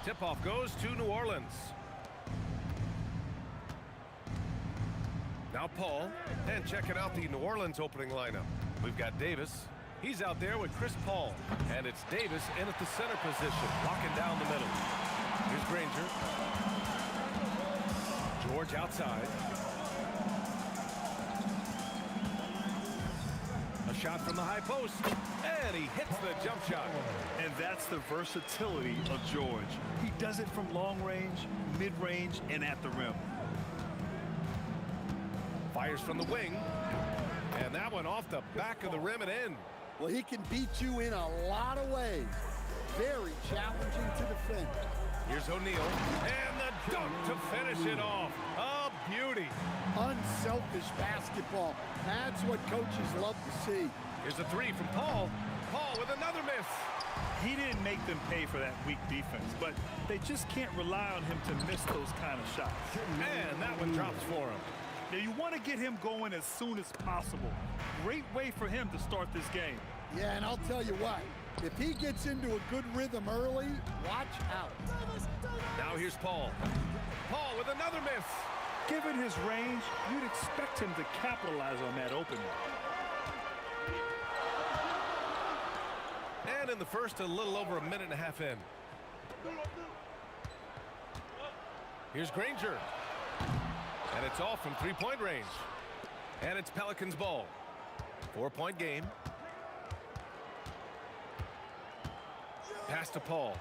Tip-off goes to New Orleans. Now Paul, and checking out the New Orleans opening lineup. We've got Davis. He's out there with Chris Paul. And it's Davis in at the center position, locking down the middle. Here's Granger. George outside. A shot from the high post. And he hits the jump shot. And that's the versatility of George. He does it from long range, mid-range, and at the rim. Fires from the wing. And that one off the back of the rim and in. Well, he can beat you in a lot of ways. Very challenging to defend. Here's O'Neal. And the dunk to finish it off. A beauty. Unselfish basketball. That's what coaches love to see. Here's a three from Paul. Paul with another miss. He didn't make them pay for that weak defense, but they just can't rely on him to miss those kind of shots. And that one drops for him. Now you want to get him going as soon as possible. Great way for him to start this game. Yeah, and I'll tell you what, if he gets into a good rhythm early, watch out. Now here's Paul. Paul with another miss. Given his range, you'd expect him to capitalize on that opening. And in the first, a little over a minute and a half in. Here's Granger. And it's all from three-point range. And it's Pelicans ball. 4-point game. Pass to Paul.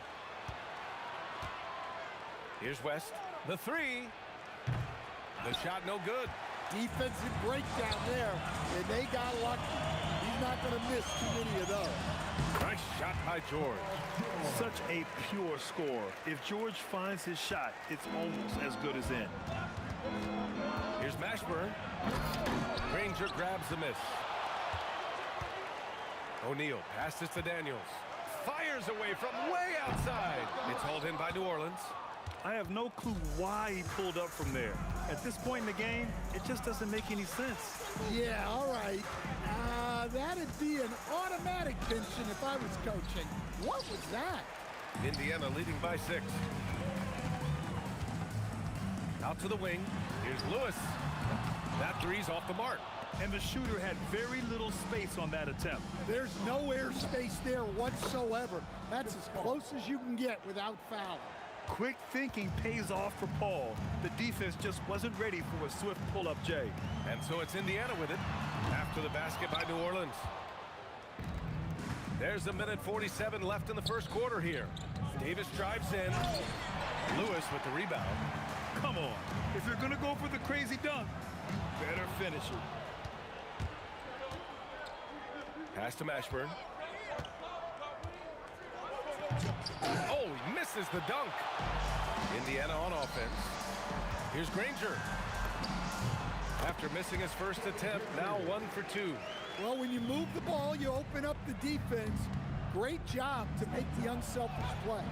Here's West. The three. The shot no good. Defensive breakdown there, and they got lucky. He's not going to miss too many of those. Nice shot by George. Such a pure score. If George finds his shot, it's almost as good as in. Here's Mashburn. Granger grabs the miss. O'Neal passes to Daniels. Fires away from way outside. It's hauled in by New Orleans. I have no clue why he pulled up from there. At this point in the game, it just doesn't make any sense. Yeah, all right. That'd be an automatic pension if I was coaching. What was that? Indiana leading by 6. Out to the wing. Here's Lewis. That three's off the mark. And the shooter had very little space on that attempt. There's no airspace there whatsoever. That's as close as you can get without fouling. Quick thinking pays off for Paul. The defense just wasn't ready for a swift pull-up J. And so it's Indiana with it after the basket by New Orleans. There's a minute 47 left in the first quarter here. Davis drives in. Lewis with the rebound. Come on. If you're going to go for the crazy dunk, better finish it. Pass to Mashburn. Oh, he misses the dunk. Indiana on offense. Here's Granger. After missing his first attempt, now 1 for 2. Well, when you move the ball, you open up the defense. Great job to make the unselfish play.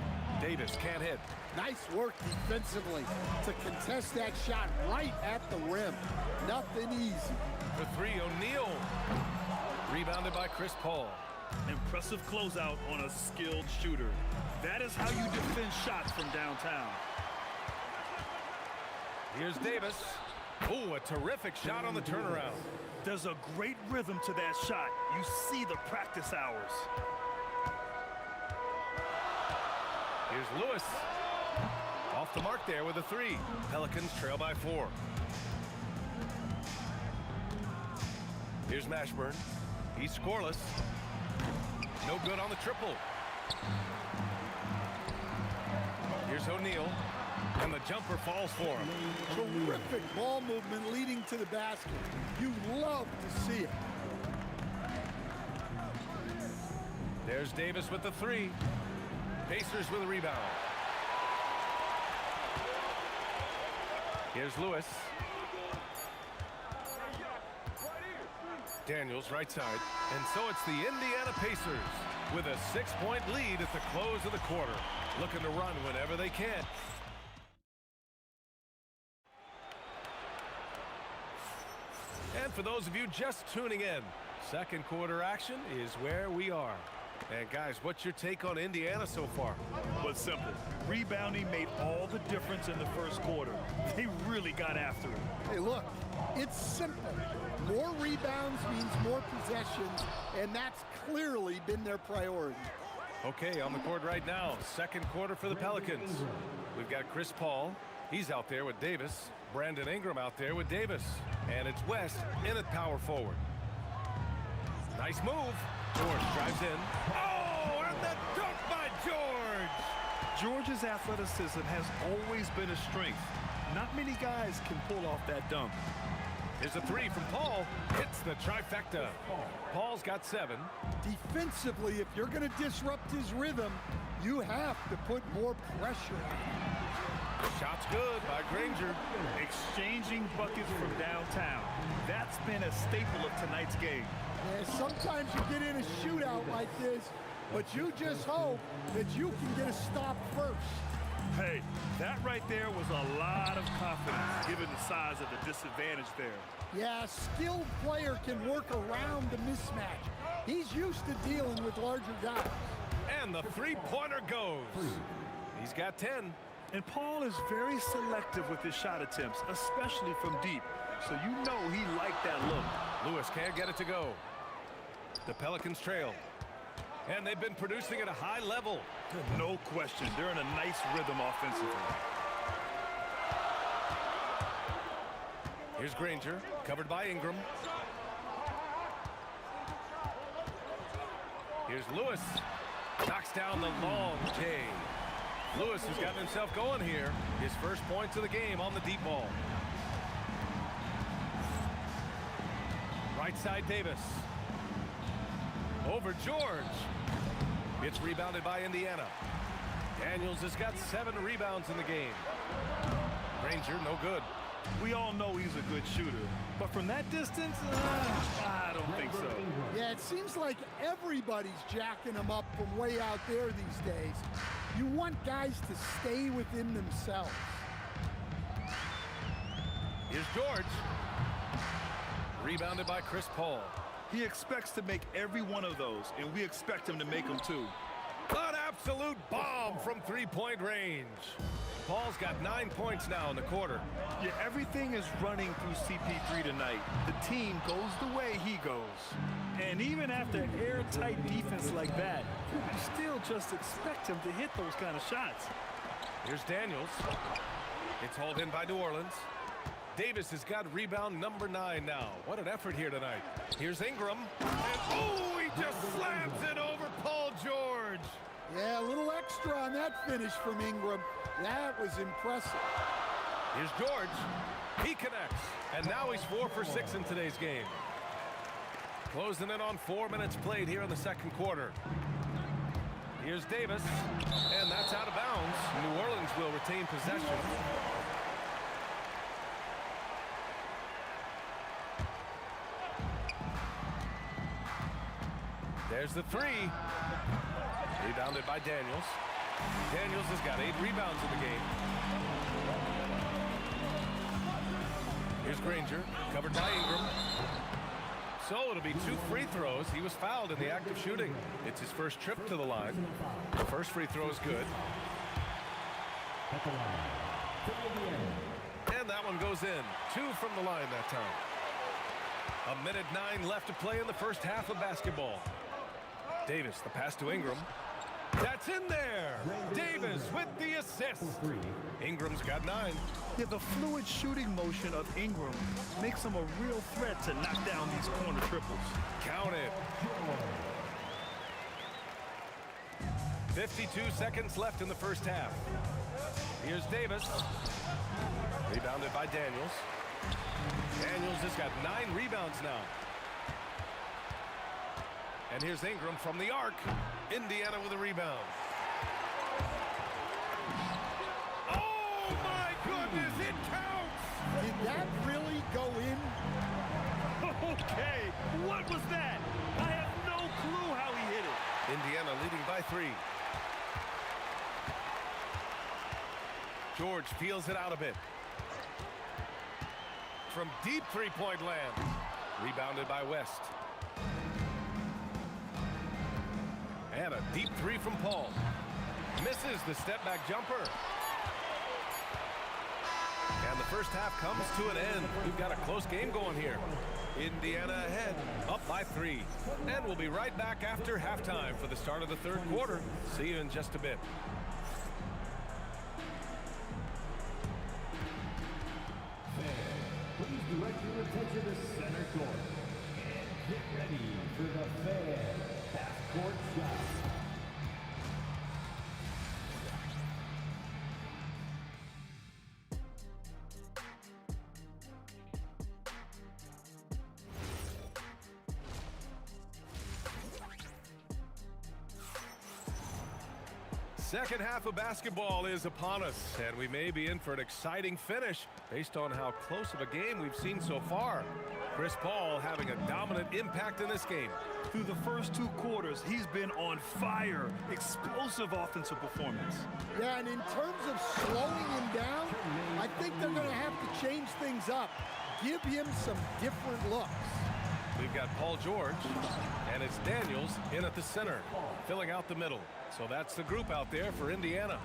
Davis can't hit. Nice work defensively to contest that shot right at the rim. Nothing easy. For 3, O'Neal. Rebounded by Chris Paul. Impressive closeout on a skilled shooter. That is how you defend shots from downtown. Here's Davis. Oh, a terrific shot on the turnaround. There's a great rhythm to that shot. You see the practice hours. Here's Lewis. Off the mark there with a 3. Pelicans trail by 4. Here's Mashburn. He's scoreless. No good on the triple. Here's O'Neal. And the jumper falls for him. Terrific ball movement leading to the basket. You love to see it. There's Davis with the 3. Pacers with a rebound. Here's Lewis. Daniels right side. And so it's the Indiana Pacers with a 6-point lead at the close of the quarter. Looking to run whenever they can. And for those of you just tuning in, second quarter action is where we are. And guys, what's your take on Indiana so far? Well, it's simple. Rebounding made all the difference in the first quarter. They really got after it. Hey, look, it's simple. More rebounds means more possessions, and that's clearly been their priority. Okay, on the court right now, second quarter for the Pelicans. We've got Chris Paul. He's out there with Davis. Brandon Ingram out there with Davis. And it's West in at power forward. Nice move. George drives in. Oh, and the dunk by George! George's athleticism has always been a strength. Not many guys can pull off that dunk. Here's a 3 from Paul. Hits the trifecta. Paul's got 7. Defensively, if you're going to disrupt his rhythm, you have to put more pressure on him. Shot's good by Granger. Exchanging buckets from downtown. That's been a staple of tonight's game. Yeah, sometimes you get in a shootout like this, but you just hope that you can get a stop first. Hey, that right there was a lot of confidence given the size of the disadvantage there. Yeah, a skilled player can work around the mismatch. He's used to dealing with larger guys. And the three-pointer goes. He's got 10. And Paul is very selective with his shot attempts, especially from deep. So you know he liked that look. Lewis can't get it to go. The Pelicans trail. And they've been producing at a high level. No question. They're in a nice rhythm offensively. Here's Granger, covered by Ingram. Here's Lewis. Knocks down the long J. Lewis has gotten himself going here. His first points of the game on the deep ball. Right side Davis. Over George. It's rebounded by Indiana. Daniels has got 7 rebounds in the game. Granger, no good. We all know he's a good shooter, but from that distance, I don't think so. Yeah, it seems like everybody's jacking him up from way out there these days. You want guys to stay within themselves. Here's George. Rebounded by Chris Paul. He expects to make every one of those, and we expect him to make them too. An absolute bomb from three-point range. Paul's got 9 points now in the quarter. Yeah, everything is running through CP3 tonight. The team goes the way he goes. And even after airtight defense like that, you still just expect him to hit those kind of shots. Here's Daniels. It's hauled in by New Orleans. Davis has got rebound number 9 now. What an effort here tonight. Here's Ingram. And oh, he just slams it over Paul George. Yeah, a little extra on that finish from Ingram. That was impressive. Here's George. He connects. And now he's 4 for 6 in today's game. Closing in on 4 minutes played here in the second quarter. Here's Davis. And that's out of bounds. New Orleans will retain possession. There's the 3. Rebounded by Daniels. Daniels has got 8 rebounds in the game. Here's Granger, covered by Ingram. So it'll be 2 free throws. He was fouled in the act of shooting. It's his first trip to the line. The first free throw is good. And that one goes in. 2 from the line that time. 1:09 left to play in the first half of basketball. Davis, the pass to Ingram. That's in there. Davis with the assist. Ingram's got 9. Yeah, the fluid shooting motion of Ingram makes him a real threat to knock down these corner triples. Count it. 52 seconds left in the first half. Here's Davis. Rebounded by Daniels. Daniels has got 9 rebounds now. And here's Ingram from the arc. Indiana with a rebound. Oh, my goodness, it counts! Did that really go in? Okay, what was that? I have no clue how he hit it. Indiana leading by 3. George feels it out a bit. From deep three-point land. Rebounded by West. And a deep 3 from Paul. Misses the step-back jumper. And the first half comes to an end. We've got a close game going here. Indiana ahead, up by 3. And we'll be right back after halftime for the start of the third quarter. See you in just a bit. Please direct your attention to center court. And get ready for the Fan half-court shot. Second half of basketball is upon us, and we may be in for an exciting finish based on how close of a game we've seen so far. Chris Paul having a dominant impact in this game. Through the first 2 quarters, he's been on fire. Explosive offensive performance. Yeah, and in terms of slowing him down, I think they're going to have to change things up. Give him some different looks. We've got Paul George, and it's Daniels in at the center, filling out the middle. So that's the group out there for Indiana.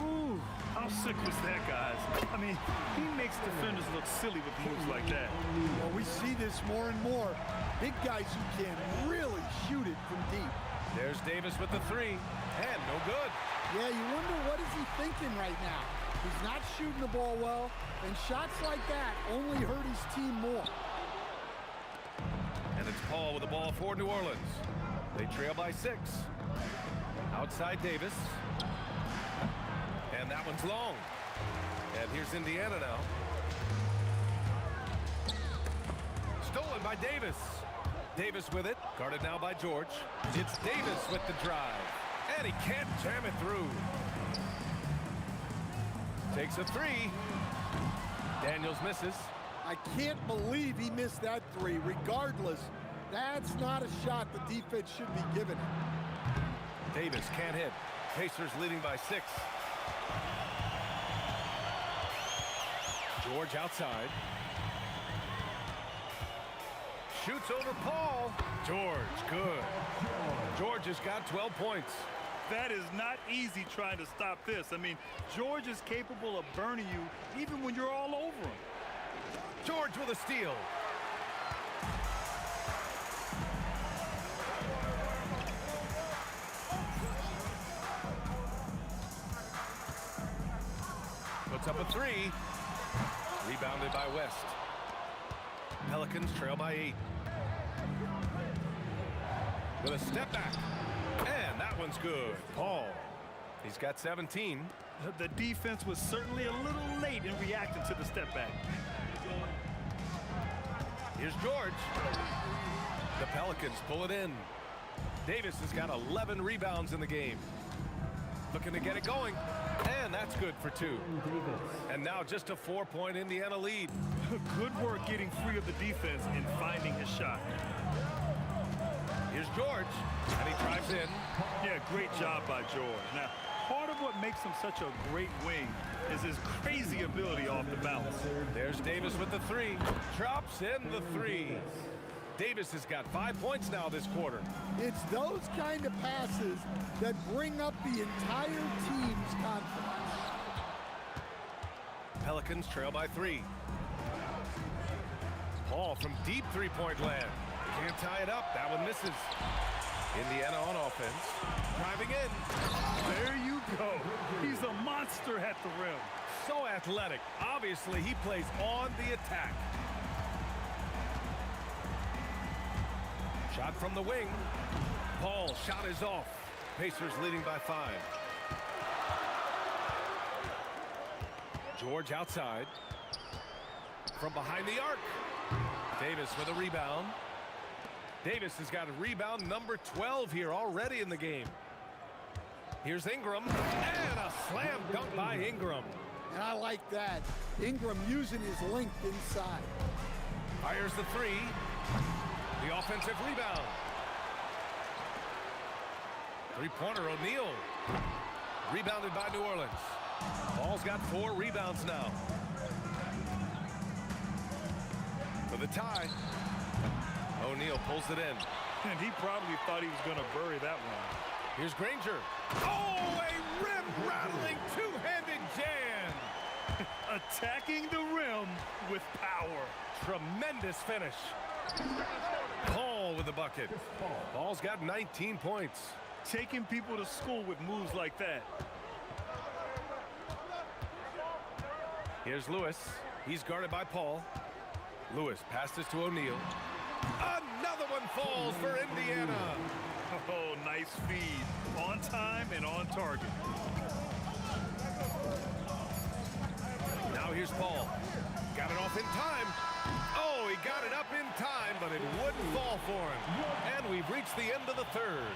Ooh, how sick was that, guys? I mean, he makes defenders look silly with moves like that. Well, we see this more and more. Big guys who can really shoot it from deep. There's Davis with the 3, and no good. Yeah, you wonder what is he thinking right now. He's not shooting the ball well, and shots like that only hurt his team more. And it's Paul with the ball for New Orleans. They trail by 6. Outside Davis. And that one's long. And here's Indiana now. Stolen by Davis. Davis with it. Guarded now by George. It's Davis with the drive. And he can't jam it through. Takes a 3. Daniels misses. I can't believe he missed that 3. Regardless, that's not a shot the defense should be giving him. Davis can't hit. Pacers leading by 6. George outside. Shoots over Paul. George, good. George has got 12 points. That is not easy trying to stop this. I mean, George is capable of burning you even when you're all over him. George with a steal. Puts up a 3. Rebounded by West. Pelicans trail by 8. With a step back. And that one's good. Paul. He's got 17. The defense was certainly a little late in reacting to the step back. Here's George. The Pelicans pull it in. Davis has got 11 rebounds in the game. Looking to get it going. And that's good for 2. And now just a 4-point Indiana lead. Good work getting free of the defense and finding his shot. Here's George. And he drives in. Yeah, great job by George. Now, part of what makes him such a great wing is his crazy ability off the bounce. There's Davis with the 3. Drops in the 3. Davis has got 5 points now this quarter. It's those kind of passes that bring up the entire team's confidence. Pelicans trail by 3. Paul from deep three-point land. Can't tie it up. That one misses. Indiana on offense. Driving in. There you go. He's a monster at the rim. So athletic. Obviously, he plays on the attack. Shot from the wing. Paul, shot is off. Pacers leading by 5. George outside. From behind the arc. Davis with a rebound. Davis has got a rebound number 12 here already in the game. Here's Ingram. And a slam dunk by Ingram. And I like that. Ingram using his length inside. Fires the 3. The offensive rebound. Three-pointer, O'Neal. Rebounded by New Orleans. Ball's got 4 rebounds now. For the tie. O'Neal pulls it in. And he probably thought he was going to bury that one. Here's Granger. Oh, a rim-rattling two-handed jam. Attacking the rim with power. Tremendous finish. Paul with the bucket. Paul's got 19 points. Taking people to school with moves like that. Here's Lewis. He's guarded by Paul. Lewis passes to O'Neal. Another one falls for Indiana. Oh, nice feed. On time and on target. Now here's Paul. Got it off in time. Oh, he got it up in time, but it wouldn't fall for him. And we've reached the end of the third.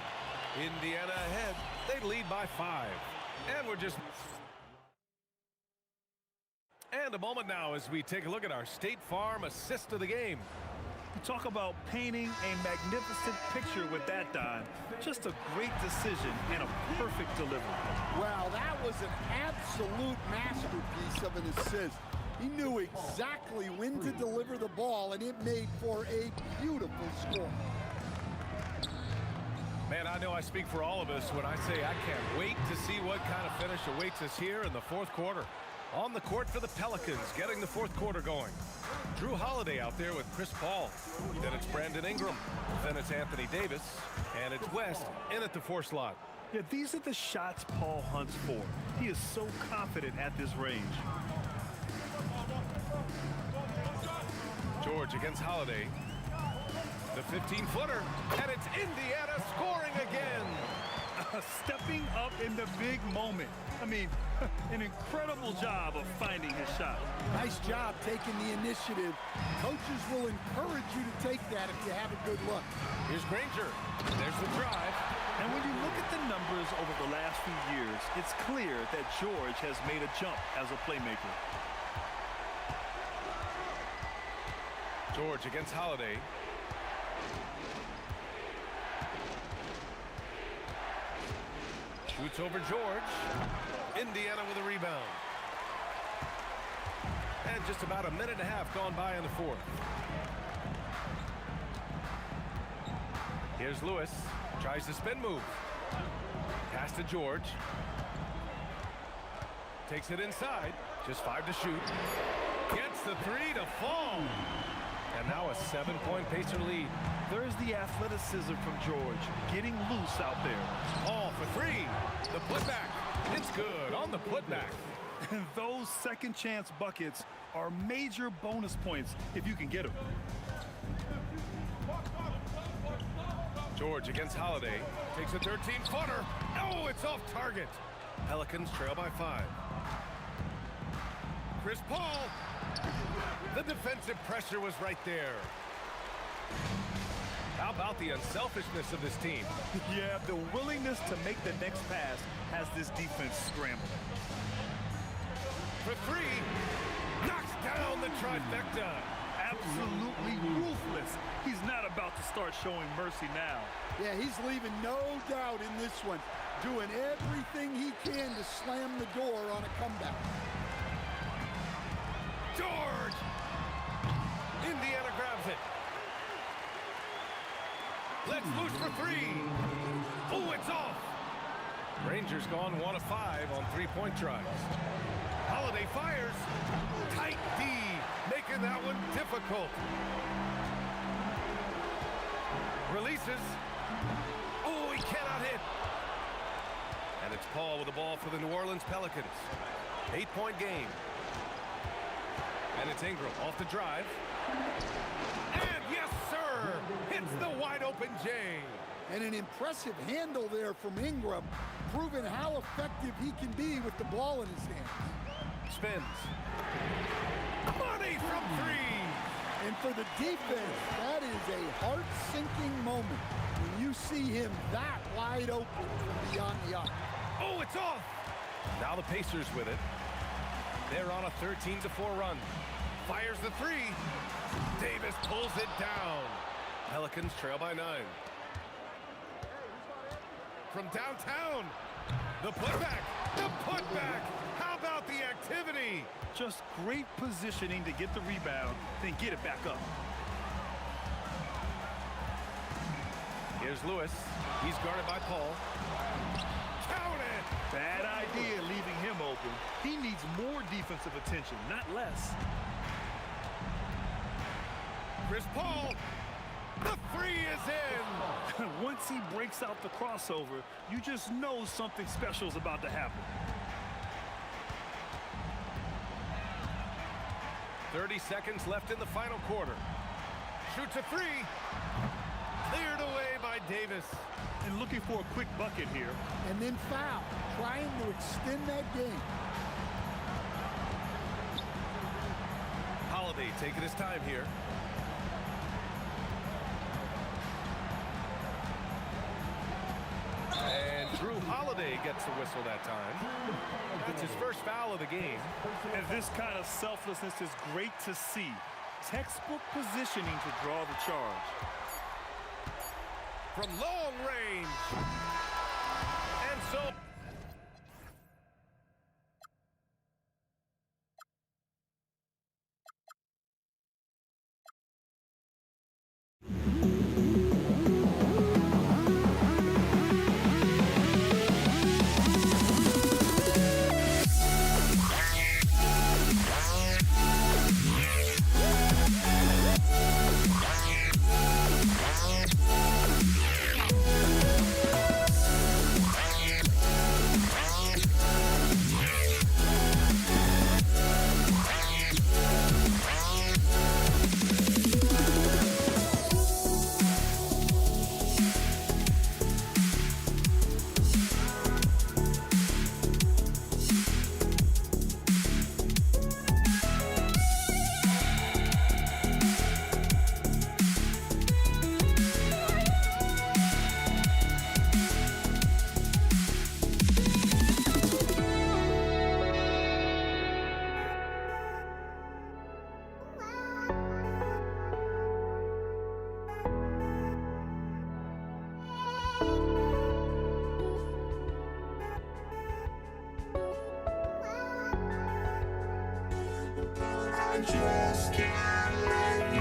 Indiana ahead. They lead by 5. And we're just... And a moment now as we take a look at our State Farm assist of the game. You talk about painting a magnificent picture with that, Don. Just a great decision and a perfect delivery. Well, that was an absolute masterpiece of an assist. He knew exactly when to deliver the ball, and it made for a beautiful score. Man, I know I speak for all of us when I say I can't wait to see what kind of finish awaits us here in the fourth quarter. On the court for the Pelicans, getting the fourth quarter going. Drew Holiday out there with Chris Paul. Then it's Brandon Ingram. Then it's Anthony Davis. And it's West in at the 4 slot. Yeah, these are the shots Paul hunts for. He is so confident at this range. George against Holiday. The 15-footer. And it's Indiana scoring again. Stepping up in the big moment. I mean, an incredible job of finding his shot. Nice job taking the initiative. Coaches will encourage you to take that if you have a good look. Here's Granger. There's the drive. And when you look at the numbers over the last few years, it's clear that George has made a jump as a playmaker. George against Holiday. Shoots over George. Indiana with a rebound. And just about a minute and a half gone by in the fourth. Here's Lewis. Tries the spin move. Pass to George. Takes it inside. Just 5 to shoot. Gets the 3 to fall. And now a 7-point Pacer lead. There's the athleticism from George, getting loose out there. Paul for 3. The putback. It's good on the putback. And those second chance buckets are major bonus points if you can get them. George against Holiday. Takes a 13-footer. Oh, it's off target. Pelicans trail by 5. Chris Paul. The defensive pressure was right there. How about the unselfishness of this team? Yeah, the willingness to make the next pass has this defense scrambling. For 3. Knocks down the trifecta. Absolutely ruthless. He's not about to start showing mercy now. Yeah, he's leaving no doubt in this one. Doing everything he can to slam the door on a comeback. George! Indiana grabs it. Let's loose for three. Oh, it's off. Rangers gone 1 of 5 on three-point tries. Holiday fires. Tight D, making that one difficult. Releases. Oh, he cannot hit. And it's Paul with the ball for the New Orleans Pelicans. 8-point game. And it's Ingram off the drive. And yes, sir, hits the wide open J. And an impressive handle there from Ingram, proving how effective he can be with the ball in his hands. Spins. Money from three. And for the defense, that is a heart-sinking moment when you see him that wide open from beyond the arc. Oh, it's off. Now the Pacers with it. They're on a 13-4 run. Fires the three. Davis pulls it down. Pelicans trail by 9. From downtown. The putback. The putback. How about the activity? Just great positioning to get the rebound, then get it back up. Here's Lewis. He's guarded by Paul. Count it. Bad idea leaving him open. He needs more defensive attention, not less. Chris Paul. The three is in. Once he breaks out the crossover, you just know something special is about to happen. 30 seconds left in the final quarter. Shoots a three. Cleared away by Davis. And looking for a quick bucket here. And then foul, trying to extend that game. Holiday taking his time here. And Drew Holiday gets the whistle that time. That's his first foul of the game. And this kind of selflessness is great to see. Textbook positioning to draw the charge. From long range. And so... just can't let you.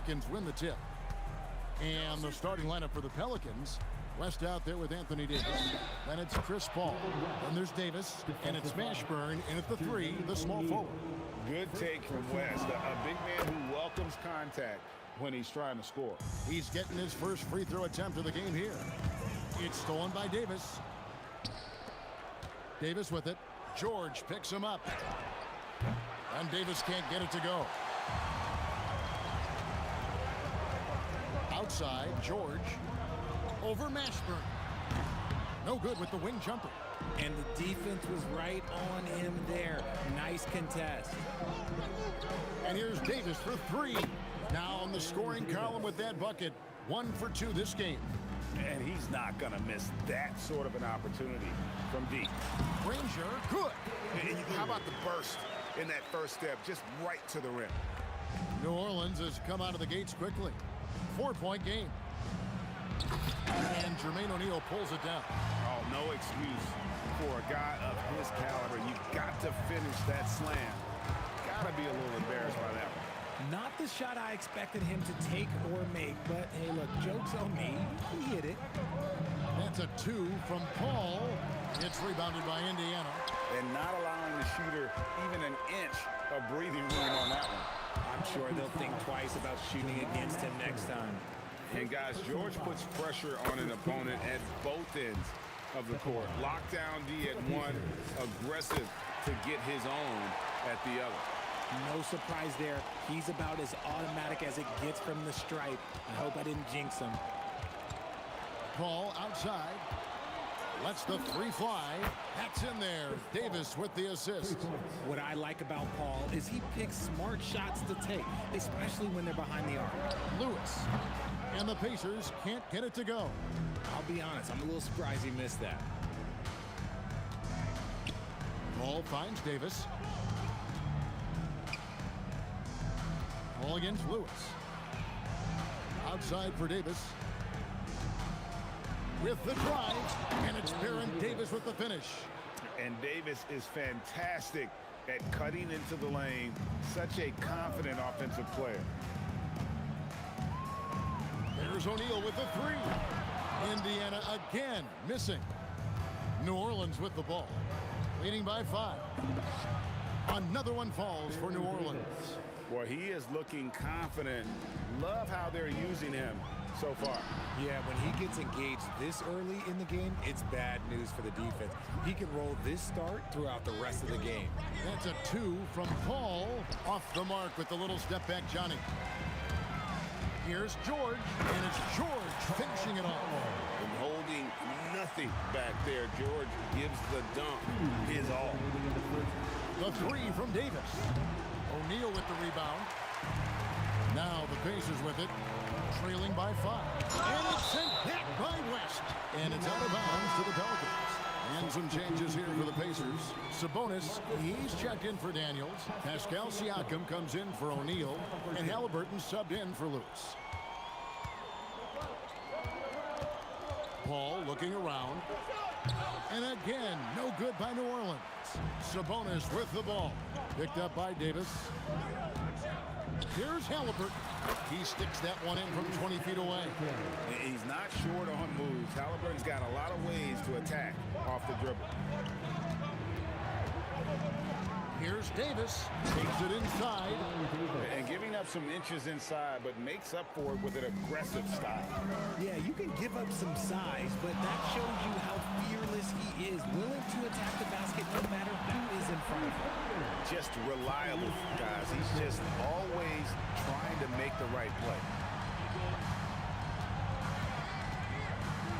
Pelicans win the tip. And the starting lineup for the Pelicans. West out there with Anthony Davis. Then it's Chris Paul. Then there's Davis. And it's Mashburn in at the 3, the small forward. Good take from West. A big man who welcomes contact when he's trying to score. He's getting his first free throw attempt of the game here. It's stolen by Davis. Davis with it. George picks him up. And Davis can't get it to go. Outside, George. Over Mashburn. No good with the wing jumper. And the defense was right on him there. Nice contest. And here's Davis for 3. Now on the scoring column with that bucket. 1 for 2 this game. And he's not going to miss that sort of an opportunity from deep. Granger, good. How about the burst in that first step, just right to the rim? New Orleans has come out of the gates quickly. 4-point game. And Jermaine O'Neal pulls it down. Oh, no excuse for a guy of his caliber. You got to finish that slam. Got to be a little embarrassed by that one. Not the shot I expected him to take or make, but hey, look, joke's on me. He hit it. That's a 2 from Paul. It's rebounded by Indiana. And not allowing the shooter even an inch of breathing room on that one. I'm sure they'll think twice about shooting against him next time. And guys, George puts pressure on an opponent at both ends of the court. Lockdown D at one, aggressive to get his own at the other. No surprise there. He's about as automatic as it gets from the stripe. I hope I didn't jinx him. Paul outside. Lets the 3 fly. That's in there. Davis with the assist. What I like about Paul is he picks smart shots to take, especially when they're behind the arc. Lewis. And the Pacers can't get it to go. I'll be honest, I'm a little surprised he missed that. Paul finds Davis. Paul against Lewis. Outside for Davis. With the drive, and it's Baron Davis with the finish. And Davis is fantastic at cutting into the lane. Such a confident offensive player. There's O'Neal with the 3. Indiana again missing. New Orleans with the ball. Leading by 5. Another one falls for New Orleans. Well, he is looking confident. Love how they're using him so far. Yeah, when he gets engaged this early in the game, it's bad news for the defense. He can roll this start throughout the rest of the game. That's a 2 from Paul. Off the mark with the little step back, Johnny. Here's George, and it's George finishing it off. And holding nothing back there, George gives the dunk his all. The 3 from Davis. O'Neal with the rebound. Now the Pacers with it, trailing by 5. And it's sent back by West. And it's out of bounds to the Pelicans. And some changes here for the Pacers. Sabonis, he's checked in for Daniels. Pascal Siakam comes in for O'Neal. And Halliburton subbed in for Lewis. Paul looking around. And again, no good by New Orleans. Sabonis with the ball. Picked up by Davis. Here's Halliburton. He sticks that one in from 20 feet away. He's not short on moves. Halliburton's got a lot of ways to attack off the dribble. Here's Davis. Takes it inside. And giving up some inches inside, but makes up for it with an aggressive style. Yeah, you can give up some size, but that shows you how fearless he is, willing to attack the basket no matter who is in front of him. Just reliable, guys. He's just always trying to make the right play.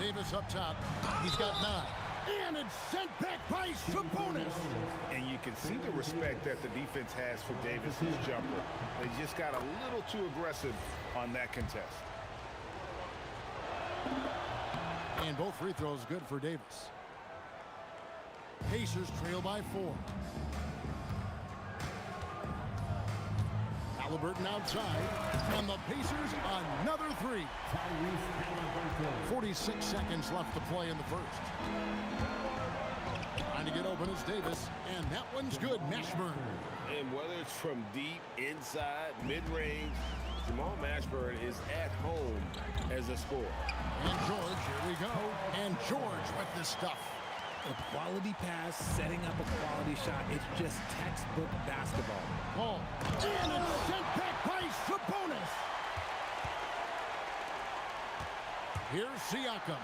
Davis up top. He's got 9. And it's sent back by Sabonis. And you can see the respect that the defense has for Davis's jumper. They just got a little too aggressive on that contest. And both free throws good for Davis. Pacers trail by 4. Halliburton outside. And the Pacers another 3. 46 seconds left to play in the first. Trying to get open is Davis. And that one's good. Mashburn. And whether it's from deep, inside, mid-range, Jamal Mashburn is at home as a scorer. And George, here we go. And George with the stuff. A quality pass, setting up a quality shot. It's just textbook basketball. Paul. And it's sent back by Sabonis. Here's Siakam.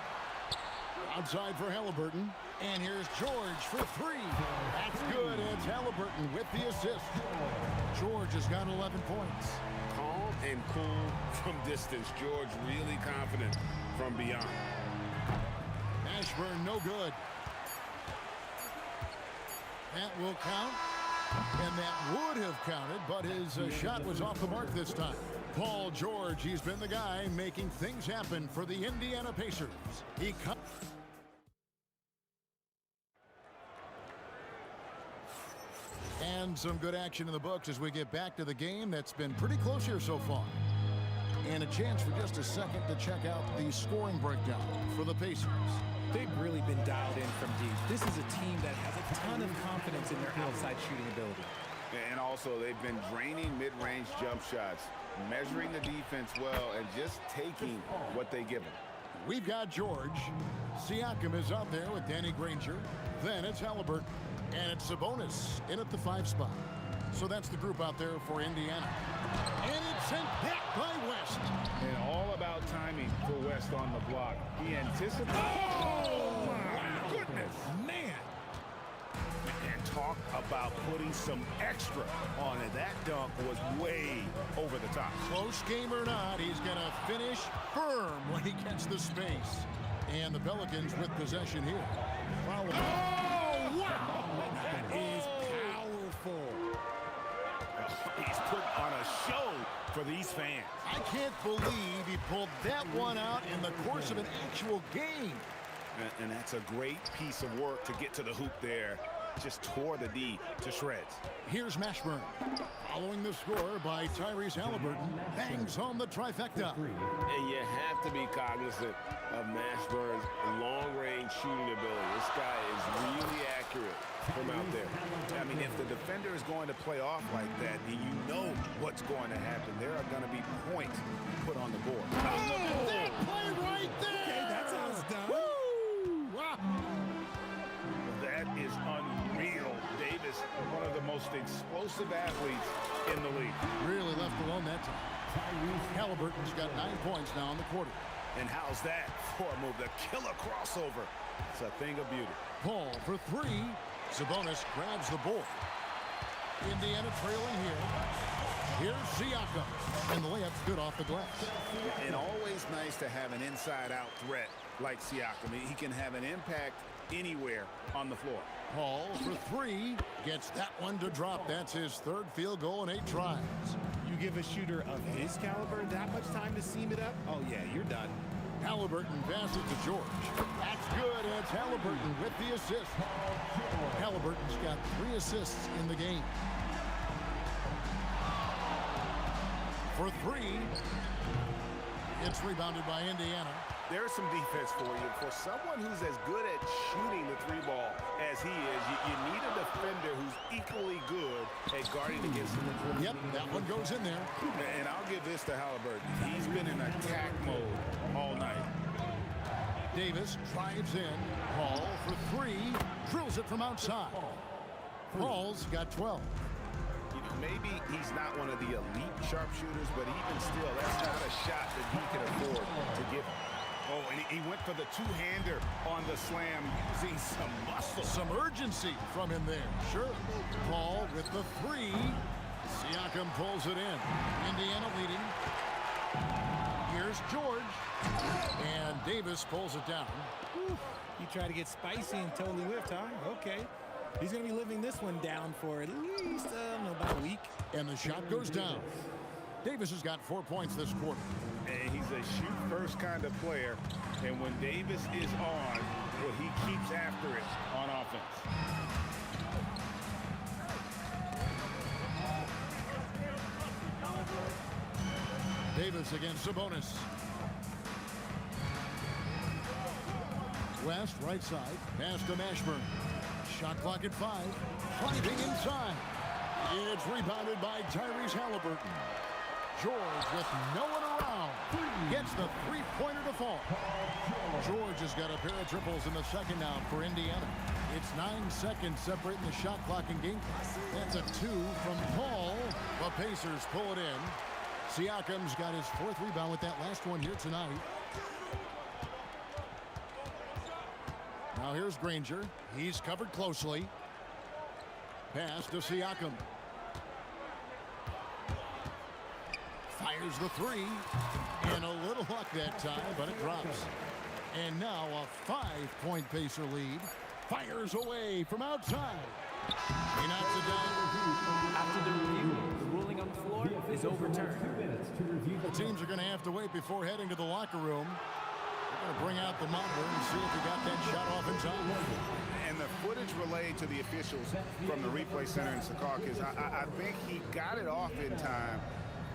Outside for Halliburton. And here's George for three. That's good. It's Halliburton with the assist. George has got 11 points. Calm and cool from distance. George really confident from beyond. Mashburn no good. That will count. And that would have counted, but his shot was off the mark this time. Paul George, he's been the guy making things happen for the Indiana Pacers. And some good action in the books as we get back to the game that's been pretty close here so far. And a chance for just a second to check out the scoring breakdown for the Pacers. They've really been dialed in from deep. This is a team that has a ton of confidence in their outside shooting ability. And also, they've been draining mid-range jump shots, measuring the defense well, and just taking what they give them. We've got George. Siakam is out there with Danny Granger. Then it's Halliburton. And it's Sabonis in at the 5 spot. So that's the group out there for Indiana. And it's sent back by West. And all about timing for West on the block. He anticipated. Oh, my goodness. Man. And talk about putting some extra on it. That dunk was way over the top. Close game or not, he's going to finish firm when he gets the space. And the Pelicans with possession here. Oh, wow. That is powerful. He's putting on a show for these fans. I can't believe he pulled that one out in the course of an actual game. And that's a great piece of work to get to the hoop there. Just tore the D to shreds. Here's Mashburn. Following the score by Tyrese Halliburton. Bangs on the trifecta. And you have to be cognizant of Mashburn's long-range shooting ability. This guy is really accurate from out there. I mean, if the defender is going to play off like that, and you know what's going to happen, there are going to be points put on the board. Oh, that play right there! Okay, that's how it's done. Woo! Wow. That is unreal. Davis, one of the most explosive athletes in the league. Really left alone that time. Halliburton's got 9 points now in the quarter. And how's that for a move? The killer crossover. It's a thing of beauty. Paul for three. Sabonis grabs the board. Indiana trailing here. Here's Siakam. And the layup's good off the glass. And always nice to have an inside-out threat like Siakam. He can have an impact anywhere on the floor. Paul for three. Gets that one to drop. That's his third field goal in 8 tries. You give a shooter of his caliber that much time to seam it up? Oh, yeah, you're done. Halliburton passes to George. That's good. It's Halliburton with the assist. Halliburton's got 3 assists in the game. For 3. It's rebounded by Indiana. There's some defense for you. For someone who's as good at shooting the 3-ball as he is, you need a defender who's equally good at guarding against him. Yep, that one goes in there. And I'll give this to Halliburton. He's been in attack mode all night. Davis drives in. Paul for 3. Drills it from outside. Paul's got 12. You know, maybe he's not one of the elite sharpshooters, but even still, that's not a shot that he can afford to give him. Oh, and he went for the two-hander on the slam, using some muscle. Some urgency from him there. Sure. Paul with the 3. Siakam pulls it in. Indiana leading. Here's George. And Davis pulls it down. You try to get spicy and totally whiffed, huh? Okay. He's going to be living this one down for at least, about a week. And the shot goes down. Davis has got 4 points this quarter. And he's a shoot-first kind of player. And when Davis is on, well, he keeps after it on offense. Davis against Sabonis. West, right side. Pass to Mashburn. Shot clock at 5. Driving inside. It's rebounded by Tyrese Halliburton. George with no one around gets the three-pointer to fall. George has got a pair of triples in the second now for Indiana. It's 9 seconds separating the shot clock and game clock. That's a 2 from Paul. The Pacers pull it in. Siakam's got his 4th rebound with that last one here tonight. Now here's Granger. He's covered closely. Pass to Siakam. Fires the 3. And a little luck that time, but it drops. And now a 5-point Pacer lead. Fires away from outside. He knocks it down. After the review, the ruling on the floor is overturned. The teams are going to have to wait before heading to the locker room. They're going to bring out the monitor and see if he got that shot off in time. And the footage relayed to the officials from the replay center in Secaucus, I think he got it off in time.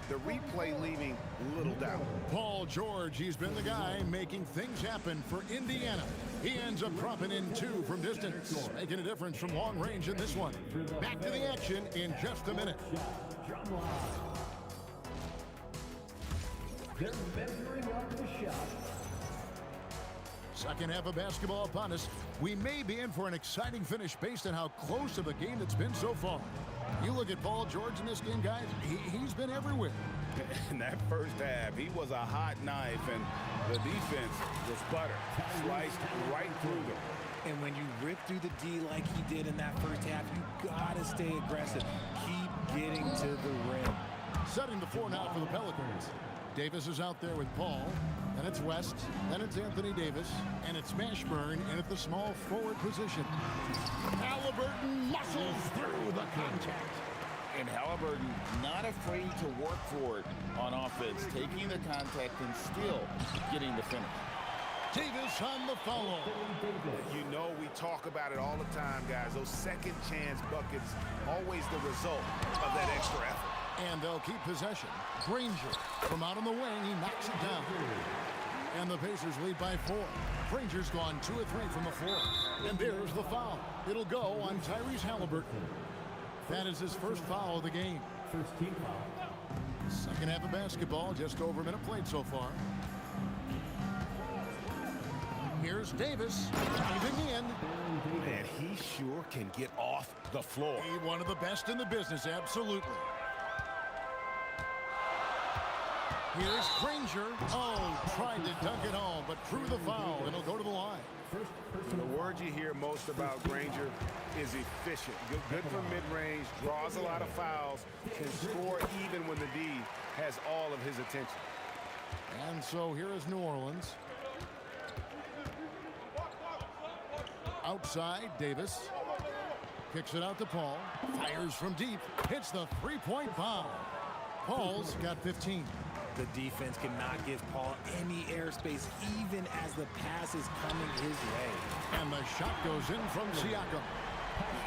The replay leaving little doubt. Paul George, he's been the guy making things happen for Indiana. He ends up dropping in 2 from distance, making a difference from long range in this one. Back to the action in just a minute. They're measuring up the shot. Second half of basketball upon us. We may be in for an exciting finish based on how close of a game it's been so far. You look at Paul George in this game, guys, he's been everywhere. In that first half, he was a hot knife, and the defense was butter, sliced right through them. And when you rip through the D like he did in that first half, you gotta stay aggressive. Keep getting to the rim. Setting the floor now for the Pelicans. Davis is out there with Paul. Then it's West. Then it's Anthony Davis. And it's Mashburn in at the small forward position. Halliburton muscles through the contact. And Halliburton not afraid to work for it on offense, taking the contact and still getting the finish. Davis on the follow. You know, we talk about it all the time, guys. Those second chance buckets, always the result of that extra effort. And they'll keep possession. Granger from out on the wing, he knocks it down. And the Pacers lead by 4. Granger's gone 2 of 3 from the floor. And there's the foul. It'll go on Tyrese Halliburton. That is his first foul of the game. First team foul. Second half of basketball, just over a minute played so far. Here's Davis diving in. Man, he sure can get off the floor. He one of the best in the business, absolutely. Here's Granger. Oh, tried to dunk it home, but drew the foul, and he'll go to the line. The word you hear most about Granger is efficient. Good from mid-range, draws a lot of fouls, can score even when the D has all of his attention. And so here is New Orleans. Outside, Davis. Kicks it out to Paul. Fires from deep. Hits the three-point bomb. Paul's got 15. The defense cannot give Paul any airspace, even as the pass is coming his way. And the shot goes in from Siakam.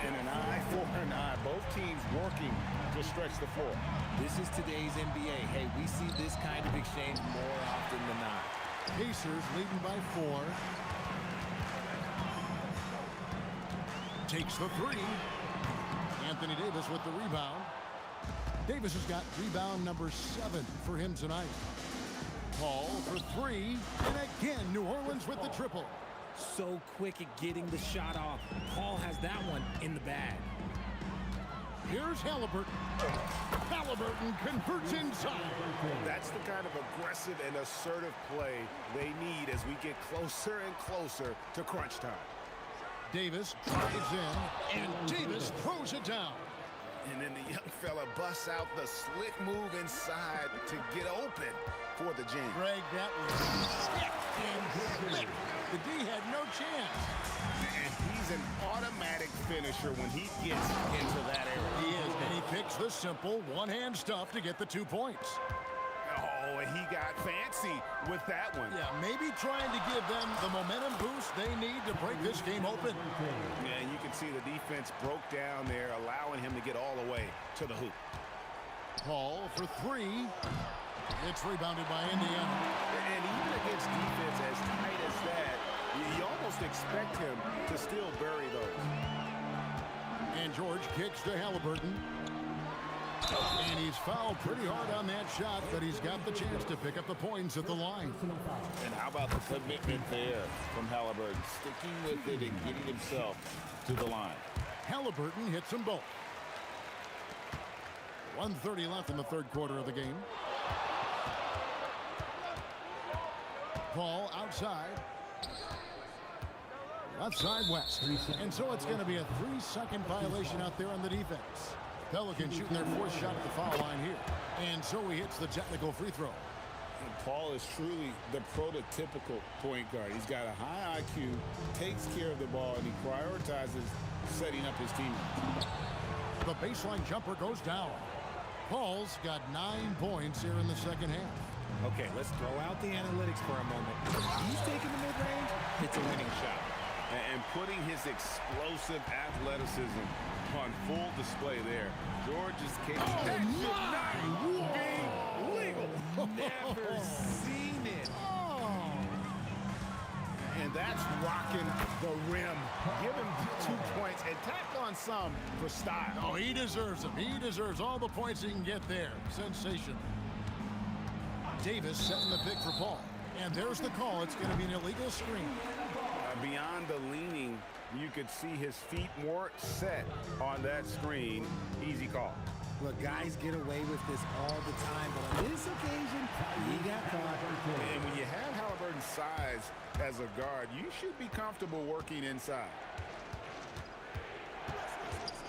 And an eye for an eye. Both teams working to stretch the floor. This is today's NBA. Hey, we see this kind of exchange more often than not. Pacers leading by 4. Takes the 3. Anthony Davis with the rebound. Davis has got rebound number 7 for him tonight. Paul for 3. And again, New Orleans with the triple. So quick at getting the shot off. Paul has that one in the bag. Here's Halliburton. Halliburton converts inside. That's the kind of aggressive and assertive play they need as we get closer and closer to crunch time. Davis drives in, and Davis throws it down. And then the young fella busts out the slick move inside to get open for the jam. Greg, that was slick and slick. The D had no chance. And he's an automatic finisher when he gets into that area. He is, and he picks the simple one-hand stuff to get the 2 points. Oh, and he got fancy with that one. Yeah, maybe trying to give them the momentum boost they need to break this game open. Yeah, and you can see the defense broke down there, allowing him to get all the way to the hoop. Paul for 3. It's rebounded by Indiana. And even against defense as tight as that, you almost expect him to still bury those. And George kicks to Halliburton. And he's fouled pretty hard on that shot, but he's got the chance to pick up the points at the line. And how about the commitment there from Halliburton, sticking with it and getting himself to the line. Halliburton hits them both. 1:30 left in the third quarter of the game. Paul outside. Left side West. And so it's going to be a 3-second violation out there on the defense. Pelicans shooting their fourth shot at the foul line here. And so he hits the technical free throw. And Paul is truly the prototypical point guard. He's got a high IQ, takes care of the ball, and he prioritizes setting up his teammates. The baseline jumper goes down. Paul's got 9 points here in the second half. Okay, let's throw out the analytics for a moment. He's taking the mid-range. It's a winning shot. And putting his explosive athleticism on full display there. George is capable. That should not be legal. Never seen it. And that's rocking the rim. Give him 2 points and tack on some for style. Oh, he deserves them. He deserves all the points he can get there. Sensational. Davis setting the pick for Paul. And there's the call. It's going to be an illegal screen. Beyond the leaning, you could see his feet more set on that screen. Easy call. Look, guys get away with this all the time, but on this occasion, he got caught. And when you have Halliburton's size as a guard, you should be comfortable working inside.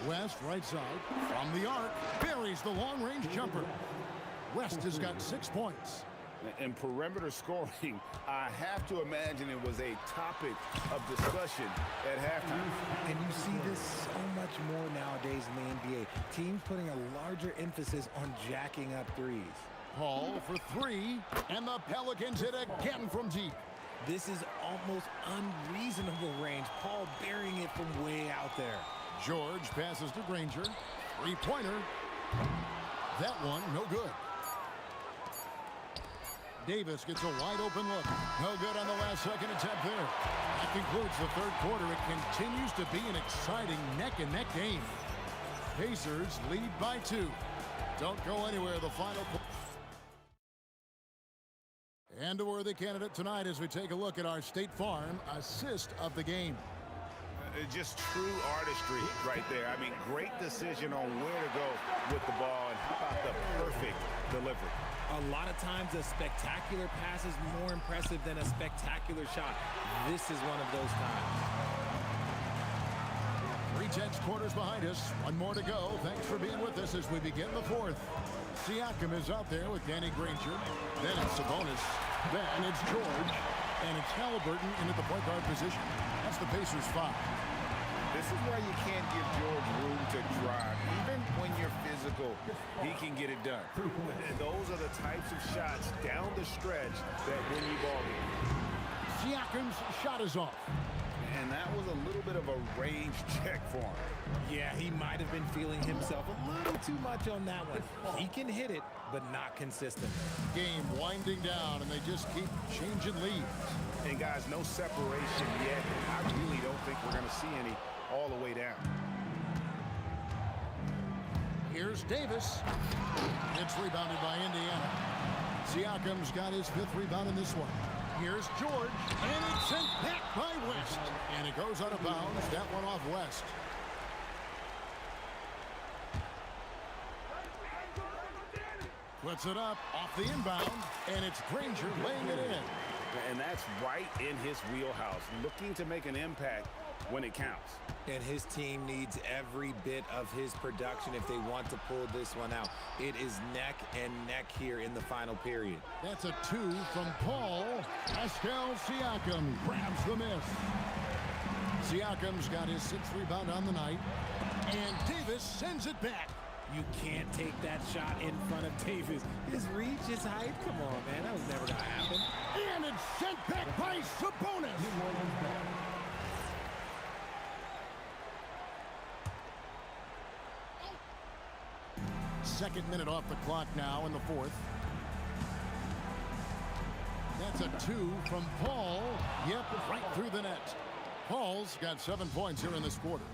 West, right side, from the arc, buries the long-range jumper. West has got 6 points. And perimeter scoring, I have to imagine it was a topic of discussion at halftime. And you see this so much more nowadays in the NBA. Teams putting a larger emphasis on jacking up threes. Paul for 3, and the Pelicans hit again from deep. This is almost unreasonable range. Paul burying it from way out there. George passes to Granger. 3-pointer. That one, no good. Davis gets a wide-open look. No good on the last-second attempt there. That concludes the third quarter. It continues to be an exciting neck-and-neck game. Pacers lead by 2. Don't go anywhere. The final. And a worthy candidate tonight as we take a look at our State Farm assist of the game. Just true artistry right there. I mean, great decision on where to go with the ball, and how about the perfect delivery. A lot of times a spectacular pass is more impressive than a spectacular shot. This is one of those times. 3/10 quarters behind us. One more to go. Thanks for being with us as we begin the fourth. Siakam is out there with Danny Granger. Then it's Sabonis. Then it's George. And it's Halliburton in at the point guard position. That's the Pacers' 5. This is where you can't give George room to drive. Even when you're physical, he can get it done. And those are the types of shots down the stretch that win you ball games. Siakam's shot is off. And that was a little bit of a range check for him. Yeah, he might have been feeling himself a little too much on that one. He can hit it, but not consistent. Game winding down, and they just keep changing leads. And guys, no separation yet. I really don't think we're going to see any all the way down. Here's Davis. It's rebounded by Indiana. Siakam's got his 5th rebound in this one. Here's George, and it's sent back by West. And it goes out of bounds. That one off West. Puts it up off the inbound, and it's Granger laying it in. And that's right in his wheelhouse, looking to make an impact when it counts. And his team needs every bit of his production if they want to pull this one out. It is neck and neck here in the final period. That's a 2 from Paul. Pascal Siakam grabs the miss. Siakam's got his 6th rebound on the night. And Davis sends it back. You can't take that shot in front of Davis. His reach, his height, come on, man. That was never going to happen. And it's sent back by Sabonis. Second minute off the clock now in the fourth. That's a 2 from Paul. Yep, right through the net. Paul's got 7 points here in this quarter.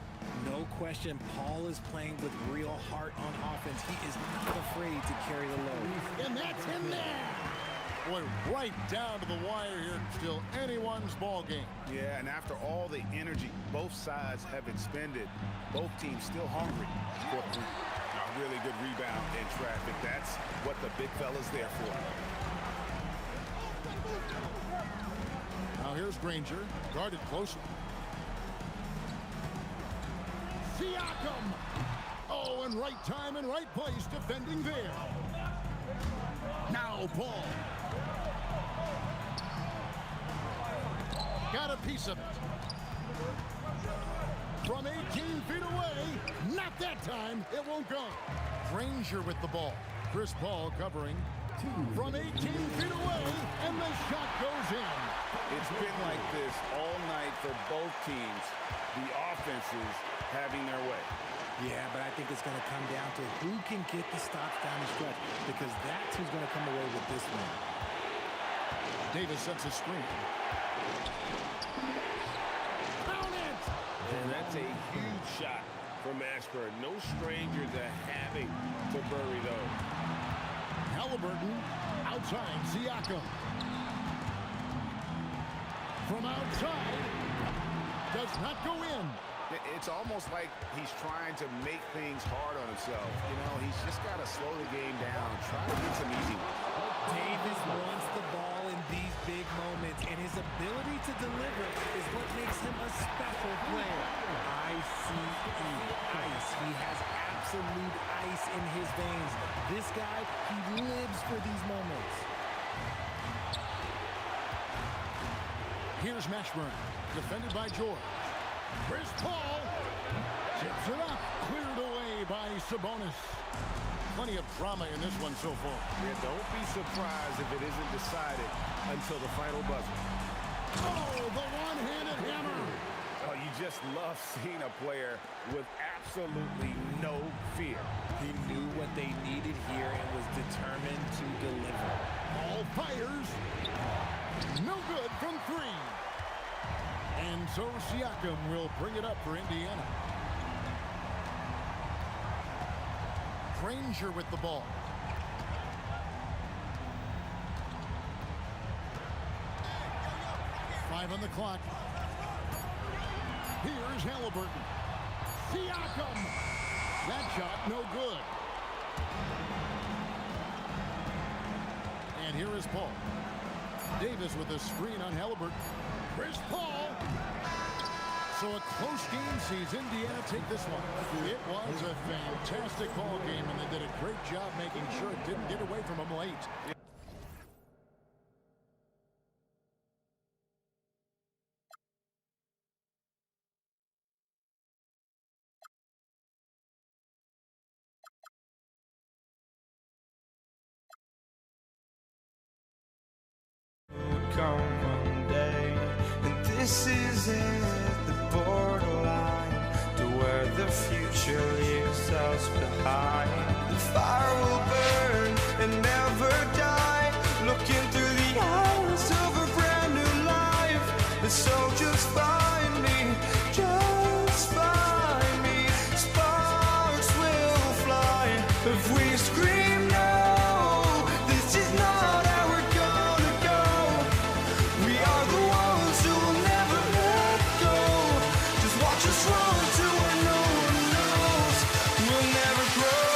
No question, Paul is playing with real heart on offense. He is not afraid to carry the load. And that's him there. Boy, right down to the wire here. Still anyone's ball game. Yeah, and after all the energy both sides have expended, both teams still hungry for a really good rebound in traffic. That's what the big fella's there for. Now here's Granger, guarded closely. Siakam! Oh, and right time and right place defending there. Now Paul. Got a piece of it. From 18 feet away, not that time, it won't go. Granger with the ball. Chris Paul covering. From 18 feet away, and the shot goes in. It's been like this all night for both teams. The offenses having their way. Yeah, but I think it's going to come down to who can get the stops down the stretch, because that's who's going to come away with this one. Davis sets a screen. Count it! And that's a huge shot from Ashburn. No stranger to having to bury those. Halliburton outside Siakam. From outside, does not go in. It's almost like he's trying to make things hard on himself. You know, he's just got to slow the game down, try to get some easy ones. Davis wants the ball in these big moments, and his ability to deliver is what makes him a special player. ICE, ice. He has absolute ice in his veins. This guy, he lives for these moments. Here's Mashburn, defended by George. Chris Paul tips it up, cleared away by Sabonis. Plenty of drama in this one so far. Yeah, don't be surprised if it isn't decided until the final buzzer. Oh, the one-handed hammer. Oh, you just love seeing a player with absolutely no fear. He knew what they needed here and was determined to deliver. Paul fires. No good from three. And so Siakam will bring it up for Indiana. Granger with the ball. Five on the clock. Here's Halliburton. Siakam. That shot no good. And here is Paul. Davis with a screen on Halliburton. Chris Paul. So a close game sees Indiana take this one. It was a fantastic ball game, and they did a great job making sure it didn't get away from them late. Come one day, and this is it, the borderline to where the future leaves us behind. The fire will burn and never die, looking through the eyes of a brand new life. And so just find me, just find me. Sparks will fly if we scream no. This is not how we're gonna go. We are the ones who will never let go. Just watch us run to where no one knows. We'll never grow.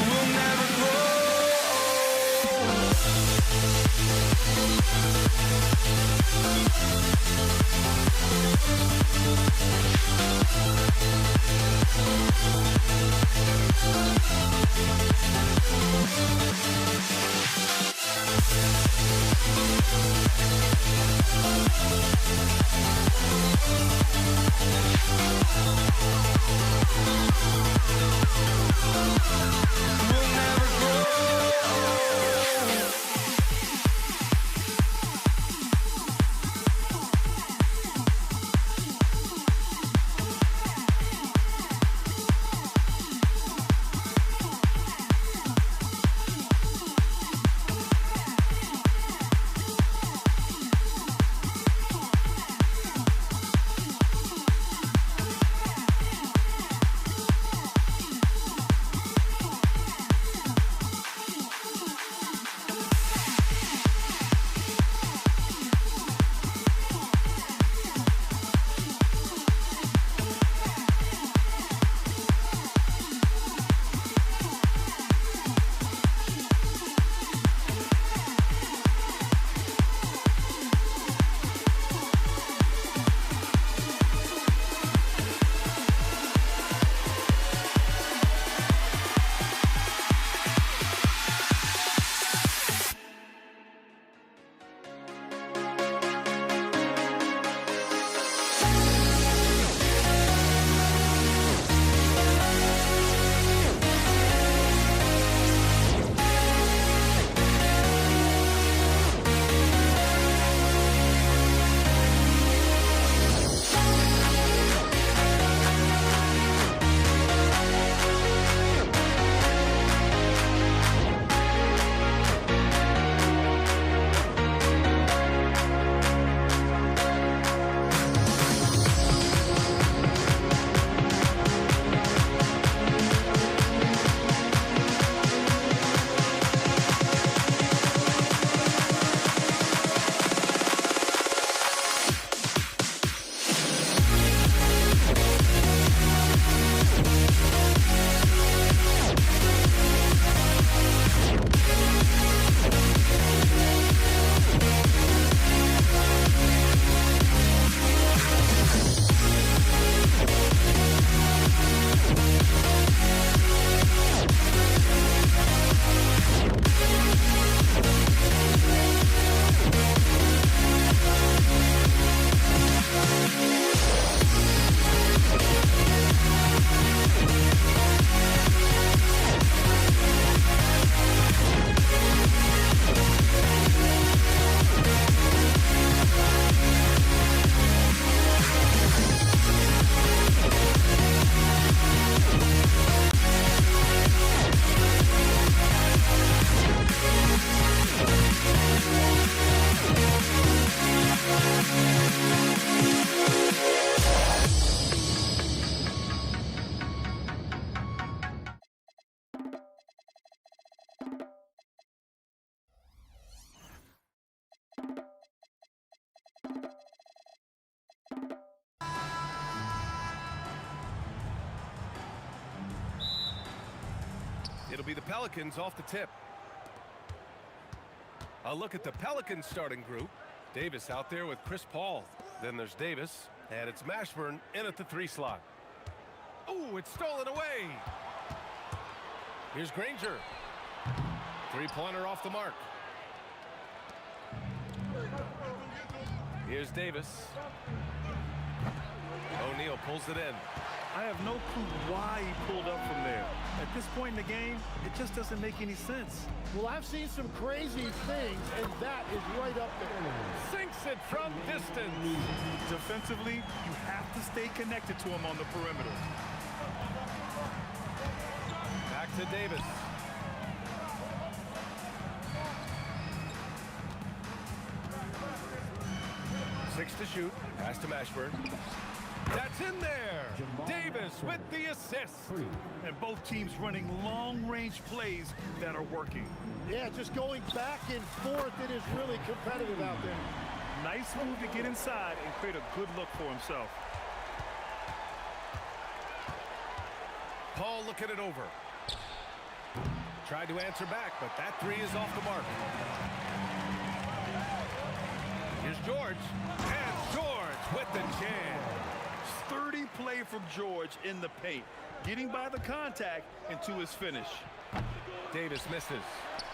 We'll never grow. It'll be the Pelicans off the tip. A look at the Pelicans starting group. Davis out there with Chris Paul. Then there's Davis, and it's Mashburn in at the 3 slot. Oh, it's stolen away. Here's Granger. 3-pointer off the mark. Here's Davis. O'Neal pulls it in. I have no clue why he pulled up from there. At this point in the game, it just doesn't make any sense. Well, I've seen some crazy things, and that is right up there. Sinks it from distance. Defensively, you have to stay connected to him on the perimeter. Back to Davis. Six to shoot. Pass to Mashburn. That's in there. Davis with the assist. And both teams running long-range plays that are working. Yeah, just going back and forth. It is really competitive out there. Nice move to get inside and create a good look for himself. Paul looking it over. Tried to answer back, but that 3 is off the mark. Here's George. And George with the jam. Sturdy play from George in the paint, getting by the contact and to his finish. Davis misses.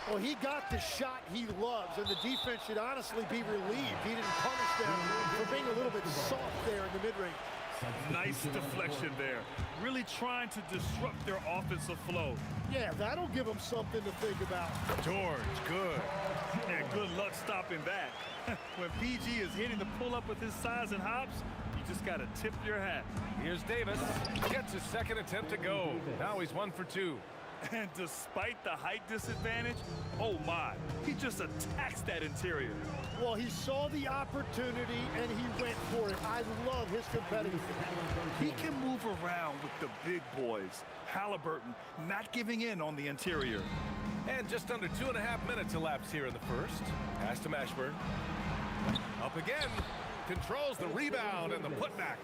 Well, he got the shot he loves, and the defense should honestly be relieved. He didn't punish them for being a little bit soft there in the mid-range. Nice deflection there. Really trying to disrupt their offensive flow. Yeah, that'll give them something to think about. George, good. And good luck stopping that. When PG is hitting the pull-up with his size and hops, you just got to tip your hat. Here's Davis. Gets his second attempt to go. Now he's 1 for 2. And despite the height disadvantage, oh my, he just attacks that interior. Well, he saw the opportunity and he went for it. I love his competitiveness. He can move around with the big boys. Halliburton not giving in on the interior. And just under 2.5 minutes elapsed here in the first. Pass to Mashburn. Up again. Controls the rebound and the putback.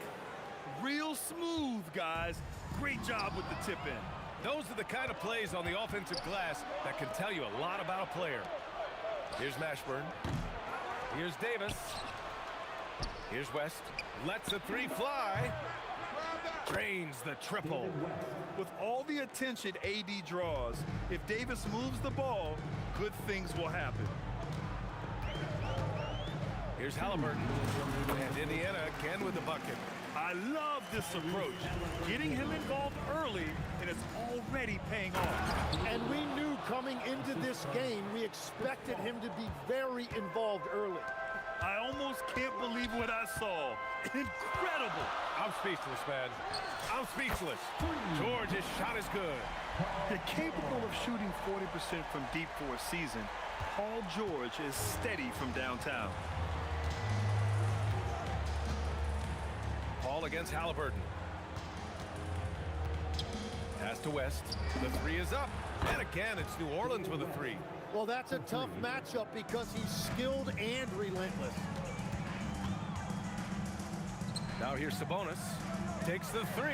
Real smooth, guys. Great job with the tip-in. Those are the kind of plays on the offensive glass that can tell you a lot about a player. Here's Mashburn. Here's Davis. Here's West. Lets the 3 fly. Drains the triple. With all the attention AD draws, if Davis moves the ball, good things will happen. Here's Halliburton. And Indiana again with the bucket. I love this approach. Getting him involved early, and it's already paying off. And we knew coming into this game, we expected him to be very involved early. I almost can't believe what I saw. Incredible. I'm speechless, man. I'm speechless. George's shot is good. They're capable of shooting 40% from deep for a season. Paul George is steady from downtown. Paul against Halliburton. Pass to West. The 3 is up. And again, it's New Orleans with a 3. Well, that's a tough matchup because he's skilled and relentless. Now here's Sabonis. Takes the 3.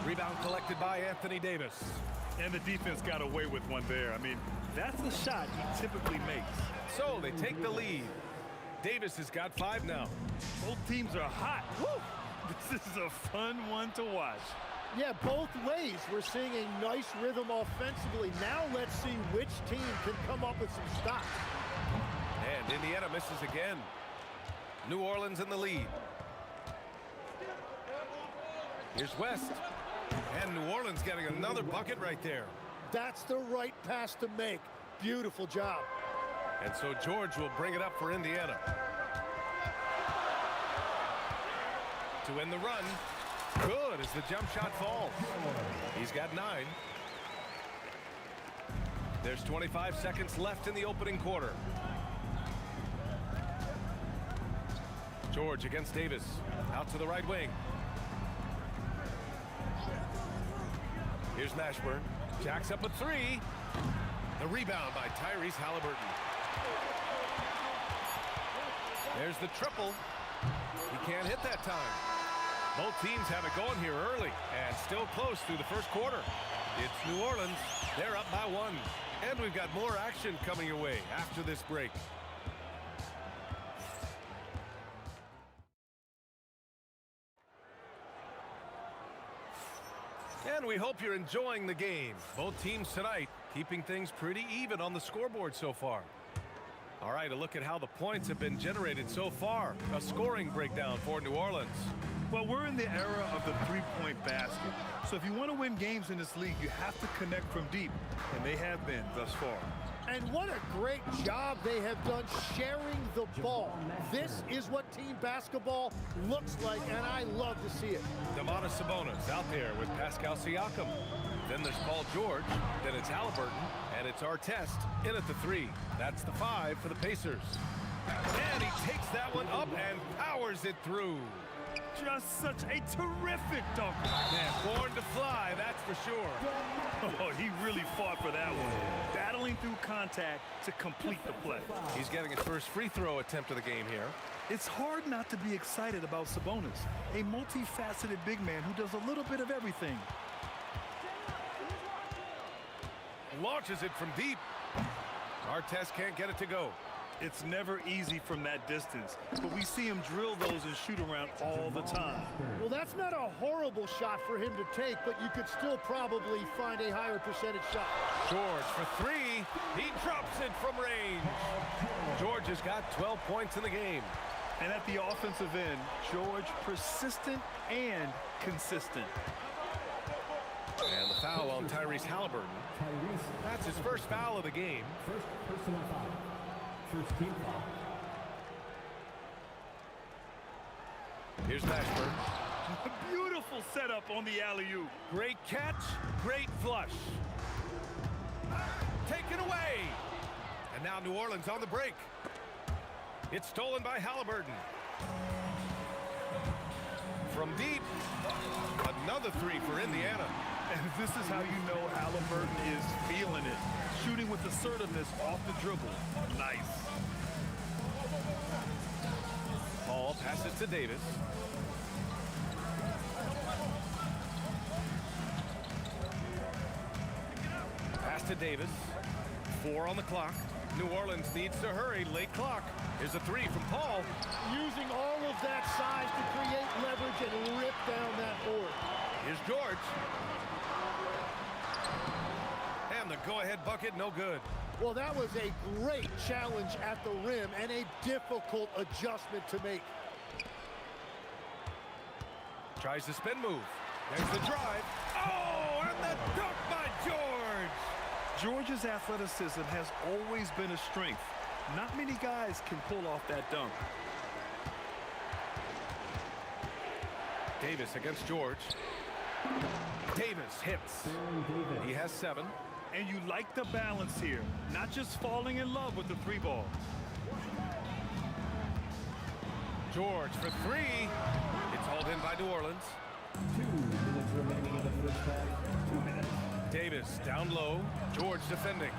Rebound collected by Anthony Davis. And the defense got away with one there. I mean, that's the shot he typically makes. So they take the lead. Davis has got 5 now. Both teams are hot. Woo! This is a fun one to watch. Yeah, both ways. We're seeing a nice rhythm offensively. Now let's see which team can come up with some stops. And Indiana misses again. New Orleans in the lead. Here's West. And New Orleans getting another bucket right there. That's the right pass to make. Beautiful job. And so George will bring it up for Indiana. To win the run. Good as the jump shot falls. He's got 9. There's 25 seconds left in the opening quarter. George against Davis. Out to the right wing. Here's Mashburn. Jacks up a 3. The rebound by Tyrese Halliburton. There's the triple. He can't hit that time. Both teams have it going here early and still close through the first quarter. It's New Orleans. They're up by 1. And we've got more action coming your way after this break. And we hope you're enjoying the game. Both teams tonight keeping things pretty even on the scoreboard so far. All right, a look at how the points have been generated so far. A scoring breakdown for New Orleans. Well, we're in the era of the three-point basket. So if you want to win games in this league, you have to connect from deep, and they have been thus far. And what a great job they have done sharing the ball. This is what team basketball looks like, and I love to see it. Domantas Sabonis out there with Pascal Siakam. Then there's Paul George. Then it's Halliburton. And it's Artest in at the 3. That's the 5 for the Pacers. And he takes that one up and powers it through. Just such a terrific dunk. Man, born to fly, that's for sure. Oh, he really fought for that one. Battling through contact to complete the play. He's getting his first free throw attempt of the game here. It's hard not to be excited about Sabonis, a multifaceted big man who does a little bit of everything. Launches it from deep. Artest can't get it to go. It's never easy from that distance, but we see him drill those and shoot around all the time. Well, that's not a horrible shot for him to take, but you could still probably find a higher percentage shot. George for 3. He drops it from range. George has got 12 points in the game. And at the offensive end, George persistent and consistent. And the foul on Tyrese Halliburton. That's his first foul of the game. First personal foul. First team foul. Here's Mashburn. A beautiful setup on the alley-oop. Great catch, great flush. Taken away. And now New Orleans on the break. It's stolen by Halliburton. From deep, another 3 for Indiana. And this is how you know Halliburton is feeling it. Shooting with assertiveness off the dribble. Nice. Paul passes to Davis. Pass to Davis. 4 on the clock. New Orleans needs to hurry. Late clock. Here's a 3 from Paul. Using all of that size to create leverage and rip down that board. Here's George. And the go-ahead bucket, no good. Well, that was a great challenge at the rim and a difficult adjustment to make. Tries the spin move. There's the drive. Oh, and the dunk by George. George's athleticism has always been a strength. Not many guys can pull off that dunk. Davis against George. Davis hits. He has 7. And you like the balance here, not just falling in love with the 3 ball. George for 3. It's hauled in by New Orleans. 2 minutes remaining in the first half. 2 minutes. Davis down low. George defending.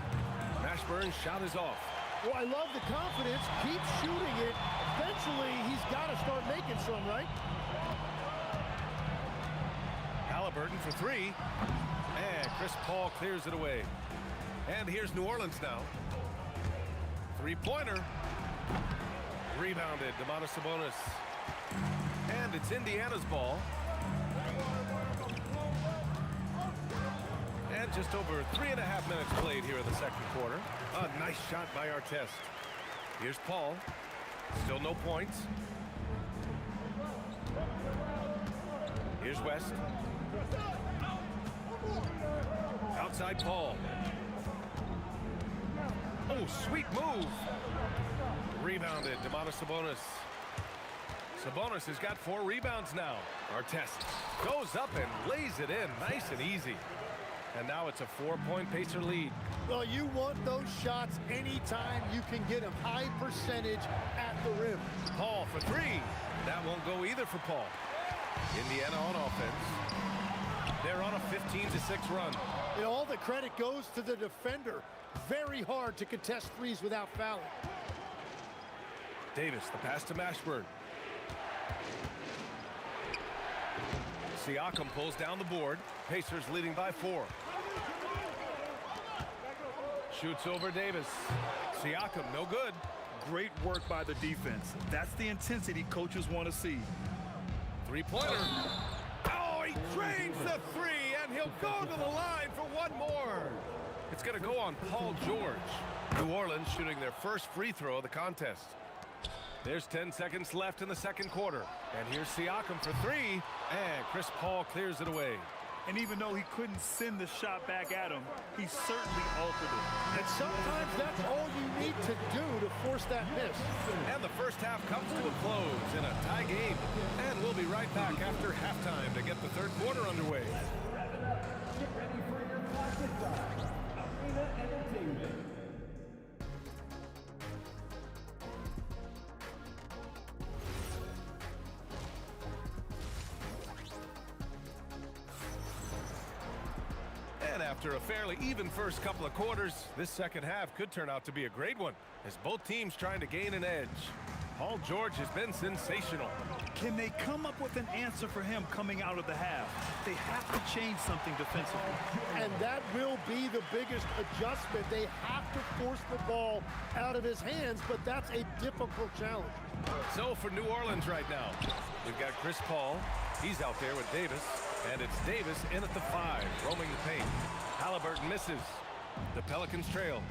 Mashburn's shot is off. Well, I love the confidence. Keep shooting it. Eventually, he's got to start making some, right? Halliburton for 3. And Chris Paul clears it away. And here's New Orleans now. 3-pointer. Rebounded, Domantas Sabonis. And it's Indiana's ball. And just over 3.5 minutes played here in the second quarter. A nice shot by Artest. Here's Paul. Still no points. Here's West. Outside Paul. Oh, sweet move. Rebounded, Domantas Sabonis. Sabonis has got 4 rebounds now. Artest goes up and lays it in, nice and easy. And now it's a 4-point Pacer lead. Well, you want those shots anytime you can get them. High percentage at the rim. Paul for 3. That won't go either for Paul. Indiana on offense. They're on a 15-6 run. And all the credit goes to the defender. Very hard to contest threes without fouling. Davis, the pass to Mashburn. Siakam pulls down the board. Pacers leading by 4. Shoots over Davis. Siakam, no good. Great work by the defense. That's the intensity coaches want to see. Three-pointer. Oh, he drains the 3, and he'll go to the line for one more. It's going to go on Paul George. New Orleans shooting their first free throw of the contest. There's 10 seconds left in the second quarter. And here's Siakam for 3, and Chris Paul clears it away. And even though he couldn't send the shot back at him, he certainly altered it. And sometimes that's all you need to do to force that miss. And the first half comes to a close in a tie game. And we'll be right back after halftime to get the third quarter underway. Wrap it up. Get ready for your classic ride. Arena Entertainment. And after a fairly even first couple of quarters, this second half could turn out to be a great one, as both teams trying to gain an edge. Paul George has been sensational. Can they come up with an answer for him coming out of the half? They have to change something defensively. And that will be the biggest adjustment. They have to force the ball out of his hands, but that's a difficult challenge. So for New Orleans right now, we've got Chris Paul. He's out there with Davis. And it's Davis in at the 5, roaming the paint. Halliburton misses. The Pelicans trail.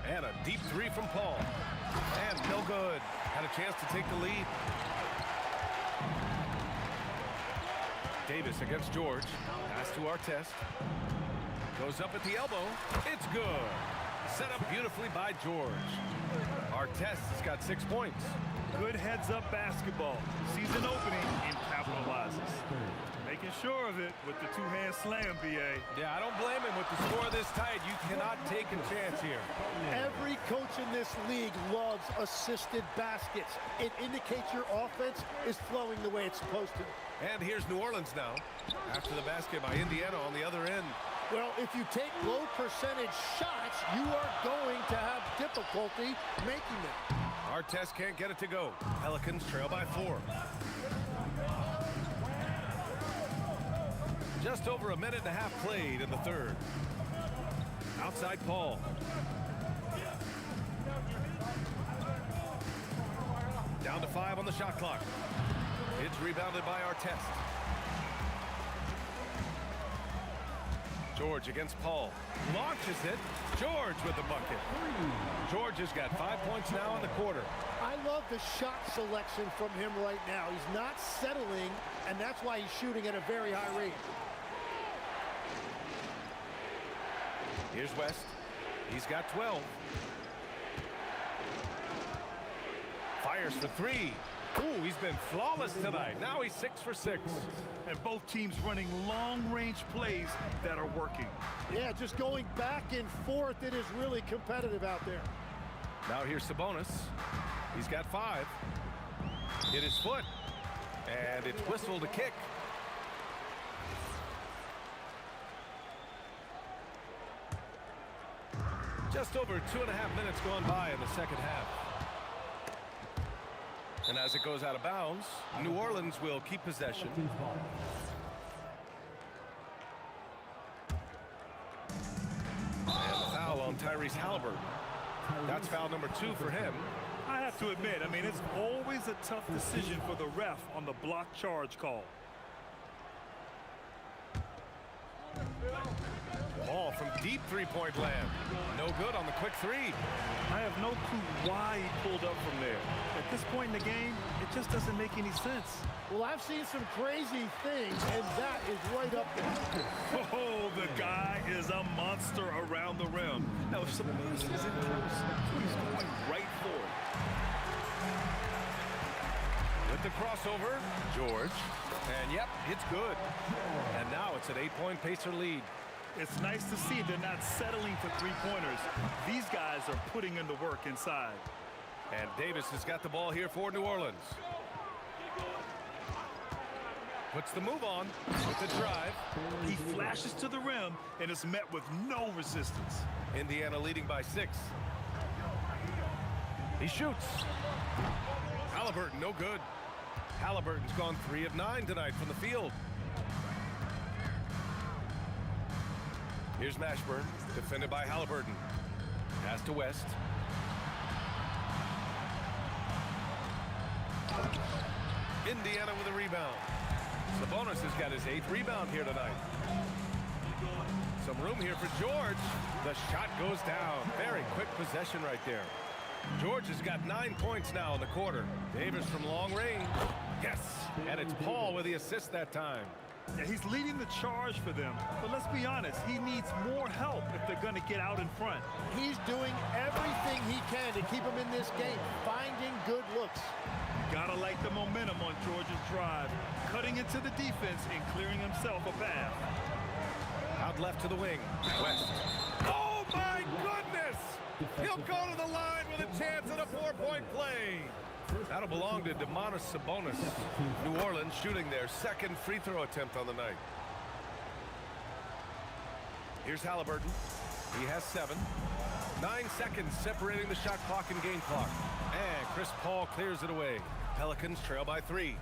And a deep 3 from Paul. And no good. Had a chance to take the lead. Davis against George. Pass to Artest. Goes up at the elbow. It's good. Set up beautifully by George. Artest has got 6 points. Good heads-up basketball. Sees an opening and capitalizes. Making sure of it with the two-hand slam, B.A. Yeah, I don't blame him with the score this tight. You cannot take a chance here. Every coach in this league loves assisted baskets. It indicates your offense is flowing the way it's supposed to. And here's New Orleans now. After the basket by Indiana on the other end. Well, if you take low percentage shots, you are going to have difficulty making them. Artest can't get it to go. Pelicans trail by 4. Just over a minute and a half played in the third. Outside Paul. Down to 5 on the shot clock. It's rebounded by Artest. George against Paul. Launches it. George with the bucket. George has got 5 points now in the quarter. I love the shot selection from him right now. He's not settling, and that's why he's shooting at a very high rate. Here's West. He's got 12. Fires for 3. Ooh, he's been flawless tonight. Now he's 6 for 6. And both teams running long-range plays that are working. Yeah, just going back and forth. It is really competitive out there. Now here's Sabonis. He's got 5. Hit his foot. And it's whistled a kick. Just over 2.5 minutes gone by in the second half. And as it goes out of bounds, New Orleans will keep possession. And the foul on Tyrese Halliburton. That's foul number 2 for him. I have to admit, I mean, it's always a tough decision for the ref on the block charge call. Ball from deep three-point land. No good on the quick 3. I have no clue why he pulled up from there. At this point in the game, it just doesn't make any sense. Well, I've seen some crazy things, and that is right up there. Oh, the guy is a monster around the rim. Now, if Sabonis is in close, he's going right for it. With the crossover, George. And yep, it's good. And now it's an 8-point Pacer lead. It's nice to see they're not settling for three-pointers. These guys are putting in the work inside. And Davis has got the ball here for New Orleans. Puts the move on with the drive. He flashes to the rim and is met with no resistance. Indiana leading by 6. He shoots. Halliburton, no good. Halliburton Halliburton's gone 3 of 9 tonight from the field. Here's Mashburn, defended by Halliburton. Pass to West. Indiana with a rebound. Sabonis has got his 8th rebound here tonight. Some room here for George. The shot goes down. Very quick possession right there. George has got 9 points now in the quarter. Davis from long range. Yes, and it's Paul with the assist that time. Yeah, he's leading the charge for them. But let's be honest, he needs more help if they're going to get out in front. He's doing everything he can to keep him in this game, finding good looks. Gotta like the momentum on George's drive, cutting into the defense and clearing himself a path. Out left to the wing. West. Oh, my goodness! He'll go to the line with a chance at a 4-point play. That'll belong to Domantas Sabonis. New Orleans shooting their 2nd free throw attempt on the night. Here's Halliburton. He has 7. 9 seconds separating the shot clock and game clock. And Chris Paul clears it away. Pelicans trail by 3.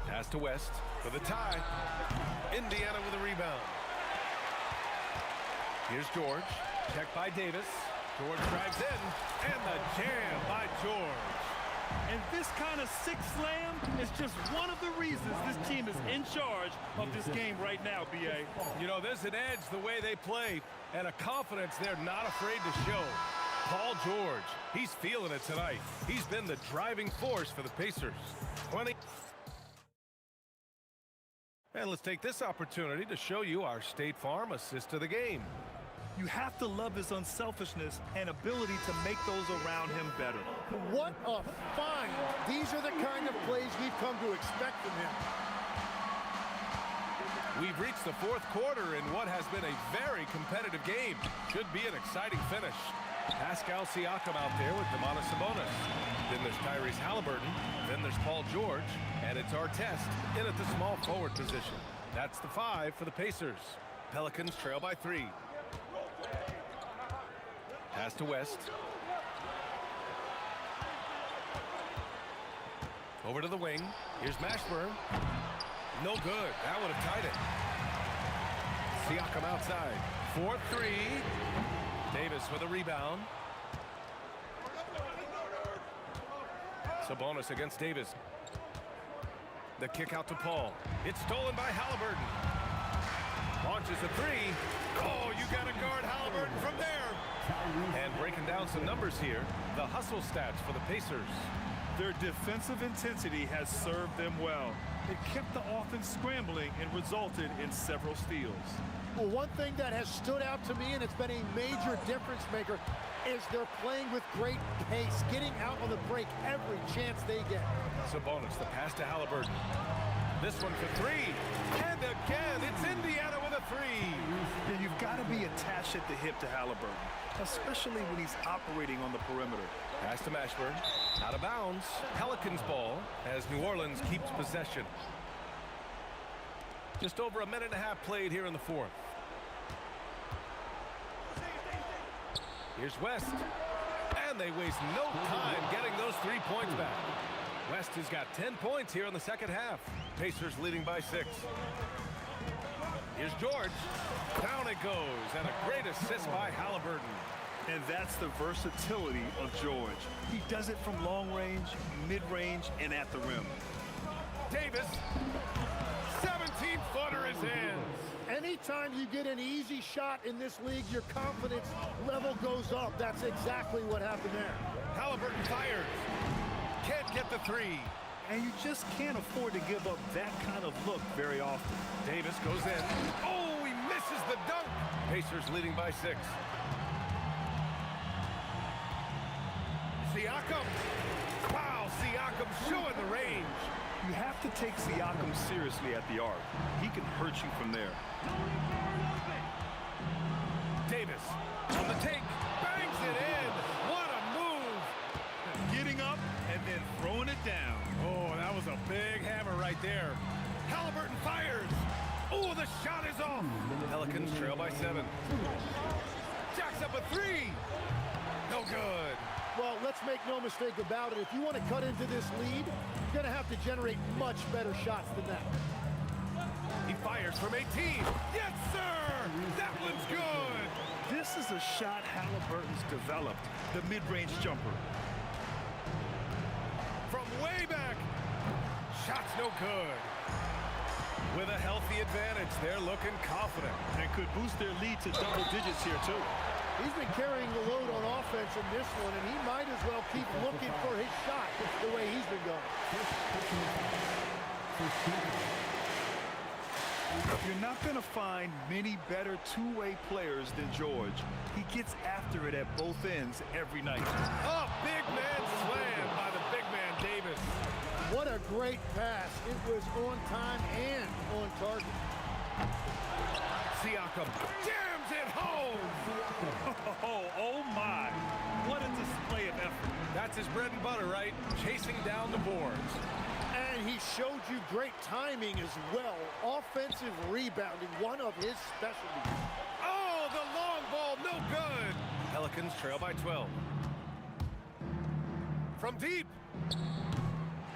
Pass to West for the tie. Indiana with a rebound. Here's George. Checked by Davis. George drives in. And the jam by George. And this kind of six slam is just one of the reasons this team is in charge of this game right now, B.A. You know, there's an edge the way they play and a confidence they're not afraid to show. Paul George, he's feeling it tonight. He's been the driving force for the Pacers. 20. And let's take this opportunity to show you our State Farm assist of the game. You have to love his unselfishness and ability to make those around him better. What a find. These are the kind of plays we've come to expect from him. We've reached the 4th quarter in what has been a very competitive game. Should be an exciting finish. Pascal Siakam out there with Domantas Sabonis. Then there's Tyrese Halliburton. Then there's Paul George. And it's Artest in at the small forward position. That's the 5 for the Pacers. Pelicans trail by 3. Pass to West. Over to the wing. Here's Mashburn. No good. That would have tied it. Siakam outside. 4-3. Davis with a rebound. Sabonis against Davis. The kick out to Paul. It's stolen by Halliburton. Launches a 3. Oh, you got to guard Halliburton from there. And breaking down some numbers here, the hustle stats for the Pacers. Their defensive intensity has served them well. It kept the offense scrambling and resulted in several steals. Well, one thing that has stood out to me, and it's been a major difference maker, is they're playing with great pace, getting out on the break every chance they get. Sabonis, the pass to Halliburton. This one for 3. And again, it's Indiana with a 3. Yeah, you've got to be attached at the hip to Halliburton, especially when he's operating on the perimeter. Pass to Mashburn. Out of bounds. Pelicans ball as New Orleans keeps possession. Just over a minute and a half played here in the 4th. Here's West. And they waste no time getting those 3 points back. West has got 10 points here in the 2nd half. Pacers leading by 6. Here's George. Down it goes. And a great assist by Halliburton. And that's the versatility of George. He does it from long range, mid-range, and at the rim. Davis. 17-footer is in. Anytime you get an easy shot in this league, your confidence level goes up. That's exactly what happened there. Halliburton fires. Can't get the 3. And you just can't afford to give up that kind of look very often. Davis goes in. Oh, he misses the dunk. Pacers leading by 6. Siakam. Wow, Siakam showing the range. You have to take Siakam seriously at the arc. He can hurt you from there. Davis on the take. Bangs it in. What a move. Getting up and then throwing it down. Oh, that was a big hammer right there. Halliburton fires. Oh, the shot is off. Pelicans trail by 7. Jacks up a 3. No good. Well, let's let's make no mistake about it. If you want to cut into this lead, you're going to have to generate much better shots than that. He fires from 18. Yes, sir! That one's good! This is a shot Halliburton's developed, the mid-range jumper. From way back. Shot's no good. With a healthy advantage, they're looking confident. And could boost their lead to double digits here, too. He's been carrying the load on offense in this one, and he might as well keep looking for his shot the way he's been going. You're not going to find many better two-way players than George. He gets after it at both ends every night. Oh, big man slam by the big man Davis. What a great pass. It was on time and on target. Siakam jams it home. Oh my. What a display of effort. That's his bread and butter, right? Chasing down the boards. And he showed you great timing as well. Offensive rebounding, one of his specialties. Oh, the long ball, no good. Pelicans trail by 12. From deep.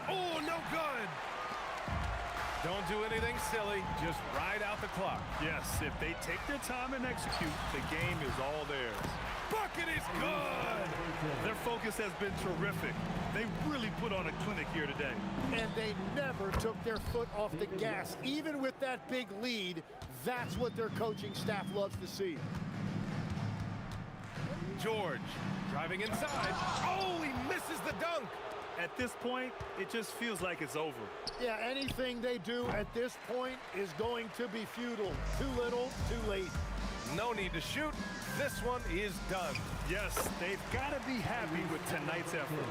Oh, no good. Don't do anything silly. Just ride out the clock. Yes, if they take their time and execute, the game is all theirs. Bucket is good. Their focus has been terrific. They really put on a clinic here today. And they never took their foot off the gas. Even with that big lead, that's what their coaching staff loves to see. George driving inside. Oh, he misses the dunk. At this point, it just feels like it's over. Yeah, anything they do at this point is going to be futile. Too little, too late. No need to shoot. This one is done. Yes, they've got to be happy with tonight's effort.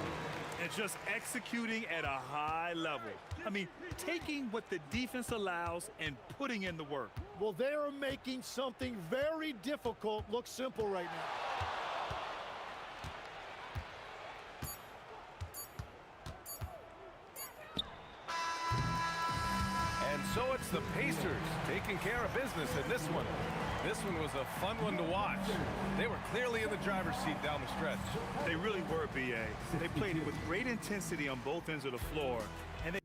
And just executing at a high level. I mean, taking what the defense allows and putting in the work. Well, they are making something very difficult look simple right now. And so it's the Pacers taking care of business in this one. This one was a fun one to watch. They were clearly in the driver's seat down the stretch. They really were, B.A. They played with great intensity on both ends of the floor. And they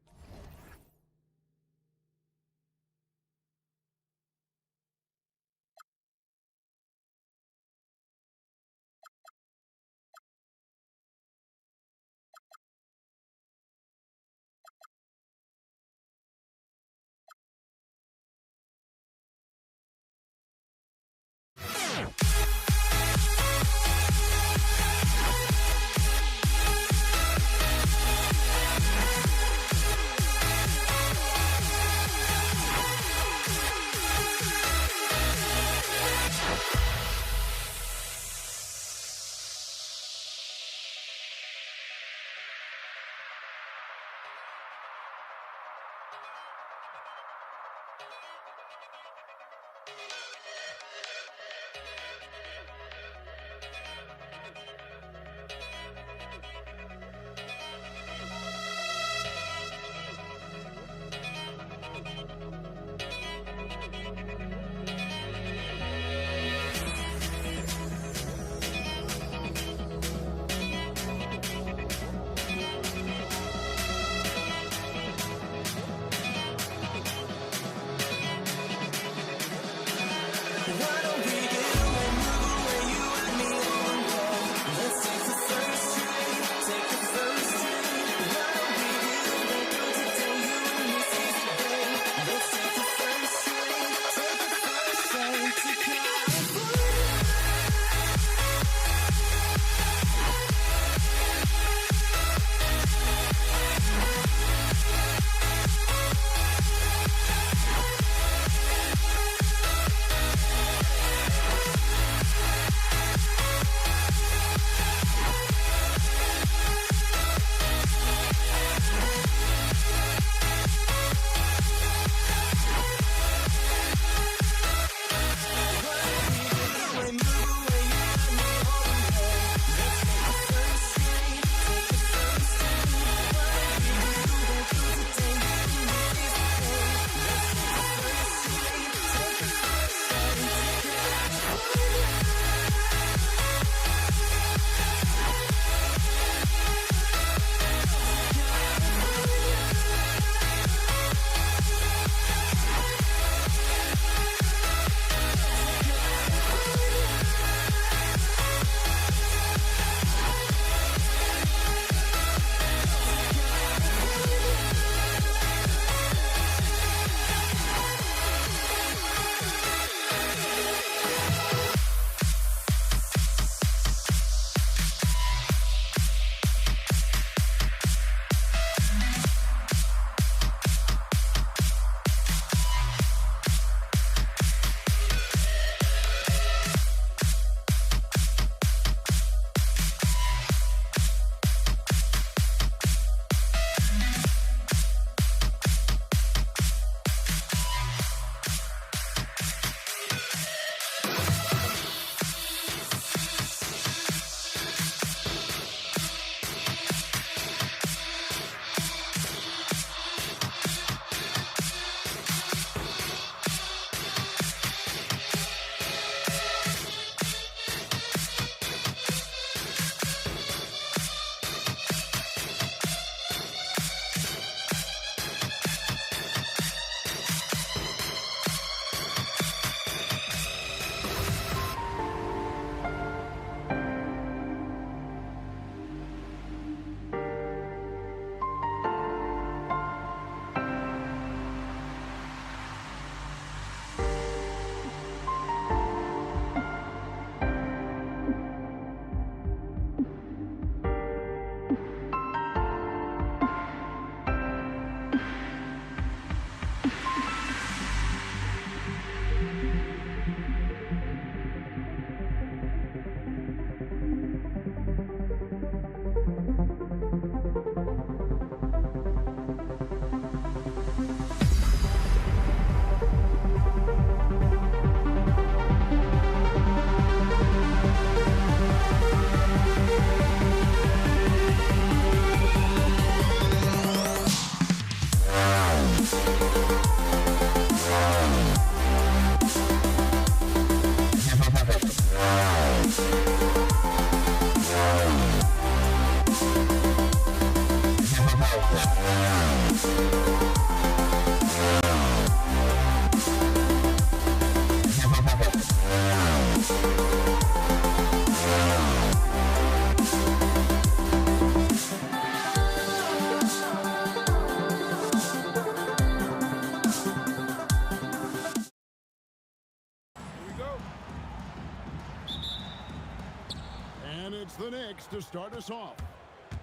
next to start us off.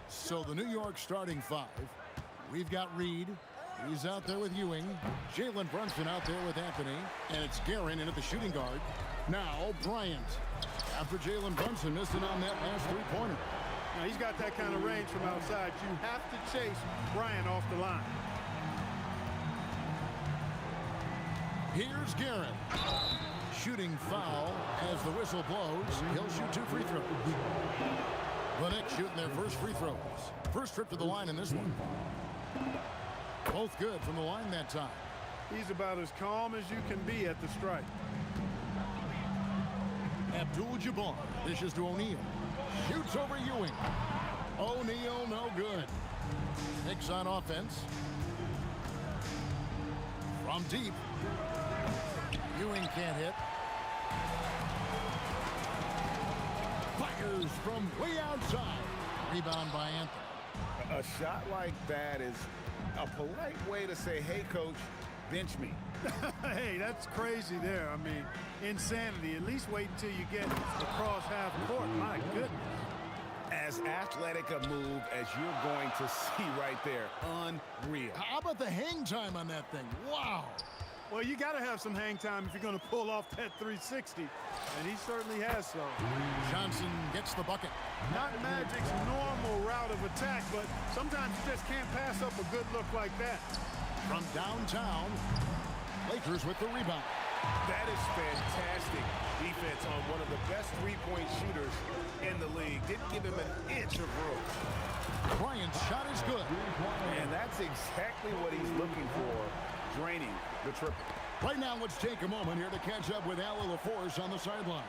So the New York starting five. We've got Reed. He's out there with Ewing. Jalen Brunson out there with Anthony. And it's Guerin in at the shooting guard. Now Bryant. After Jalen Brunson missing on that last three-pointer. Now, he's got that kind of range from outside. You have to chase Bryant off the line. Here's Guerin. Shooting foul as the whistle blows. He'll shoot 2 free throws. The Knicks shooting their first free throws. First trip to the line in this one. Both good from the line that time. He's about as calm as you can be at the strike. Abdul-Jabbar dishes to O'Neal. Shoots over Ewing. O'Neal no good. Knicks on offense. From deep. Ewing can't hit. Fires from way outside. Rebound by Anthony. A shot like that is a polite way to say, hey, coach, bench me. Hey, that's crazy there. I mean, insanity. At least wait until you get across half court. My goodness. As athletic a move as you're going to see right there. Unreal. How about the hang time on that thing? Wow. Well, you got to have some hang time if you're going to pull off that 360. And he certainly has so. Johnson gets the bucket. Not Magic's normal route of attack, but sometimes you just can't pass up a good look like that. From downtown, Lakers with the rebound. That is fantastic defense on one of the best three-point shooters in the league. Didn't give him an inch of room. Bryant's shot is good. And that's exactly what he's looking for, draining the triple. Right now, let's take a moment here to catch up with Al LaForce on the sideline.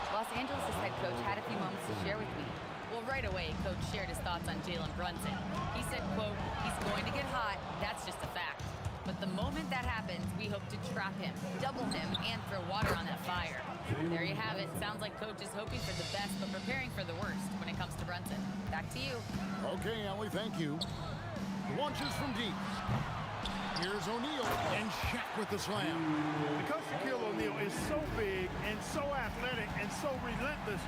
Los Angeles' head coach had a few moments to share with me. Well, right away, coach shared his thoughts on Jalen Brunson. He said, quote, he's going to get hot. That's just a fact. But the moment that happens, we hope to trap him, double him, and throw water on that fire. There you have it. Sounds like coach is hoping for the best, but preparing for the worst when it comes to Brunson. Back to you. Okay, Allie, thank you. Launches from deep. Here's O'Neal and Shaq with the slam. Because Shaquille O'Neal is so big and so athletic and so relentless,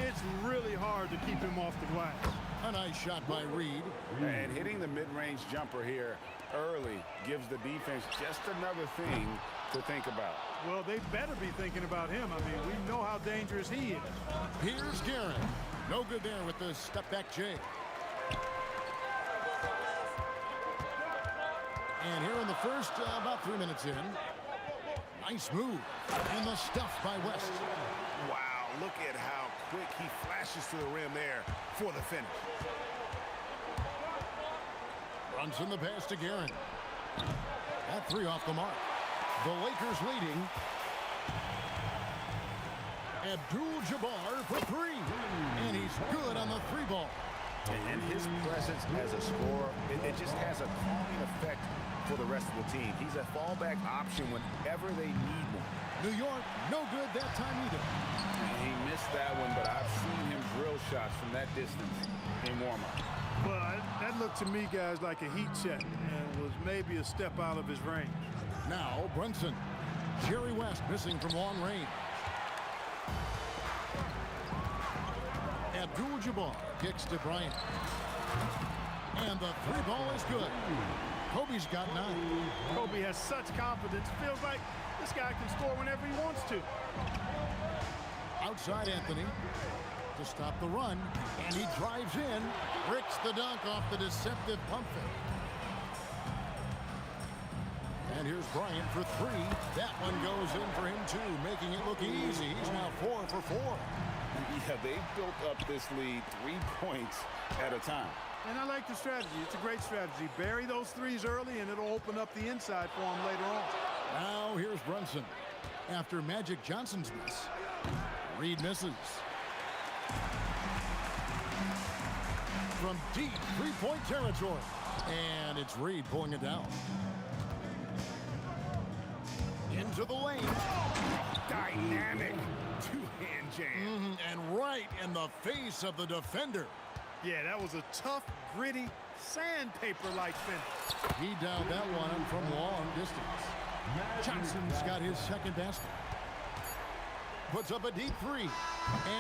it's really hard to keep him off the glass. A nice shot by Reed. And hitting the mid-range jumper here early gives the defense just another thing to think about. Well, they better be thinking about him. I mean, we know how dangerous he is. Here's Guerin. No good there with the step-back J. And here in the first, about 3 minutes in. Nice move. And the stuff by West. Wow, look at how quick he flashes to the rim there for the finish. Brunson the pass to Guerin. That three off the mark. The Lakers leading. Abdul-Jabbar for three. And he's good on the three ball. And his presence as a scorer, it just has a calming effect for the rest of the team. He's a fallback option whenever they need one. New York, no good that time either. He missed that one, but I've seen him drill shots from that distance in warm-up. Well, that looked to me, guys, like a heat check and was maybe a step out of his range. Now Brunson. Jerry West missing from long range. Abdul-Jabbar kicks to Bryant. And the three ball is good. Kobe's got 9. Kobe has such confidence. Feels like this guy can score whenever he wants to. Outside Anthony to stop the run. And he drives in. Bricks the dunk off the deceptive pump fake. And here's Bryant for 3. That one goes in for him too, making it look easy. He's now 4 for 4. Yeah, they've built up this lead 3 points at a time. And I like the strategy. It's a great strategy. Bury those threes early, and it'll open up the inside for him later on. Now here's Brunson. After Magic Johnson's miss, Reed misses. From deep three-point territory. And it's Reed pulling it down. Into the lane. Dynamic two-hand jam. And right in the face of the defender. Yeah, that was a tough, gritty, sandpaper-like finish. He dialed that one from long distance. Johnson's got his second basket. puts up a deep three.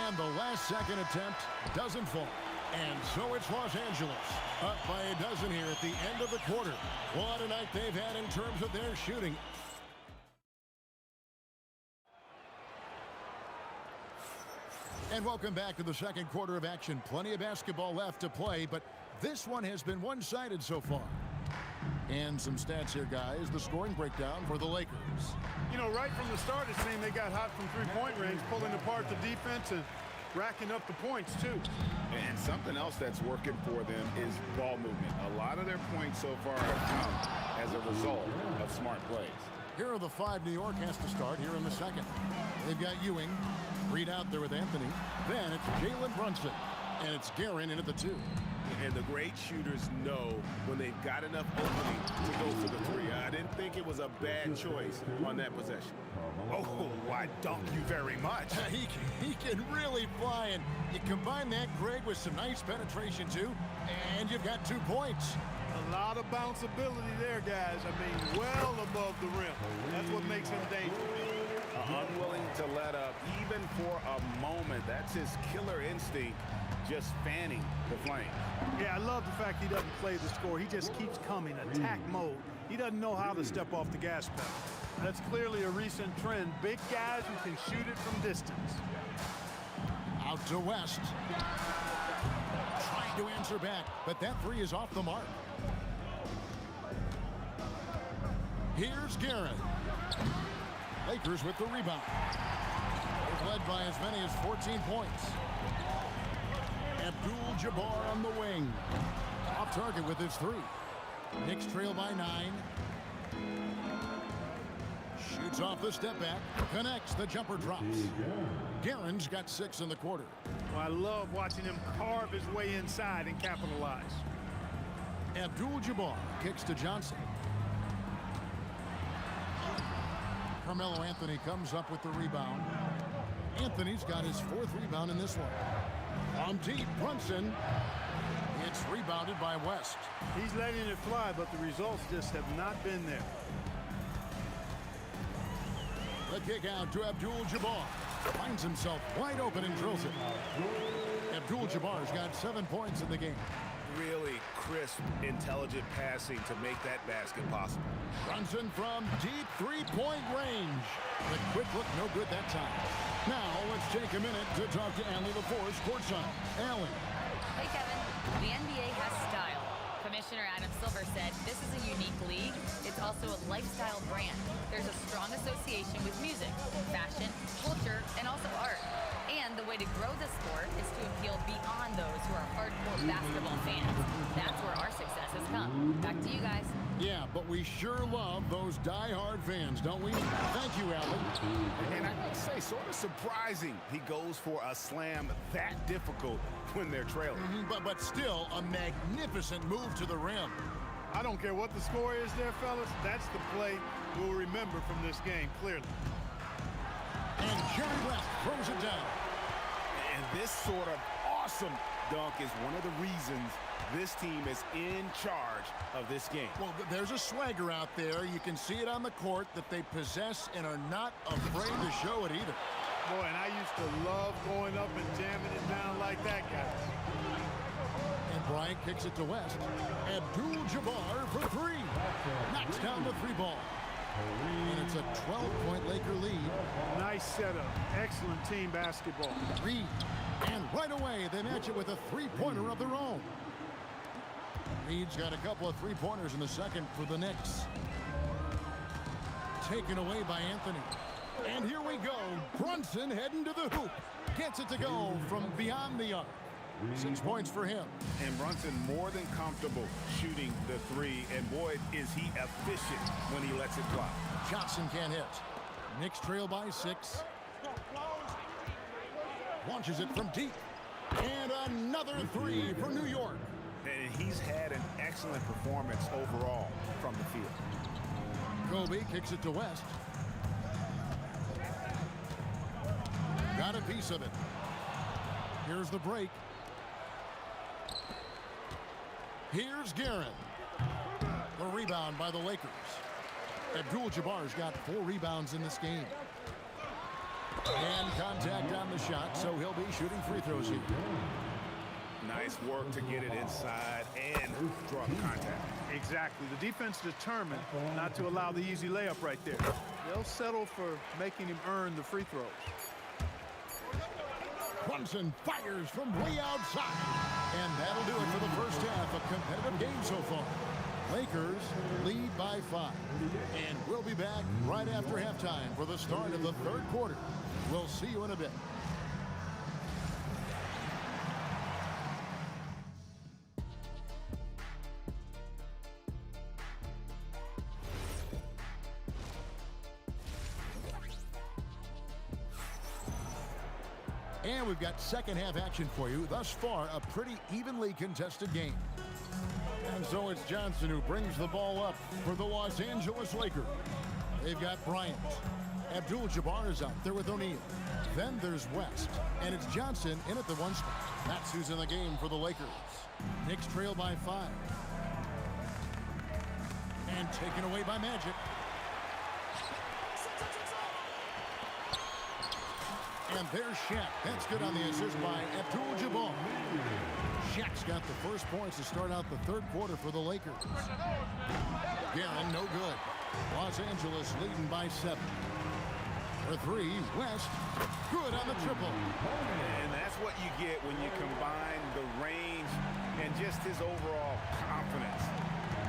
And the last second attempt doesn't fall. And so it's Los Angeles, up by a dozen here at the end of the quarter. What a night they've had in terms of their shooting. And welcome back to the second quarter of action. Plenty of basketball left to play, but this one has been one-sided so far. And some stats here, guys. The scoring breakdown for the Lakers. You know, right from the start, it seemed they got hot from three-point range, pulling apart the defense and racking up the points, too. And something else that's working for them is ball movement. A lot of their points so far have come as a result of smart plays. Here are the five New York has to start here in the second. They've got Ewing, Reed out there with Anthony. Then it's Jalen Brunson, and it's Guerin in at the 2. And the great shooters know when they've got enough opening to go for the 3. I didn't think it was a bad choice on that possession. Oh, I dunk you very much. He can really fly, and you combine that, Greg, with some nice penetration, too, and you've got 2 points. A lot of bounceability there, guys. I mean, well above the rim. That's what makes him dangerous. Unwilling to let up, even for a moment. That's his killer instinct, just fanning the flame. Yeah, I love the fact he doesn't play the score. He just keeps coming, attack mode. He doesn't know how to step off the gas pedal. That's clearly a recent trend. Big guys who can shoot it from distance. Out to West. Trying to answer back, but that 3 is off the mark. Here's Guerin. Lakers with the rebound. They've led by as many as 14 points. Abdul-Jabbar on the wing. Off target with his 3. Knicks trail by 9. Shoots off the step back. Connects. The jumper drops. Guerin's got 6 in the quarter. Well, I love watching him carve his way inside and capitalize. Abdul-Jabbar kicks to Johnson. Carmelo Anthony comes up with the rebound. Anthony's got his 4th rebound in this one. From deep, Brunson. It's rebounded by West. He's letting it fly, but the results just have not been there. The kick out to Abdul-Jabbar. Finds himself wide open and drills it. Abdul-Jabbar's got 7 points in the game. Really crisp, intelligent passing to make that basket possible. Brunson from deep 3-point range. The quick look, no good that time. Now let's take a minute to talk to Allie LaForce courtside. Allie. Hey, Kevin. The NBA has style. Commissioner Adam Silver said this is a unique league. It's also a lifestyle brand. There's a strong association with music, fashion, culture, and also art. And the way to grow the sport is to appeal beyond those who are hardcore basketball fans. That's where our success has come. Back to you guys. Yeah, but we sure love those die-hard fans, don't we? Thank you, Allie. And I gotta say, sort of surprising he goes for a slam that difficult when they're trailing. But still, a magnificent move to the rim. I don't care what the score is there, fellas. That's the play we'll remember from this game, clearly. And Jerry West throws it down. And this sort of awesome dunk is one of the reasons this team is in charge of this game. Well, there's a swagger out there. You can see it on the court that they possess and are not afraid to show it either. Boy, and I used to love going up and jamming it down like that, guys. And Bryant kicks it to West. Abdul-Jabbar for 3. Knocks down the 3 ball. And it's a 12-point Laker lead. Nice setup. Excellent team basketball. Reed. And right away, they match it with a 3-pointer of their own. Reed's got a couple of 3-pointers in the second for the Knicks. Taken away by Anthony. And here we go. Brunson heading to the hoop. Gets it to go from beyond the arc. 6 points for him. And Brunson more than comfortable shooting the 3. And boy, is he efficient when he lets it fly. Johnson can't hit. Knicks trail by 6. Launches it from deep. And another 3 for New York. And he's had an excellent performance overall from the field. Kobe kicks it to West. Got a piece of it. Here's the break. Here's Guerin. The rebound by the Lakers. Abdul-Jabbar's got 4 rebounds in this game. And contact on the shot, so he'll be shooting free throws here. Nice work to get it inside and draw contact. Exactly. The defense determined not to allow the easy layup right there. They'll settle for making him earn the free throws. Brunson fires from way outside. And that'll do it for the first half. A competitive game so far. Lakers lead by 5. And we'll be back right after halftime for the start of the third quarter. We'll see you in a bit. And we've got second half action for you. Thus far, a pretty evenly contested game. And so it's Johnson who brings the ball up for the Los Angeles Lakers. They've got Bryant. Abdul-Jabbar is out there with O'Neal. Then there's West. And it's Johnson in at the 1 spot. That's who's in the game for the Lakers. Knicks trail by 5. And taken away by Magic. And there's Shaq. That's good on the assist by Abdul-Jabbar. Shaq's got the first points to start out the third quarter for the Lakers. Again, no good. Los Angeles leading by 7. For 3, West. Good on the triple. And that's what you get when you combine the range and just his overall confidence.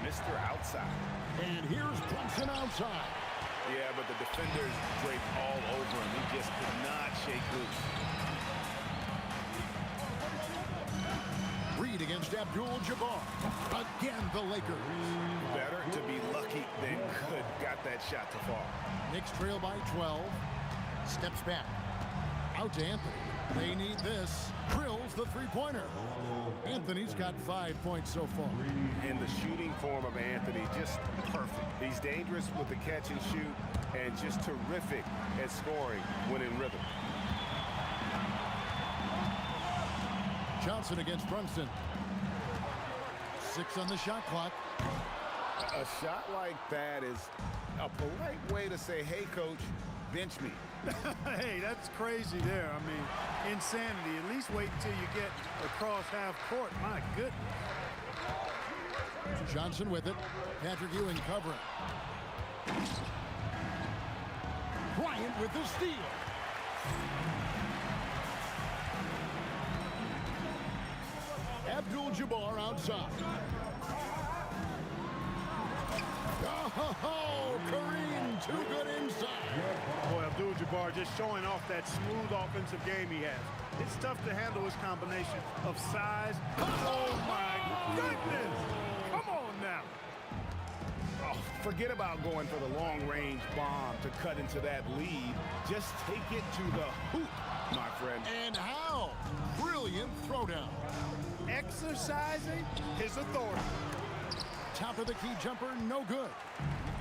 Mr. Outside. And here's Brunson outside. Yeah, but the defenders draped all over him. He just could not shake loose. Reed against Abdul-Jabbar. Again, the Lakers. Better to be lucky than good. Got that shot to fall. Knicks trail by 12. Steps back. Out to Anthony. They need this. Drills the three-pointer. Anthony's got 5 points so far. And the shooting form of Anthony, just perfect. He's dangerous with the catch and shoot and just terrific at scoring when in rhythm. Johnson against Brunson. 6 on the shot clock. A shot like that is a polite way to say, hey, coach, bench me. Hey, that's crazy there. I mean, insanity. At least wait until you get across half court. My goodness. Johnson with it. Patrick Ewing covering. Bryant with the steal. Abdul-Jabbar outside. Oh, Kareem, too good inside. Boy, Abdul-Jabbar just showing off that smooth offensive game he has. It's tough to handle his combination of size. Oh, my goodness. Come on now. Oh, forget about going for the long-range bomb to cut into that lead. Just take it to the hoop, my friend. And how? Brilliant throwdown. Exercising his authority. Top of the key jumper, no good.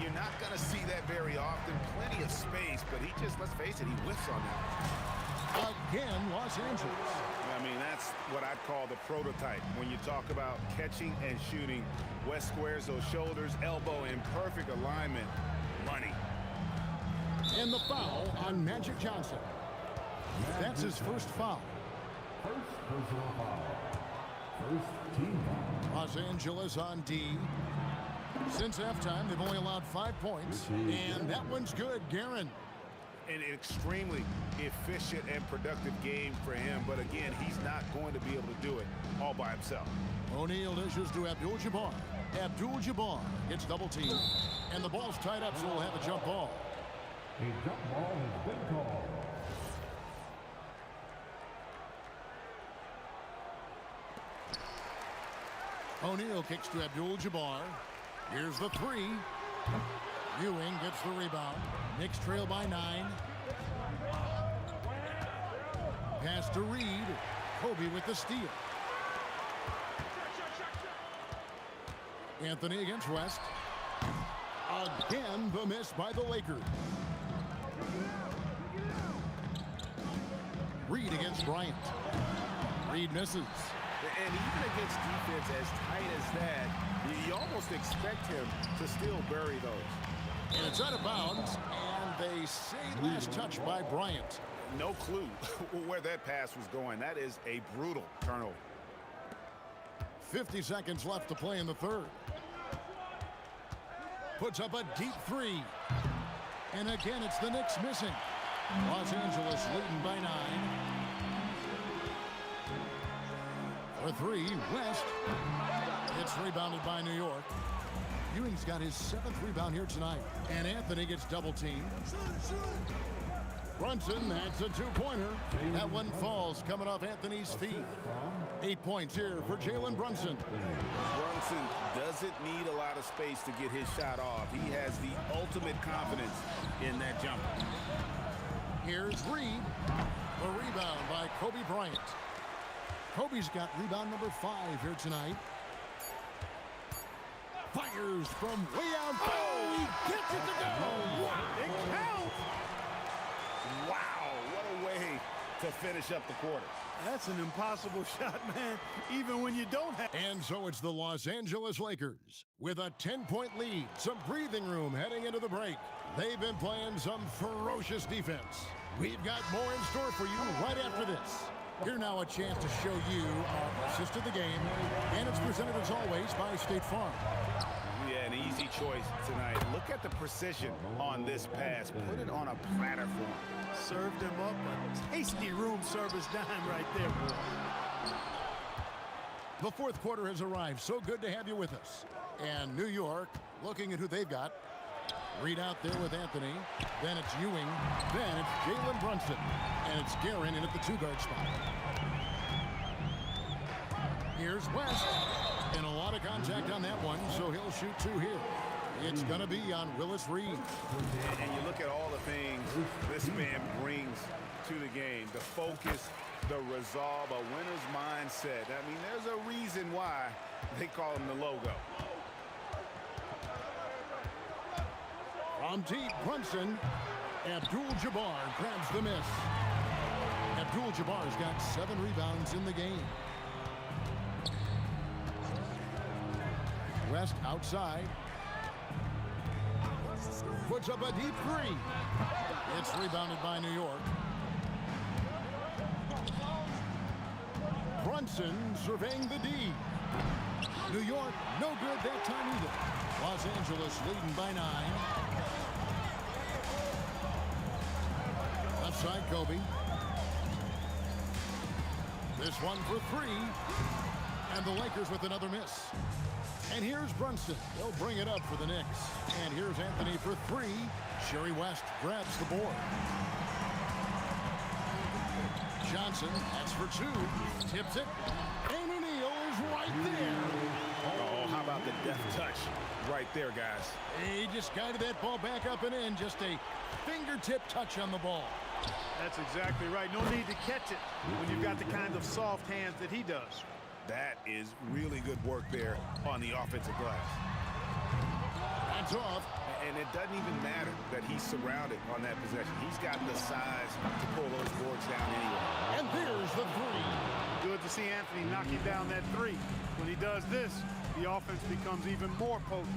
You're not going to see that very often. Plenty of space, but he just, let's face it, he whiffs on that. Again, Los Angeles. I mean, that's what I'd call the prototype. When you talk about catching and shooting, West squares those shoulders, elbow in perfect alignment. Money. And the foul on Magic Johnson. That's his first foul. First personal foul. First team foul. Los Angeles on D. Since halftime, they've only allowed 5 points. And that one's good, Guerin. An extremely efficient and productive game for him. But again, he's not going to be able to do it all by himself. O'Neal dishes to Abdul-Jabbar. Abdul-Jabbar gets double teamed. And the ball's tied up, so we'll have a jump ball. A jump ball has been called. O'Neal kicks to Abdul-Jabbar. Here's the 3. Ewing gets the rebound. Knicks trail by 9. Pass to Reed. Kobe with the steal. Anthony against West. Again, the miss by the Lakers. Reed against Bryant. Reed misses. And even against defense as tight as that, you almost expect him to still bury those. And it's out of bounds, and they say last touch by Bryant. No clue where that pass was going. That is a brutal turnover. 50 seconds left to play in the third. Puts up a deep three. And again, it's the Knicks missing. Los Angeles leading by 9. For 3, West. It's rebounded by New York. Ewing's got his 7th rebound here tonight. And Anthony gets double teamed. Brunson, that's a 2-pointer. That one falls coming off Anthony's feet. 8 points here for Jalen Brunson. Brunson doesn't need a lot of space to get his shot off. He has the ultimate confidence in that jumper. Here's Reed. The rebound by Kobe Bryant. Kobe's got rebound number 5 here tonight. Fires from way out. Oh, he gets it to go. It counts. Wow, what a way to finish up the quarter. That's an impossible shot, man, even when you don't have. And so it's the Los Angeles Lakers with a 10-point lead, some breathing room heading into the break. They've been playing some ferocious defense. We've got more in store for you right after this. Here now a chance to show you our assist of the game, and it's presented as always by State Farm. Yeah, an easy choice tonight. Look at the precision on this pass. Put it on a platter for him. Served him up a tasty room service dime right there, boy. The fourth quarter has arrived. So good to have you with us. And New York looking at who they've got. Reed out there with Anthony. Then it's Ewing. Then it's Jalen Brunson. And it's Guerin in at the 2-guard spot. Here's West. And a lot of contact on that one, so he'll shoot 2 here. It's going to be on Willis Reed. And you look at all the things this man brings to the game. The focus, the resolve, a winner's mindset. I mean, there's a reason why they call him the logo. From deep, Brunson. Abdul-Jabbar grabs the miss. Abdul-Jabbar's got 7 rebounds in the game. West outside. Puts up a deep 3. It's rebounded by New York. Brunson surveying the D. New York, no good that time either. Los Angeles leading by 9. Left side, Kobe. This one for 3. And the Lakers with another miss. And here's Brunson. He'll bring it up for the Knicks. And here's Anthony for 3. Sherry West grabs the board. Johnson, that's for 2. Tips it. And O'Neal is right there. Oh, how about the deft touch right there, guys? He just guided that ball back up and in. Just a fingertip touch on the ball. That's exactly right. No need to catch it when you've got the kind of soft hands that he does. That is really good work there on the offensive glass. That's off. And it doesn't even matter that he's surrounded on that possession. He's got the size to pull those boards down anyway. And there's the 3. Good to see Anthony knocking down that 3. When he does this, the offense becomes even more potent.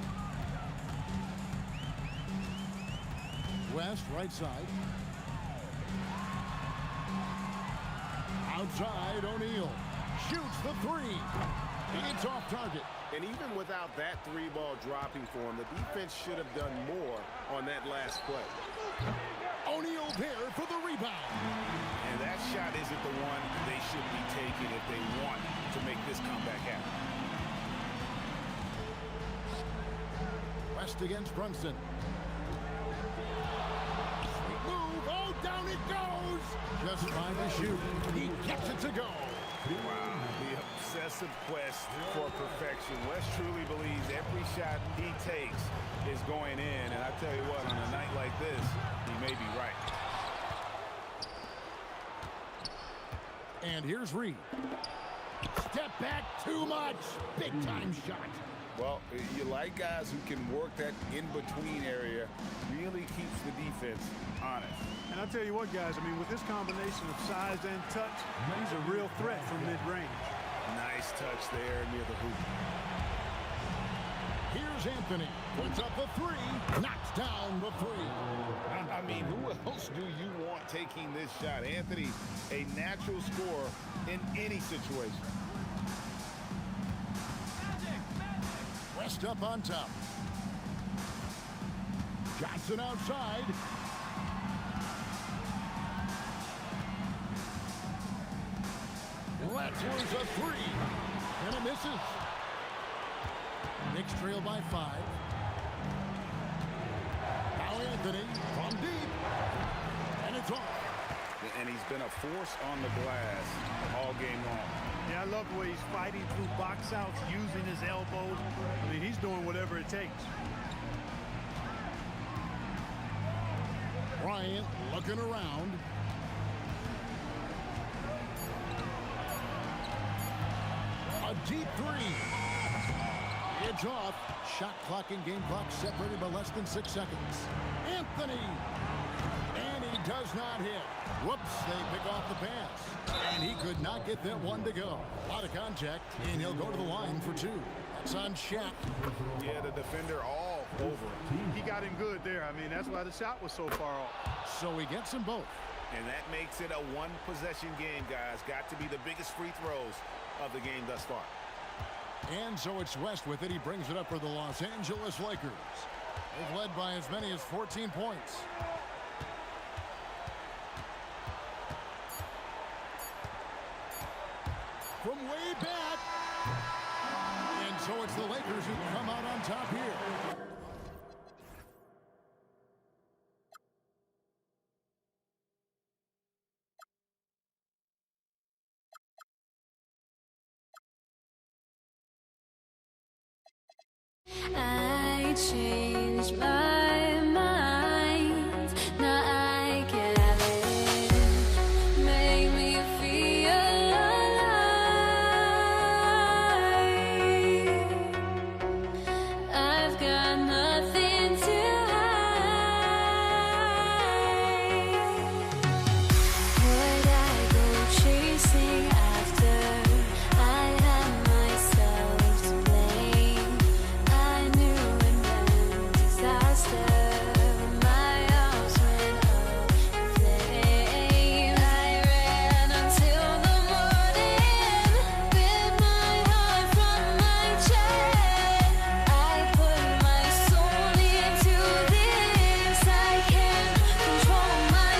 West, right side. Outside, O'Neal. Shoots the 3. It's off target. And even without that 3-ball dropping for him, the defense should have done more on that last play. O'Neal there for the rebound. And that shot isn't the one they should be taking if they want to make this comeback happen. West against Brunson. Sweet move. Oh, down it goes. Just fine to shoot. He gets it to go. Wow, the obsessive quest for perfection. West truly believes every shot he takes is going in. And I tell you what, on a night like this, he may be right. And here's Reed. Step back too much. Big time shot. Well, you like guys who can work that in-between area, really keeps the defense honest. And I'll tell you what, guys, I mean, with this combination of size and touch, he's a real threat from mid-range. Nice touch there near the hoop. Here's Here's Anthony. Puts up a three. Knocks down the three. I mean, who else do you want taking this shot? Anthony, a natural scorer in any situation. West up on top. Johnson outside. Let's a three. And it misses. Knicks trail by 5. Now Anthony from deep. And it's off. And he's been a force on the glass all game long. Yeah, I love the way he's fighting through box outs, using his elbow. I mean, he's doing whatever it takes. Bryant looking around. A deep three. It's off. Shot clock and game clock separated by less than 6 seconds. Anthony. And he does not hit. Whoops, they pick off the pass. And he could not get that one to go. A lot of contact, and he'll go to the line for 2. That's on Shaq. Yeah, the defender all over him. He got him good there. I mean, that's why the shot was so far off. So he gets them both. And that makes it a one-possession game, guys. Got to be the biggest free throws of the game thus far. And so it's West with it. He brings it up for the Los Angeles Lakers. They've led by as many as 14 points. From way back. And so it's the Lakers who come out on top here. I changed my mind. Now I can have it. Make me feel alive. I've got nothing to hide. Would I go chasing after? I had myself to blame. I knew it meant disaster. My arms went up in flames. I ran until the morning, bit my heart from my chest. I put my soul into this. I can't control my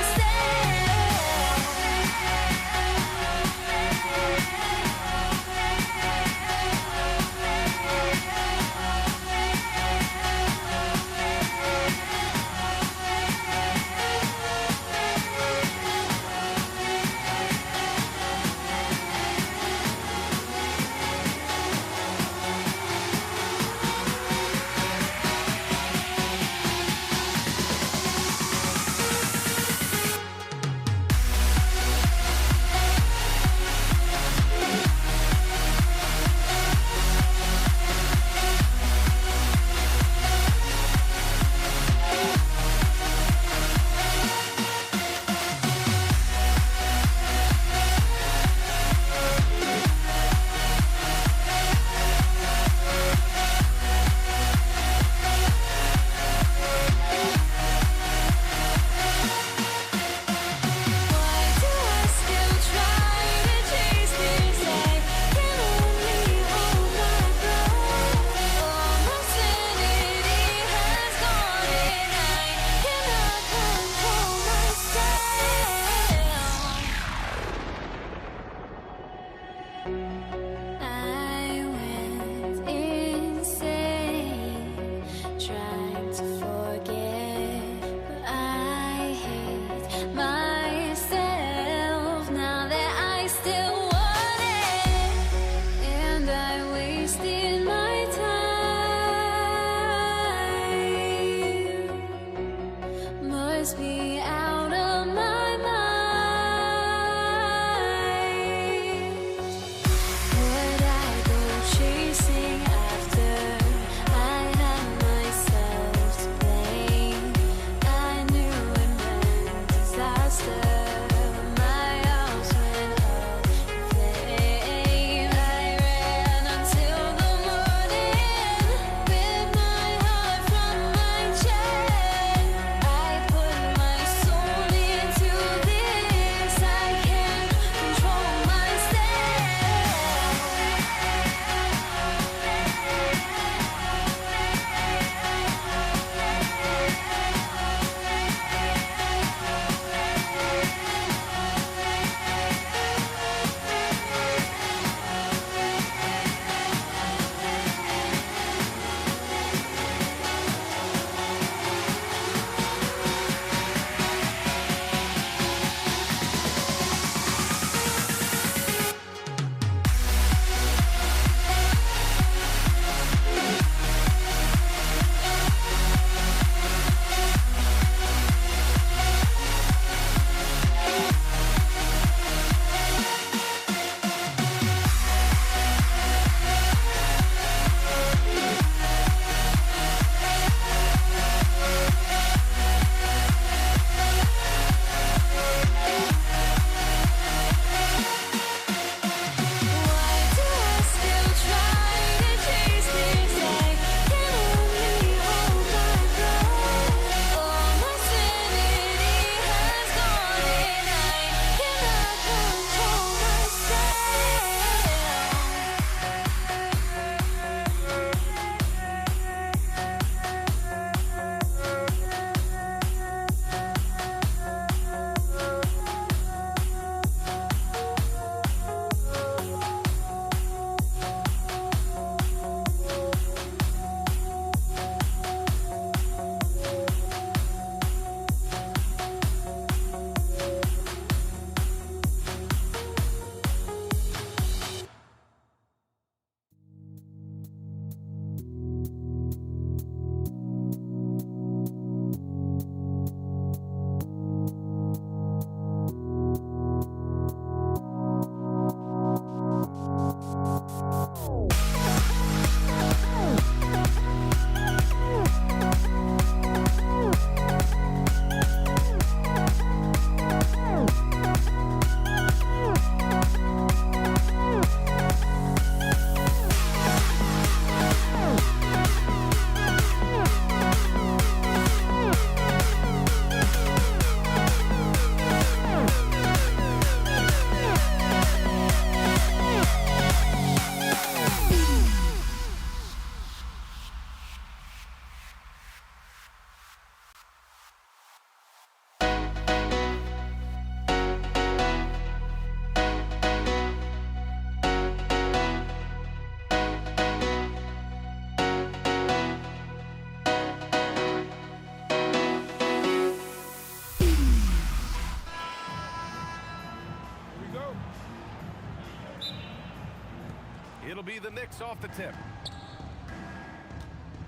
be the Knicks off the tip.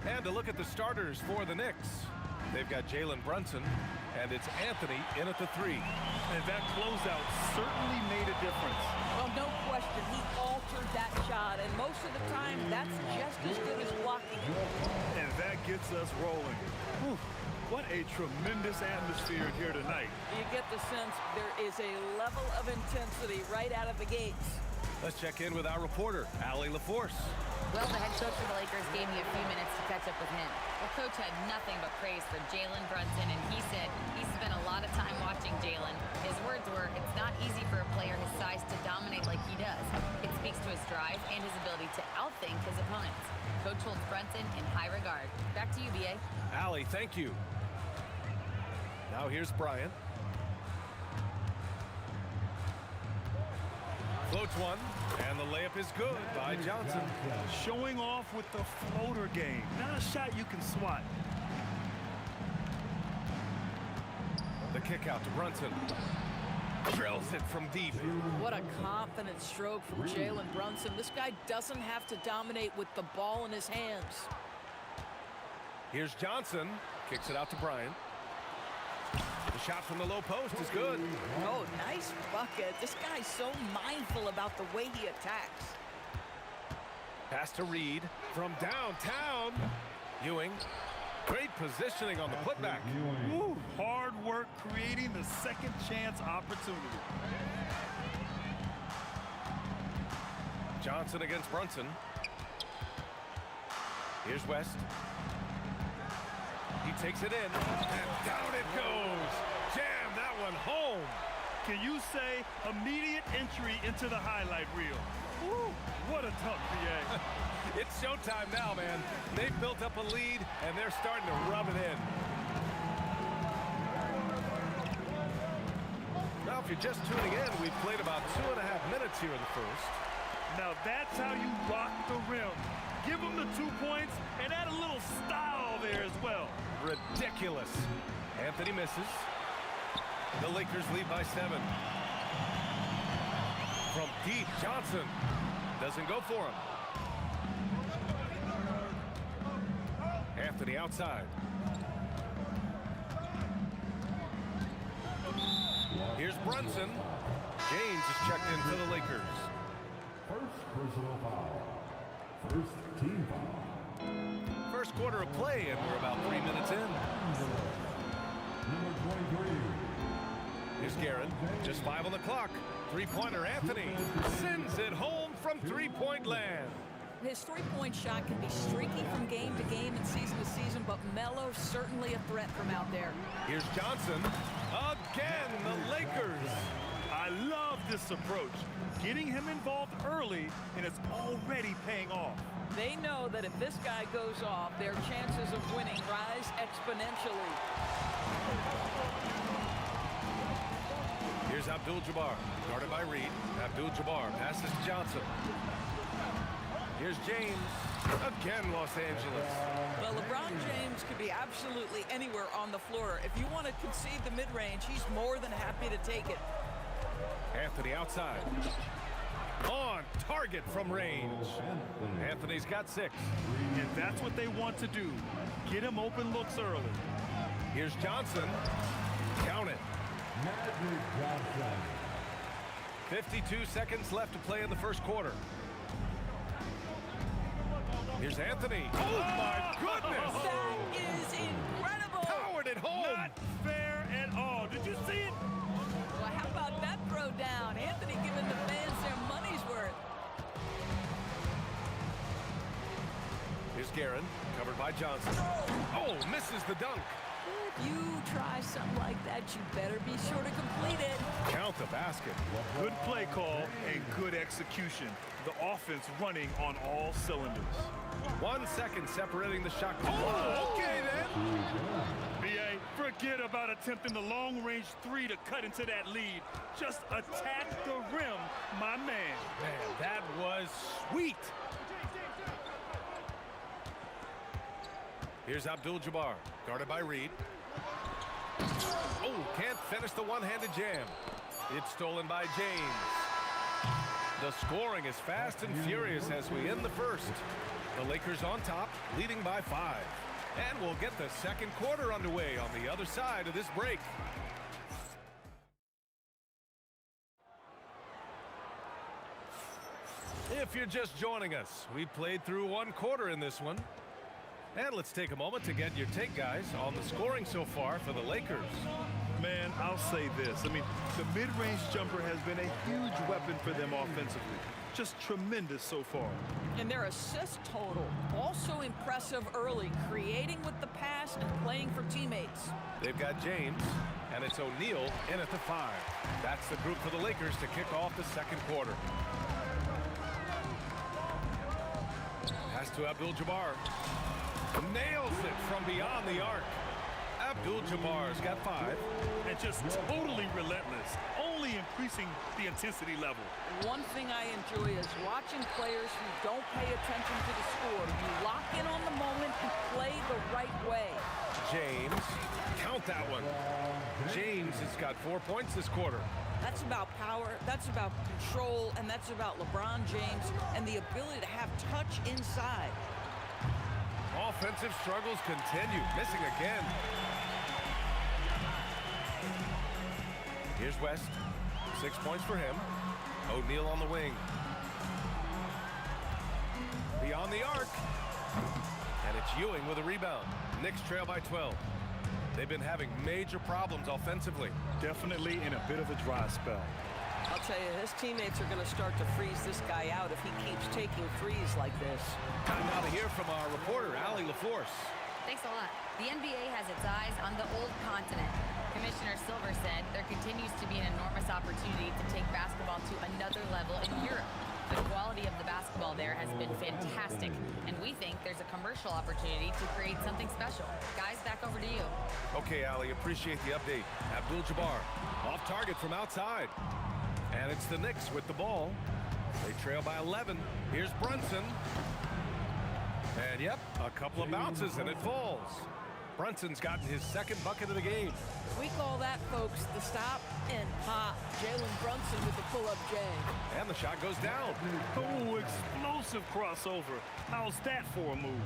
And a look at the starters for the Knicks. They've got Jalen Brunson, and it's Anthony in at the 3. And that closeout certainly made a difference. Well, no question, he altered that shot, and most of the time, that's just as good as blocking it. And that gets us rolling. Whew, what a tremendous atmosphere here tonight. You get the sense there is a level of intensity right out of the gates. Let's check in with our reporter, Allie LaForce. Well, the head coach of the Lakers gave me a few minutes to catch up with him. The coach had nothing but praise for Jalen Brunson, and he said he spent a lot of time watching Jalen. His words were, it's not easy for a player his size to dominate like he does. It speaks to his drive and his ability to outthink his opponents. Coach holds Brunson in high regard. Back to you, B.A. Allie, thank you. Now here's Bryant. Floats one, and the layup is good by Johnson. Showing off with the floater game. Not a shot you can swat. The kick out to Brunson. Drills it from deep. What a confident stroke from Jalen Brunson. This guy doesn't have to dominate with the ball in his hands. Here's Johnson. Kicks it out to Bryant. The shot from the low post is good. Oh, nice bucket. This guy's so mindful about the way he attacks. Pass to Reed from downtown. Ewing. Great positioning on the putback. Woo, hard work creating the second chance opportunity. Johnson against Brunson. Here's West. He takes it in, and down it goes. Jam that one home. Can you say immediate entry into the highlight reel? Woo, what a dunk, B.A. It's showtime now, man. They've built up a lead, and they're starting to rub it in. Now, if you're just tuning in, we've played about 2.5 minutes here in the first. Now that's how you rock the rim. Give them the 2 points and add a little style there as well. Ridiculous. Anthony misses. The Lakers lead by 7. From deep, Johnson doesn't go for him. Anthony outside. Here's Brunson. James is checked in for the Lakers. First personal foul. First team foul. First quarter of play, and we're about 3 minutes in. Number 23. Here's Guerin. Just 5 on the clock. Three-pointer Anthony sends it home from three-point land. His three-point shot can be streaky from game to game and season to season, but Melo's certainly a threat from out there. Here's Johnson. Again, the Lakers. I love this approach. Getting him involved early, and it's already paying off. They know that if this guy goes off, their chances of winning rise exponentially. Here's Abdul-Jabbar, guarded by Reed. Abdul-Jabbar passes to Johnson. Here's James. Again, Los Angeles. Well, LeBron James could be absolutely anywhere on the floor. If you want to concede the mid-range, he's more than happy to take it. Anthony outside. On target from range. Anthony's got 6. And that's what they want to do. Get him open looks early. Here's Johnson. Count it. 52 seconds left to play in the first quarter. Here's Anthony. Oh, my goodness! That is incredible! Powered it home! Not fair at all. Did you see it? Well, how about that throw down? Anthony giving the fans their money's worth. Here's Guerin, covered by Johnson. Oh, misses the dunk. If you try something like that, you better be sure to complete it. Count the basket. Good play call and good execution. The offense running on all cylinders. 1 second separating the shot. Oh, okay then. B.A., forget about attempting the long-range 3 to cut into that lead. Just attack the rim, my man. Man, that was sweet. Here's Abdul-Jabbar, guarded by Reed. Oh, can't finish the one-handed jam. It's stolen by James. The scoring is fast and furious as we end the first. The Lakers on top, leading by 5. And we'll get the second quarter underway on the other side of this break. If you're just joining us, we played through one quarter in this one. And let's take a moment to get your take, guys, on the scoring so far for the Lakers. Man, I'll say this. I mean, the mid-range jumper has been a huge weapon for them offensively. Just tremendous so far. And their assist total, also impressive early, creating with the pass and playing for teammates. They've got James, and it's O'Neal in at the 5. That's the group for the Lakers to kick off the second quarter. Pass to Abdul-Jabbar. Nails it from beyond the arc. Abdul-Jabbar's got 5. And just totally relentless, only increasing the intensity level. One thing I enjoy is watching players who don't pay attention to the score. You lock in on the moment and play the right way. James, count that one. James has got 4 points this quarter. That's about power, that's about control, and that's about LeBron James and the ability to have touch inside. Offensive struggles continue, missing again. Here's West, 6 points for him. O'Neal on the wing. Beyond the arc. And it's Ewing with a rebound. Knicks trail by 12. They've been having major problems offensively. Definitely in a bit of a dry spell. I'll tell you, his teammates are going to start to freeze this guy out if he keeps taking threes like this. Time now to hear from our reporter, Allie LaForce. Thanks a lot. The NBA has its eyes on the old continent. Commissioner Silver said there continues to be an enormous opportunity to take basketball to another level in Europe. The quality of the basketball there has been fantastic, and we think there's a commercial opportunity to create something special. Guys, back over to you. Okay, Allie, appreciate the update. Abdul-Jabbar off target from outside. And it's the Knicks with the ball. They trail by 11. Here's Brunson. And yep, a couple of bounces and it falls. Brunson's gotten his second bucket of the game. We call that, folks, the stop and pop. Jalen Brunson with the pull-up J. And the shot goes down. Oh, explosive crossover. How's that for a move?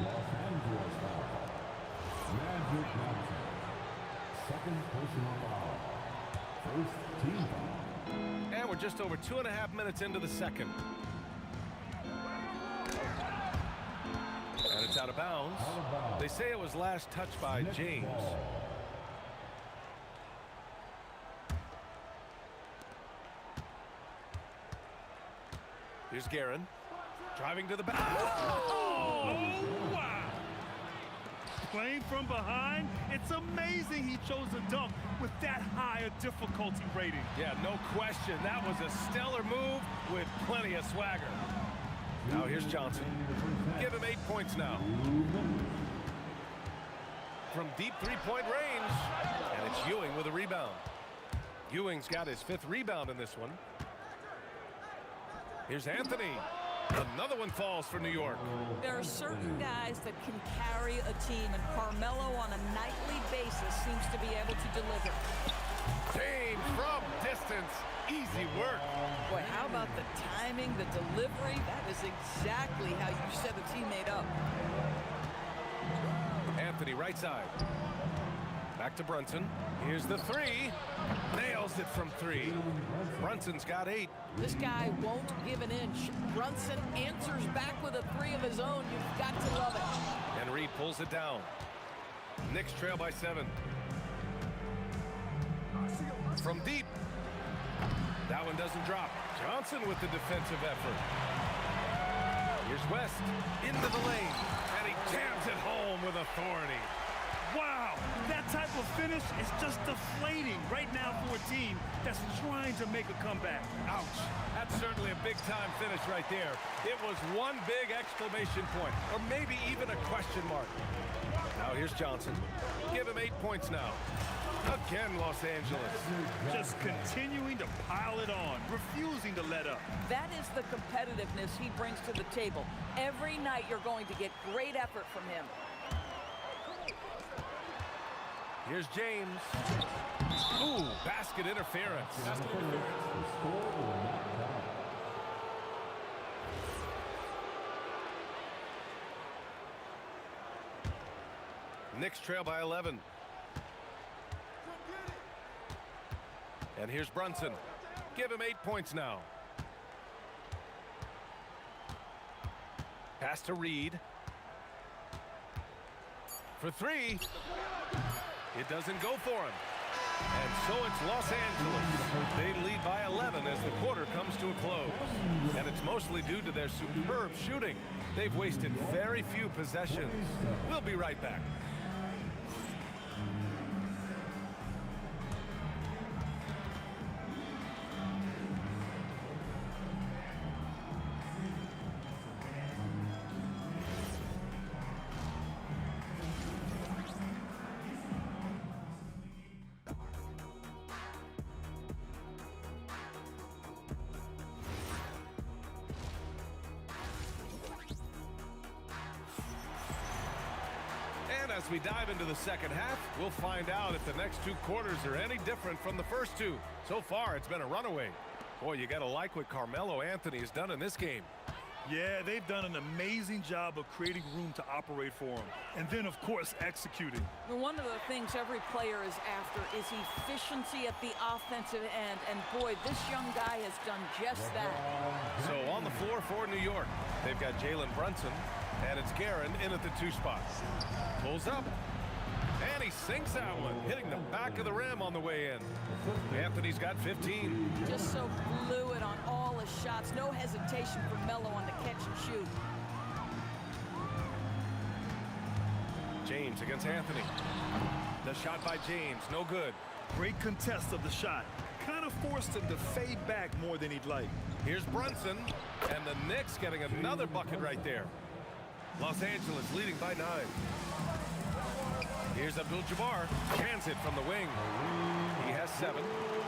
Los Angeles foul. Magic Johnson. Second personal foul. First team foul. And we're just over 2.5 minutes into the second. And it's out of bounds. They say it was last touched by James. Here's Guerin. Driving to the back. Oh, wow. Playing from behind, it's amazing he chose a dunk with that high a difficulty rating. Yeah, no question. That was a stellar move with plenty of swagger. Now here's Johnson. Give him 8 points now. From deep three-point range. And it's Ewing with a rebound. Ewing's got his 5th rebound in this one. Here's Anthony. Another one falls for New York. There are certain guys that can carry a team, and Carmelo on a nightly basis seems to be able to deliver. James from distance. Easy work. Boy, how about the timing, the delivery? That is exactly how you set a teammate up. Anthony right side. Back to Brunson. Here's the 3. Nails it from 3. Brunson's got 8. This guy won't give an inch. Brunson answers back with a 3 of his own. You've got to love it. And Reed pulls it down. Knicks trail by 7. From deep. That one doesn't drop. Johnson with the defensive effort. Here's West into the lane. And he jams it home with authority. Wow, that type of finish is just deflating right now for a team that's trying to make a comeback. Ouch. That's certainly a big-time finish right there. It was one big exclamation point, or maybe even a question mark. Now here's Johnson. Give him 8 points now. Again, Los Angeles. Just continuing to pile it on, refusing to let up. That is the competitiveness he brings to the table. Every night you're going to get great effort from him. Here's James. Ooh, basket interference. Knicks trail by 11. And here's Brunson. Give him 8 points now. Pass to Reed. For three. It doesn't go for him. And so it's Los Angeles. They lead by 11 as the quarter comes to a close. And it's mostly due to their superb shooting. They've wasted very few possessions. We'll be right back. And as we dive into the second half, we'll find out if the next two quarters are any different from the first two. So far, it's been a runaway. Boy, you got to like what Carmelo Anthony has done in this game. Yeah, they've done an amazing job of creating room to operate for him. And then, of course, executing. Well, one of the things every player is after is efficiency at the offensive end. And boy, this young guy has done just that. So on the floor for New York, they've got Jalen Brunson, and it's Guerin in at the 2 spot. Pulls up, and he sinks that one, hitting the back of the rim on the way in. Anthony's got 15. Just so fluid on all his shots. No hesitation for Melo on the catch and shoot. James against Anthony. The shot by James, no good. Great contest of the shot. Kind of forced him to fade back more than he'd like. Here's Brunson, and the Knicks getting another bucket right there. Los Angeles leading by 9. Here's Abdul-Jabbar. Cans it from the wing. He has 7.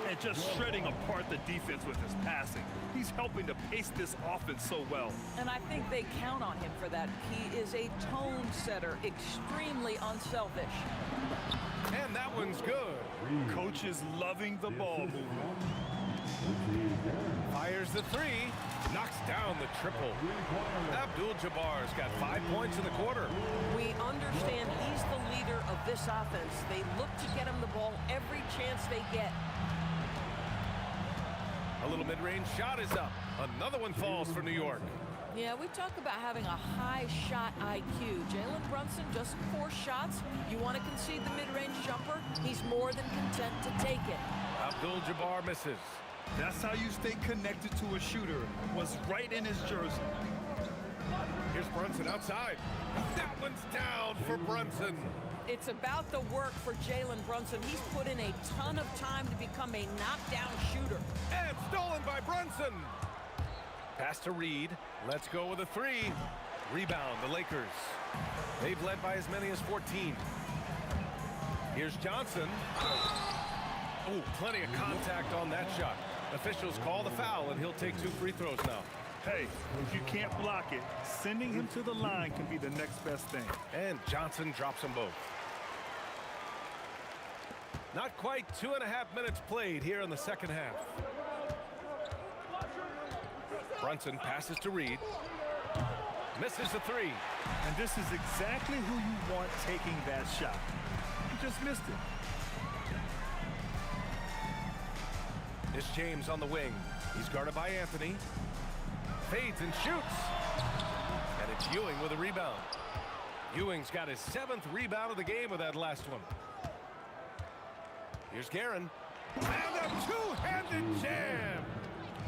And just shredding apart the defense with his passing. He's helping to pace this offense so well. And I think they count on him for that. He is a tone setter, extremely unselfish. And that one's good. Coach is loving the ball movement. Fires the 3. Knocks down the triple. Abdul-Jabbar's got 5 points in the quarter. We understand he's the leader of this offense. They look to get him the ball every chance they get. A little mid-range shot is up. Another one falls for New York. Yeah, we talk about having a high shot IQ. Jalen Brunson, just 4 shots. You want to concede the mid-range jumper? He's more than content to take it. Abdul-Jabbar misses. That's how you stay connected to a shooter. Was right in his jersey. Here's Brunson outside. That one's down for Brunson. It's about the work for Jalen Brunson. He's put in a ton of time to become a knockdown shooter. And stolen by Brunson. Pass to Reed. Let's go with a 3. Rebound, the Lakers. They've led by as many as 14. Here's Johnson. Oh, plenty of contact on that shot. Officials call the foul, and he'll take 2 free throws now. Hey, if you can't block it, sending him to the line can be the next best thing. And Johnson drops them both. Not quite 2.5 minutes played here in the second half. Brunson passes to Reed. Misses the 3. And this is exactly who you want taking that shot. He just missed it. It's James on the wing. He's guarded by Anthony. Fades and shoots. And it's Ewing with a rebound. Ewing's got his 7th rebound of the game with that last one. Here's Guerin. And a two-handed jam.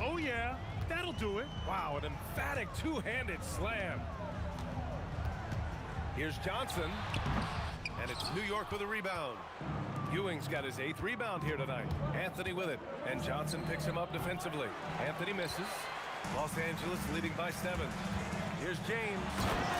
Oh, yeah. That'll do it. Wow, an emphatic two-handed slam. Here's Johnson. And it's New York with a rebound. Ewing's got his 8th rebound here tonight. Anthony with it. And Johnson picks him up defensively. Anthony misses. Los Angeles leading by 7. Here's James.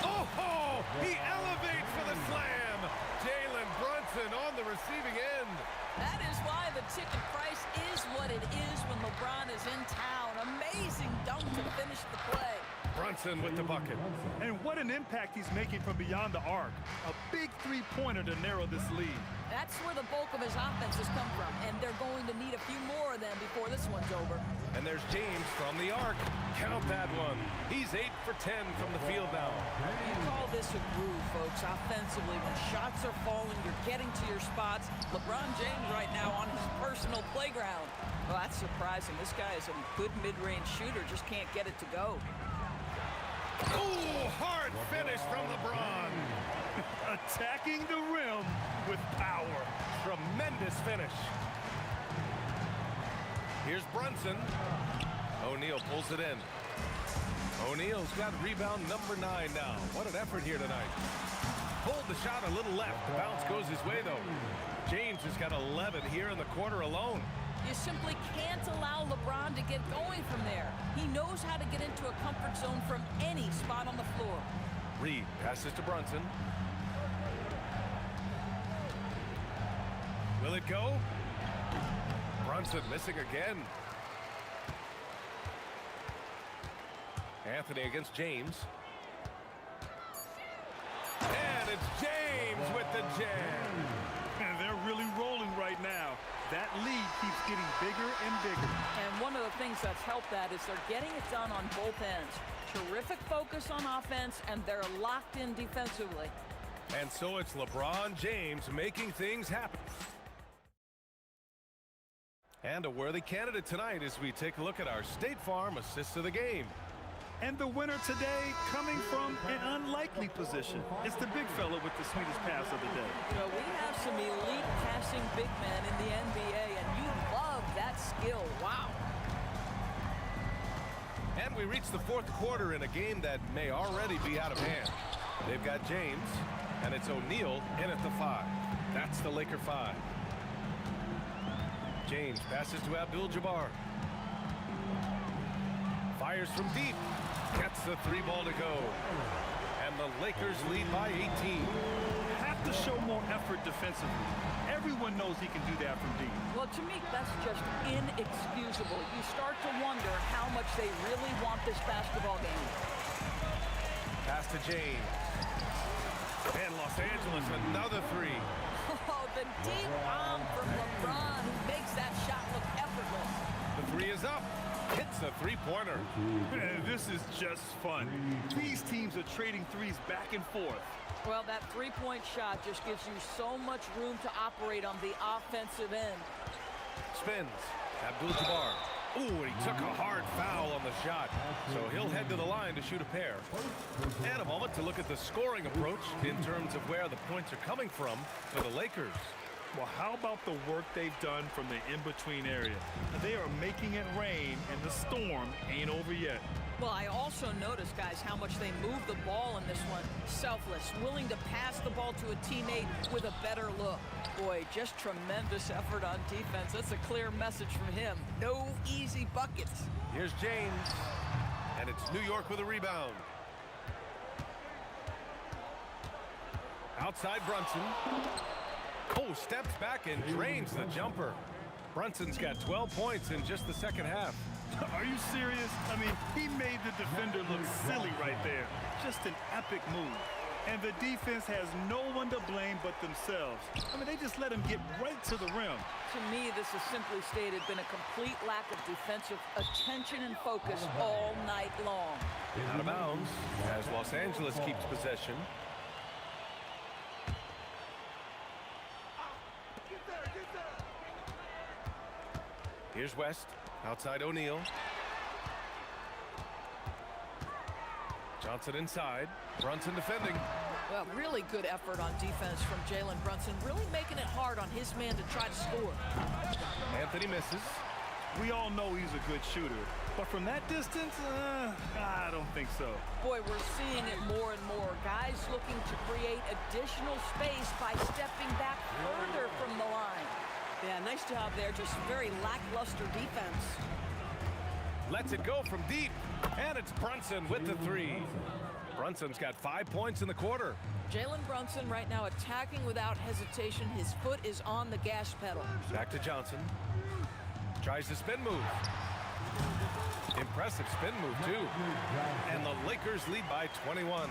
Oh, he elevates for the slam. Jalen Brunson on the receiving end. That is why the ticket price is what it is when LeBron is in town. Amazing dunk to finish the play. Brunson with the bucket. And what an impact he's making from beyond the arc. A big three-pointer to narrow this lead. That's where the bulk of his offense has come from, and they're going to need a few more of them before this one's over. And there's James from the arc. Count that one. He's 8 for 10 from the field now. You call this a groove, folks, offensively. When shots are falling, you're getting to your spots. LeBron James right now on his personal playground. Well, that's surprising. This guy is a good mid-range shooter, just can't get it to go. Ooh, hard finish from LeBron. Attacking the rim with power. Tremendous finish. Here's Brunson. O'Neal pulls it in. O'Neal's got rebound number 9 now. What an effort here tonight. Pulled the shot a little left. The bounce goes his way, though. James has got 11 here in the quarter alone. You simply can't allow LeBron to get going from there. He knows how to get into a comfort zone from any spot on the floor. Reed passes to Brunson. Will it go? Brunson missing again. Anthony against James. And it's James with the jam. And they're really rolling right now. That lead keeps getting bigger and bigger. And one of the things that's helped that is they're getting it done on both ends. Terrific focus on offense, and they're locked in defensively. And so it's LeBron James making things happen. And a worthy candidate tonight as we take a look at our State Farm assists of the game. And the winner today coming from an unlikely position. It's the big fella with the sweetest pass of the day. You know, we have some elite passing big men in the NBA, and you love that skill. Wow. And we reach the fourth quarter in a game that may already be out of hand. They've got James, and it's O'Neal in at the 5. That's the Laker 5. James passes to Abdul-Jabbar. Fires from deep. Gets the 3 ball to go. And the Lakers lead by 18. Have to show more effort defensively. Everyone knows he can do that from deep. Well, to me, that's just inexcusable. You start to wonder how much they really want this basketball game. Pass to James. And Los Angeles, another 3. Oh, the deep bomb from LeBron, who makes that shot look effortless. The 3 is up. Hits a 3-pointer. Man, this is just fun. These teams are trading threes back and forth. Well, that 3-point shot just gives you so much room to operate on the offensive end. Spins. Abdul-Jabbar. Ooh, and he took a hard foul on the shot. So he'll head to the line to shoot a pair. And a moment to look at the scoring approach in terms of where the points are coming from for the Lakers. Well, how about the work they've done from the in-between area? They are making it rain, and the storm ain't over yet. Well, I also noticed, guys, how much they move the ball in this one. Selfless, willing to pass the ball to a teammate with a better look. Boy, just tremendous effort on defense. That's a clear message from him. No easy buckets. Here's James, and it's New York with a rebound. Outside Brunson. Oh, steps back and drains the jumper. Brunson's got 12 points in just the second half. Are you serious? I mean, he made the defender look silly right there. Just an epic move. And the defense has no one to blame but themselves. I mean, they just let him get right to the rim. To me, this has simply stated been a complete lack of defensive attention and focus all night long. Out of bounds as Los Angeles keeps possession. Here's West, outside O'Neal. Johnson inside, Brunson defending. Well, really good effort on defense from Jalen Brunson, really making it hard on his man to try to score. Anthony misses. We all know he's a good shooter, but from that distance, I don't think so. Boy, we're seeing it more and more. Guys looking to create additional space by stepping back further from the line. Yeah, nice job there. Just very lackluster defense. Lets it go from deep, and it's Brunson with the 3. Brunson's got 5 points in the quarter. Jalen Brunson right now attacking without hesitation. His foot is on the gas pedal. Back to Johnson. Tries the spin move. Impressive spin move, too. And the Lakers Lakers lead by 21.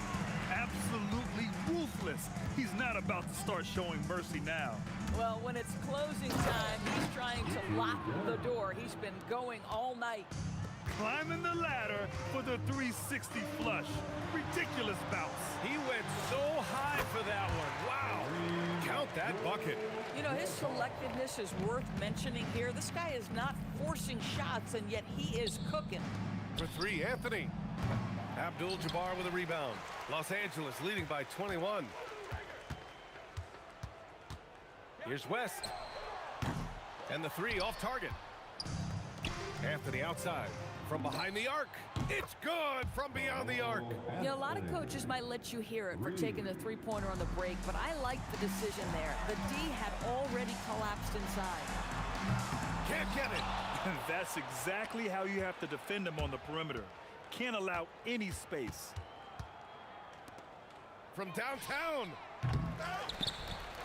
Absolutely ruthless. He's not about to start showing mercy now. Well, when it's closing time, he's trying to lock the door. He's been going all night. Climbing the ladder for the 360 flush. Ridiculous bounce. He went so high for that one. Wow. Count that bucket. You know, his selectiveness is worth mentioning here. This guy is not forcing shots, and yet he is cooking. For three, Anthony. Abdul-Jabbar with a rebound. Los Angeles leading by 21. Here's West. And the three off target. Anthony outside. From behind the arc. It's good from beyond the arc. You know, a lot of coaches might let you hear it for taking the three-pointer on the break, but I like the decision there. The D had already collapsed inside. Can't get it. And that's exactly how you have to defend him on the perimeter. Can't allow any space. From downtown.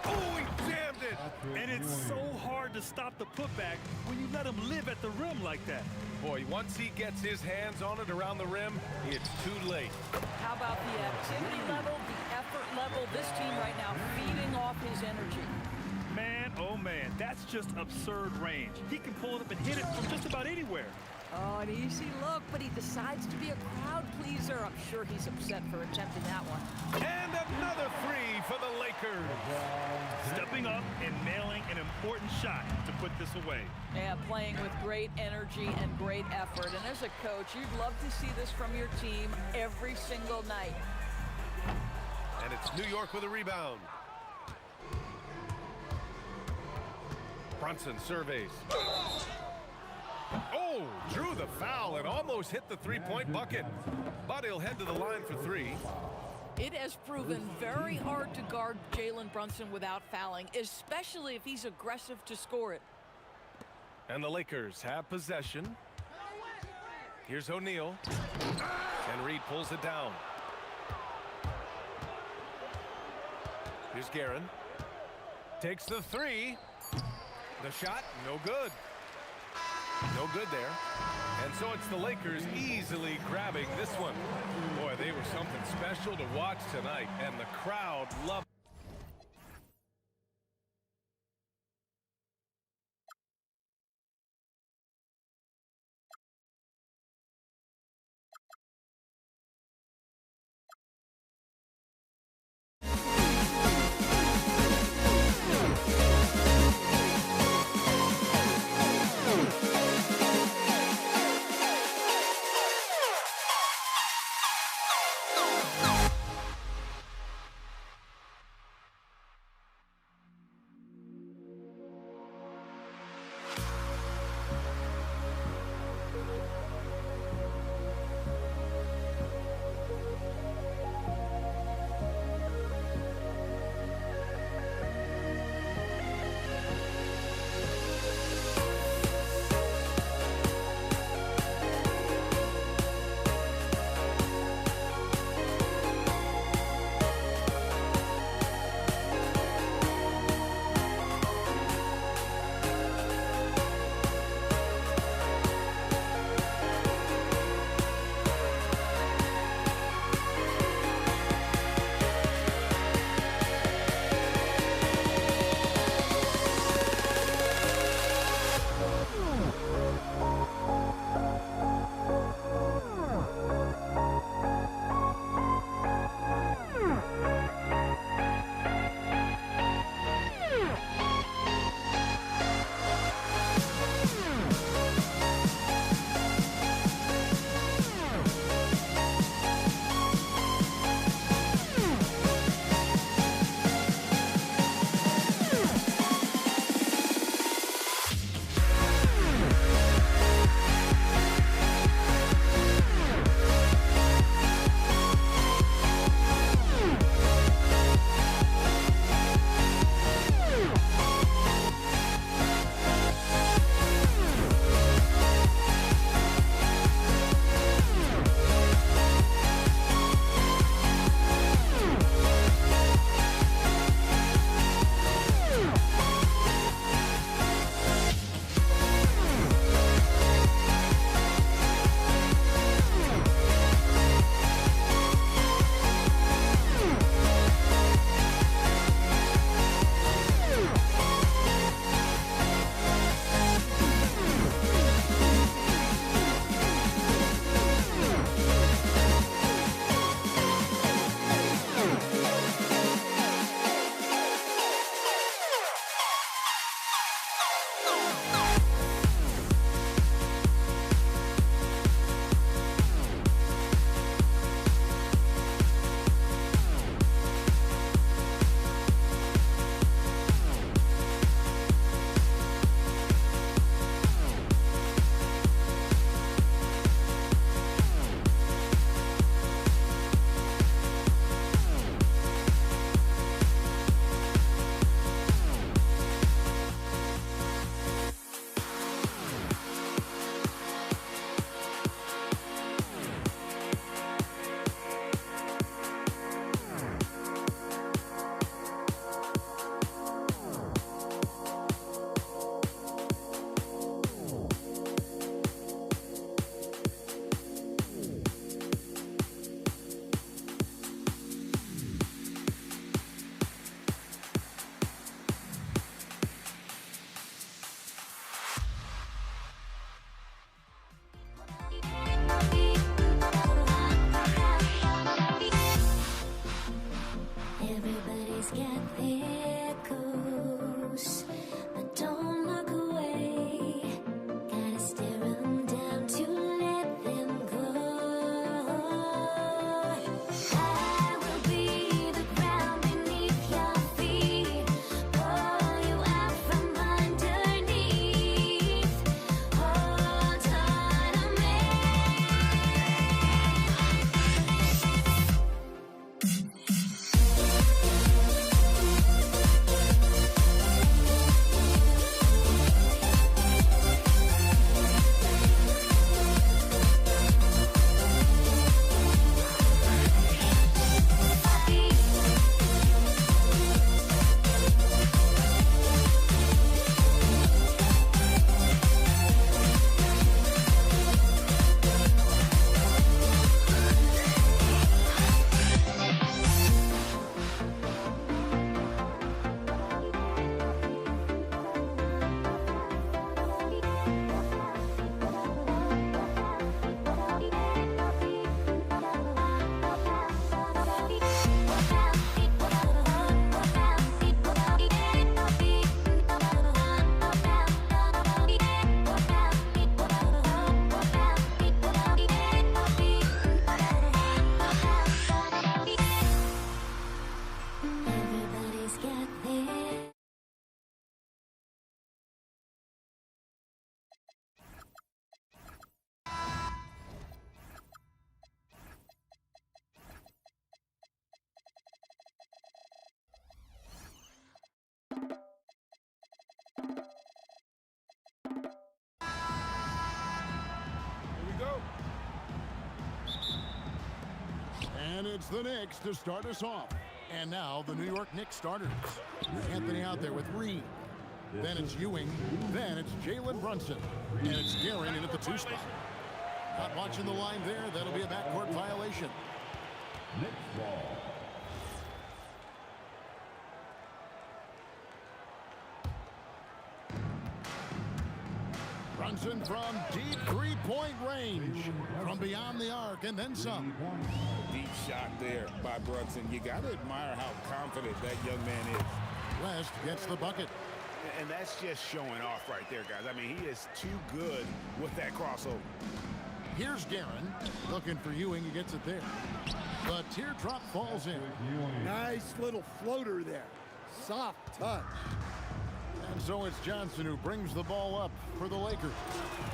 Oh, he jammed it. And it's so hard to stop the putback when you let him live at the rim like that. Boy, once he gets his hands on it around the rim, it's too late. How about the activity level, the effort level? This team right now feeding off his energy. Man, oh man, that's just absurd range. He can pull it up and hit it from just about anywhere. Oh, an easy look, but he decides to be a crowd pleaser. I'm sure he's upset for attempting that one. And another three for the Lakers. Stepping up and nailing an important shot to put this away. Yeah, playing with great energy and great effort. And as a coach, you'd love to see this from your team every single night. And it's New York with a rebound. Brunson surveys. Oh, drew the foul and almost hit the three-point bucket. But he'll head to the line for three. It has proven very hard to guard Jalen Brunson without fouling, especially if he's aggressive to score it. And the Lakers have possession. Here's O'Neal. And Reed pulls it down. Here's Guerin. Takes the three. The shot, no good. No good there. And so it's the Lakers easily grabbing this one. Boy, they were something special to watch tonight, and the crowd loved it. It's the Knicks to start us off. And now the New York Knicks starters. Anthony out there with Reed. Then it's Ewing. Then it's Jalen Brunson. And it's Guerin in at the 2 spot. Not watching the line there. That'll be a backcourt violation. Knicks ball. Brunson from deep three-point range. From beyond the arc and then some. Deep shot there by Brunson. You got to admire how confident that young man is. West gets the bucket. And that's just showing off right there, guys. I mean, he is too good with that crossover. Here's Guerin. Looking for Ewing. He gets it there. The teardrop falls in. Nice little floater there. Soft touch. And so it's Johnson who brings the ball up for the Lakers.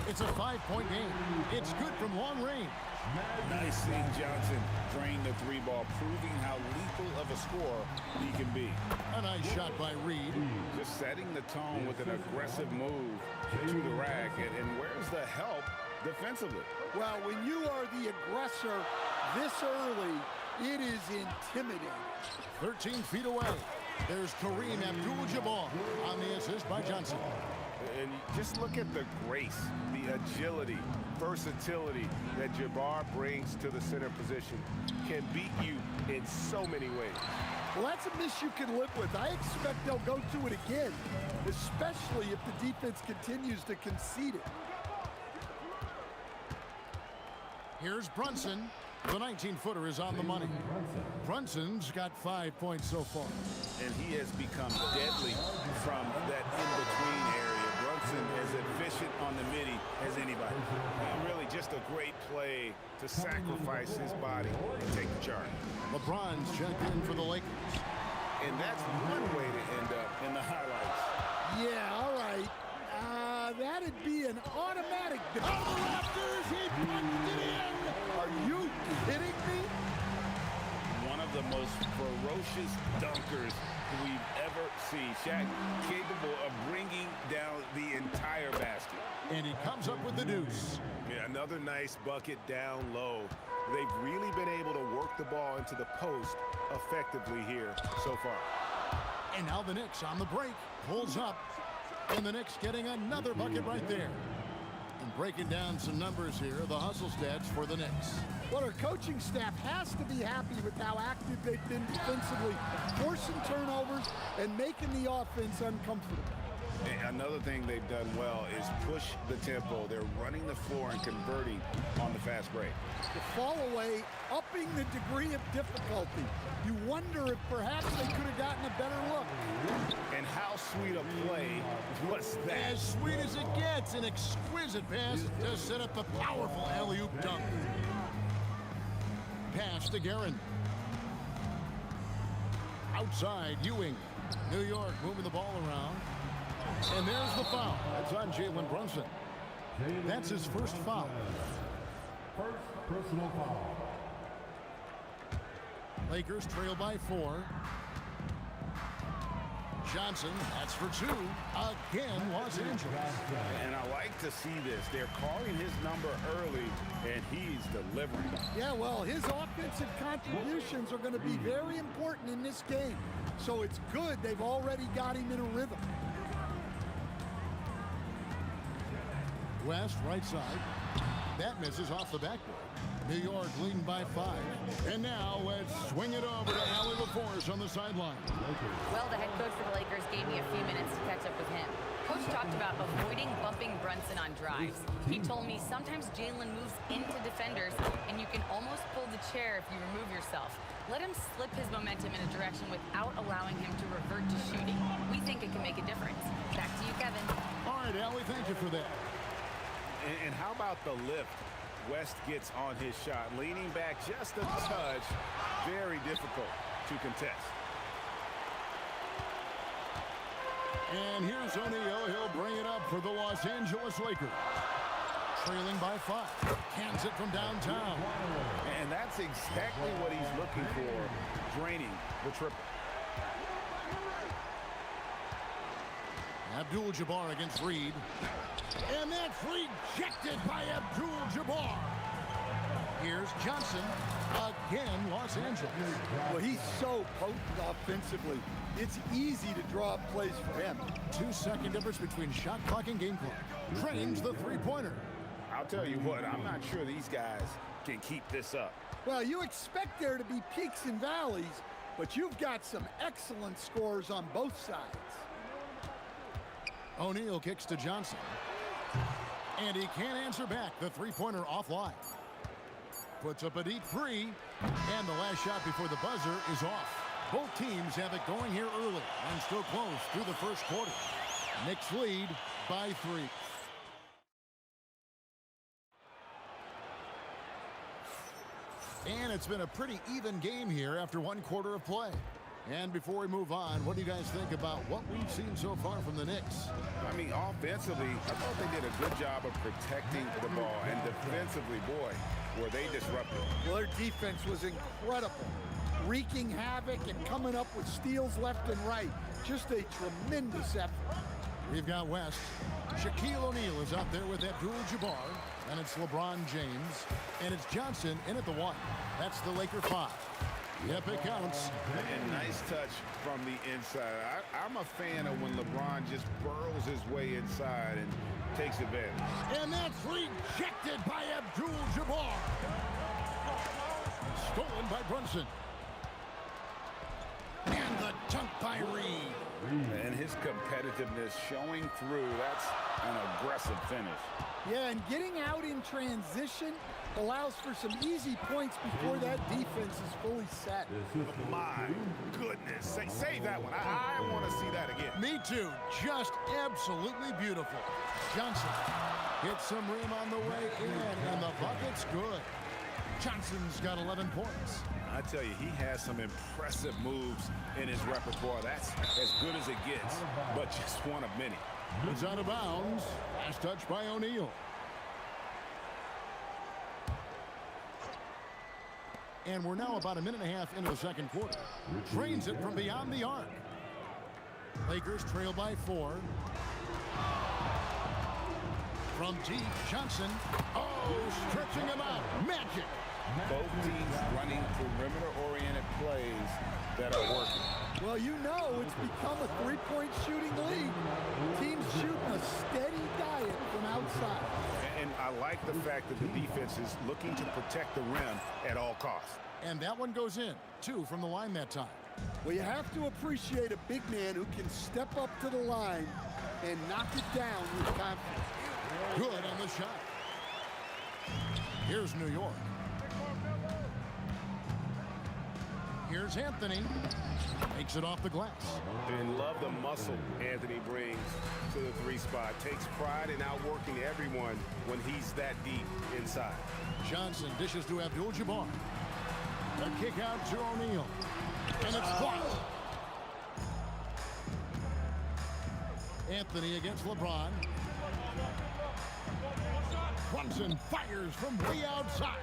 It's a 5-point game. It's good from long range. Nice seeing Johnson drain the 3-ball, proving how lethal of a scorer he can be. A nice shot by Reed. Just setting the tone with an aggressive move to the rack. And where's the help defensively? Well, when you are the aggressor this early, it is intimidating. 13 feet away. There's Kareem Abdul-Jabbar on the assist by Johnson. And just look at the grace, the agility, versatility that Jabbar brings to the center position. Can beat you in so many ways. Well, that's a miss you can live with. I expect they'll go to it again, especially if the defense continues to concede it. Here's Brunson. The 19-footer is on the money. Brunson's got 5 points so far. And he has become deadly from that in-between area. Brunson as efficient on the midi as anybody. And really just a great play to sacrifice his body and take the charge. LeBron's checked in for the Lakers. And that's one way to end up in the highlights. Yeah, all right. That'd be an automatic. Oh, the rafters, he punched it in. Are you kidding me? One of the most ferocious dunkers we've ever seen. Shaq capable of bringing down the entire basket. And he comes up with the deuce. Yeah, another nice bucket down low. They've really been able to work the ball into the post effectively here so far. And now the Knicks on the break. Pulls up. And the Knicks getting another bucket right there. And breaking down some numbers here, the hustle stats for the Knicks. Well, our coaching staff has to be happy with how active they've been defensively, forcing turnovers and making the offense uncomfortable. And another thing they've done well is push the tempo. They're running the floor and converting on the fast break. The fall away, upping the degree of difficulty. You wonder if perhaps they could have gotten a better look. And how sweet a play was that? As sweet as it gets, an exquisite pass to set up the powerful alley-oop dunk. Pass to Guerin. Outside, Ewing. New York moving the ball around. And there's the foul. That's on Jalen Brunson. That's his first foul. First personal foul. Lakers trail by 4. Johnson, that's for 2. Again, Los Angeles. And I like to see this. They're calling his number early, and he's delivering. Yeah, well, his offensive contributions are going to be very important in this game. So it's good they've already got him in a rhythm. West, right side. That misses off the backboard. New York leading by 5. And now let's swing it over to Allie LaForce on the sideline. Well, the head coach for the Lakers gave me a few minutes to catch up with him. Coach talked about avoiding bumping Brunson on drives. He told me sometimes Jalen moves into defenders, and you can almost pull the chair if you remove yourself. Let him slip his momentum in a direction without allowing him to revert to shooting. We think it can make a difference. Back to you, Kevin. All right, Allie, thank you for that. And how about the lift? West gets on his shot, leaning back just a touch. Very difficult to contest. And here's O'Neal. He'll bring it up for the Los Angeles Lakers. Trailing by 5. Hands it from downtown. And that's exactly what he's looking for, draining the triple. Abdul-Jabbar against Reed. And that's rejected by Abdul-Jabbar. Here's Johnson. Again, Los Angeles. Well, he's so potent offensively. It's easy to draw up plays for him. 2-second difference between shot clock and game clock. Trains the three-pointer. I'll tell you what, I'm not sure these guys can keep this up. Well, you expect there to be peaks and valleys, but you've got some excellent scores on both sides. O'Neal kicks to Johnson. And he can't answer back. The three-pointer offline. Puts up a deep three. And the last shot before the buzzer is off. Both teams have it going here early and still close through the first quarter. Knicks lead by 3. And it's been a pretty even game here after one quarter of play. And before we move on, what do you guys think about what we've seen so far from the Knicks? I mean, offensively, I thought they did a good job of protecting the ball. And defensively, boy, were they disruptive. Well, their defense was incredible. Wreaking havoc and coming up with steals left and right. Just a tremendous effort. We've got West. Shaquille O'Neal is out there with Abdul-Jabbar. And it's LeBron James. And it's Johnson in at the 1. That's the Laker 5. Yep, it counts. And nice touch from the inside. I'm a fan of when LeBron just burrows his way inside and takes advantage. And that's rejected by Abdul-Jabbar. Stolen by Brunson. And the dunk by Reed. And his competitiveness showing through. That's an aggressive finish. Yeah, and getting out in transition allows for some easy points before that defense is fully set. My goodness. Save that one. I want to see that again. Me too. Just absolutely beautiful. Johnson hits some rim on the way in, and the bucket's good. Johnson's got 11 points. I tell you, he has some impressive moves in his repertoire. That's as good as it gets, but just one of many. It's out of bounds. Last touch by O'Neal. And we're now about a minute and a half into the second quarter. Drains it from beyond the arc. Lakers trail by 4. From deep, Johnson. Oh, stretching him out. Magic. Both teams running perimeter-oriented plays that are working. Well, you know it's become a three-point shooting league. Teams shooting a steady diet from outside. And I like the fact that the defense is looking to protect the rim at all costs. And that one goes in. 2 from the line that time. Well, you have to appreciate a big man who can step up to the line and knock it down with confidence. Good on the shot. Here's New York. Here's Anthony. Makes it off the glass. And love the muscle Anthony brings to the 3 spot. Takes pride in outworking everyone when he's that deep inside. Johnson dishes to Abdul-Jabbar. A kick out to O'Neal. And it's blocked. Anthony against LeBron. Brunson fires from way outside.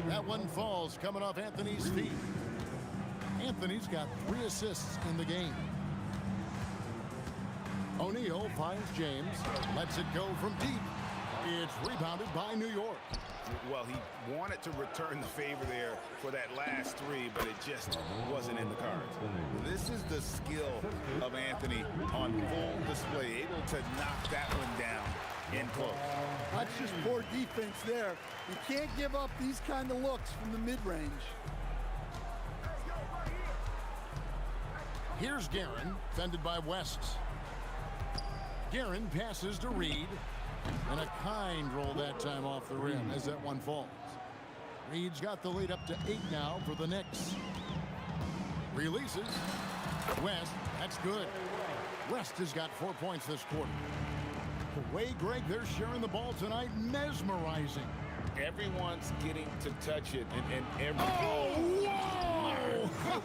That one falls coming off Anthony's feet. Anthony's got 3 assists in the game. O'Neal finds James. Lets it go from deep. It's rebounded by New York. Well, he wanted to return the favor there for that last 3, but it just wasn't in the cards. This is the skill of Anthony on full display, able to knock that one down in close. That's just poor defense there. You can't give up these kind of looks from the mid-range. Here's Guerin, fended by West. Guerin passes to Reed. And a kind roll that time off the rim as that one falls. Reed's got the lead up to 8 now for the Knicks. Releases. West, that's good. West has got 4 points this quarter. The way, Greg, they're sharing the ball tonight, mesmerizing. Everyone's getting to touch it, and every... Oh,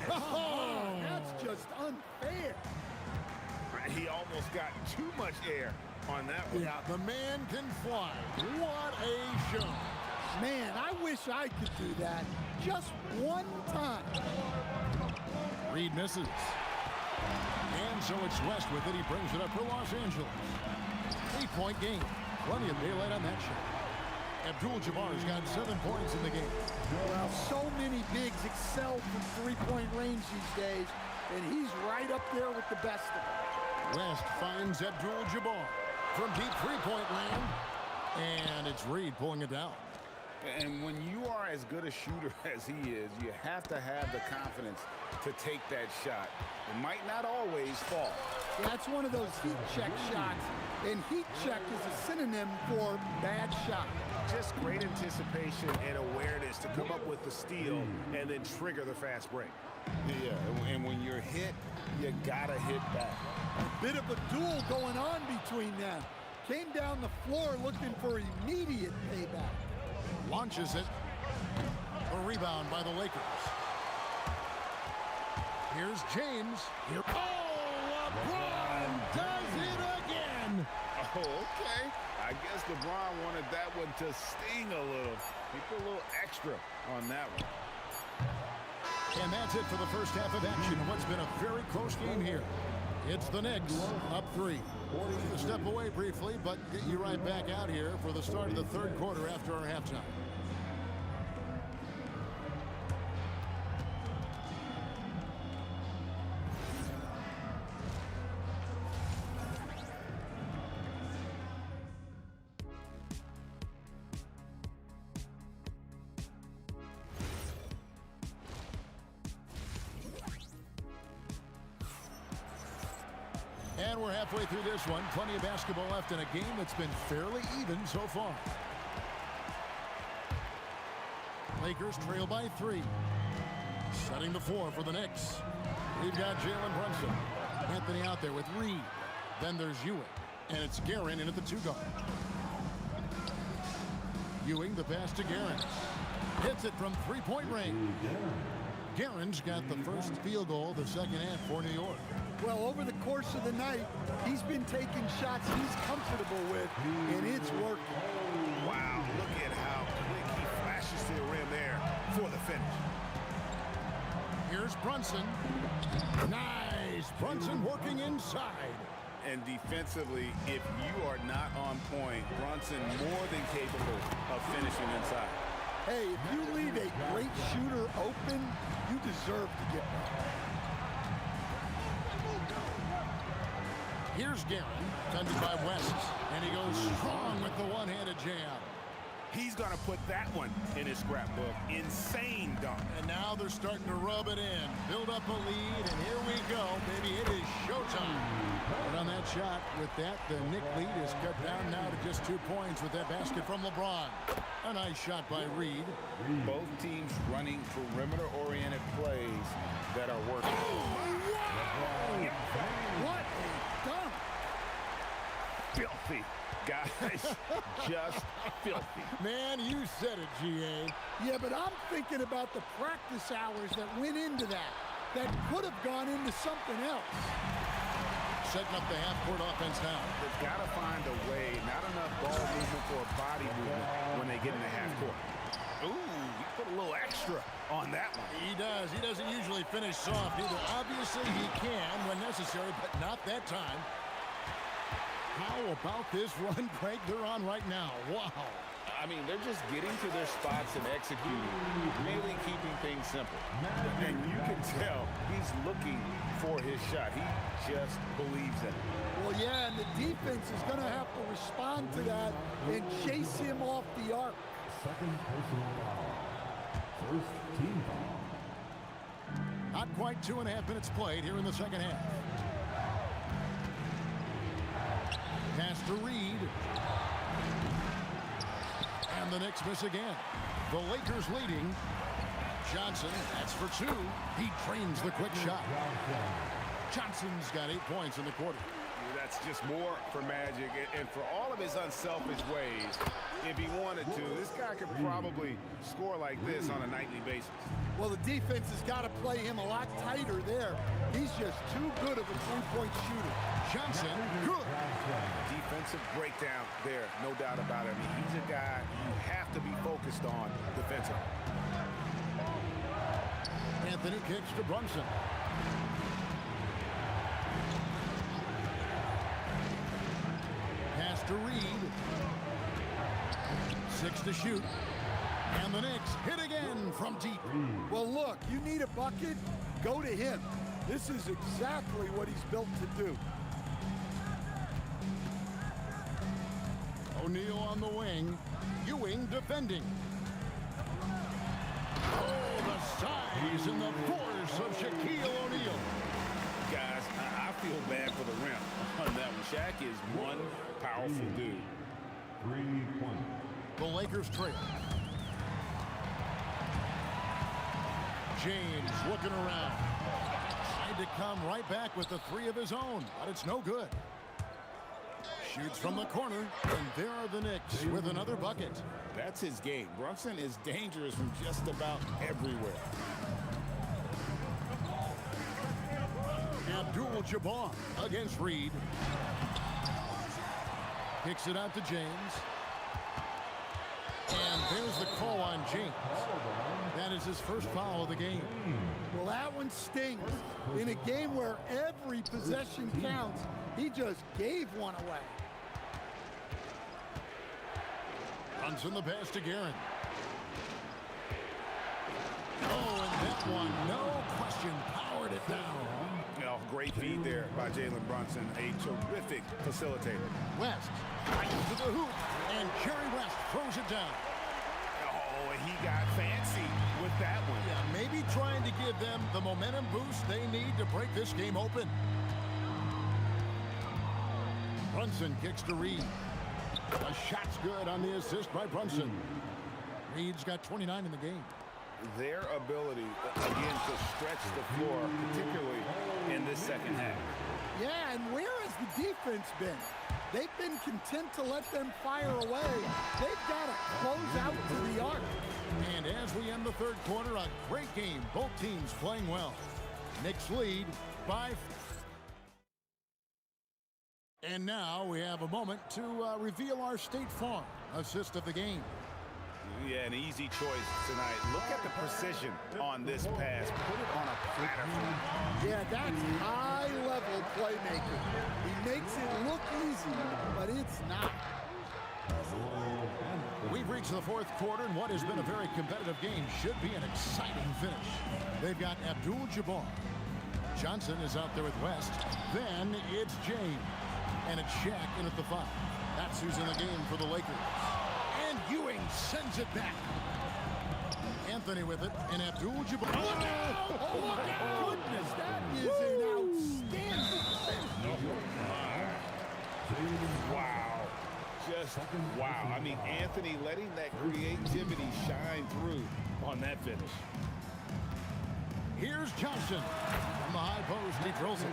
whoa! That's just unfair. He almost got too much air on that one. Yeah, the man can fly. What a show. Man, I wish I could do that just one time. Reed misses. And so it's West with it. He brings it up for Los Angeles. 3-point game. Plenty of daylight on that shot. Abdul-Jabbar's got 7 points in the game. Well, so many bigs excel from three-point range these days, and he's right up there with the best of them. West finds Abdul-Jabbar from deep three-point land, and it's Reed pulling it down. And when you are as good a shooter as he is, you have to have the confidence to take that shot. It might not always fall. That's one of those heat check shots, and heat check is a synonym for bad shot. Just great anticipation and awareness to come up with the steal and then trigger the fast break. Yeah, and when you're hit, you gotta hit back. A bit of a duel going on between them. Came down the floor looking for immediate payback. Launches it. A rebound by the Lakers. Here's James. Here. Oh, LeBron does it again. Oh, okay. I guess LeBron wanted that one to sting a little. He put a little extra on that one. And that's it for the first half of action in what's been a very close game here. It's the Knicks up 3. We'll step away briefly, but get you right back out here for the start of the third quarter after our halftime. And we're halfway through this one. Plenty of basketball left in a game that's been fairly even so far. Lakers trail by 3. Setting the floor for the Knicks. We've got Jalen Brunson. Anthony out there with Reed. Then there's Ewing. And it's Guerin in at the 2 guard. Ewing, the pass to Guerin. Hits it from three-point range. Guerin's got the first field goal of the second half for New York. Well, over the course of the night, he's been taking shots he's comfortable with, and it's working. Wow, look at how quick he flashes to the rim there for the finish. Here's Brunson. Nice. Brunson working inside. And defensively, if you are not on point, Brunson more than capable of finishing inside. Hey, if you leave a great shooter open, you deserve to get one. Here's Guerin, tended by West, and he goes strong with the one-handed jam. He's going to put that one in his scrapbook. Insane dunk. And now they're starting to rub it in. Build up a lead, and here we go, baby. It is showtime. But on that shot, with that, the Knick lead is cut down now to just 2 points with that basket from LeBron. A nice shot by Reed. Both teams running perimeter-oriented plays that are working. Oh, wow! What a dunk! Filthy. Guys, just filthy. Man, you said it, G.A. Yeah, but I'm thinking about the practice hours that went into that. That could have gone into something else. Setting up the half-court offense now. They've got to find a way. Not enough ball movement for a body movement when they get in the half-court. Ooh, he put a little extra on that one. He does. He doesn't usually finish soft either. Obviously, he can when necessary, but not that time. How about this run break they're on right now? Wow. I mean, they're just getting to their spots and executing, really keeping things simple. And you can tell he's looking for his shot. He just believes in it. Well, yeah, and the defense is going to have to respond to that and chase him off the arc. Second personal foul. First team foul. Not quite 2.5 minutes played here in the second half. Pass to Reed. And the Knicks miss again. The Lakers leading. Johnson, that's for 2. He drains the quick shot. Johnson's got 8 points in the quarter. That's just more for Magic. And for all of his unselfish ways, if he wanted to, this guy could probably score like this on a nightly basis. Well, the defense has got to play him a lot tighter there. He's just too good of a three-point shooter. Johnson, good. Defensive breakdown there, no doubt about it. I mean, he's a guy you have to be focused on defensively. Anthony kicks to Brunson. Pass to Reed. 6 to shoot. And the Knicks hit again from deep. Well, look, you need a bucket, go to him. This is exactly what he's built to do. O'Neal on the wing. Ewing defending. Oh, the size and the force of Shaquille O'Neal. Guys, I feel bad for the rim on that one. Shaq is one powerful dude. 3 points. The Lakers trail. James looking around. Tried to come right back with the 3 of his own, but it's no good. Shoots from the corner, and there are the Knicks with another bucket. That's his game. Brunson is dangerous from just about everywhere. Abdul-Jabbar against Reed. Kicks it out to James. And there's the call on James. That is his first foul of the game. Well, that one stings. In a game where every possession counts, he just gave one away. Brunson the pass to Guerin. Oh, and that one, no question, powered it down. Great feed there by Jalen Brunson, a terrific facilitator. West, right into the hoop, and Jerry West throws it down. Oh, and he got fancy with that one. Yeah, maybe trying to give them the momentum boost they need to break this game open. Brunson kicks to Reed. The shot's good on the assist by Brunson. Reed's got 29 in the game. Their ability, again, to stretch the floor, particularly in this second half. Yeah, and where has the defense been? They've been content to let them fire away. They've got to close out to the arc. And as we end the third quarter, a great game. Both teams playing well. Knicks lead by... And now we have a moment to reveal our State Farm assist of the game. Yeah, an easy choice tonight. Look at the precision on this pass. Put it on a platter. Yeah, that's high-level playmaker. He makes it look easy, but it's not. We've reached the fourth quarter, and what has been a very competitive game should be an exciting finish. They've got Abdul-Jabbar. Johnson is out there with West. Then it's James. And it's Shaq in at the 5. That's who's in the game for the Lakers. And Ewing sends it back. Anthony with it, and Abdul-Jabbar. Oh, my goodness, that is an outstanding finish. Wow. Just wow. I mean, Anthony letting that creativity shine through on that finish. Here's Johnson. From the high post, he drills it.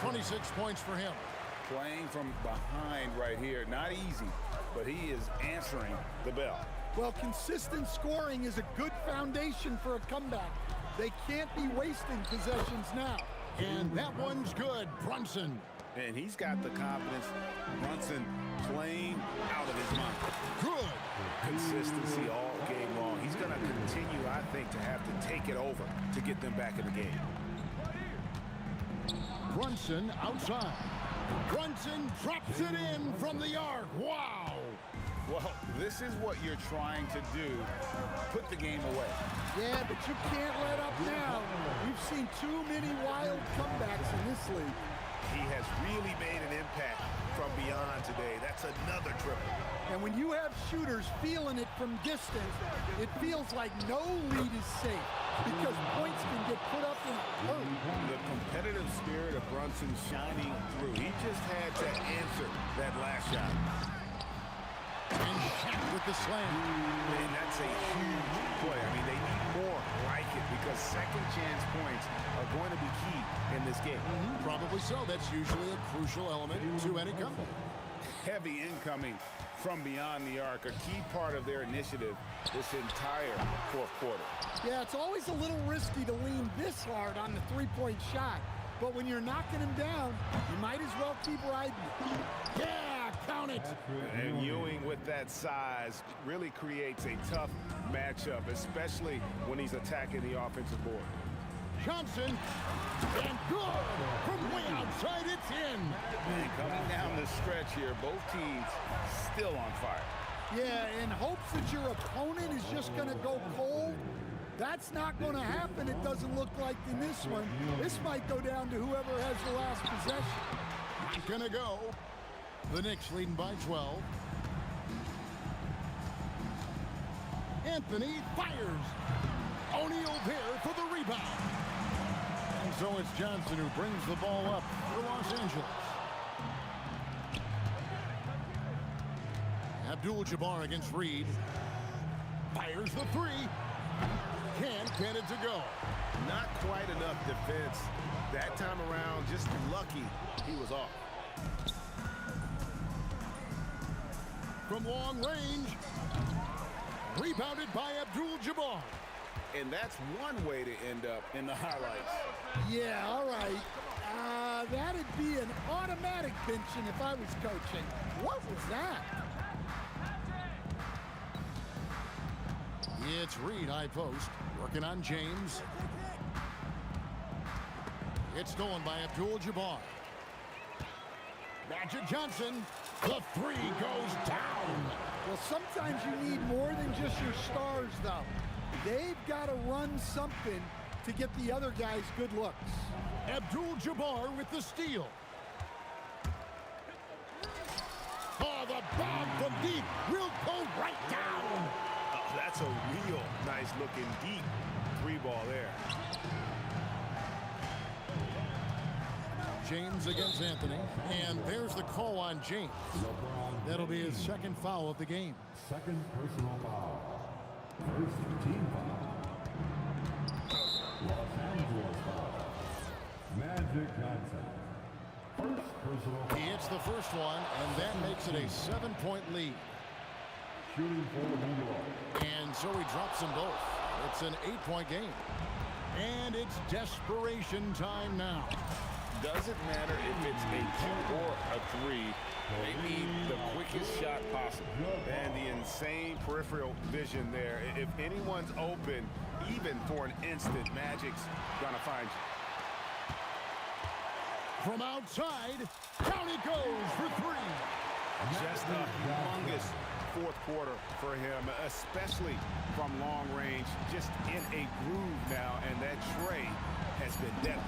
26 points for him. Playing from behind right here. Not easy, but he is answering the bell. Well, consistent scoring is a good foundation for a comeback. They can't be wasting possessions now. And that one's good. Brunson. And he's got the confidence. Brunson playing out of his mind. Good. Consistency all game long. He's going to continue, I think, to have to take it over to get them back in the game. Brunson outside. Brunson drops it in from the arc. Wow. Well, this is what you're trying to do. Put the game away. Yeah, but you can't let up now. We've seen too many wild comebacks in this league. He has really made an impact from beyond today. That's another triple. And when you have shooters feeling it from distance, it feels like no lead is safe because points can get put up in a hurry. The competitive spirit of Brunson shining through. He just had to answer that last shot. And Shaq with the slam. And that's a huge play. I mean, they need more like it because second chance points are going to be key in this game. Probably so. That's usually a crucial element to any comeback. Heavy incoming from beyond the arc, a key part of their initiative this entire fourth quarter. Yeah, it's always a little risky to lean this hard on the three-point shot. But when you're knocking him down, you might as well keep riding it. Yeah, count it. And Ewing with that size really creates a tough matchup, especially when he's attacking the offensive board. Johnson, and good! From way outside, it's in! And coming down the stretch here, both teams still on fire. Yeah, in hopes that your opponent is just going to go cold. That's not going to happen, it doesn't look like in this one. This might go down to whoever has the last possession. Not going to go. The Knicks leading by 12. Anthony fires. O'Neal there for the rebound. And so it's Johnson who brings the ball up for Los Angeles. Abdul-Jabbar against Reed. Fires the three. Can't get it to go. Not quite enough defense. That time around, just lucky he was off. From long range. Rebounded by Abdul-Jabbar. And that's one way to end up in the highlights. Yeah, all right. That'd be an automatic benching if I was coaching. What was that? It's Reed, high post, working on James. It's stolen by Abdul-Jabbar. Magic Johnson, the three goes down. Well, sometimes you need more than just your stars, though. They've got to run something to get the other guys good looks. Abdul-Jabbar with the steal. Oh, the bomb from deep will go right down. That's a real nice looking deep three ball there. James against Anthony, and there's the call on James. That'll be his second foul of the game. Second personal foul. First team foul. Los Angeles foul. Magic Johnson. First personal foul. He hits the first one, and that makes it a 7-point lead. Shooting for New York. And so he drops them both. It's an 8-point game. And it's desperation time now. Doesn't matter if it's a 2 or a 3. They need the quickest shot possible. And the insane peripheral vision there. If anyone's open, even for an instant, Magic's gonna find you. From outside, down it goes for three. Just a humongous fourth quarter for him, especially from long range. Just in a groove now, and that tray has been deadly.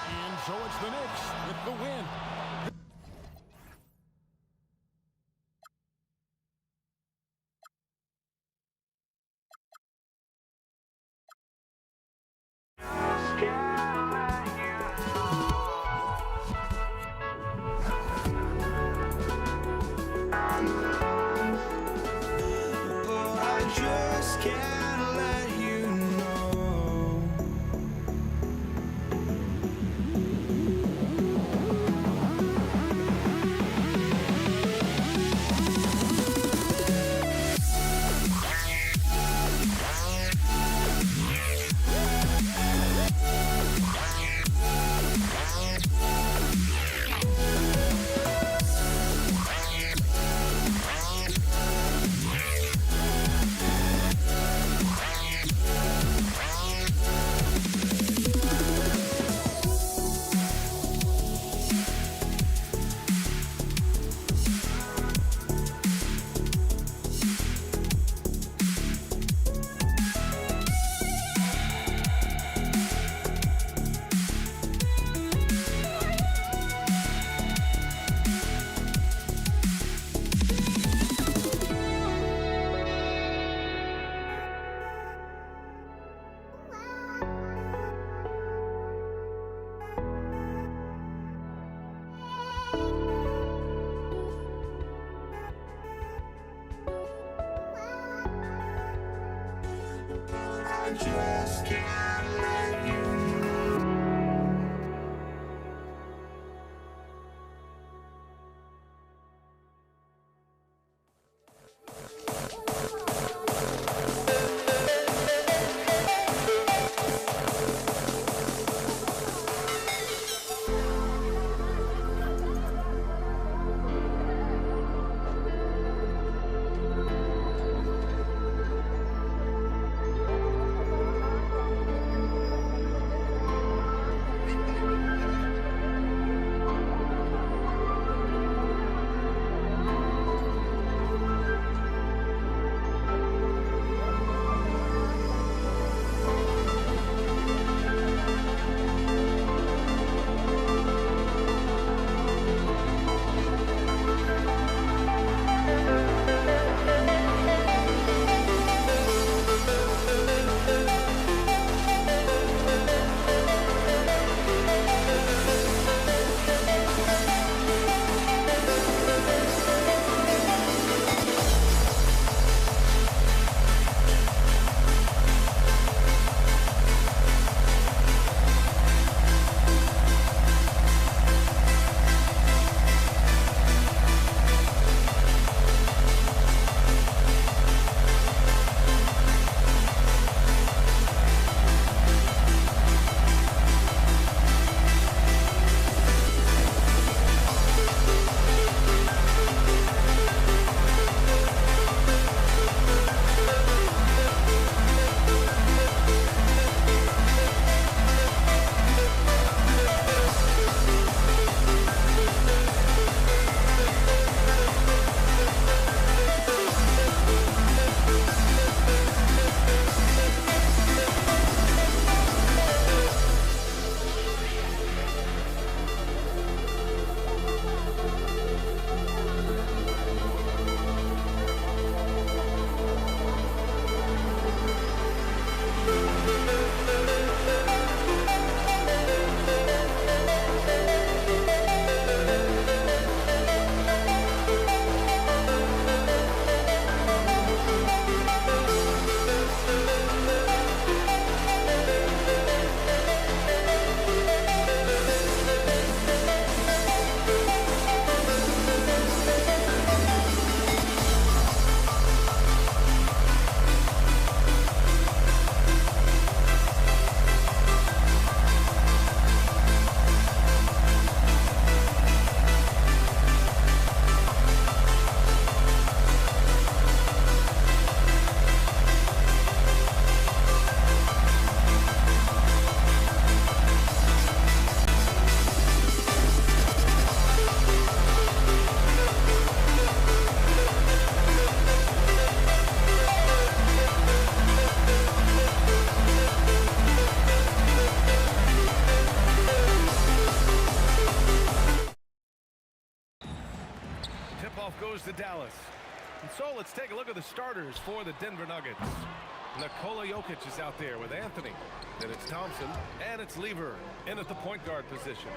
And so it's the Knicks with the win. to Dallas. And so let's take a look at the starters for the Denver Nuggets. Nikola Jokic is out there with Anthony. Then it's Thompson, and it's Lever in at the point guard position.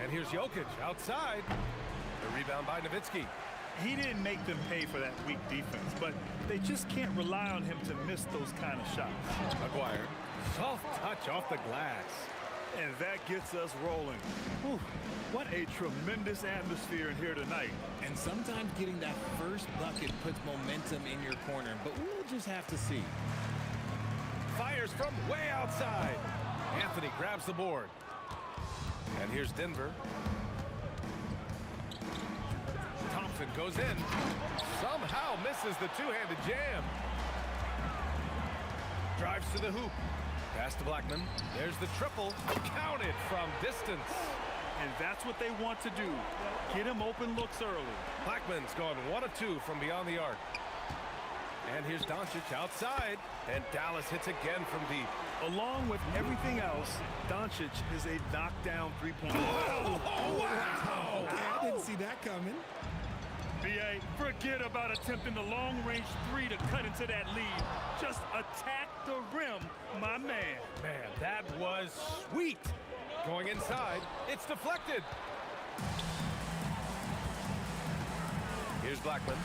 And here's Jokic outside. The rebound by Nowitzki. He didn't make them pay for that weak defense, but they just can't rely on him to miss those kind of shots. McGuire, soft touch off the glass. And that gets us rolling. Whew, what a tremendous atmosphere in here tonight. And sometimes getting that first bucket puts momentum in your corner, but we'll just have to see. Fires from way outside. Anthony grabs the board. And here's Denver. Thompson goes in. Somehow misses the two-handed jam. Drives to the hoop. Pass to Blackman. There's the triple. Counted from distance. And that's what they want to do. Get him open looks early. Blackman's gone 1 of 2 from beyond the arc. And here's Doncic outside. And Dallas hits again from deep. Along with everything else, Doncic is a knockdown three-point. Oh, wow! I didn't see that coming. B.A., forget about attempting the long-range three to cut into that lead. Just attack the rim, my man. Man, that was sweet. Going inside, it's deflected. Here's Blackman.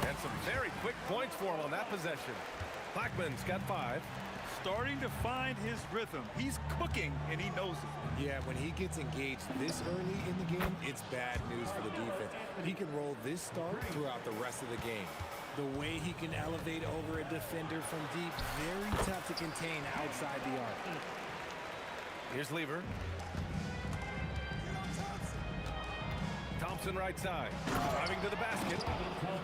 And some very quick points for him on that possession. Blackman's got 5. Starting to find his rhythm. He's cooking, and he knows it. Yeah, when he gets engaged this early in the game, it's bad news for the defense. He can roll this start throughout the rest of the game. The way he can elevate over a defender from deep, very tough to contain outside the arc. Here's Lever. Thompson right side, driving to the basket.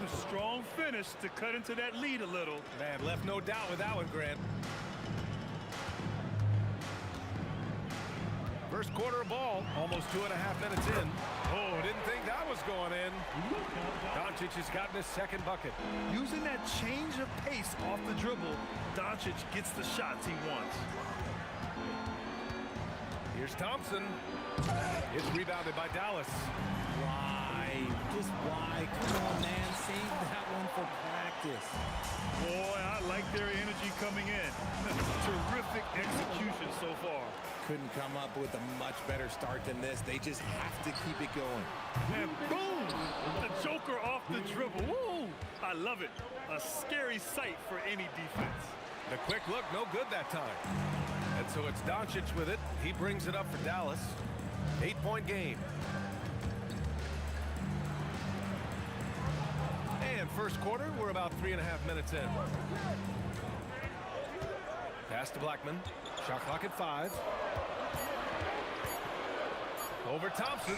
A strong finish to cut into that lead a little. Man, left no doubt with that one, Grant. First quarter of ball, almost 2.5 minutes in. Oh, didn't think that was going in. Doncic has gotten his second bucket. Using that change of pace off the dribble, Doncic gets the shots he wants. Here's Thompson. It's rebounded by Dallas. Why? Just why? Come on, man. Save that one for practice. Boy, I like their energy coming in. Terrific execution so far. Couldn't come up with a much better start than this. They just have to keep it going. And boom! The Joker off the dribble. Woo! I love it. A scary sight for any defense. The quick look, no good that time. And so it's Doncic with it. He brings it up for Dallas. 8-point game. And first quarter, we're about 3.5 minutes in. Pass to Blackman. Shot clock at 5. Over Thompson.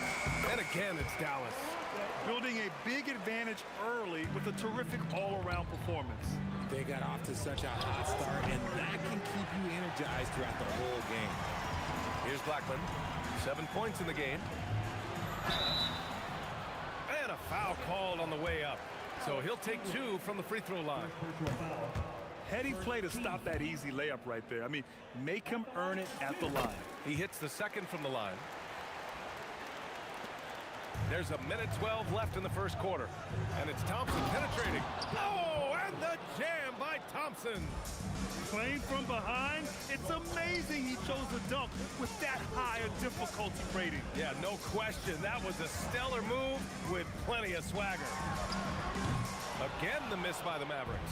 And again, it's Dallas. Building a big advantage early with a terrific all-around performance. They got off to such a hot start, and that can keep you energized throughout the whole game. Here's Blackman. 7 points in the game. And a foul called on the way up. So he'll take 2 from the free throw line. Heady play to stop that easy layup right there. I mean, make him earn it at the line. He hits the second from the line. There's 1:12 left in the first quarter. And it's Thompson penetrating. Oh, and the jam by Thompson. Playing from behind, it's amazing he chose a dunk with that high a difficulty rating. Yeah, no question. That was a stellar move with plenty of swagger. Again, the miss by the Mavericks.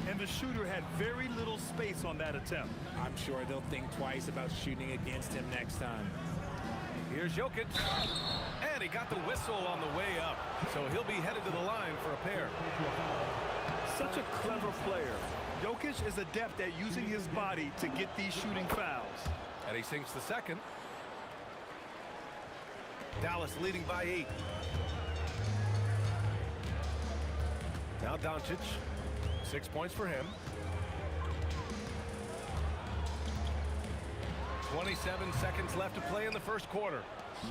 And the shooter had very little space on that attempt. I'm sure they'll think twice about shooting against him next time. Here's Jokic. And he got the whistle on the way up. So he'll be headed to the line for a pair. Such a clever player. Jokic is adept at using his body to get these shooting fouls. And he sinks the second. Dallas leading by 8. Now Doncic. 6 points for him. 27 seconds left to play in the first quarter.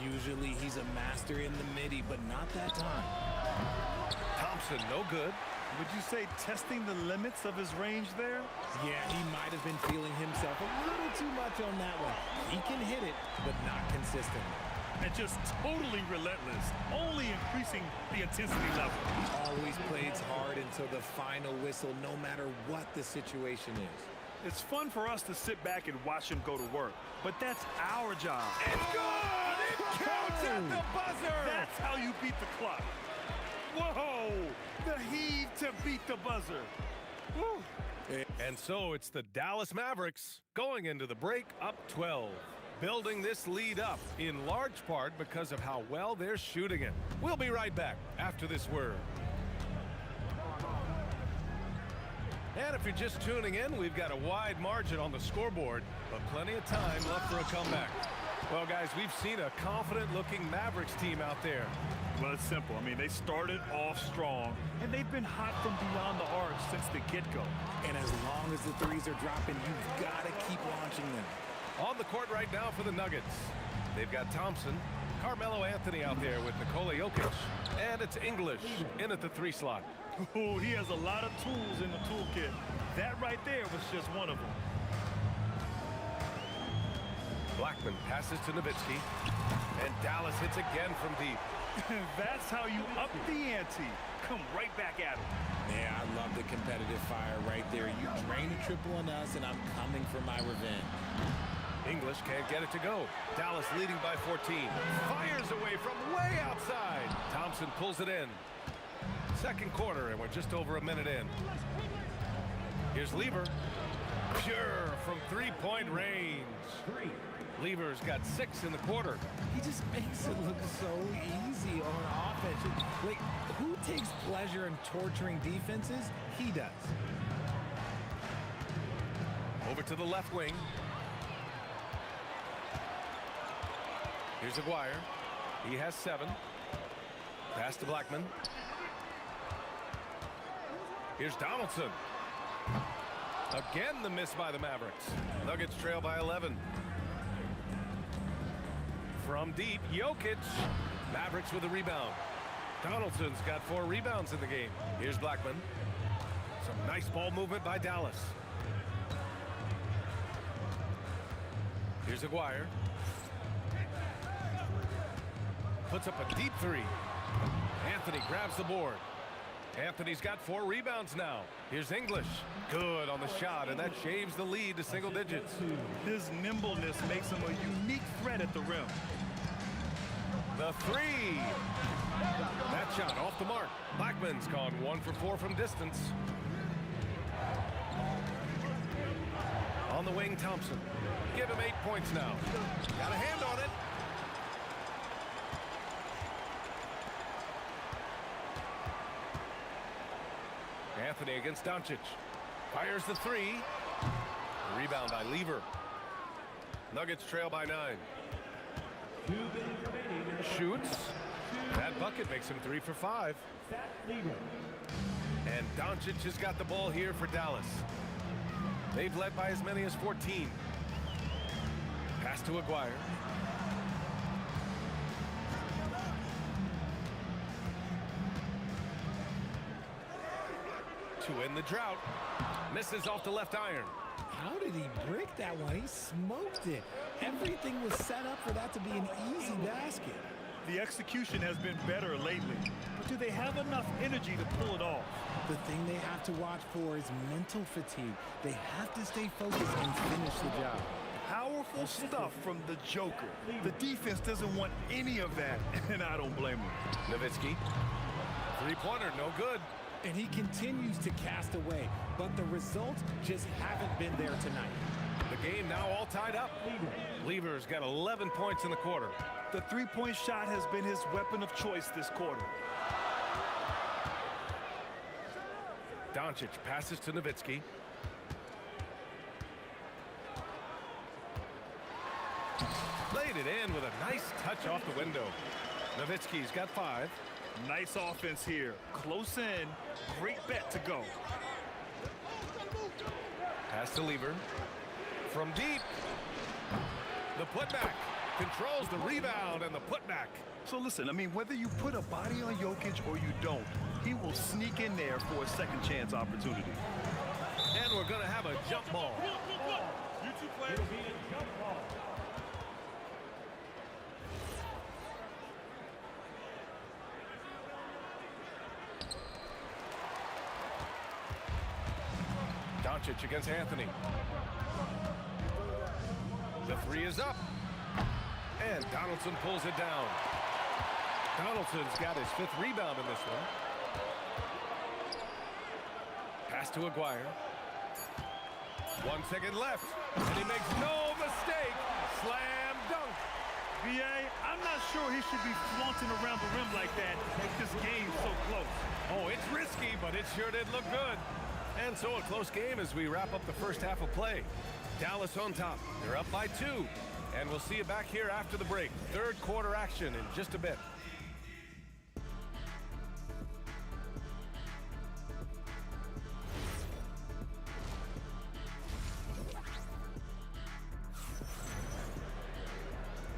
Usually he's a master in the midi, but not that time. Thompson, no good. Would you say testing the limits of his range there? Yeah, he might have been feeling himself a little too much on that one. He can hit it, but not consistently. and just totally relentless, only increasing the intensity level. Always plays hard until the final whistle, no matter what the situation is. It's fun for us to sit back and watch him go to work, but that's our job. It's good! It counts at the buzzer! That's how you beat the clock. Whoa! The heave to beat the buzzer. Woo. And so it's the Dallas Mavericks going into the break up 12. Building this lead up in large part because of how well they're shooting it. We'll be right back after this word. And if you're just tuning in, we've got a wide margin on the scoreboard, but plenty of time left for a comeback. Well, guys, we've seen a confident-looking Mavericks team out there. Well, it's simple. I mean, they started off strong, and they've been hot from beyond the arc since the get-go. And as long as the threes are dropping, you've got to keep launching them. On the court right now for the Nuggets, they've got Thompson, Carmelo Anthony out there with Nikola Jokic, and it's English in at the 3 slot. Oh, he has a lot of tools in the toolkit. That right there was just one of them. Blackman passes to Nowitzki, and Dallas hits again from deep. That's how you up the ante. Come right back at him. Yeah, I love the competitive fire right there. You drain a triple on us, and I'm coming for my revenge. English can't get it to go. Dallas leading by 14. Fires away from way outside. Thompson pulls it in. Second quarter, and we're just over a minute in. Here's Lever. Pure from three-point range. Lever's got 6 in the quarter. He just makes it look so easy on offense. Like, who takes pleasure in torturing defenses? He does. Over to the left wing. Here's Aguirre. He has 7. Pass to Blackman. Here's Donaldson. Again, the miss by the Mavericks. Nuggets trail by 11. From deep, Jokic. Mavericks with a rebound. Donaldson's got 4 rebounds in the game. Here's Blackman. Some nice ball movement by Dallas. Here's Aguirre. Puts up a deep 3. Anthony grabs the board. Anthony's got 4 rebounds now. Here's English. Good on the shot, and that shaves the lead to single digits. His nimbleness makes him a unique threat at the rim. The 3. That shot off the mark. Blackman's gone 1 for 4 from distance. On the wing, Thompson. Give him 8 points now. Got a hand on it. Anthony against Doncic. Fires the 3. Rebound by Lever. Nuggets trail by 9. Shoots. That bucket makes him 3 for 5. And Doncic has got the ball here for Dallas. They've led by as many as 14. Pass to Aguirre. To end the drought. Misses off the left iron. How did he break that one? He smoked it. Everything was set up for that to be an easy basket. The execution has been better lately, but do they have enough energy to pull it off? The thing they have to watch for is mental fatigue. They have to stay focused and finish the job. Powerful stuff from the Joker. The defense doesn't want any of that, and I don't blame him. Nowitzki. 3-pointer, no good. And he continues to cast away, but the results just haven't been there tonight. The game now all tied up. Lever's got 11 points in the quarter. The three-point shot has been his weapon of choice this quarter. Doncic passes to Nowitzki. Laid it in with a nice touch off the window. Nowitzki's got 5. Nice offense here. Close in. Great bet to go. Pass to Lever. From deep. The putback. Controls the rebound and the putback. So listen, I mean, whether you put a body on Jokic or you don't, he will sneak in there for a second chance opportunity. And we're going to have a jump ball. Doncic against Anthony. The three is up. And Donaldson pulls it down. Donaldson's got his 5th rebound in this one. Pass to Aguirre. 1 second left. And he makes no mistake. Slam dunk. B.A., I'm not sure he should be flaunting around the rim like that with this game so close. Oh, it's risky, but it sure did look good. And so a close game as we wrap up the first half of play. Dallas on top. They're up by 2. And we'll see you back here after the break. Third quarter action in just a bit.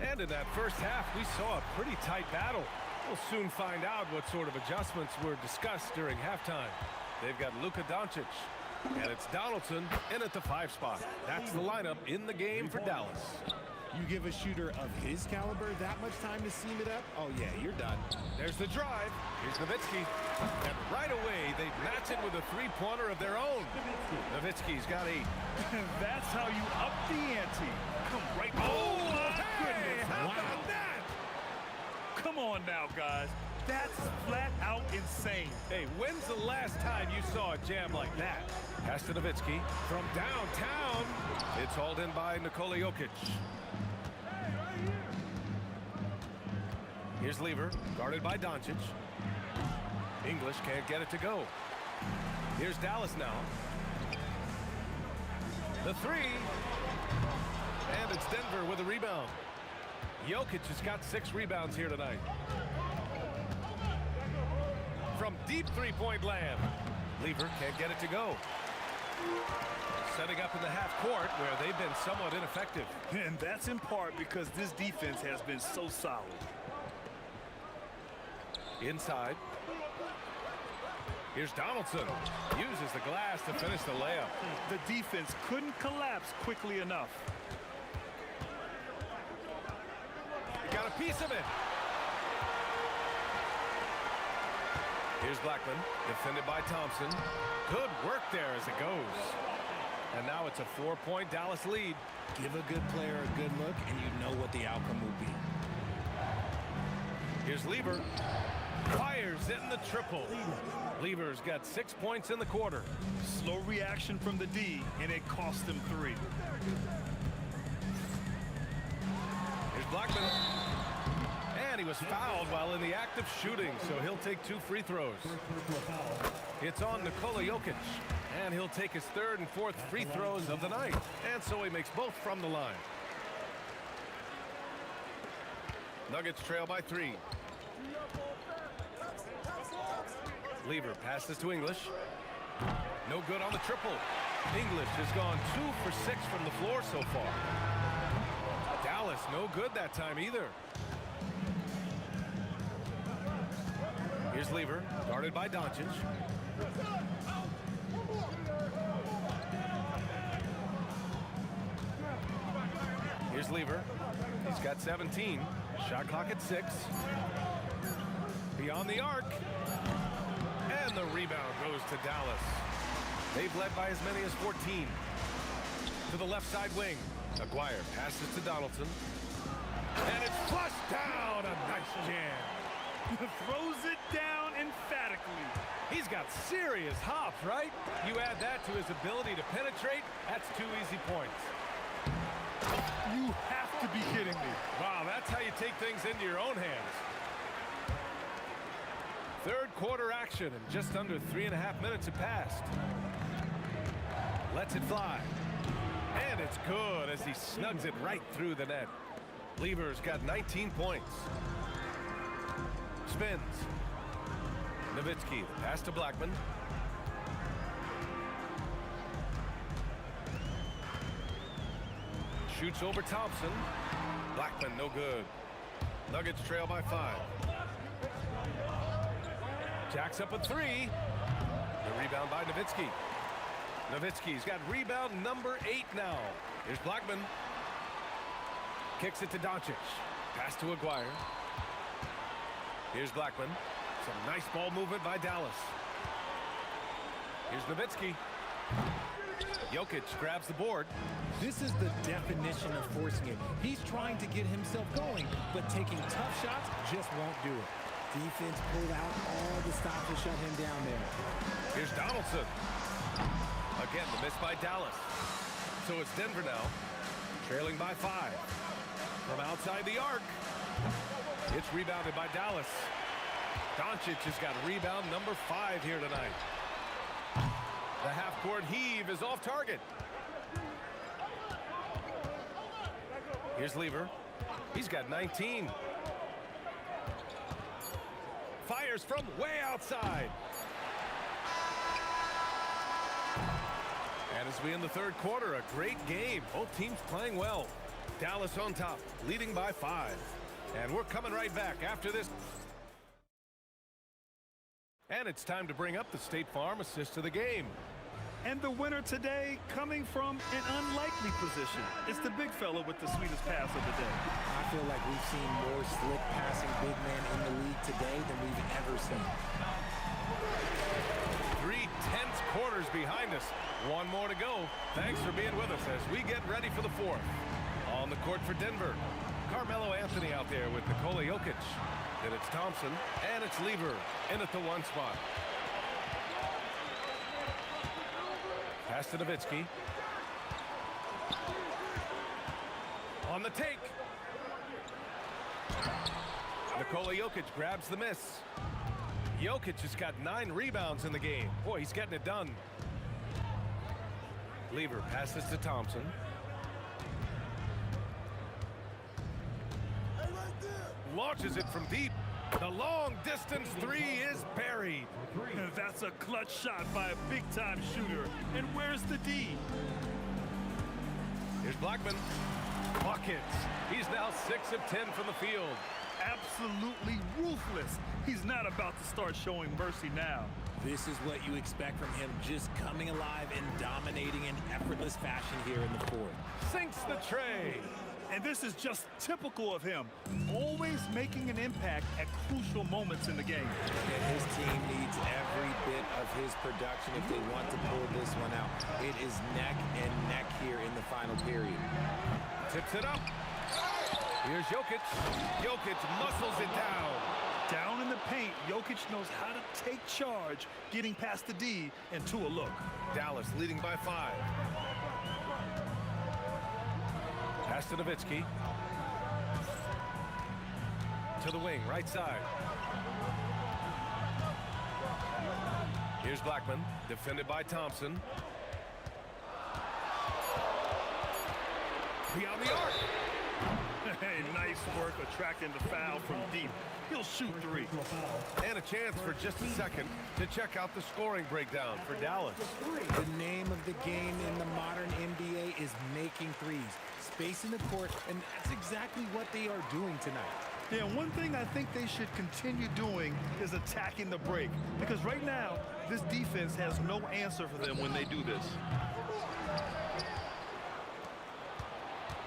And in that first half, we saw a pretty tight battle. We'll soon find out what sort of adjustments were discussed during halftime. They've got Luka Doncic, and it's Donaldson in at the 5 spot. That's the lineup in the game for Dallas. You give a shooter of his caliber that much time to seam it up, oh yeah, you're done. There's the drive. Here's Nowitzki. And right away, they match it with a 3-pointer of their own. Nowitzki's got 8. That's how you up the ante. Come right. Oh, my goodness. How Wow. about that? Come on now, guys. That's flat out insane. Hey, when's the last time you saw a jam like that? Pass to Nowitzki from downtown. It's hauled in by Nikola Jokic. Here's Lever, guarded by Doncic. English can't get it to go. Here's Dallas now. The 3. And it's Denver with a rebound. Jokic has got 6 rebounds here tonight. From deep 3-point land. Lever can't get it to go. Setting up in the half court where they've been somewhat ineffective. And that's in part because this defense has been so solid. Inside. Here's Donaldson. Uses the glass to finish the layup. The defense couldn't collapse quickly enough. He got a piece of it. Here's Blackman, defended by Thompson. Good work there as it goes. And now it's a 4-point Dallas lead. Give a good player a good look, and you know what the outcome will be. Here's Lever. Fires in the triple. Lever's got 6 points in the quarter. Slow reaction from the D, and it cost them 3. Here's Blackman. And he was fouled while in the act of shooting, so he'll take 2 free throws. It's on Nikola Jokic, and he'll take his 3rd and 4th free throws of the night. And so he makes both from the line. Nuggets trail by 3. Lever passes to English. No good on the triple. English has gone 2 for 6 from the floor so far. Dallas no good that time either. Here's Lever, guarded by Doncic. Here's Lever. He's got 17. Shot clock at 6. Beyond the arc. And the rebound goes to Dallas. They've led by as many as 14. To the left side wing. Aguirre passes to Donaldson. And it's flushed down. A nice jam. Throws it down emphatically. He's got serious hop, right? You add that to his ability to penetrate, that's 2 easy points. You have to be kidding me. Wow, that's how you take things into your own hands. Third quarter action, and just under 3.5 minutes have passed. Lets it fly. And it's good as he snugs it right through the net. Lever's got 19 points. Spins. Nowitzki, pass to Blackman. Shoots over Thompson. Blackman, no good. Nuggets trail by 5. Jacks up a 3. The rebound by Nowitzki. Nowitzki's got rebound number 8 now. Here's Blackman. Kicks it to Doncic. Pass to Aguirre. Here's Blackman. Some nice ball movement by Dallas. Here's Nowitzki. Jokic grabs the board. This is the definition of forcing it. He's trying to get himself going, but taking tough shots just won't do it. Defense pulled out all the stops to shut him down there. Here's Donaldson. Again, the miss by Dallas. So it's Denver now, trailing by 5. From outside the arc. It's rebounded by Dallas. Doncic has got rebound number 5 here tonight. The half-court heave is off target. Here's Lever. He's got 19. Fires from way outside. And as we end the third quarter, a great game. Both teams playing well. Dallas on top, leading by 5. And we're coming right back after this. And it's time to bring up the State Farm assist of the game. And the winner today coming from an unlikely position. It's the big fella with the sweetest pass of the day. I feel like we've seen more slick passing big men in the league today than we've ever seen. 3 tense quarters behind us. One more to go. Thanks for being with us as we get ready for the 4th. On the court for Denver, Carmelo Anthony out there with Nikola Jokic. Then it's Thompson, and it's Lever in at the 1 spot. Pass to Nowitzki. On the take. Nikola Jokic grabs the miss. Jokic has got 9 rebounds in the game. Boy, he's getting it done. Lever passes to Thompson. Launches it from deep. The long distance 3 is buried. That's a clutch shot by a big-time shooter. And where's the D? Here's Blackman. Buckets. He's now 6 of 10 from the field. Absolutely ruthless. He's not about to start showing mercy now. This is what you expect from him, just coming alive and dominating in effortless fashion here in the 4th. Sinks the tray. And this is just typical of him, always making an impact at crucial moments in the game. And his team needs every bit of his production if they want to pull this one out. It is neck and neck here in the final period. Tips it up. Here's Jokic. Jokic muscles it down. Down in the paint, Jokic knows how to take charge, getting past the D and to a look. Dallas leading by 5. Pass to Nowitzki. To the wing, right side. Here's Blackman, defended by Thompson. Beyond the arc. Hey, nice work attracting the foul from deep. He'll shoot 3. And a chance for just a second to check out the scoring breakdown for Dallas. The name of the game in the modern NBA is making threes. Spacing the court, and that's exactly what they are doing tonight. Yeah, one thing I think they should continue doing is attacking the break. Because right now, this defense has no answer for them when they do this.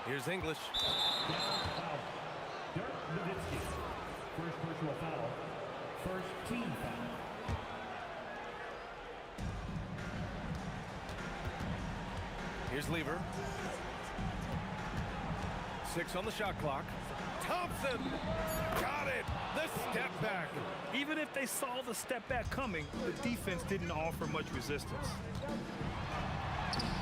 Here's English. Dirk Nowitzki. First personal foul. First team foul. Here's Lever. 6 on the shot clock. Thompson got it. The step back. Even if they saw the step back coming, the defense didn't offer much resistance.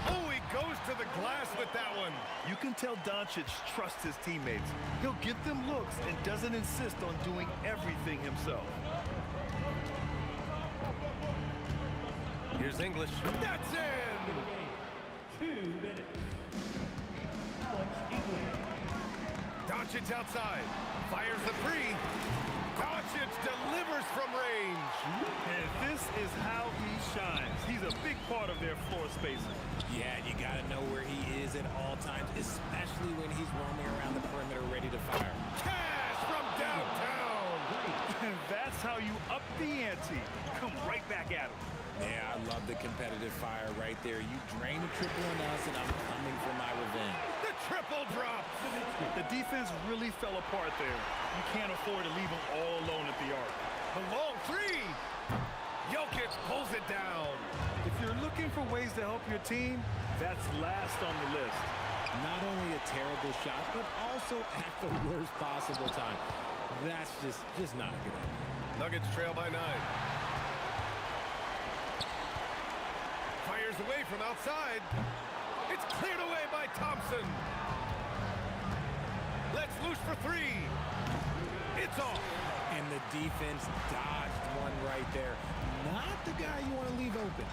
Oh, he goes to the glass with that one. You can tell Doncic trusts his teammates. He'll give them looks and doesn't insist on doing everything himself. Here's English. That's in. 2 minutes. Alex English. Doncic outside. Fires the 3. Doncic delivers from range. And this is how he shines. He's a big part of their floor spacing. Yeah, you got to know where he is at all times, especially when he's roaming around the perimeter ready to fire. Cash from downtown. And that's how you up the ante. Come right back at him. Yeah, I love the competitive fire right there. You drain the triple on us, and I'm coming for my revenge. The triple drop. The defense really fell apart there. You can't afford to leave them all alone at the arc. The long 3. Jokic pulls it down. If you're looking for ways to help your team, that's last on the list. Not only a terrible shot, but also at the worst possible time. That's just not a good idea. Nuggets trail by 9. Fires away from outside. It's cleared away by Thompson. Let's loose for 3. It's off. And the defense dodged one right there. Not the guy you want to leave open.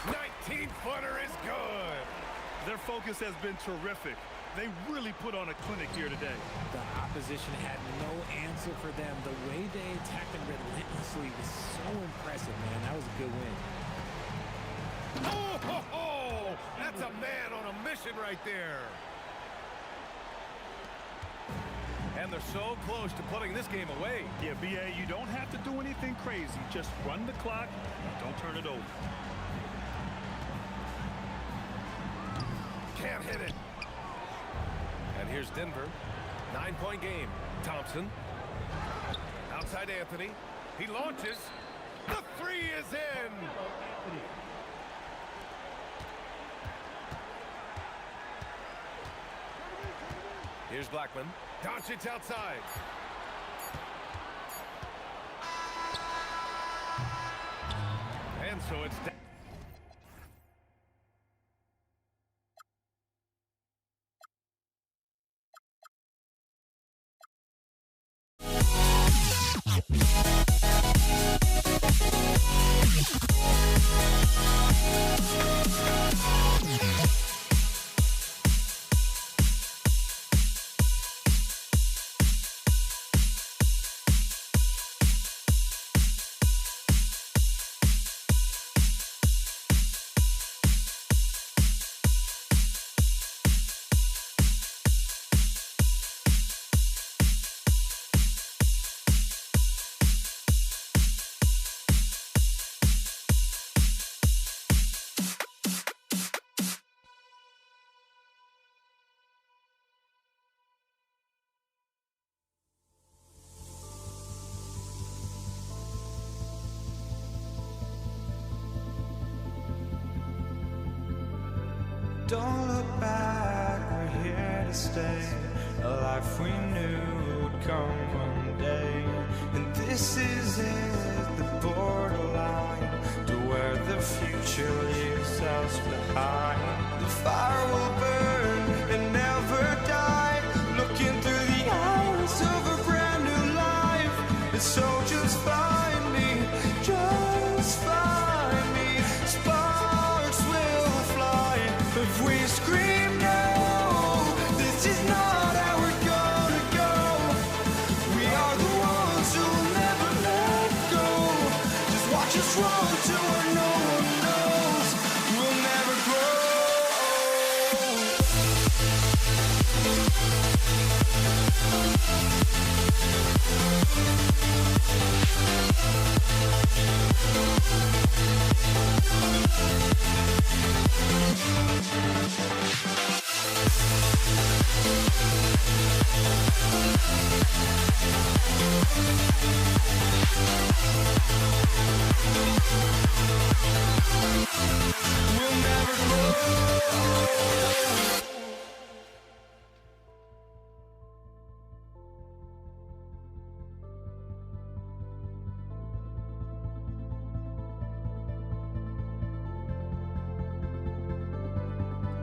19-footer is good. Their focus has been terrific. They really put on a clinic here today. The opposition had no answer for them. The way they attacked them relentlessly was so impressive, man. That was a good win. Oh, ho, ho! That's a man on a mission right there. And they're so close to putting this game away. Yeah, B.A., you don't have to do anything crazy. Just run the clock. Don't turn it over. Can't hit it. And here's Denver. 9-point game. Thompson. Outside Anthony. He launches. The 3 is in. Here's Blackman. Doncic outside. And so it's down. Don't look back, we're here to stay. A life we knew would come one day. And this is it, the borderline to where the future leaves us behind. The fire will burn and never die. Looking through the eyes of a brand new life. And so just find me, just find me. Sparks will fly if we scream no. This is not how we're gonna go. We are the ones who will never let go. Just watch us run to where no one knows. We'll never grow. We'll never grow.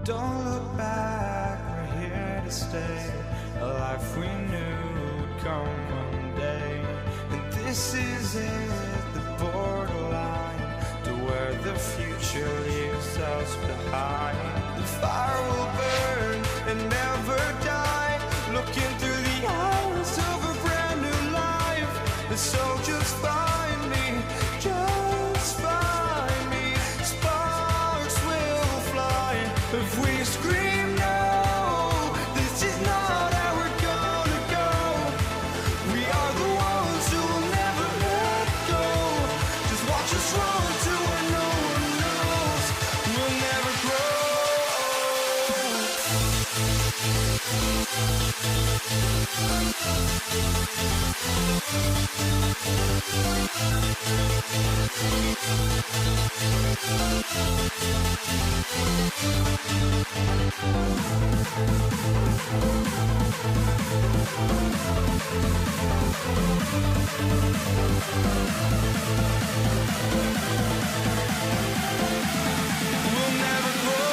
Don't look back, we're here to stay. A life we knew would come one day. And this is it, the borderline to where the future leaves us behind. The fire will burn and never die. Looking through the eyes of a brand new life. And so just find me, just find me. Sparks will fly if we scream no. This is not how we're gonna go. We are the ones who will never let go. Just watch us run to where no one knows. We'll never grow. We'll never grow. We'll never grow.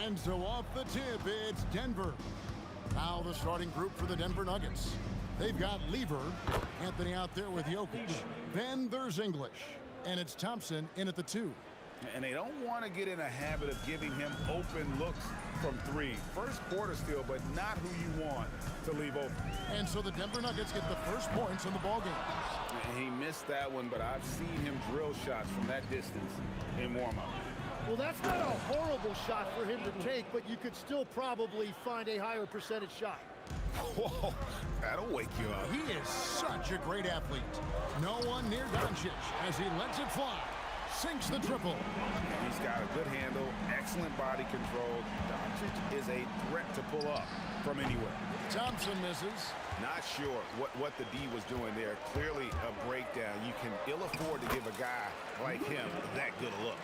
And so off the tip, it's Denver. Now the starting group for the Denver Nuggets. They've got Lever, Anthony out there with Jokic. Then there's English, and it's Thompson in at the 2. And they don't want to get in a habit of giving him open looks from 3. First quarter still, but not who you want to leave open. And so the Denver Nuggets get the first points in the ballgame. He missed that one, but I've seen him drill shots from that distance in warm-up. Well, that's not a horrible shot for him to take, but you could still probably find a higher percentage shot. Whoa, that'll wake you up. He is such a great athlete. No one near Doncic as he lets it fly. Sinks the triple. He's got a good handle, excellent body control. Doncic is a threat to pull up from anywhere. Thompson misses. Not sure what the D was doing there. Clearly a breakdown. You can ill afford to give a guy like him that good a look.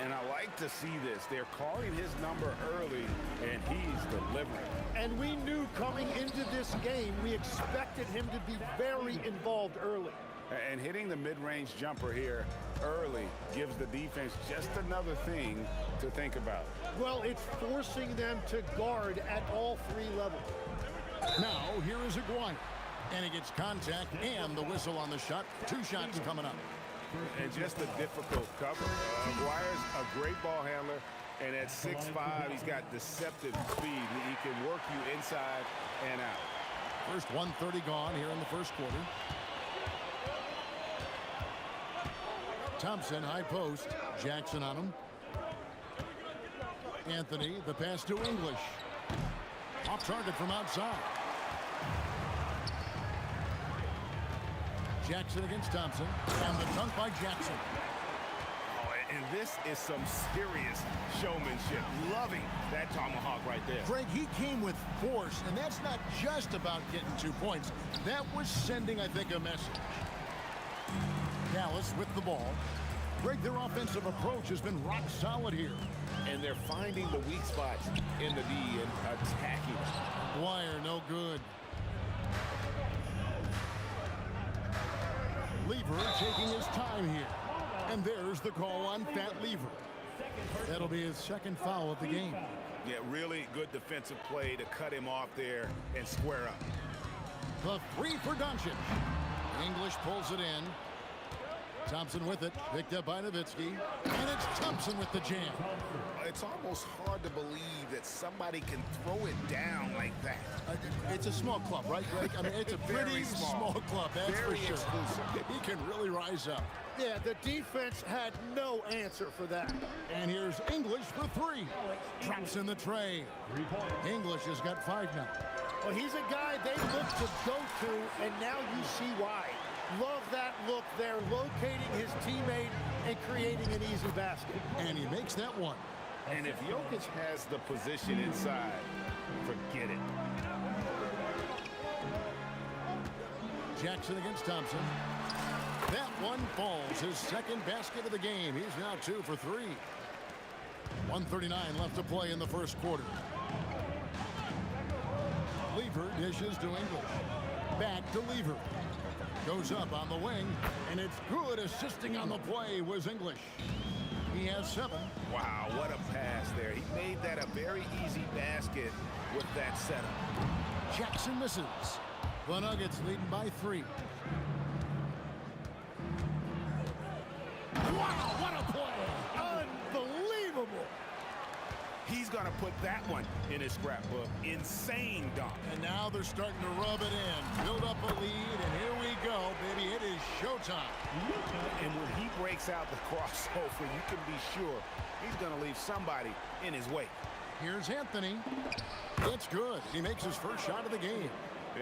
And I like to see this. They're calling his number early, and he's delivering. And we knew coming into this game, we expected him to be very involved early. And hitting the mid-range jumper here early gives the defense just another thing to think about. Well, it's forcing them to guard at all three levels. Now, here is Aguirre. And he gets contact and the whistle on the shot. 2 shots coming up. And just a difficult cover. Aguirre's a great ball handler. And at 6'5", he's got deceptive speed. He can work you inside and out. First 1:30 gone here in the first quarter. Thompson, high post. Jackson on him. Anthony, the pass to English. Off target from outside. Jackson against Thompson. And the dunk by Jackson. Oh, and this is some serious showmanship. Loving that tomahawk right there. Greg, he came with force, and that's not just about getting 2 points. That was sending, I think, a message. Dallas with the ball. Greg, their offensive approach has been rock solid here. And they're finding the weak spots in the D and attacking. Dwyer, no good. Lever taking his time here. And there's the call on Fat Lever. That'll be his second foul of the game. Yeah, really good defensive play to cut him off there and square up. The 3 for Doncic. English pulls it in. Thompson with it, picked up by Nowitzki, and it's Thompson with the jam. It's almost hard to believe that somebody can throw it down like that. It's a small club, right, Greg? I mean, it's a pretty small club, that's Very for sure. exclusive. He can really rise up. Yeah, the defense had no answer for that. And here's English for 3. Drops in the tray. English has got 5 now. Well, he's a guy they look to go to, and now you see why. Love that look there, locating his teammate and creating an easy basket. And he makes that one. And if Jokic has the position inside, forget it. Jackson against Thompson. That one falls. His second basket of the game. He's now 2 for 3. 1:39 left to play in the first quarter. Lever dishes to English. Back to Lever. Goes up on the wing, and it's good. Assisting on the play was English. He has 7. Wow, what a pass there. He made that a very easy basket with that setup. Jackson misses. The Nuggets leading by 3. Wow, what a play! Unbelievable! He's going to put that one in his scrapbook. Insane dunk. And now they're starting to rub it in. Build up a lead, and here we go, baby. It is showtime. And when he breaks out the crossover, you can be sure he's going to leave somebody in his wake. Here's Anthony. It's good. He makes his first shot of the game.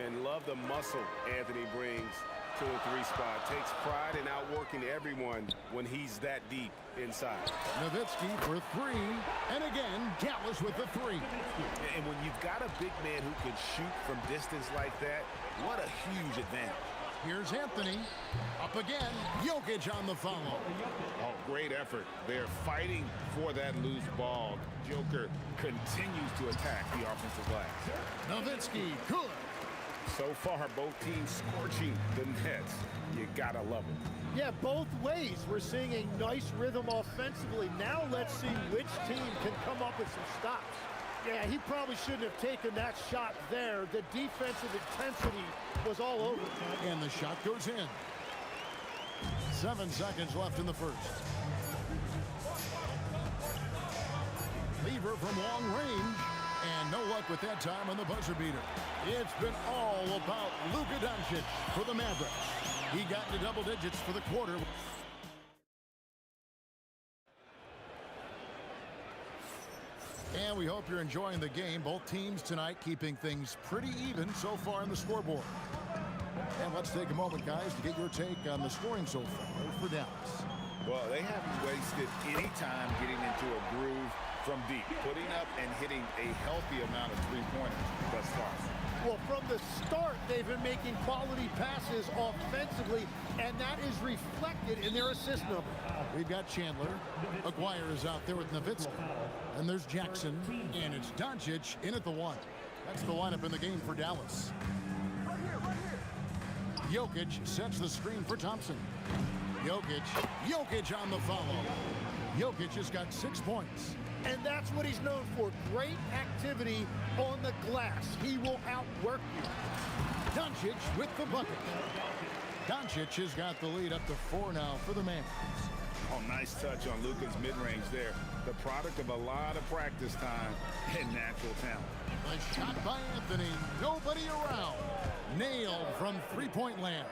And love the muscle Anthony brings to the 3 spot. Takes pride in outworking everyone when he's that deep inside. Nowitzki for 3. And again, Dallas with the 3. And when you've got a big man who can shoot from distance like that, what a huge advantage. Here's Anthony. Up again. Jokic on the follow. Oh, great effort. They're fighting for that loose ball. Joker continues to attack the offensive glass. Nowitzki, good. So far, both teams scorching the nets. You gotta love it. Yeah, both ways. We're seeing a nice rhythm offensively. Now let's see which team can come up with some stops. Yeah, he probably shouldn't have taken that shot there. The defensive intensity was all over. And the shot goes in. 7 seconds left in the first. Lever from long range. And no luck with that time on the buzzer beater. It's been all about Luka Doncic for the Mavericks. He got into double digits for the quarter. And we hope you're enjoying the game. Both teams tonight keeping things pretty even so far on the scoreboard. And let's take a moment, guys, to get your take on the scoring so far for Dallas. Well, they haven't wasted any time getting into a groove from deep, putting up and hitting a healthy amount of 3-pointers thus far. Well, from the start, they've been making quality passes offensively, and that is reflected in their assist number. We've got Chandler. Aguirre is out there with Nowitzki. And there's Jackson, and it's Doncic in at the 1. That's the lineup in the game for Dallas. Jokic sets the screen for Thompson. Jokic on the follow. Jokic has got 6 points. And that's what he's known for. Great activity on the glass. He will outwork you. Doncic with the bucket. Doncic has got the lead up to 4 now for the Mavericks. Oh, nice touch on Luka's mid-range there. The product of a lot of practice time and natural talent. A shot by Anthony. Nobody around. Nailed from three-point land.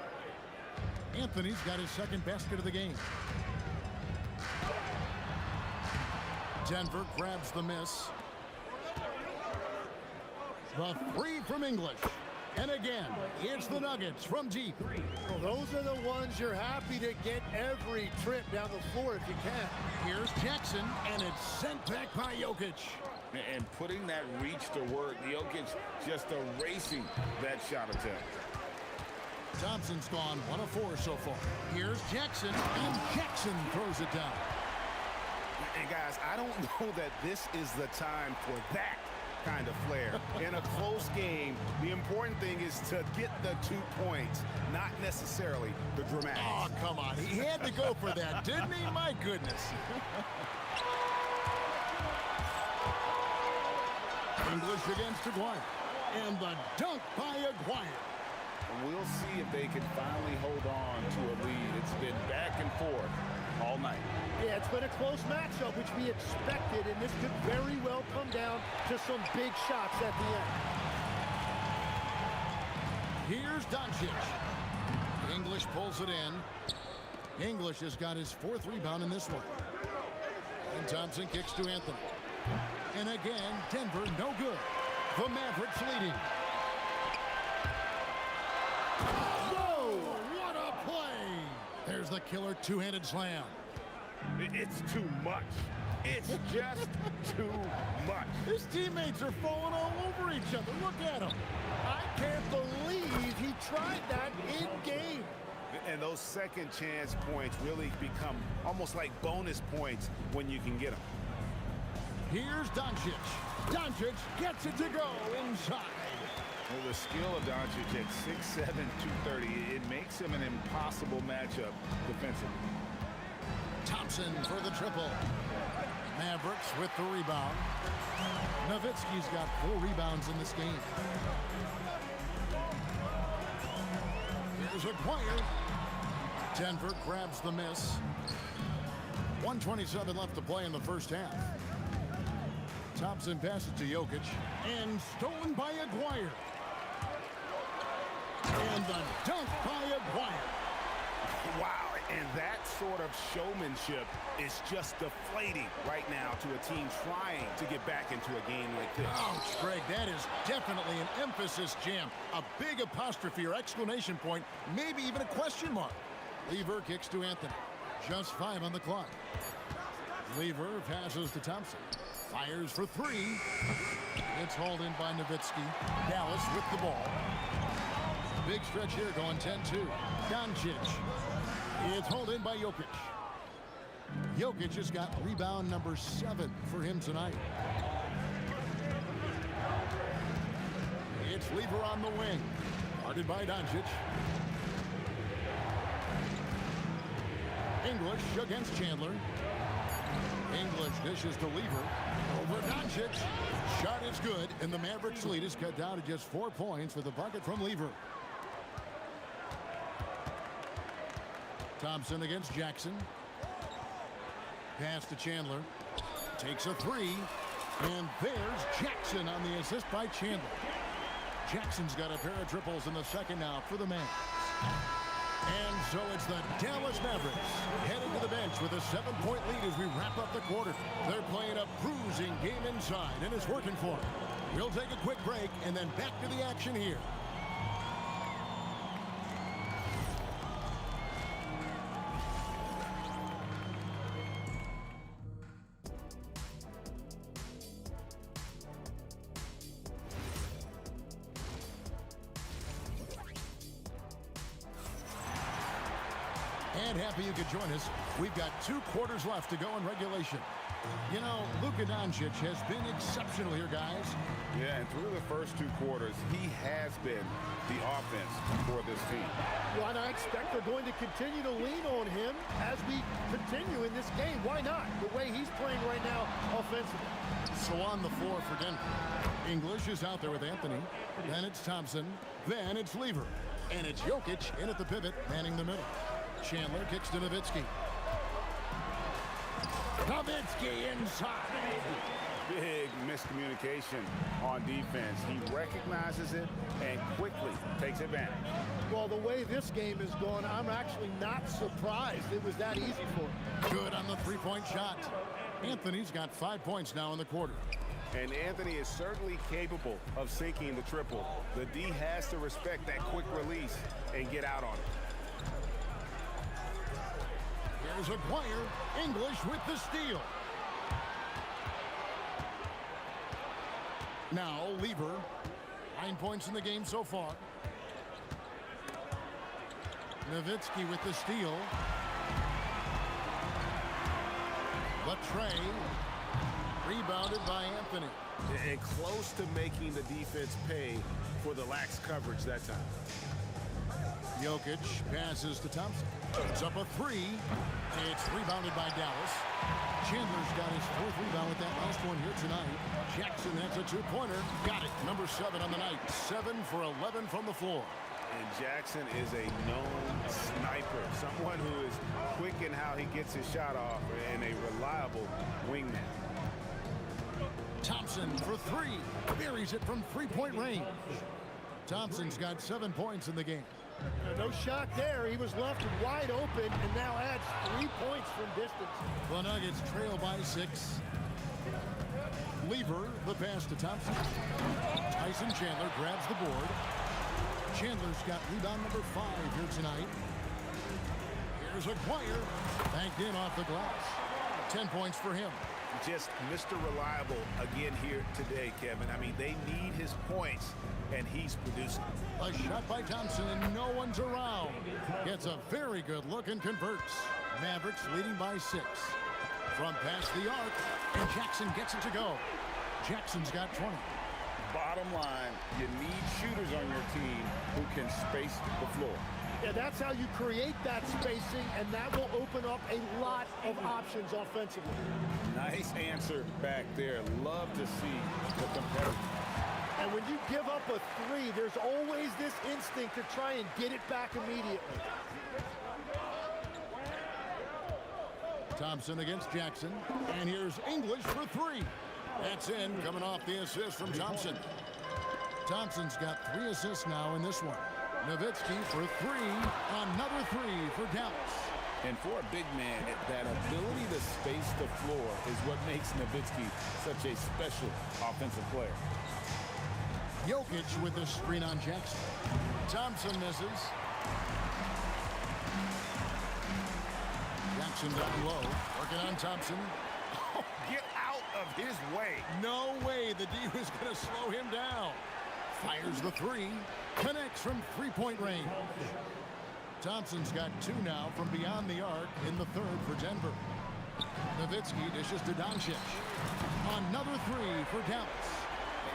Anthony's got his second basket of the game. Denver grabs the miss. The three from English. And again, it's the Nuggets from deep. Well, those are the ones you're happy to get every trip down the floor if you can. Here's Jackson, and it's sent back by Jokic. And putting that reach to work, Jokic just erasing that shot attempt. Thompson's gone 1 of 4 so far. Here's Jackson, and Jackson throws it down. And guys, I don't know that this is the time for that kind of flair. In a close game, the important thing is to get the 2 points, not necessarily the dramatics. Oh, come on. He had to go for that, didn't he? My goodness. English against Aguirre. And the dunk by Aguirre. We'll see if they can finally hold on to a lead. It's been back and forth all night. Yeah, it's been a close matchup, which we expected, and this could very well come down to some big shots at the end. Here's Doncic. English pulls it in. English has got his 4th rebound in this one. And Thompson kicks to Anthony. And again, Denver no good. The Mavericks leading. Whoa! What a play! There's the killer two-handed slam. It's too much. It's just too much. His teammates are falling all over each other. Look at him. I can't believe he tried that in game. And those second chance points really become almost like bonus points when you can get them. Here's Doncic. Doncic gets it to go inside. Well, the skill of Doncic at 6'7", 230, it makes him an impossible matchup defensively. Thompson for the triple. Mavericks with the rebound. Nowitzki's got 4 rebounds in this game. Here's Aguirre. Denver grabs the miss. 1:27 left to play in the first half. Thompson passes to Jokic. And stolen by Aguirre. And the dunk by Aguirre. Wow, and that sort of showmanship is just deflating right now to a team trying to get back into a game like this. Ouch, Greg, that is definitely an emphasis jam. A big apostrophe or exclamation point, maybe even a question mark. Lever kicks to Anthony. Just 5 on the clock. Lever passes to Thompson. Fires for 3. It's hauled in by Nowitzki. Dallas with the ball. Big stretch here going 10-2. Doncic. It's hauled in by Jokic. Jokic has got rebound number 7 for him tonight. It's Lever on the wing. Guarded by Doncic. English against Chandler. English dishes to Lever. Over Doncic. Shot is good, and the Mavericks lead is cut down to just 4 points with a bucket from Lever. Thompson against Jackson. Pass to Chandler. Takes a 3. And there's Jackson on the assist by Chandler. Jackson's got a pair of triples in the second now for the Mavericks. And so it's the Dallas Mavericks heading to the bench with a 7-point lead as we wrap up the quarter. They're playing a bruising game inside, and it's working for them. We'll take a quick break and then back to the action here. And happy you could join us. We've got 2 quarters left to go in regulation. You know, Luka Doncic has been exceptional here, guys. Yeah, and through the first 2 quarters, he has been the offense for this team. Well, and I expect they're going to continue to lean on him as we continue in this game. Why not? The way he's playing right now offensively. So on the floor for Denver. English is out there with Anthony. Then it's Thompson. Then it's Lever. And it's Jokic in at the pivot, manning the middle. Chandler kicks to Nowitzki. Nowitzki inside. Big miscommunication on defense. He recognizes it and quickly takes advantage. Well, the way this game is going, I'm actually not surprised it was that easy for him. Good on the three-point shot. Anthony's got 5 points now in the quarter. And Anthony is certainly capable of sinking the triple. The D has to respect that quick release and get out on it. Here's Aguirre. English with the steal. Now, Lever. 9 points in the game so far. Nowitzki with the steal. Latrey. Rebounded by Anthony. And close to making the defense pay for the lax coverage that time. Jokic passes to Thompson. Puts up a 3. It's rebounded by Dallas. Chandler's got his 4th rebound with that last one here tonight. Jackson, that's a 2-pointer. Got it. Number 7 on the night. 7 for 11 from the floor. And Jackson is a known sniper. Someone who is quick in how he gets his shot off and a reliable wingman. Thompson for 3. Buries it from 3-point range. Thompson's got 7 points in the game. No shot there. He was left wide open and now adds 3 points from distance. The Nuggets trail by 6. Lever, the pass to Thompson. Tyson Chandler grabs the board. Chandler's got rebound number 5 here tonight. Here's Aguirre. Banked in off the glass. 10 points for him. Just Mr. Reliable again here today, Kevin. I mean, they need his points, and he's producing. A shot by Thompson, and no one's around. Gets a very good look and converts. Mavericks leading by 6. From past the arc, and Jackson gets it to go. Jackson's got 20. Bottom line, you need shooters on your team who can space the floor. Yeah, that's how you create that spacing, and that will open up a lot of options offensively. Nice answer back there. Love to see the competitor. And when you give up a 3, there's always this instinct to try and get it back immediately. Thompson against Jackson. And here's English for 3. That's in, coming off the assist from Thompson. Thompson's got 3 assists now in this one. Nowitzki for 3. Another 3 for Dallas. And for a big man, that ability to space the floor is what makes Nowitzki such a special offensive player. Jokic with the screen on Jackson. Thompson misses. Jackson down low. Working on Thompson. Oh, get out of his way. No way the D was going to slow him down. Fires the 3. Connects from 3-point range. Thompson's got 2 now from beyond the arc in the 3rd for Denver. Nowitzki dishes to Doncic. Another 3 for Dallas.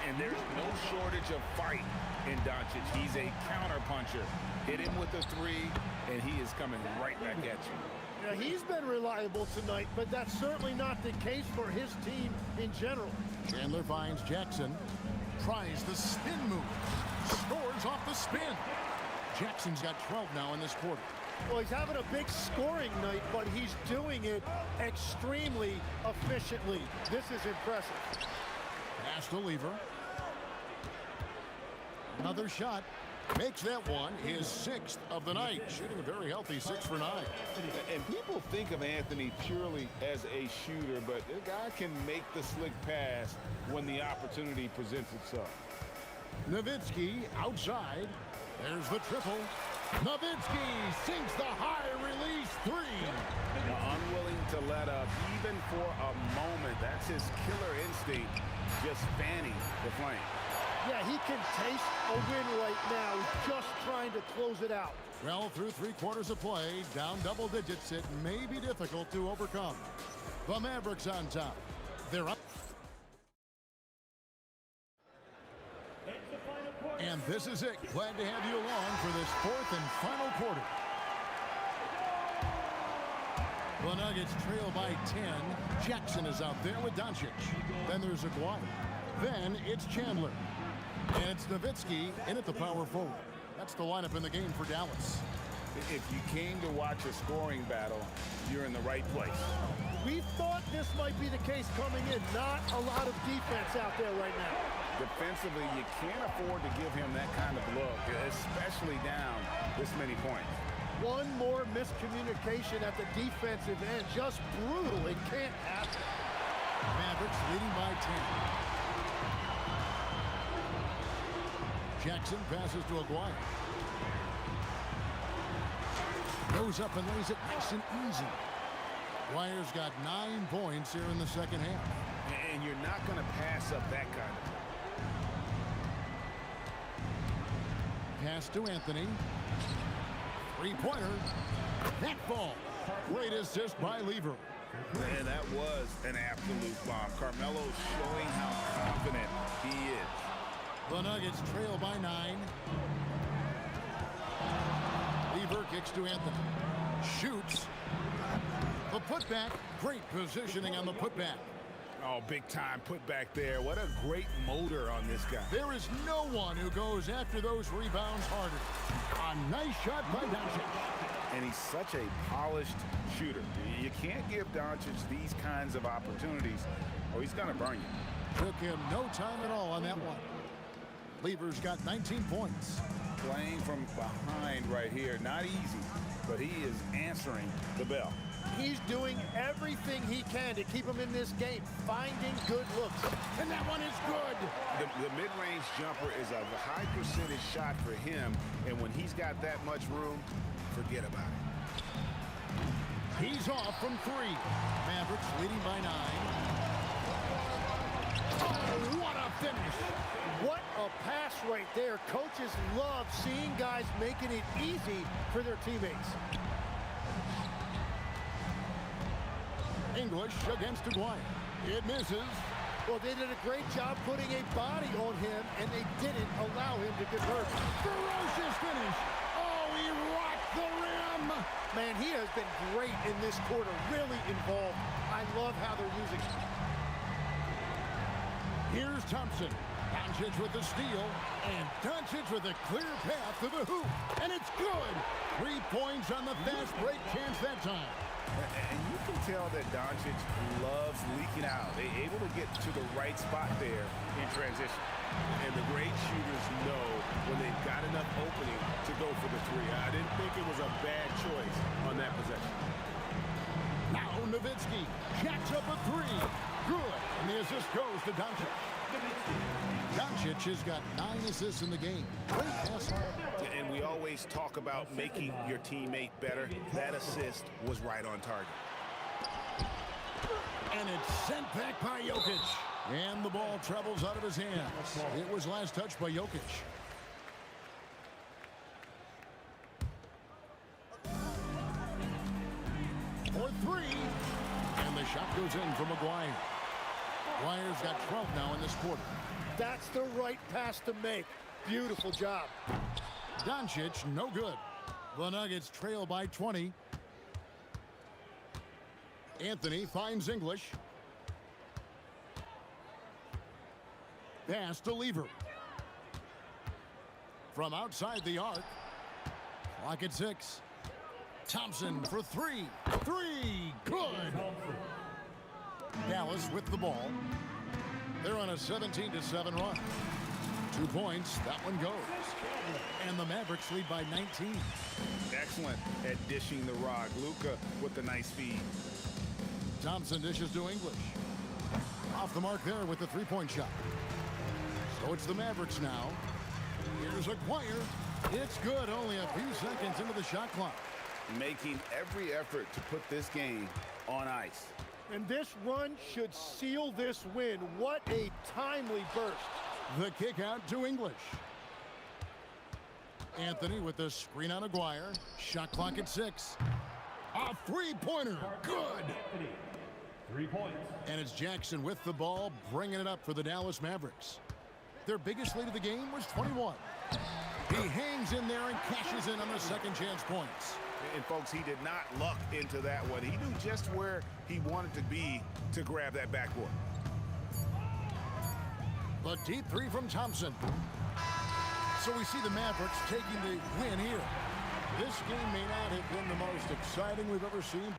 And there's no shortage of fight in Doncic. He's a counterpuncher. Hit him with a 3, and he is coming right back at you. Yeah, he's been reliable tonight, but that's certainly not the case for his team in general. Chandler finds Jackson. Tries the spin move. Scores off the spin. Jackson's got 12 now in this quarter. Well, he's having a big scoring night, but he's doing it extremely efficiently. This is impressive. Pass to Lever. Another shot. Makes that one his 6th of the night. Shooting a very healthy 6 for 9. And people think of Anthony purely as a shooter, but the guy can make the slick pass when the opportunity presents itself. Nowitzki outside. There's the triple. Nowitzki sinks the high release 3. Unwilling to let up even for a moment. That's his killer instinct, just fanning the flame. Yeah, he can taste a win right now. He's just trying to close it out. Well, through 3 quarters of play, down double digits, it may be difficult to overcome. The Mavericks on top. They're up. And this is it. Glad to have you along for this fourth and final quarter. The Nuggets trail by 10. Jackson is out there with Doncic. Then there's Aguirre. Then it's Chandler. And it's Nowitzki in at the power forward. That's the lineup in the game for Dallas. If you came to watch a scoring battle, you're in the right place. We thought this might be the case coming in. Not a lot of defense out there right now. Defensively, you can't afford to give him that kind of look, especially down this many points. One more miscommunication at the defensive end. Just brutal. It can't happen. Mavericks leading by 10. Jackson passes to Aguirre. Goes up and lays it nice and easy. Aguirre's got 9 points here in the second half. And you're not going to pass up that kind of. Pass to Anthony. Three-pointer. That ball. Great assist by Lever. And that was an absolute bomb. Carmelo showing how confident he is. The Nuggets trail by 9. Lever kicks to Anthony. Shoots. The putback. Great positioning on the putback. Oh, big time putback there. What a great motor on this guy. There is no one who goes after those rebounds harder. A nice shot by Doncic. And he's such a polished shooter. You can't give Doncic these kinds of opportunities or he's going to burn you. Took him no time at all on that one. Lever's got 19 points. Playing from behind right here. Not easy, but he is answering the bell. He's doing everything he can to keep him in this game, finding good looks. And that one is good. The mid-range jumper is a high percentage shot for him, and when he's got that much room, forget about it. He's off from 3. Mavericks leading by 9. Oh, what a finish. What a pass right there. Coaches love seeing guys making it easy for their teammates. English against Aguirre. It misses. Well, they did a great job putting a body on him, and they didn't allow him to get hurt. Ferocious finish. Oh, he rocked the rim. Man, he has been great in this quarter, really involved. I love how they're using him. Here's Thompson. Doncic with the steal, and Doncic with a clear path to the hoop. And it's good. 3 points on the fast break chance that time. And you can tell that Doncic loves leaking out. They're able to get to the right spot there in transition. And the great shooters know when they've got enough opening to go for the 3. I didn't think it was a bad choice on that possession. Now Nowitzki jacks up a 3. Good. And the assist goes to Doncic. Doncic has got 9 assists in the game. Great pass. And we always talk about making your teammate better. That assist was right on target. And it's sent back by Jokic. And the ball travels out of his hands. It was last touched by Jokic. For 3. And the shot goes in from Aguirre. Aguirre's got 12 now in this quarter. That's the right pass to make. Beautiful job. Doncic, no good. The Nuggets trail by 20. Anthony finds English. Pass to Lever. From outside the arc. Clock at 6. Thompson for 3. 3. Good. Dallas with the ball. They're on a 17-7 run. 2 points. That one goes. And the Mavericks lead by 19. Excellent at dishing the rock. Luka with the nice feed. Thompson dishes to English. Off the mark there with the 3-point shot. So it's the Mavericks now. Here's Aguirre. It's good. Only a few seconds into the shot clock. Making every effort to put this game on ice. And this run should seal this win. What a timely burst. The kick out to English. Anthony with the screen on Aguirre. Shot clock at 6. A 3-pointer. Good. 3 points. And it's Jackson with the ball, bringing it up for the Dallas Mavericks. Their biggest lead of the game was 21. He hangs in there and cashes in on the second chance points. And folks, he did not luck into that one. He knew just where he wanted to be to grab that backboard. The deep three from Thompson. So we see the Mavericks taking the win here. This game may not have been the most exciting we've ever seen.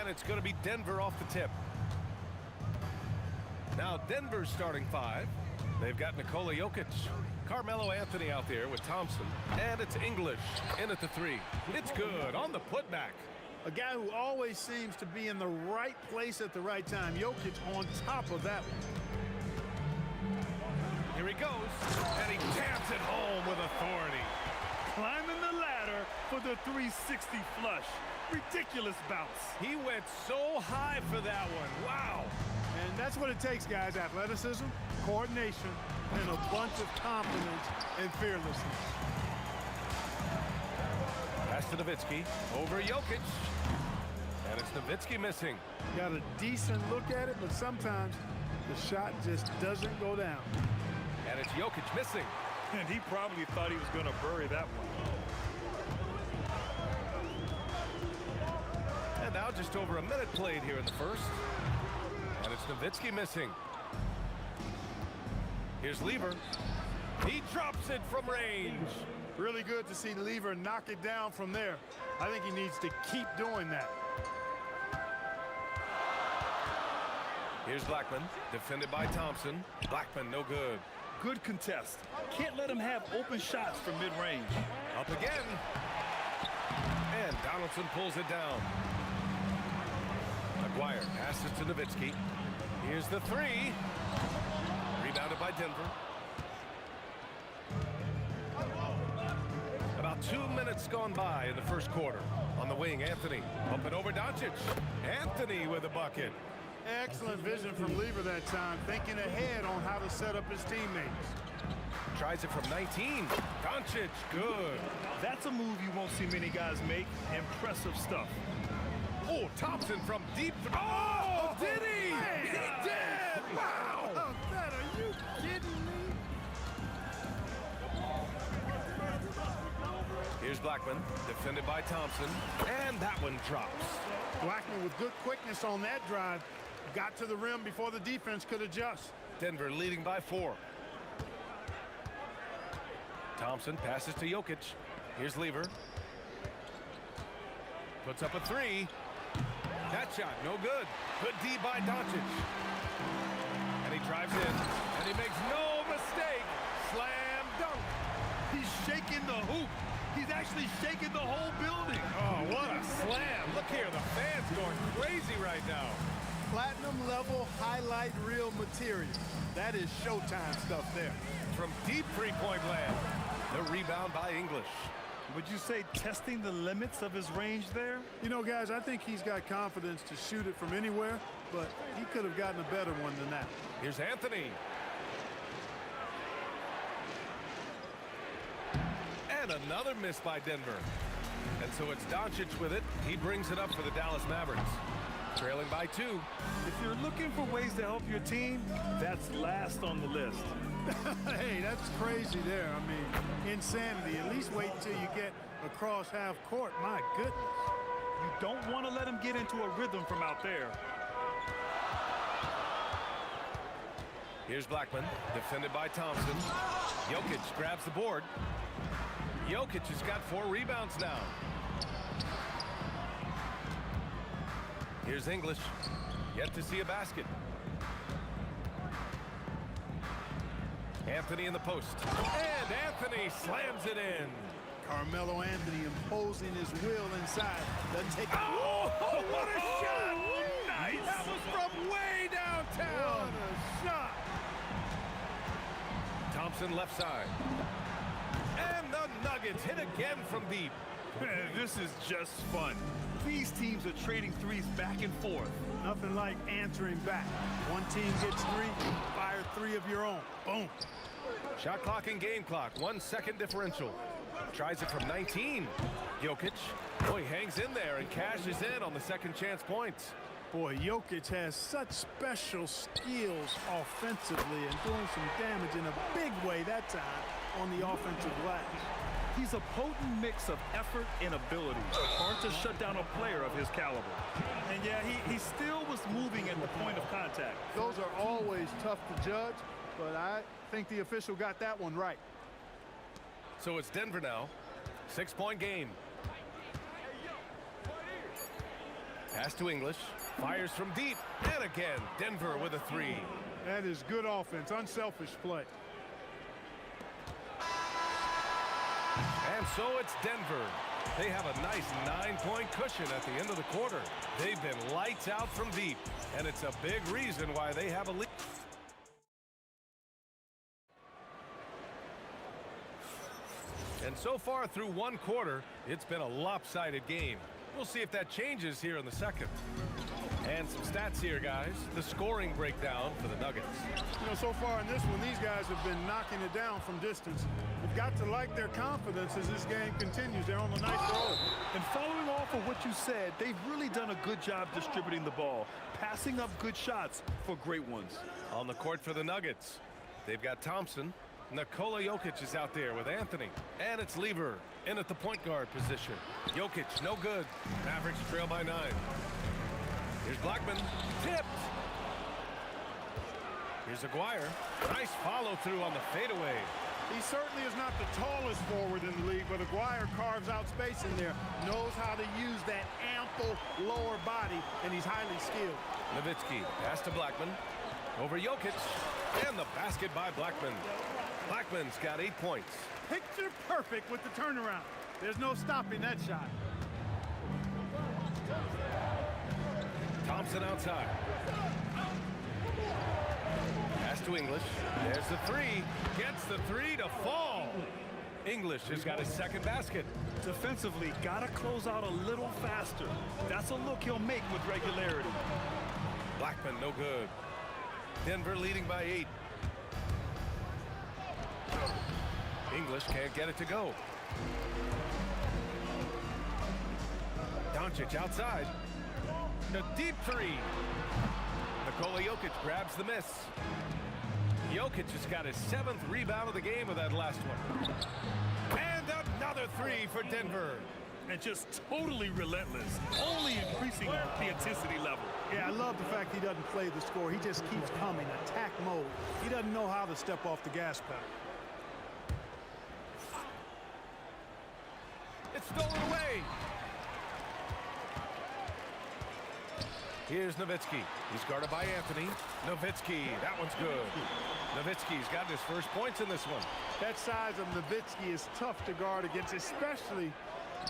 And it's going to be Denver off the tip. Now Denver's starting 5. They've got Nikola Jokic, Carmelo Anthony out there with Thompson, and it's English in at the 3. It's good on the putback. A guy who always seems to be in the right place at the right time. Jokic on top of that one. Here he goes, and he jams it home with authority. Climbing the ladder for the 360 flush. Ridiculous bounce. He went so high for that one. Wow. And that's what it takes, guys. Athleticism, coordination, and a bunch of confidence and fearlessness. Pass to Nowitzki, over Jokic. And it's Nowitzki missing. Got a decent look at it, but sometimes the shot just doesn't go down. And it's Jokic missing. And he probably thought he was going to bury that one. And now just over a minute played here in the first. And it's Nowitzki missing. Here's Lever. He drops it from range. Really good to see Lever knock it down from there. I think he needs to keep doing that. Here's Blackman, defended by Thompson. Blackman, no good. Good contest. Can't let him have open shots from mid-range. Up again. And Donaldson pulls it down. McGuire passes to Nowitzki. Here's the 3. Rebounded by Denver. About 2 minutes gone by in the first quarter. On the wing, Anthony. Up and over Doncic. Anthony with a bucket. Excellent vision from Lever that time, thinking ahead on how to set up his teammates. Tries it from 19. Doncic, good. That's a move you won't see many guys make. Impressive stuff. Oh, Thompson from deep. Oh, did he? He did. Wow. Are you kidding me? Here's Blackman, defended by Thompson, and that one drops. Blackman with good quickness on that drive. Got to the rim before the defense could adjust. Denver leading by 4. Thompson passes to Jokic. Here's Lever. Puts up a 3. That shot, no good. Good D by Doncic. And he drives in, and he makes no mistake. Slam dunk. He's shaking the hoop. He's actually shaking the whole building. Oh, what a slam. Look here, the fans going crazy right now. Platinum level highlight reel material. That is Showtime stuff there. From deep three-point land. The rebound by English. Would you say testing the limits of his range there? You know, guys, I think he's got confidence to shoot it from anywhere, but he could have gotten a better one than that. Here's Anthony. And another miss by Denver. And so it's Doncic with it. He brings it up for the Dallas Mavericks. Trailing by 2. If you're looking for ways to help your team, that's last on the list. Hey, that's crazy there. I mean, insanity. At least wait until you get across half court. My goodness. You don't want to let him get into a rhythm from out there. Here's Blackman, defended by Thompson. Jokic grabs the board. Jokic has got 4 rebounds now. Here's English, yet to see a basket. Anthony in the post, and Anthony slams it in. Carmelo Anthony imposing his will inside. Doesn't take. Oh, what a shot! Nice! That was from way downtown. What a shot! Thompson left side. And the Nuggets hit again from deep. This is just fun. These teams are trading threes back and forth. Nothing like answering back. One team gets 3, fire 3 of your own. Boom. Shot clock and game clock, 1 second differential. Tries it from 19. Jokic, boy, hangs in there and cashes in on the second chance points. Boy, Jokic has such special skills offensively and doing some damage in a big way that time on the offensive glass. He's a potent mix of effort and ability. Hard to shut down a player of his caliber. And yeah, he still was moving at the point of contact. Those are always tough to judge, but I think the official got that one right. So it's Denver now. 6-point game. Pass to English. Fires from deep. And again, Denver with a three. That is good offense, unselfish play. And so it's Denver. They have a nice 9-point cushion at the end of the quarter. They've been lights out from deep, and it's a big reason why they have a lead. And so far through one quarter, it's been a lopsided game. We'll see if that changes here in the second. And some stats here, guys. The scoring breakdown for the Nuggets. You know, so far in this one, these guys have been knocking it down from distance. You've got to like their confidence as this game continues. They're on a nice roll. And following off of what you said, they've really done a good job distributing the ball, passing up good shots for great ones. On the court for the Nuggets, they've got Thompson. Nikola Jokic is out there with Anthony. And it's Lever in at the point guard position. Jokic, no good. Mavericks trail by 9. Here's Blackman. Tipped. Here's Aguirre. Nice follow through on the fadeaway. He certainly is not the tallest forward in the league, but Aguirre carves out space in there, knows how to use that ample lower body, and he's highly skilled. Nowitzki, pass to Blackman. Over Jokic. And the basket by Blackman. Blackman's got 8 points. Picture perfect with the turnaround. There's no stopping that shot. Thompson outside. Pass to English. There's the three. Gets the three to fall. English has got his second basket. Defensively, gotta close out a little faster. That's a look he'll make with regularity. Blackman, no good. Denver leading by 8. English can't get it to go. Doncic outside. The deep three. Nikola Jokic grabs the miss. Jokic has got his 7th rebound of the game with that last one. And another three for Denver. And just totally relentless, only increasing the intensity level. Yeah, I love the fact he doesn't play the score. He just keeps coming, attack mode. He doesn't know how to step off the gas pedal. It's stolen away. Here's Nowitzki. He's guarded by Anthony. Nowitzki, that one's good. Nowitzki's got his first points in this one. That size of Nowitzki is tough to guard against, especially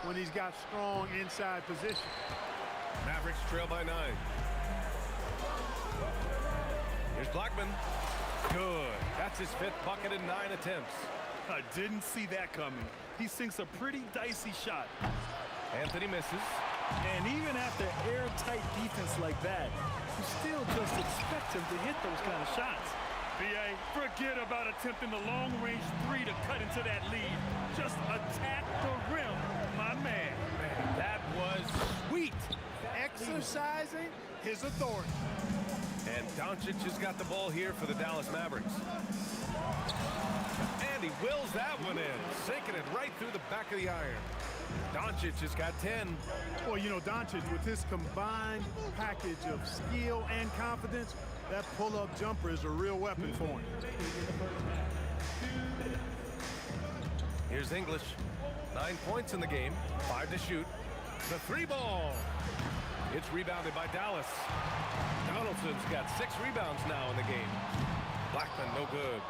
when he's got strong inside position. Mavericks trail by 9. Here's Blackman. Good. That's his 5th bucket in 9 attempts. I didn't see that coming. He sinks a pretty dicey shot. Anthony misses. And even after airtight defense like that, you still just expect him to hit those kind of shots. B.A., forget about attempting the long-range three to cut into that lead. Just attack the rim, my man. That was sweet. Exercising his authority. And Doncic has got the ball here for the Dallas Mavericks. And he wills that one in, sinking it right through the back of the iron. Doncic has got 10. Well, you know, Doncic, with his combined package of skill and confidence, that pull-up jumper is a real weapon for him. Here's English. 9 points in the game, 5 to shoot. The 3-ball. It's rebounded by Dallas. Donaldson's got 6 rebounds now in the game. Blackman, no good.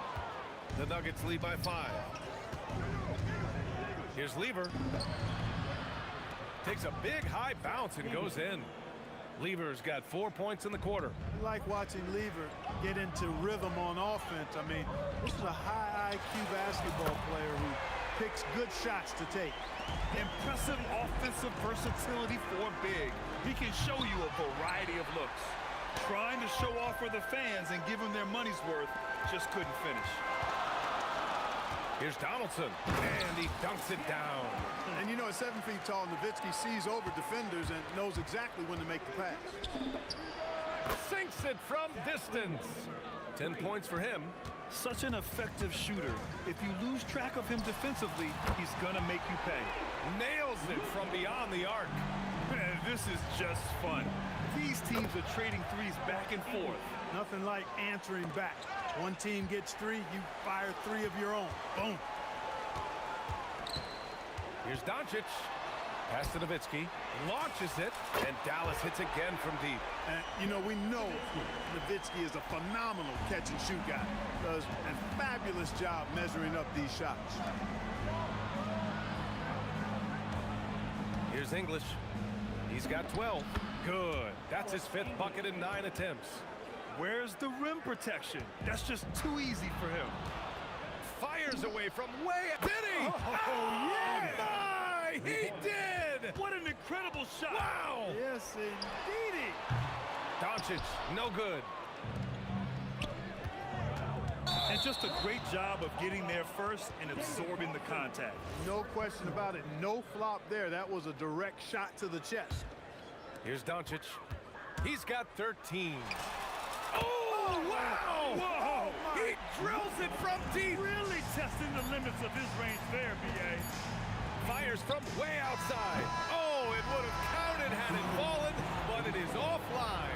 The Nuggets lead by 5. Here's Lever. Takes a big high bounce and goes in. Lever's got 4 points in the quarter. I like watching Lever get into rhythm on offense. I mean, this is a high IQ basketball player who picks good shots to take. Impressive offensive versatility for big. He can show you a variety of looks. Trying to show off for the fans and give them their money's worth, just couldn't finish. Here's Donaldson, and he dunks it down. And you know, at 7 feet tall, Nowitzki sees over defenders and knows exactly when to make the pass. Sinks it from distance. 10 points for him. Such an effective shooter. If you lose track of him defensively, he's gonna make you pay. Nails it from beyond the arc. Man, this is just fun. These teams are trading threes back and forth. Nothing like answering back. One team gets 3, you fire 3 of your own. Boom. Here's Doncic. Pass to Nowitzki. Launches it. And Dallas hits again from deep. And, you know, we know Nowitzki is a phenomenal catch-and-shoot guy. Does a fabulous job measuring up these shots. Here's English. He's got 12. Good. That's his 5th bucket in 9 attempts. Where's the rim protection? That's just too easy for him. Fires away from way. Did he? Oh, yeah! My! He did! What an incredible shot! Wow! Yes, indeedy! Doncic, no good. And just a great job of getting there first and absorbing the contact. No question about it. No flop there. That was a direct shot to the chest. Here's Doncic. He's got 13. Oh, wow! Whoa! He drills it from deep. Really testing the limits of his range there, B.A. Fires from way outside. Oh, it would have counted had it fallen, but it is offline.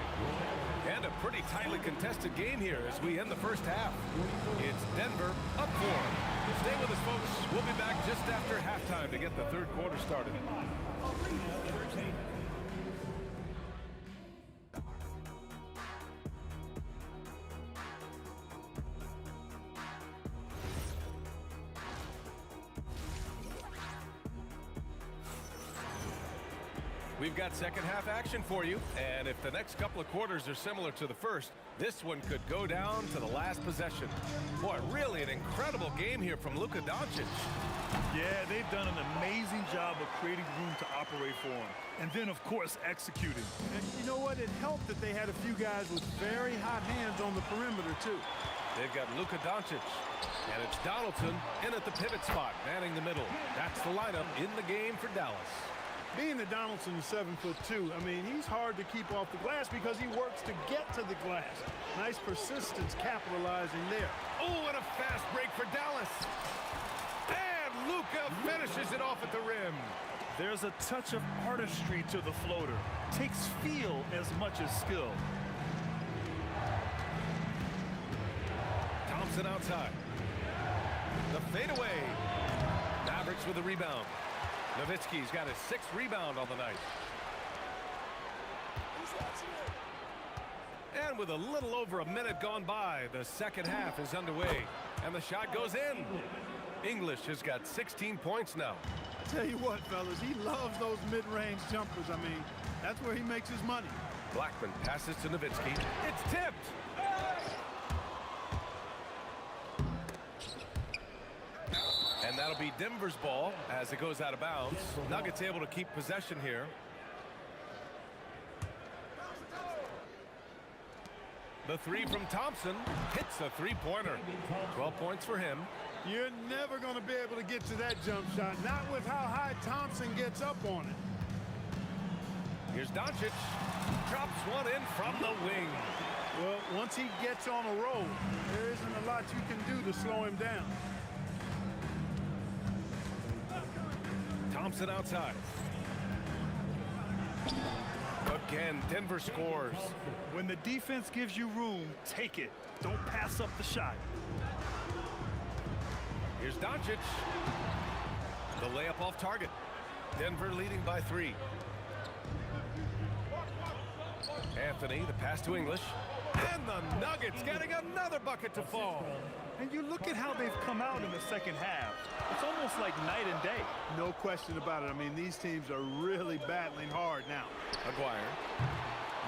And a pretty tightly contested game here as we end the first half. It's Denver up 4. Stay with us, folks. We'll be back just after halftime to get the third quarter started. We've got second half action for you, and if the next couple of quarters are similar to the first, this one could go down to the last possession. Boy, really an incredible game here from Luka Doncic. Yeah, they've done an amazing job of creating room to operate for him. And then, of course, executing. And you know what? It helped that they had a few guys with very hot hands on the perimeter, too. They've got Luka Doncic, and it's Donaldson in at the pivot spot, manning the middle. That's the lineup in the game for Dallas. Being that Donaldson is 7'2", I mean, he's hard to keep off the glass because he works to get to the glass. Nice persistence capitalizing there. Oh, and a fast break for Dallas. And Luka finishes it off at the rim. There's a touch of artistry to the floater. Takes feel as much as skill. Thompson outside. The fadeaway. Mavericks with the rebound. Nowitzki's got his 6th rebound on the night. And with a little over a minute gone by, the second half is underway. And the shot goes in. English has got 16 points now. I tell you what, fellas, he loves those mid-range jumpers. I mean, that's where he makes his money. Blackman passes to Nowitzki. It's tipped. And that'll be Denver's ball as it goes out of bounds. Nuggets able to keep possession here. The 3 from Thompson hits the 3-pointer. 12 points for him. You're never going to be able to get to that jump shot, not with how high Thompson gets up on it. Here's Doncic. Drops one in from the wing. Well, once he gets on a roll, there isn't a lot you can do to slow him down. Thompson outside. Again, Denver scores. When the defense gives you room, take it. Don't pass up the shot. Here's Doncic. The layup off target. Denver leading by 3. Anthony, the pass to English. And the Nuggets getting another bucket to fall. And you look at how they've come out in the second half. It's almost like night and day. No question about it. I mean, these teams are really battling hard now. Aguirre.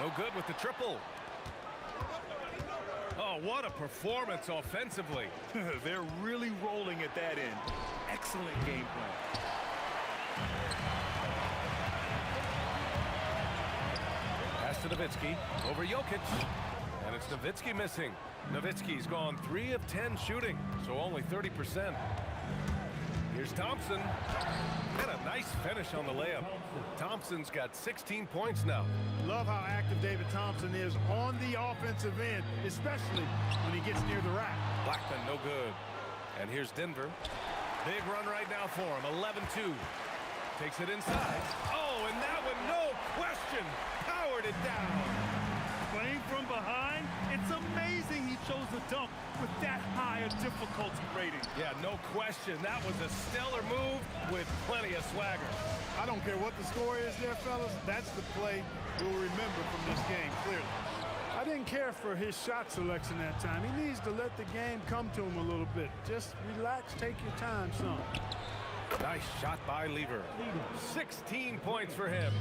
No good with the triple. Oh, what a performance offensively. They're really rolling at that end. Excellent game plan. Pass to Nowitzki. Over Jokic. And it's Nowitzki missing. Nowitzki's gone 3 of 10 shooting, so only 30%. Here's Thompson. And a nice finish on the layup. Thompson's got 16 points now. Love how active David Thompson is on the offensive end, especially when he gets near the rack. Blackman, no good. And here's Denver. Big run right now for him, 11-2. Takes it inside. Oh, and that one, no question, powered it down. Playing from behind, it's amazing he chose the dunk with that high a difficulty rating. Yeah, no question. That was a stellar move with plenty of swagger. I don't care what the score is there, fellas. That's the play we'll remember from this game, clearly. I didn't care for his shot selection that time. He needs to let the game come to him a little bit. Just relax, take your time, son. Nice shot by Lever. 16 points for him.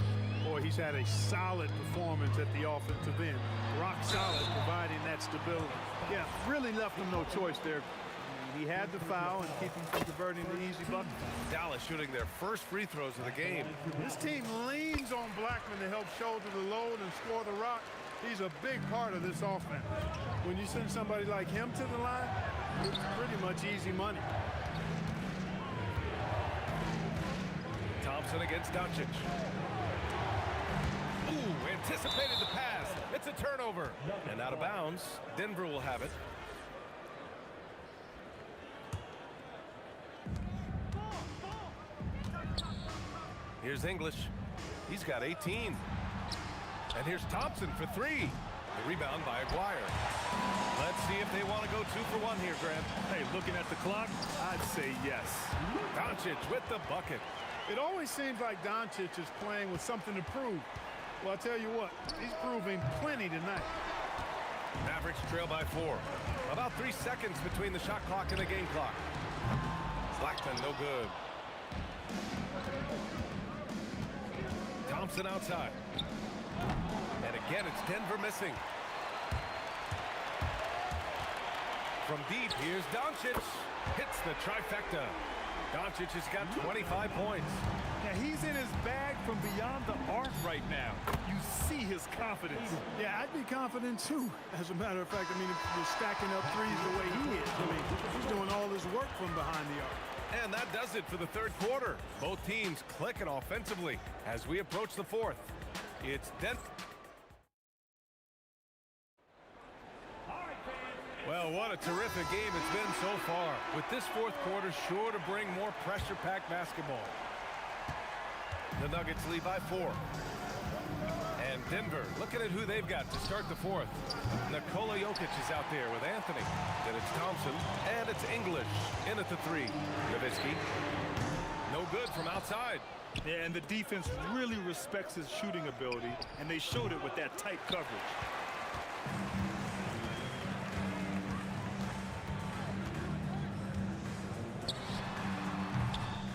Boy, he's had a solid performance at the offensive end. Rock solid, providing that stability. Yeah, really left him no choice there. He had the foul and keep him from converting the easy bucket. Dallas shooting their first free throws of the game. This team leans on Blackman to help shoulder the load and score the rock. He's a big part of this offense. When you send somebody like him to the line, it's pretty much easy money. Thompson against Doncic. Ooh, anticipated the pass. It's a turnover. And out of bounds. Denver will have it. Here's English. He's got 18. And here's Thompson for three. The rebound by Aguirre. Let's see if they want to go 2 for 1 here, Grant. Hey, looking at the clock, I'd say yes. Doncic with the bucket. It always seems like Doncic is playing with something to prove. Well, I'll tell you what, he's proving plenty tonight. Mavericks trail by 4. About 3 seconds between the shot clock and the game clock. Blackman, no good. Thompson outside. And again, it's Denver missing. From deep, here's Doncic. Hits the trifecta. Doncic has got 25 points. Yeah, he's in his bag from beyond the arc right now. You see his confidence. Yeah, I'd be confident too. As a matter of fact, I mean, if you're stacking up threes the way he is, I mean, he's doing all his work from behind the arc. And that does it for the third quarter. Both teams clicking offensively as we approach the fourth. It's Denver. Well, what a terrific game it's been so far. With this fourth quarter sure to bring more pressure-packed basketball. The Nuggets lead by 4. And Denver, looking at who they've got to start the fourth. Nikola Jokic is out there with Anthony. Then it's Thompson, and it's English in at the 3. Nowitzki, no good from outside. Yeah, and the defense really respects his shooting ability, and they showed it with that tight coverage.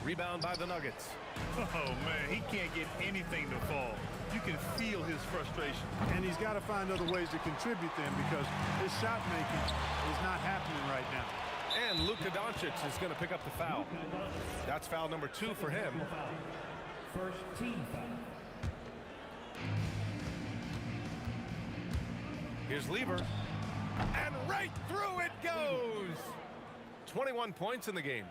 Rebound by the Nuggets. Oh, man, he can't get anything to fall. You can feel his frustration. And he's got to find other ways to contribute then because his shot making is not happening right now. And Luka Doncic is going to pick up the foul. That's foul number 2 for him. First team foul. Here's Lever. And right through it goes. 21 points in the game.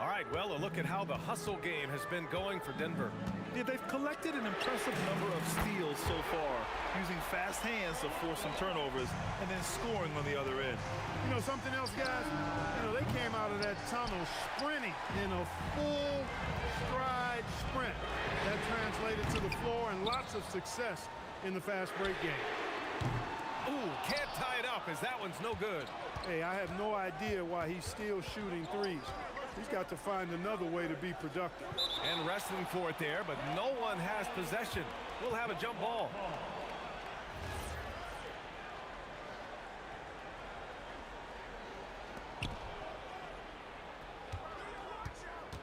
All right, well, a look at how the hustle game has been going for Denver. Yeah, they've collected an impressive number of steals so far, using fast hands to force some turnovers and then scoring on the other end. You know something else, guys? You know, they came out of that tunnel sprinting in a full stride sprint. That translated to the floor and lots of success in the fast break game. Ooh, can't tie it up as that one's no good. Hey, I have no idea why he's still shooting threes. He's got to find another way to be productive. And wrestling for it there, but no one has possession. We'll have a jump ball.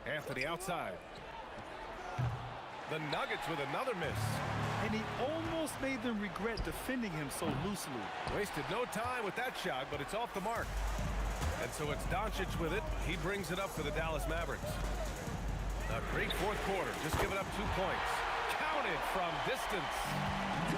Anthony outside. The Nuggets with another miss. And he almost made them regret defending him so loosely. Wasted no time with that shot, but it's off the mark. And so it's Doncic with it. He brings it up for the Dallas Mavericks. A great fourth quarter, just giving up 2 points. Counted from distance.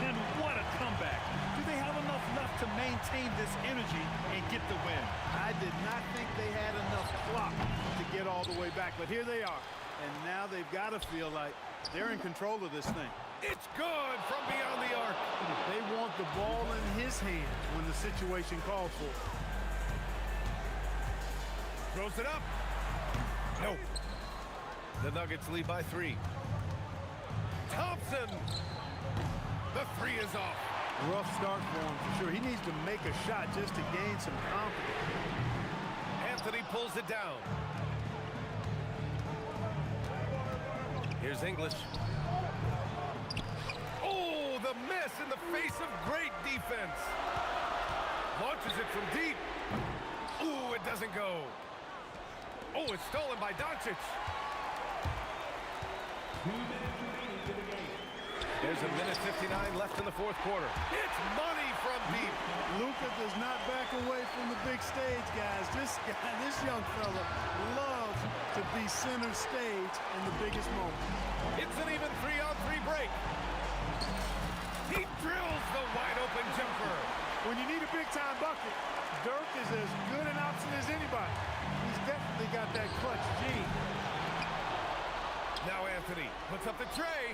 And what a comeback. Do they have enough left to maintain this energy and get the win? I did not think they had enough clock to get all the way back, but here they are. And now they've got to feel like they're in control of this thing. It's good from beyond the arc. They want the ball in his hand when the situation calls for it. Throws it up. Nope. The Nuggets lead by 3. Thompson. The 3 is off. Rough start for him for sure. He needs to make a shot just to gain some confidence. Anthony pulls it down. Here's English. Oh, the miss in the face of great defense. Launches it from deep. Ooh, it doesn't go. Oh, it's stolen by Doncic. There's a minute 59 left in the fourth quarter. It's money from deep. Luka does not back away from the big stage, guys. This young fella loves to be center stage in the biggest moment. It's an even 3-on-3 break. He drills the wide-open jumper. When you need a big-time bucket, Dirk is as good an option as anybody. He's definitely got that clutch gene. Now Anthony puts up the tray.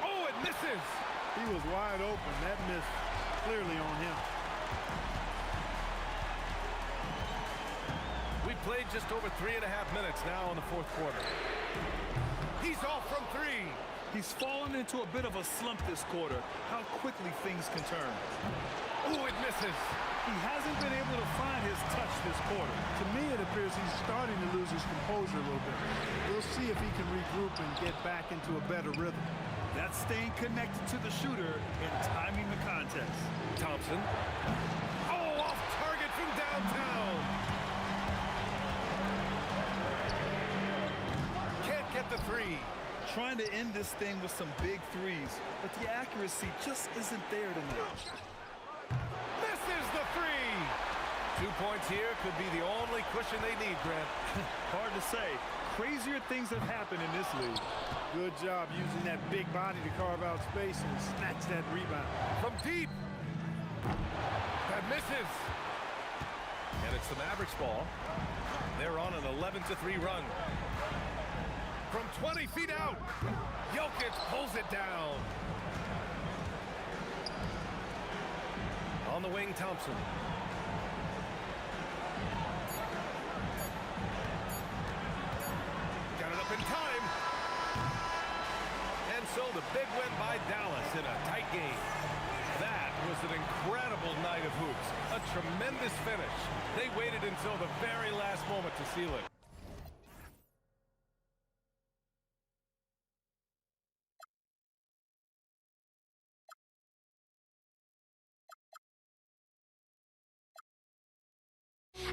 Oh, it misses. He was wide open. That miss clearly on him. We played just over 3.5 minutes now in the fourth quarter. He's off from three. He's fallen into a bit of a slump this quarter. How quickly things can turn. Oh, it misses. He hasn't been able to find his touch this quarter. To me, it appears he's starting to lose his composure a little bit. We'll see if he can regroup and get back into a better rhythm. That's staying connected to the shooter and timing the contest. Thompson. Oh, off target from downtown. Can't get the three. Trying to end this thing with some big threes, but the accuracy just isn't there tonight. Misses the three. 2 points here could be the only cushion they need, Grant. Hard to say. Crazier things have happened in this league. Good job using that big body to carve out space and snatch that rebound. From deep. That misses. And it's the Mavericks ball. They're on an 11-3 run. From 20 feet out. Jokic pulls it down. On the wing, Thompson. Got it up in time. And so the big win by Dallas in a tight game. That was an incredible night of hoops. A tremendous finish. They waited until the very last moment to seal it.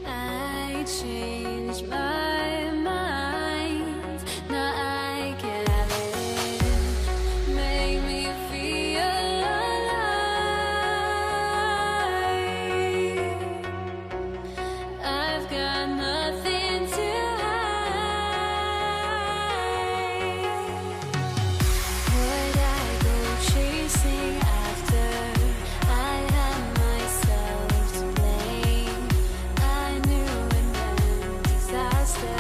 I changed my mind. Now I can have it. Make me feel alive. I've got nothing to hide. Would I go chasing after? I had myself to blame. I knew it meant disaster.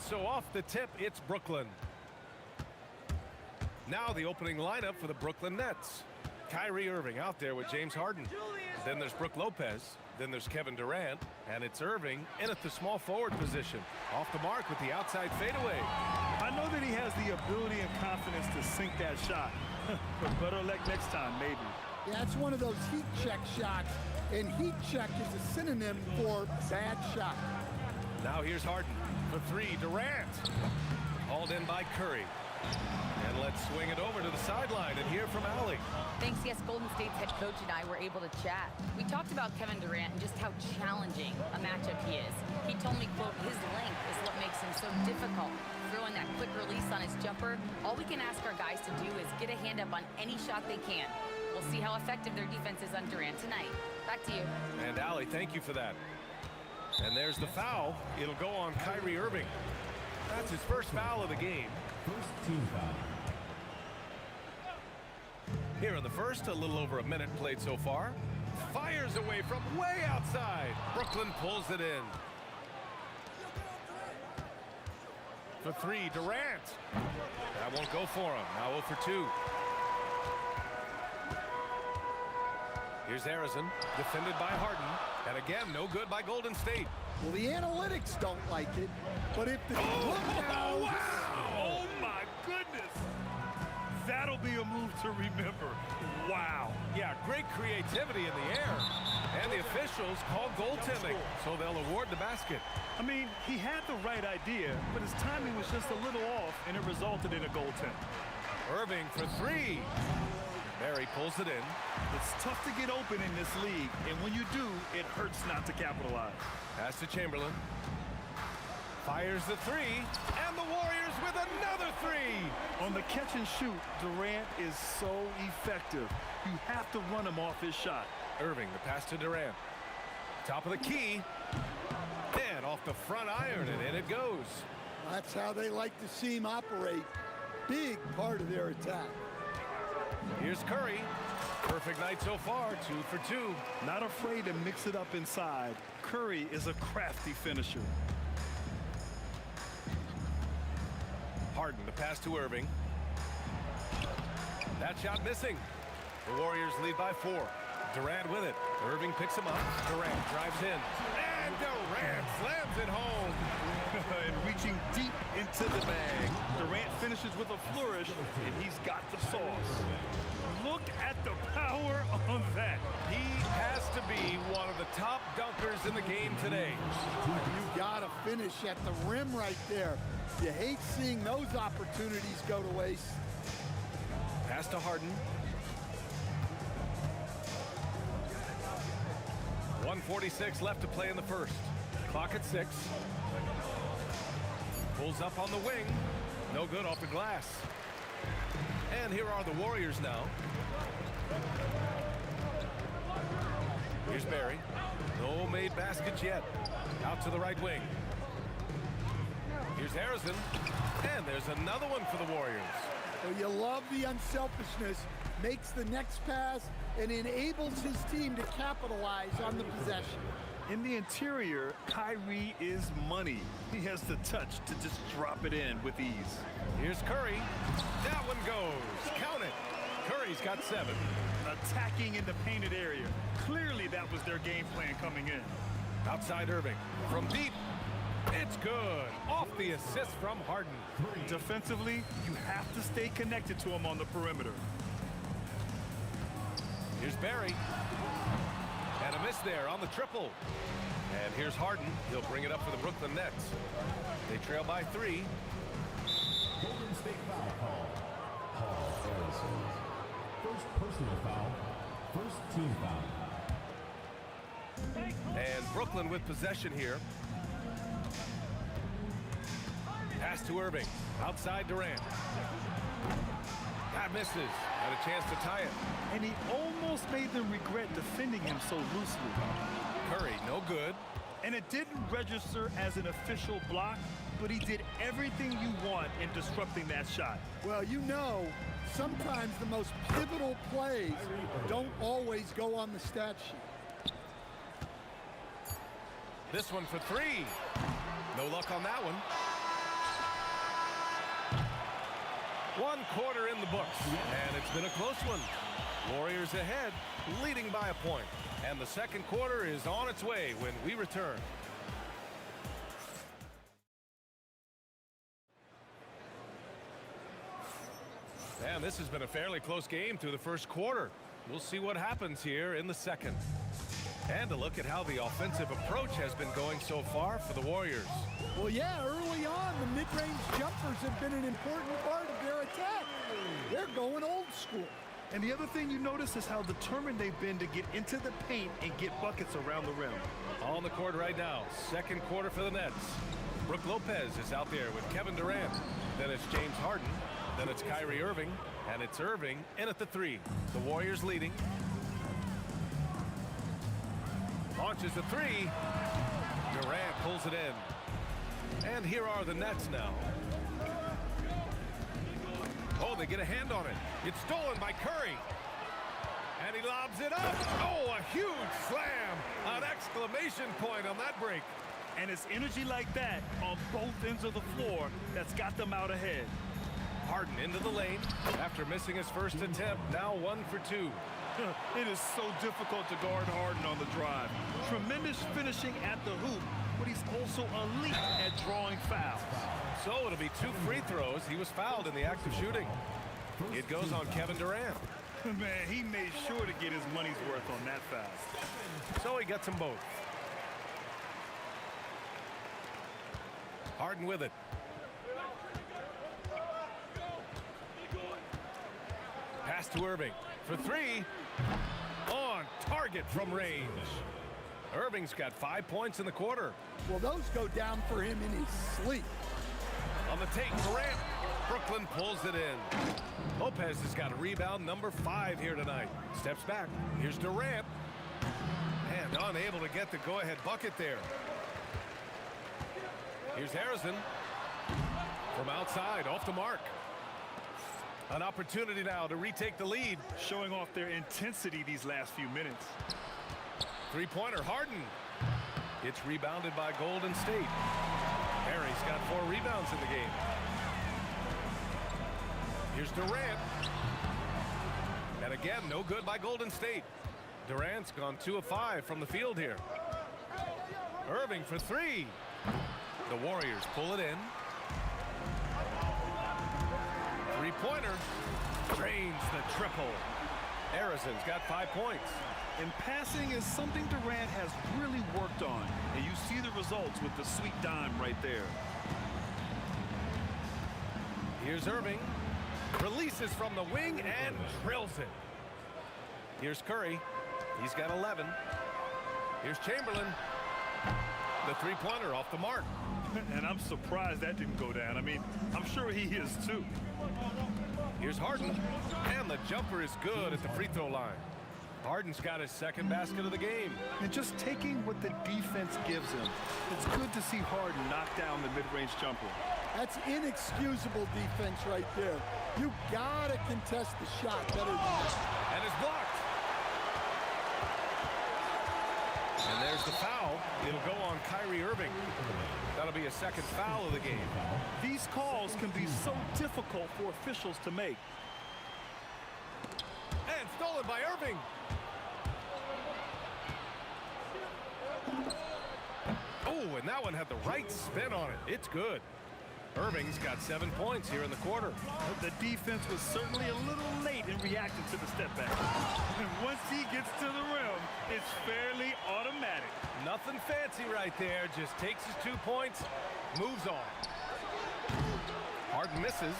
so off the tip, it's Brooklyn. Now the opening lineup for the Brooklyn Nets. Kyrie Irving out there with James Harden. Then there's Brook Lopez. Then there's Kevin Durant. And it's Irving in at the small forward position. Off the mark with the outside fadeaway. I know that he has the ability and confidence to sink that shot. But better luck next time, maybe. Yeah, it's one of those heat check shots. And heat check is a synonym for bad shot. Now here's Harden for three. Durant. Hauled in by Curry. And let's swing it over to the sideline and hear from Allie. Thanks, yes, Golden State's head coach and I were able to chat. We talked about Kevin Durant and just how challenging a matchup he is. He told me, quote, his length is what makes him so difficult. Throwing that quick release on his jumper, all we can ask our guys to do is get a hand up on any shot they can. We'll see how effective their defense is on Durant tonight. Back to you. And Allie, thank you for that. And there's the foul. It'll go on Kyrie Irving. That's his first foul of the game. First team foul. Here in the first, a little over a minute played so far. Fires away from way outside. Brooklyn pulls it in. For three, Durant. That won't go for him. Now 0 for 2. Here's Harrison, defended by Harden. And again, no good by Golden State. Well, the analytics don't like it, but if the Oh, wow! Oh, my goodness! That'll be a move to remember. Wow. Yeah, great creativity in the air. And the officials call goaltending, so they'll award the basket. I mean, he had the right idea, but his timing was just a little off, and it resulted in a goaltend. Irving for three. Barry pulls it in. It's tough to get open in this league, and when you do, it hurts not to capitalize. Pass to Chamberlain. Fires the three, and the Warriors with another three. On the catch and shoot, Durant is so effective. You have to run him off his shot. Irving, the pass to Durant. Top of the key. And off the front iron, and in it goes. That's how they like to see him operate. Big part of their attack. Here's Curry. Perfect night so far, 2 for 2. Not afraid to mix it up inside. Curry is a crafty finisher. Harden, the pass to Irving. That shot missing. The Warriors lead by 4. Durant with it. Irving picks him up. Durant drives in. And Durant slams it home. And reaching deep into the bag. Durant finishes with a flourish, and he's got the sauce. Look at the power on that. He has to be one of the top dunkers in the game today. You gotta finish at the rim right there. You hate seeing those opportunities go to waste. Pass to Harden. 1:46 left to play in the first. Clock at 6. Pulls up on the wing. No good off the glass. And here are the Warriors now. Here's Barry. No made baskets yet. Out to the right wing. Here's Harrison. And there's another one for the Warriors. So you love the unselfishness. Makes the next pass and enables his team to capitalize on the possession. In the interior, Kyrie is money. He has the touch to just drop it in with ease. Here's Curry. That one goes. Count it. Curry's got 7. Attacking in the painted area. Clearly that was their game plan coming in. Outside Irving. From deep. It's good. Off the assist from Harden. Defensively, you have to stay connected to him on the perimeter. Here's Barry. And a miss there on the triple. And here's Harden. He'll bring it up for the Brooklyn Nets. They trail by 3. Golden State foul call. Paul Harrison. First personal foul. First team foul. And Brooklyn with possession here. Pass to Irving. Outside Durant. That misses. Had a chance to tie it. And he almost made them regret defending him so loosely. Curry, no good. And it didn't register as an official block, but he did everything you want in disrupting that shot. Well, you know, sometimes the most pivotal plays don't always go on the stat sheet. This one for 3. No luck on that one. One quarter in the books, and it's been a close one. Warriors ahead, leading by a point. And the second quarter is on its way when we return. And this has been a fairly close game through the first quarter. We'll see what happens here in the second. And a look at how the offensive approach has been going so far for the Warriors. Well, yeah, early on, the mid-range jumpers have been an important part of their attack. They're going old school. And the other thing you notice is how determined they've been to get into the paint and get buckets around the rim. On the court right now, second quarter for the Nets. Brook Lopez is out there with Kevin Durant. Then it's James Harden. Then it's Kyrie Irving. And it's Irving in at the three. The Warriors leading. Launches the three. Durant pulls it in. And here are the Nets now. Oh, they get a hand on it. It's stolen by Curry. And he lobs it up. Oh, a huge slam. An exclamation point on that break. And it's energy like that on both ends of the floor that's got them out ahead. Harden into the lane after missing his first attempt. Now 1 for 2. It is so difficult to guard Harden on the drive. Tremendous finishing at the hoop, but he's also elite at drawing fouls. So it'll be 2 free throws. He was fouled in the act of shooting. It goes on Kevin Durant. Man, he made sure to get his money's worth on that foul. So he gets them both. Harden with it. Pass to Irving for 3. On target from range. Irving's got 5 points in the quarter. Well, those go down for him in his sleep. On the take, Durant. Brooklyn pulls it in. Lopez has got a rebound number 5 here tonight. Steps back. Here's Durant. And unable to get the go-ahead bucket there. Here's Harrison. From outside, off the mark. An opportunity now to retake the lead. Showing off their intensity these last few minutes. Three-pointer, Harden. It's rebounded by Golden State. Harry's got 4 rebounds in the game. Here's Durant. And again, no good by Golden State. Durant's gone 2 of 5 from the field here. Irving for 3. The Warriors pull it in. Three-pointer. Drains the triple. Harrison's got 5 points. And passing is something Durant has really worked on. And you see the results with the sweet dime right there. Here's Irving. Releases from the wing and drills it. Here's Curry. He's got 11. Here's Chamberlain. The three-pointer off the mark. And I'm surprised that didn't go down. I mean, I'm sure he is too. Here's Harden. And the jumper is good at the free throw line. Harden's got his second basket of the game. And just taking what the defense gives him. It's good to see Harden knock down the mid-range jumper. That's inexcusable defense right there. You gotta contest the shot better than that. And it's blocked. And there's the foul. It'll go on Kyrie Irving. That'll be a second foul of the game. These calls can be so difficult for officials to make. And stolen by Irving. Oh, and that one had the right spin on it. It's good. Irving's got 7 points here in the quarter. The defense was certainly a little late in reacting to the step back. And once he gets to the rim, it's fairly automatic. Nothing fancy right there. Just takes his 2 points, moves on. Harden misses.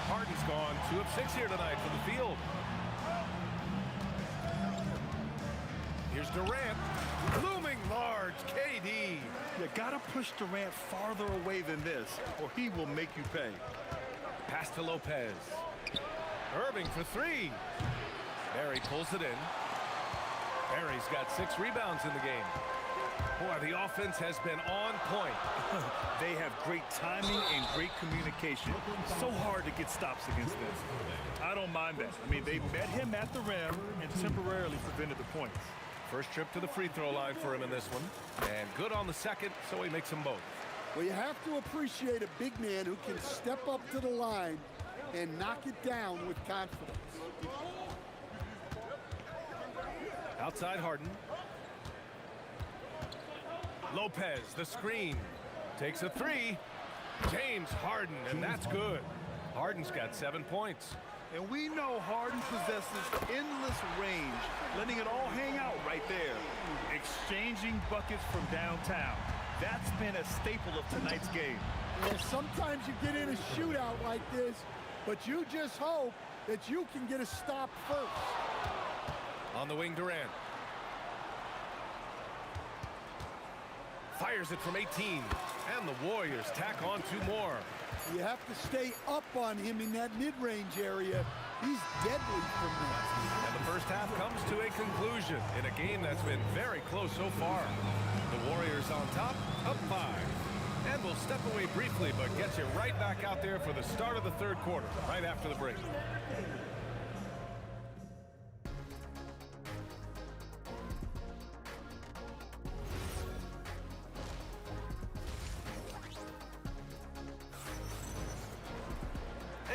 Harden's gone 2 of 6 here tonight from the field. Here's Durant. Looming large, KD. You gotta push Durant farther away than this, or he will make you pay. Pass to Lopez. Irving for 3. Barry pulls it in. Barry's got 6 rebounds in the game. Boy, the offense has been on point. They have great timing and great communication. So hard to get stops against them. I don't mind that. I mean, they met him at the rim and temporarily prevented the points. First trip to the free throw line for him in this one. And good on the second, so he makes them both. Well, you have to appreciate a big man who can step up to the line and knock it down with confidence. Outside Harden. Lopez, the screen. Takes a three. James Harden, and that's good. Harden's got 7 points. And we know Harden possesses endless range, letting it all hang out right there. Exchanging buckets from downtown. That's been a staple of tonight's game. Well, sometimes you get in a shootout like this, but you just hope that you can get a stop first. On the wing, Durant. Fires it from 18. And the Warriors tack on 2 more. You have to stay up on him in that mid-range area. He's deadly from there. And the first half comes to a conclusion in a game that's been very close so far. The Warriors on top, up 5. And we'll step away briefly, but get you right back out there for the start of the third quarter, right after the break.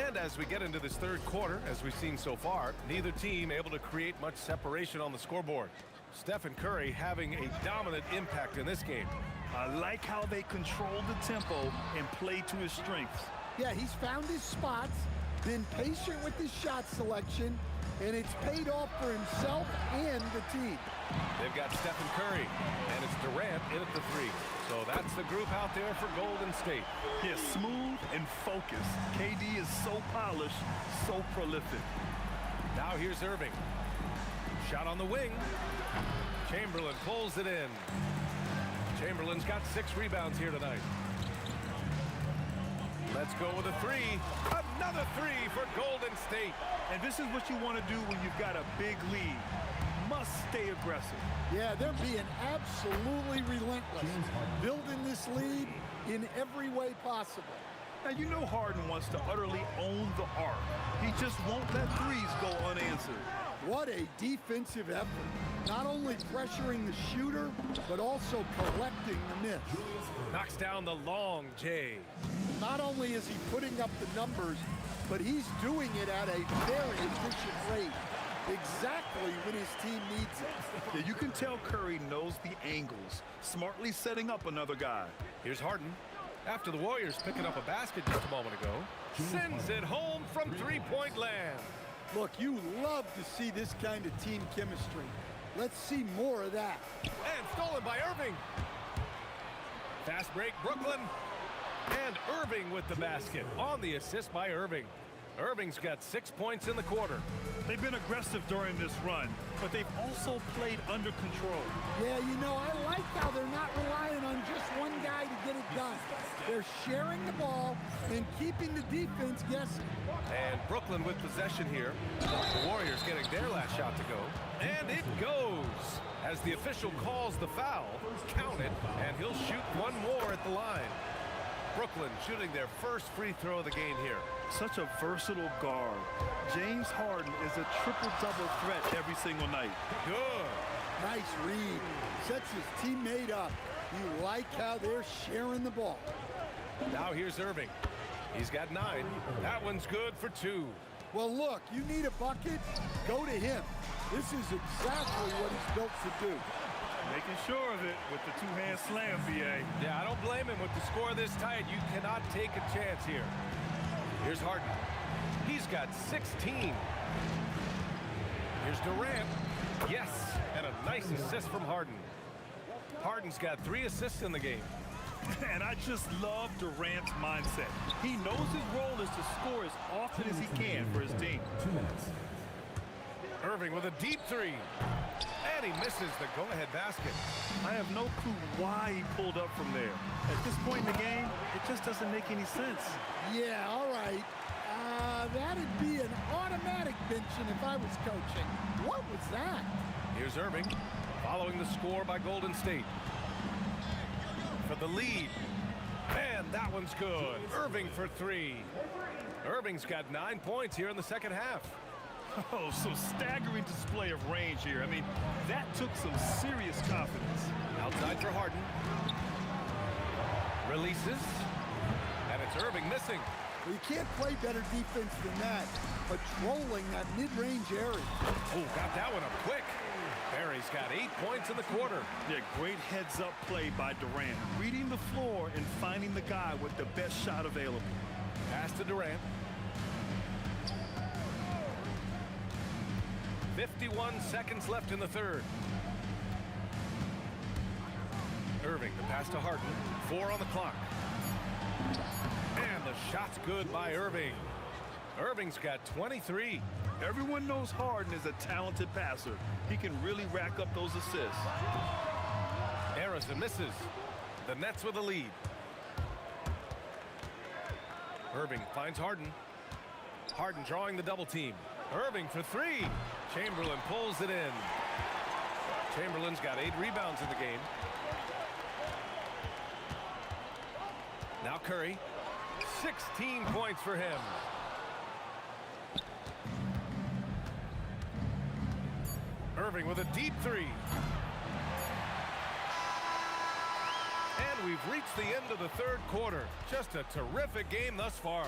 And as we get into this third quarter, as we've seen so far, neither team able to create much separation on the scoreboard. Stephen Curry having a dominant impact in this game. I like how they control the tempo and play to his strengths. Yeah, he's found his spots, been patient with his shot selection, and it's paid off for himself and the team. They've got Stephen Curry, and it's Durant in at the 3. So that's the group out there for Golden State. Yes, smooth and focused. KD is so polished, so prolific. Now here's Irving. Shot on the wing. Chamberlain pulls it in. Chamberlain's got 6 rebounds here tonight. Let's go with a 3. Another 3 for Golden State. And this is what you want to do when you've got a big lead. Must stay aggressive. Yeah, they're being absolutely relentless, building this lead in every way possible. Now, you know Harden wants to utterly own the arc. He just won't let threes go unanswered. What a defensive effort. Not only pressuring the shooter, but also collecting the miss. Knocks down the long J. Not only is he putting up the numbers, but he's doing it at a very efficient rate. Exactly when his team needs it. Yeah, you can tell Curry knows the angles, smartly setting up another guy. Here's Harden. After the Warriors picking up a basket just a moment ago, sends it home from three-point land. Look, you love to see this kind of team chemistry. Let's see more of that. And stolen by Irving. Fast break, Brooklyn. And Irving with the basket on the assist by Irving. Irving's got 6 points in the quarter. They've been aggressive during this run, but they've also played under control. Yeah, you know, I like how they're not relying on just one guy to get it done. They're sharing the ball and keeping the defense guessing. And Brooklyn with possession here. The Warriors getting their last shot to go. And it goes. As the official calls the foul, count it, and he'll shoot one more at the line. Brooklyn shooting their first free throw of the game here. Such a versatile guard. James Harden is a triple-double threat every single night. Good. Nice read. Sets his teammate up. You like how they're sharing the ball. Now here's Irving. He's got 9. That one's good for 2. Well, look, you need a bucket, go to him. This is exactly what he's built to do. Making sure of it with the two-hand slam, B.A. Yeah, I don't blame him. With the score this tight, you cannot take a chance here. Here's Harden. He's got 16. Here's Durant. Yes, and a nice assist from Harden. Harden's got 3 assists in the game. And I just love Durant's mindset. He knows his role is to score as often as he can for his team. 2 minutes. Irving with a deep 3. And he misses the go-ahead basket. I have no clue why he pulled up from there. At this point in the game, it just doesn't make any sense. Yeah, all right. That'd be an automatic benching if I was coaching. What was that? Here's Irving, following the score by Golden State. For the lead. And that one's good. Irving for 3. Irving's got 9 points here in the second half. Oh, some staggering display of range here. I mean, that took some serious confidence. Outside for Harden. Releases. And it's Irving missing. Well, you can't play better defense than that, patrolling that mid-range area. Oh, got that one up quick. Barry's got 8 points in the quarter. Yeah, great heads-up play by Durant. Reading the floor and finding the guy with the best shot available. Pass to Durant. 51 seconds left in the third. Irving, the pass to Harden. 4 on the clock. And the shot's good by Irving. Irving's got 23. Everyone knows Harden is a talented passer. He can really rack up those assists. Harrison misses. The Nets with a lead. Irving finds Harden. Harden drawing the double team. Irving for 3. Chamberlain pulls it in. Chamberlain's got 8 rebounds in the game. Now Curry. 16 points for him. Irving with a deep 3. And we've reached the end of the third quarter. Just a terrific game thus far.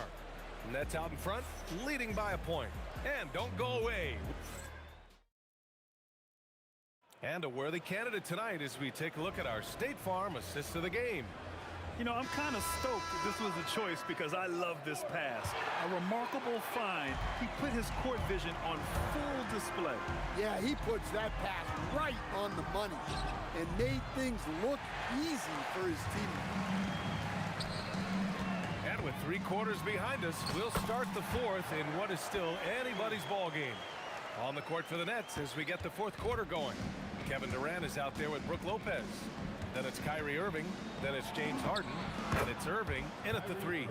Nets out in front, leading by a point. And don't go away. And a worthy candidate tonight as we take a look at our State Farm assist of the game. You know, I'm kind of stoked that this was a choice because I love this pass. A remarkable find. He put his court vision on full display. Yeah, he puts that pass right on the money and made things look easy for his team. And with 3 quarters behind us, we'll start the fourth in what is still anybody's ball game. On the court for the Nets as we get the fourth quarter going. Kevin Durant is out there with Brook Lopez. Then it's Kyrie Irving. Then it's James Harden. And it's Irving in at the 3.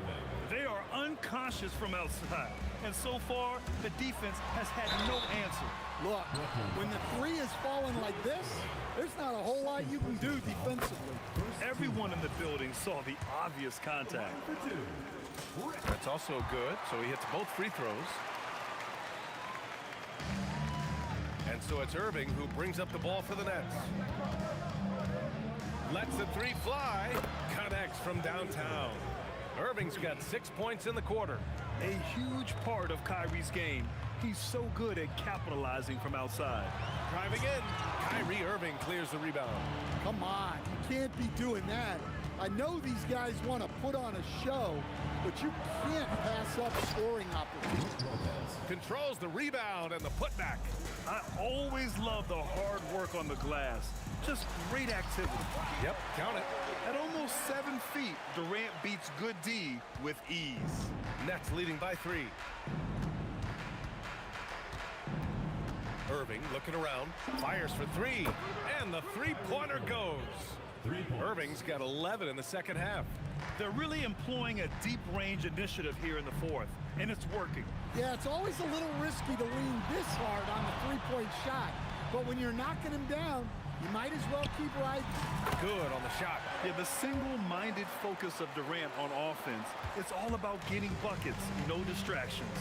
They are unconscious from outside. And so far, the defense has had no answer. Look, when the 3 is falling like this, there's not a whole lot you can do defensively. Everyone in the building saw the obvious contact. That's also good, so he hits both free throws. And so it's Irving who brings up the ball for the Nets. Lets the 3 fly. Connects from downtown. Irving's got 6 points in the quarter. A huge part of Kyrie's game. He's so good at capitalizing from outside. Driving in. Kyrie Irving clears the rebound. Come on, you can't be doing that. I know these guys want to put on a show, but you can't pass up scoring opportunities. Controls the rebound and the putback. I always love the hard work on the glass. Just great activity. Yep, count it. At almost 7 feet, Durant beats good D with ease. Nets leading by 3. Irving looking around, fires for 3, and the 3-pointer goes. Irving's got 11 in the second half. They're really employing a deep range initiative here in the fourth, and it's working. Yeah, it's always a little risky to lean this hard on the 3-point shot, but when you're knocking him down, you might as well keep riding. Good on the shot. Yeah, the single-minded focus of Durant on offense, it's all about getting buckets, no distractions.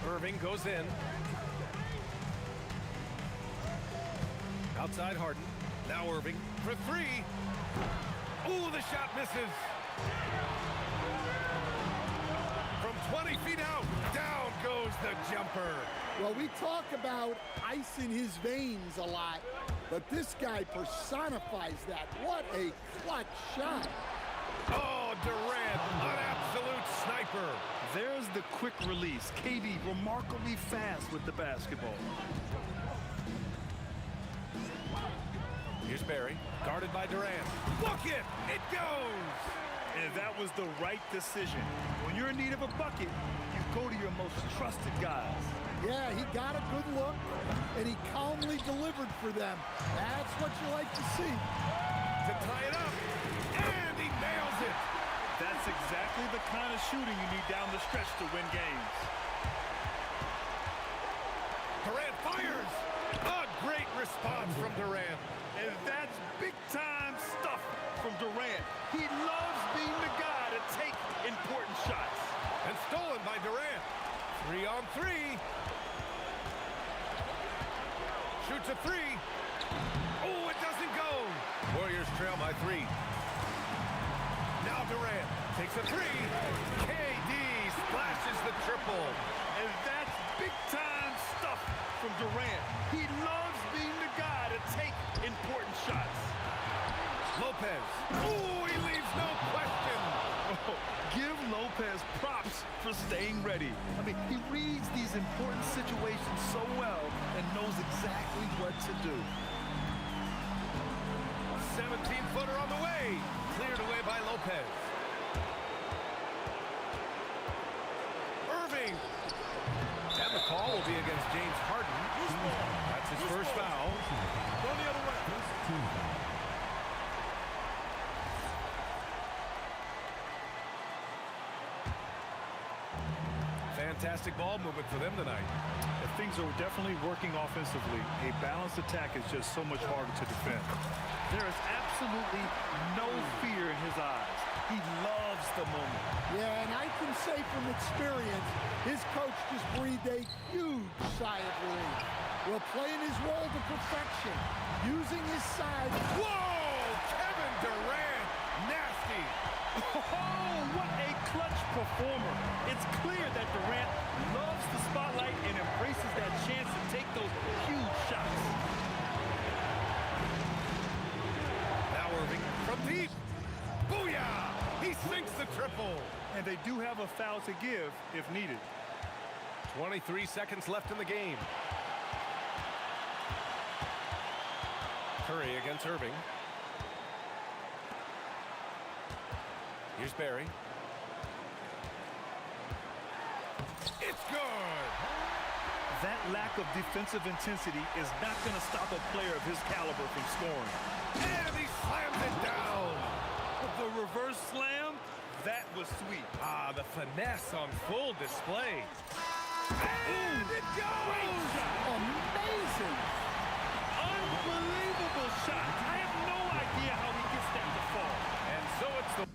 Irving goes in. Outside Harden. Now Irving for 3. Ooh, the shot misses. From 20 feet out, down goes the jumper. Well, we talk about ice in his veins a lot, but this guy personifies that. What a clutch shot. Oh, Durant, an absolute sniper. There's the quick release. KD remarkably fast with the basketball. Here's Barry, guarded by Durant. Book it! It goes! And that was the right decision. When you're in need of a bucket, you go to your most trusted guys. Yeah, he got a good look, and he calmly delivered for them. That's what you like to see. To tie it up, and he nails it. That's exactly the kind of shooting you need down the stretch to win games. Durant fires. A great response from Durant. And that's big-time stuff from Durant. He loves being the guy to take important shots. And stolen by Durant. 3 on 3. Shoots a 3. Oh, it doesn't go. Warriors trail by 3. Now Now Durant takes a three. KD splashes the triple. And that's big-time stuff from Durant. He loves being the guy to take important shots. Lopez. Ooh, he leaves no question. Oh, give Lopez props for staying ready. I mean, he reads these important situations so well and knows exactly what to do. 17-footer on the way. Cleared away by Lopez. Irving. And the call will be against James Harden. That's his first foul. Go the other way. Fantastic ball movement for them tonight. And things are definitely working offensively. A balanced attack is just so much harder to defend. There is absolutely no fear in his eyes. He loves the moment. Yeah, and I can say from experience, his coach just breathed a huge sigh of relief. Will playing his role to perfection, using his size. Whoa! Kevin Durant! Nasty! Oh, what a clutch performer. It's clear that Durant loves the spotlight and embraces that chance to take those huge shots. Now Irving from deep. Booyah! He sinks the triple. And they do have a foul to give if needed. 23 seconds left in the game. Curry against Irving. Here's Barry. It's good! That lack of defensive intensity is not going to stop a player of his caliber from scoring. And he slams it down! The reverse slam, that was sweet. Ah, the finesse on full display. And it goes! Amazing! Unbelievable shot. I have no idea how he gets that to fall. And so it's the...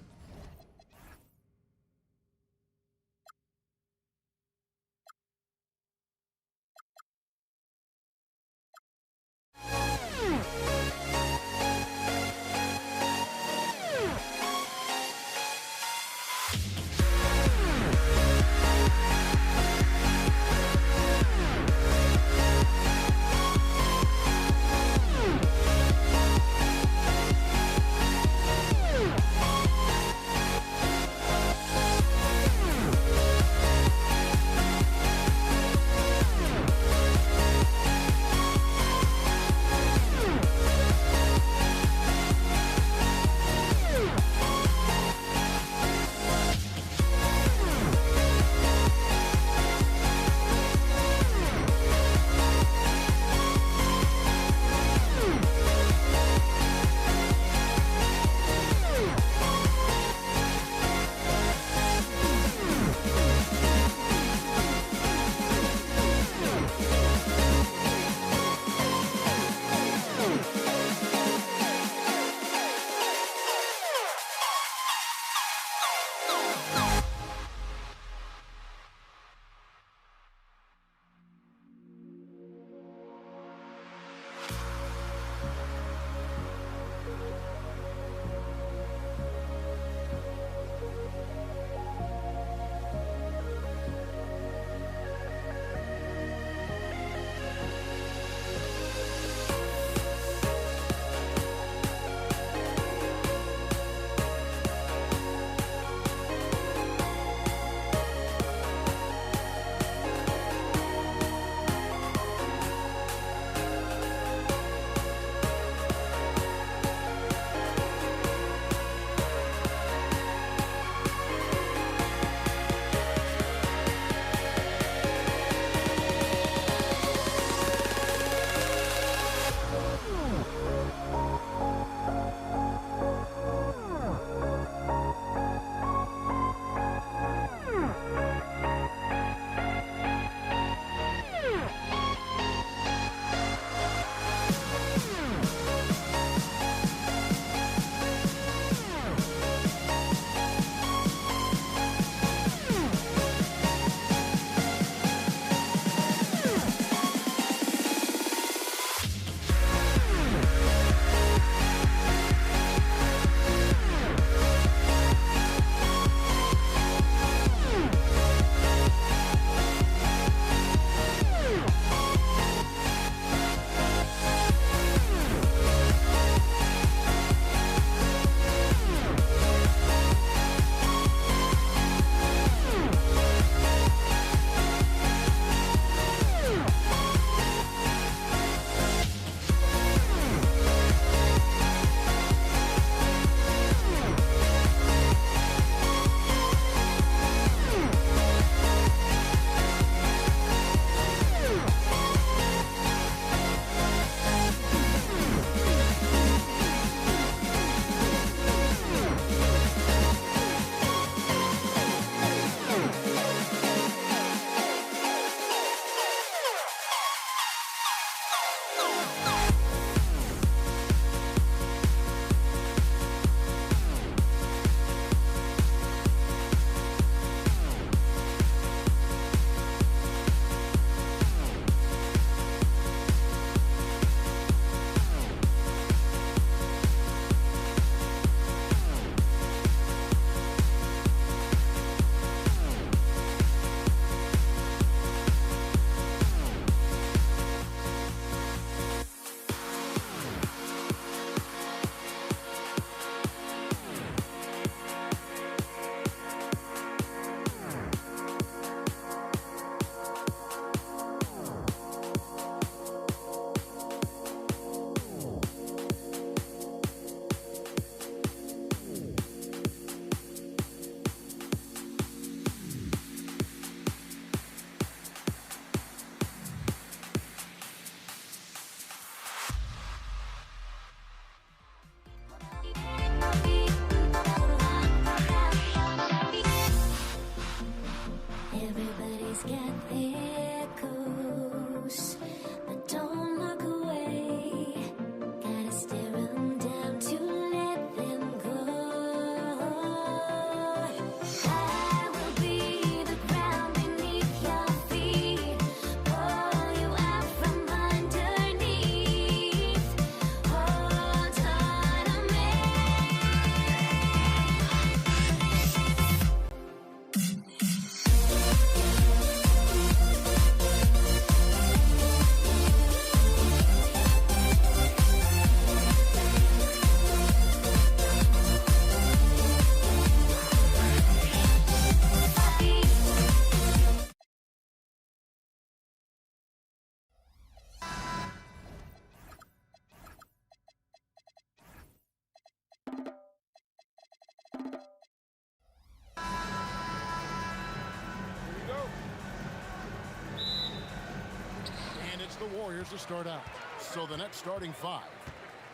players to start out. So the next starting five.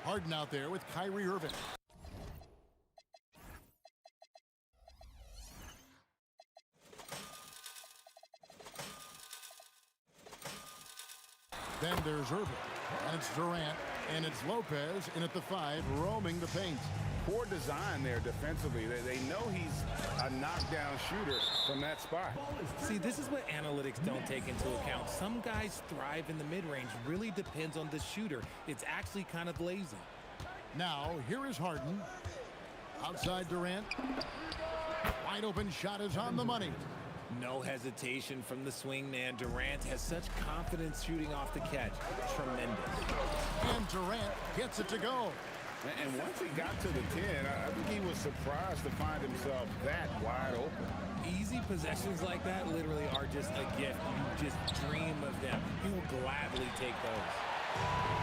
Harden out there with Kyrie Irving. Then there's Irving, and it's Durant, and it's Lopez in at the 5, roaming the paint. Poor design there defensively. They know he's a knockdown shooter from that spot. See, this is what analytics don't take into account. Some guys thrive in the mid-range. Really depends on the shooter. It's actually kind of lazy. Now, here is Harden. Outside Durant. Wide open shot is on the money. No hesitation from the swing man. Durant has such confidence shooting off the catch. Tremendous. And Durant gets it to go. And once he got to the 10, I think he was surprised to find himself that wide open. Easy possessions like that literally are just a gift. You just dream of them. He will gladly take those.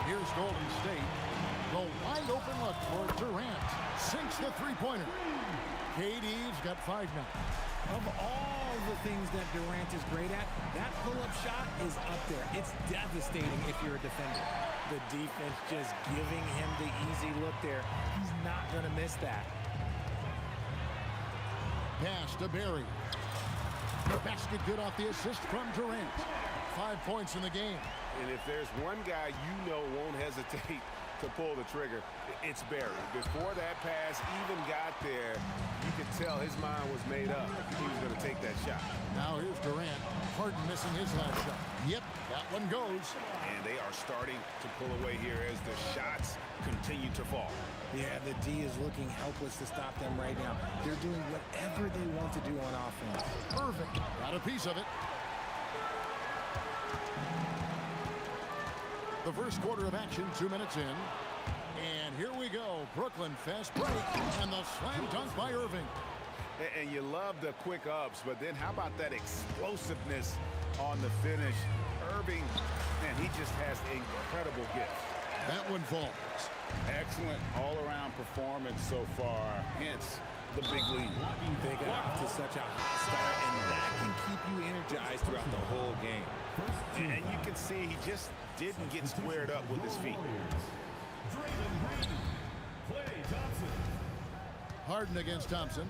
Here's Golden State. The wide open look for Durant. Sinks the three-pointer. KD's got 5 now. Of all the things that Durant is great at, that pull-up shot is up there. It's devastating if you're a defender. The defense just giving him the easy look there. He's not going to miss that. Pass to Barry. The basket good off the assist from Durant. 5 points in the game. And if there's one guy you know won't hesitate to pull the trigger, it's Barry. Before that pass even got there, you could tell his mind was made up. He was going to take that shot. Now here's Durant. Harden missing his last shot. Yep, that one goes. And they are starting to pull away here as the shots continue to fall. Yeah, the D is looking helpless to stop them right now. They're doing whatever they want to do on offense. Irving got a piece of it. The first quarter of action, 2 minutes in. And here we go. Brooklyn fast break. And the slam dunk by Irving. And you love the quick ups, but then how about that explosiveness on the finish? Irving, man, he just has incredible gifts. That one falls. Excellent all-around performance so far, hence the big lead. They got off to such a hot start, and that can keep you energized throughout the whole game. And you can see he just didn't get squared up with his feet. Harden against Thompson.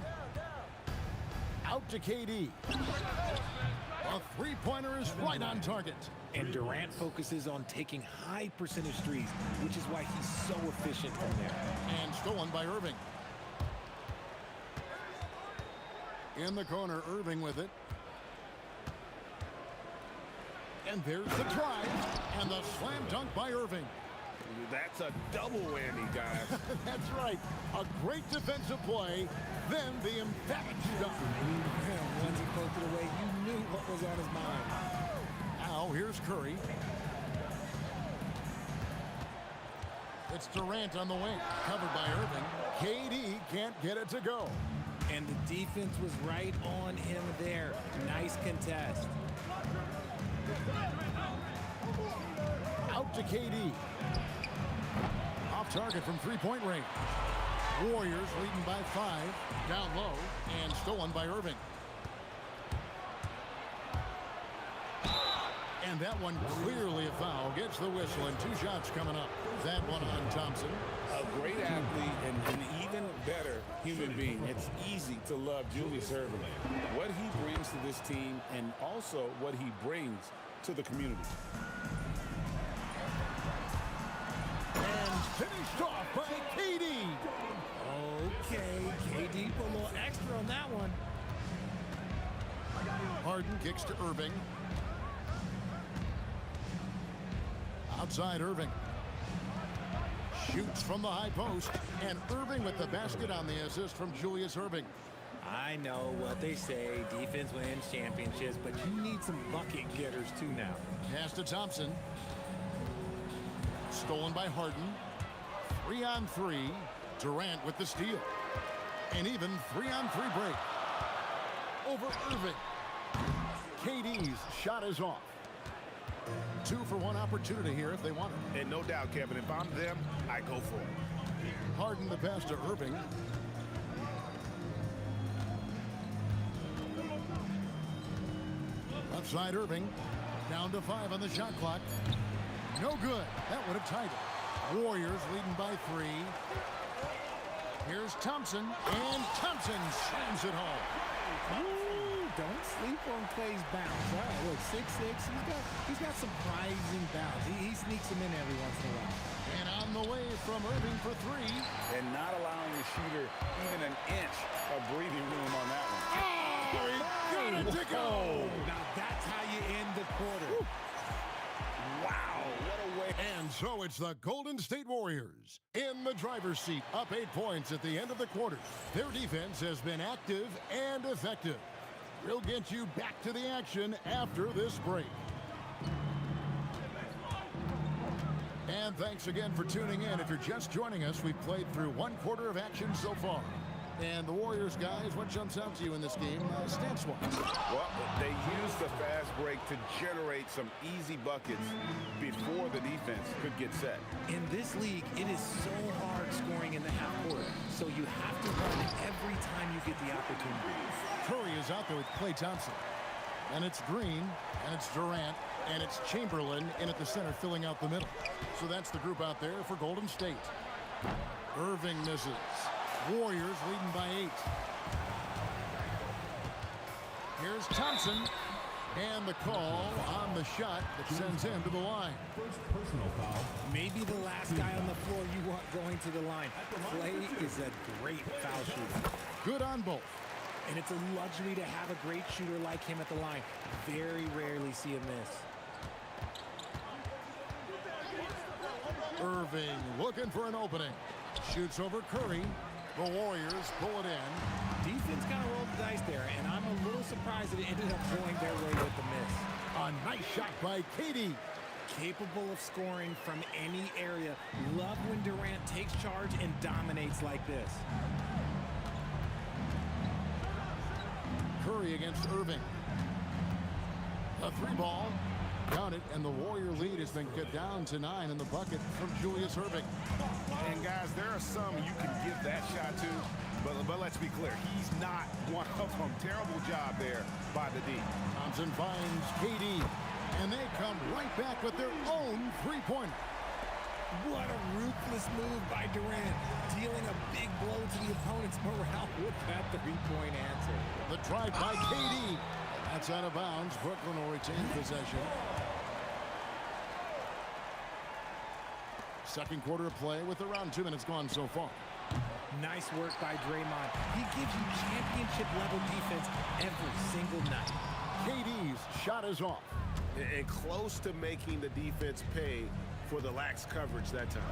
Out to KD. A three-pointer is right on target. And Durant focuses on taking high percentage threes, which is why he's so efficient from there. And stolen by Irving. In the corner, Irving with it. And there's the drive. And the slam dunk by Irving. That's a double whammy, guys. That's right. A great defensive play, then the emphatic dunk. Once he poked it away, you knew what was on his mind. Now, here's Curry. It's Durant on the wing, covered by Irving. KD can't get it to go. And the defense was right on him there. Nice contest. Out to KD. Off target from three-point range. Warriors leading by 5. Down low and stolen by Irving. And that one clearly a foul. Gets the whistle and 2 shots coming up. That one on Thompson. A great athlete and an even better human being. It's easy to love Julius Erving. What he brings to this team and also what he brings to the community. And finished off by KD. Okay, KD put a little extra on that one. Harden kicks to Irving. Outside Irving. Shoots from the high post. And Irving with the basket on the assist from Julius Erving. I know what they say, defense wins championships, but you need some bucket getters too now. Pass to Thompson. Stolen by Harden. 3-on-3. Durant with the steal. And even 3-on-3 break. Over Irving. KD's shot is off. 2-for-1 opportunity here if they want it. And no doubt, Kevin, if I'm them, I go for it. Harden the pass to Irving. Outside Irving. Down to 5 on the shot clock. No good. That would have tied it. Warriors leading by 3. Here's Thompson, and Thompson slams it home. Ooh, don't sleep on Clay's bounce. All right, look, 6'6". He's got surprising bounce. He sneaks them in every once in a while. And on the way from Irving for 3. And not allowing the shooter even an inch of breathing room on that one. Oh, he got it to go. Now that's how you end the quarter. Woo. Wow, what a way. And so it's the Golden State Warriors in the driver's seat, up 8 points at the end of the quarter. Their defense has been active and effective. We'll get you back to the action after this break. And thanks again for tuning in. If you're just joining us, we've played through 1 quarter of action so far. And the Warriors, guys, what jumps out to you in this game, stats-wise? Well, they used the fast break to generate some easy buckets before the defense could get set. In this league, it is so hard scoring in the half court, so you have to run every time you get the opportunity. Curry is out there with Klay Thompson. And it's Green, and it's Durant, and it's Chamberlain in at the center filling out the middle. So that's the group out there for Golden State. Irving misses. Warriors leading by 8. Here's Thompson. And the call on the shot that sends him to the line. First personal foul. Maybe the last guy on the floor you want going to the line. Klay is a great foul shooter. Good on both. And it's a luxury to have a great shooter like him at the line. Very rarely see him miss. Irving looking for an opening. Shoots over Curry. The Warriors pull it in. Defense kind of rolled the dice there, and I'm a little surprised that it ended up going their way with the miss. A nice shot by KD. Capable of scoring from any area. Love when Durant takes charge and dominates like this. Curry against Irving. A 3-ball. Count it, and the Warrior lead has been cut down to 9 in the bucket from Julius Irving. And guys, there are some you can give that shot to, but let's be clear, he's not one of them. Terrible job there by the D. Thompson finds KD, and they come right back with their own 3-pointer. What a ruthless move by Durant, dealing a big blow to the opponent's morale with that 3-point answer. The drive by KD. That's out of bounds. Brooklyn will retain possession. Second quarter of play with around 2 minutes gone so far. Nice work by Draymond. He gives you championship-level defense every single night. KD's shot is off. And close to making the defense pay for the lax coverage that time.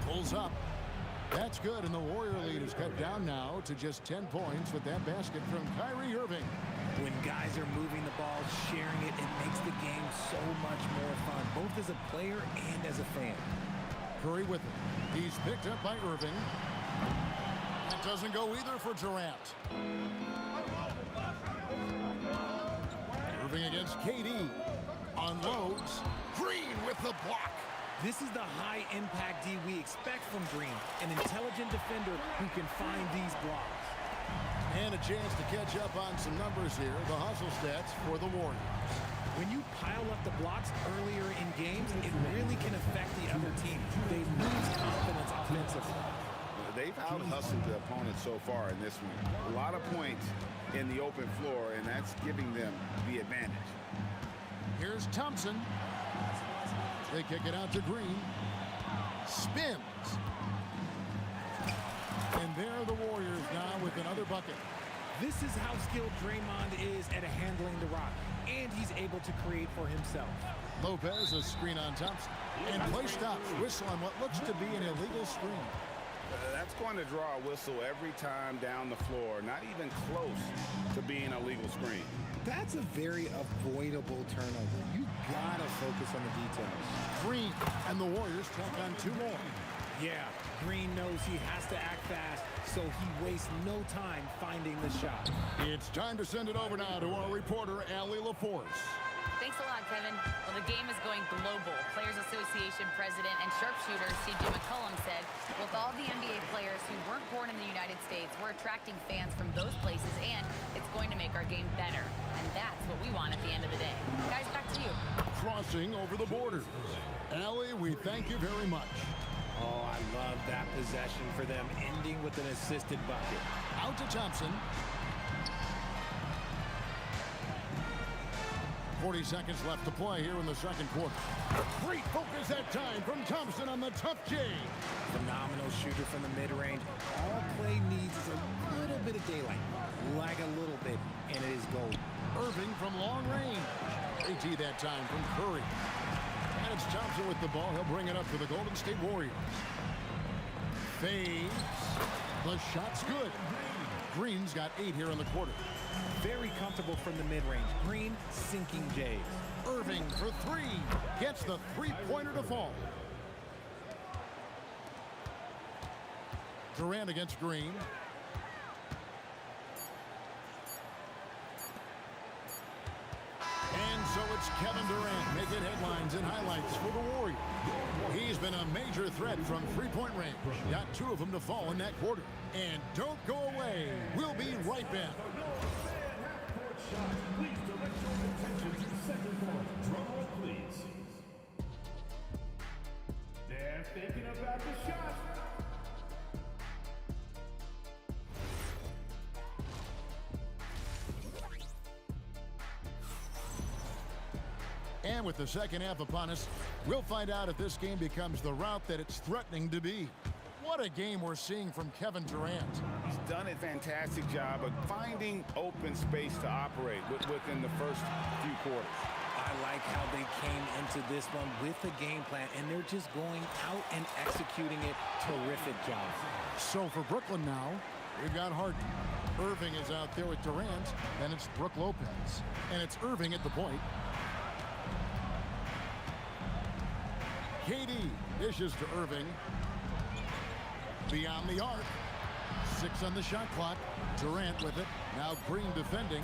Pulls up. That's good, and the Warrior lead is cut down now to just 10 points with that basket from Kyrie Irving. When guys are moving the ball, sharing it, it makes the game so much more fun, both as a player and as a fan. Curry with it. He's picked up by Irving. That doesn't go either for Durant. Irving against KD. Unloads. Green with the block. This is the high-impact D we expect from Green, an intelligent defender who can find these blocks. And a chance to catch up on some numbers here, the hustle stats for the Warriors. When you pile up the blocks earlier in games, it really can affect the other team. They lose confidence offensively. They've out-hustled the opponent so far in this one. A lot of points in the open floor, and that's giving them the advantage. Here's Thompson. They kick it out to Green. Spins. And there are the Warriors now with another bucket. This is how skilled Draymond is at handling the rock, and he's able to create for himself. Lopez, a screen on Thompson. And play stops. Whistle on what looks to be an illegal screen. That's going to draw a whistle every time down the floor. Not even close to being a legal screen. That's a very avoidable turnover. You gotta focus on the details. Green and the Warriors tack on 2 more. Yeah, Green knows he has to act fast, so he wastes no time finding the shot. It's time to send it over now to our reporter, Allie LaForce. Thanks a lot, Kevin. Well, the game is going global. Players Association President and sharpshooter C.J. McCollum said, with all the NBA players who weren't born in the United States, we're attracting fans from those places, and it's going to make our game better. And that's what we want at the end of the day. Guys, back to you. Crossing over the border. Allie, we thank you very much. Oh, I love that possession for them, ending with an assisted bucket. Out to Thompson. 40 seconds left to play here in the second quarter. Great focus that time from Thompson on the tough J. Phenomenal shooter from the mid-range. All Clay needs is a little bit of daylight. Like a little bit, and it is gold. Irving from long range. AT that time from Curry. And it's Thompson with the ball. He'll bring it up to the Golden State Warriors. Fades. The shot's good. Green's got 8 here in the quarter. Very comfortable from the mid-range. Green sinking Jays. Irving for 3. Gets the three-pointer to fall. Durant against Green. And so it's Kevin Durant making headlines and highlights for the Warriors. He's been a major threat from three-point range. Got 2 of them to fall in that quarter. And don't go away. We'll be right back. Please direct your attention to the second quarter. Drum roll, please. They're thinking about the shot. And with the second half upon us, we'll find out if this game becomes the route that it's threatening to be. What a game we're seeing from Kevin Durant. He's done a fantastic job of finding open space to operate within the first few quarters. I like how they came into this one with a game plan, and they're just going out and executing it. Terrific job. So for Brooklyn now, we've got Harden. Irving is out there with Durant, and it's Brook Lopez. And it's Irving at the point. KD dishes to Irving. Beyond the arc. 6 on the shot clock. Durant with it. Now Green defending.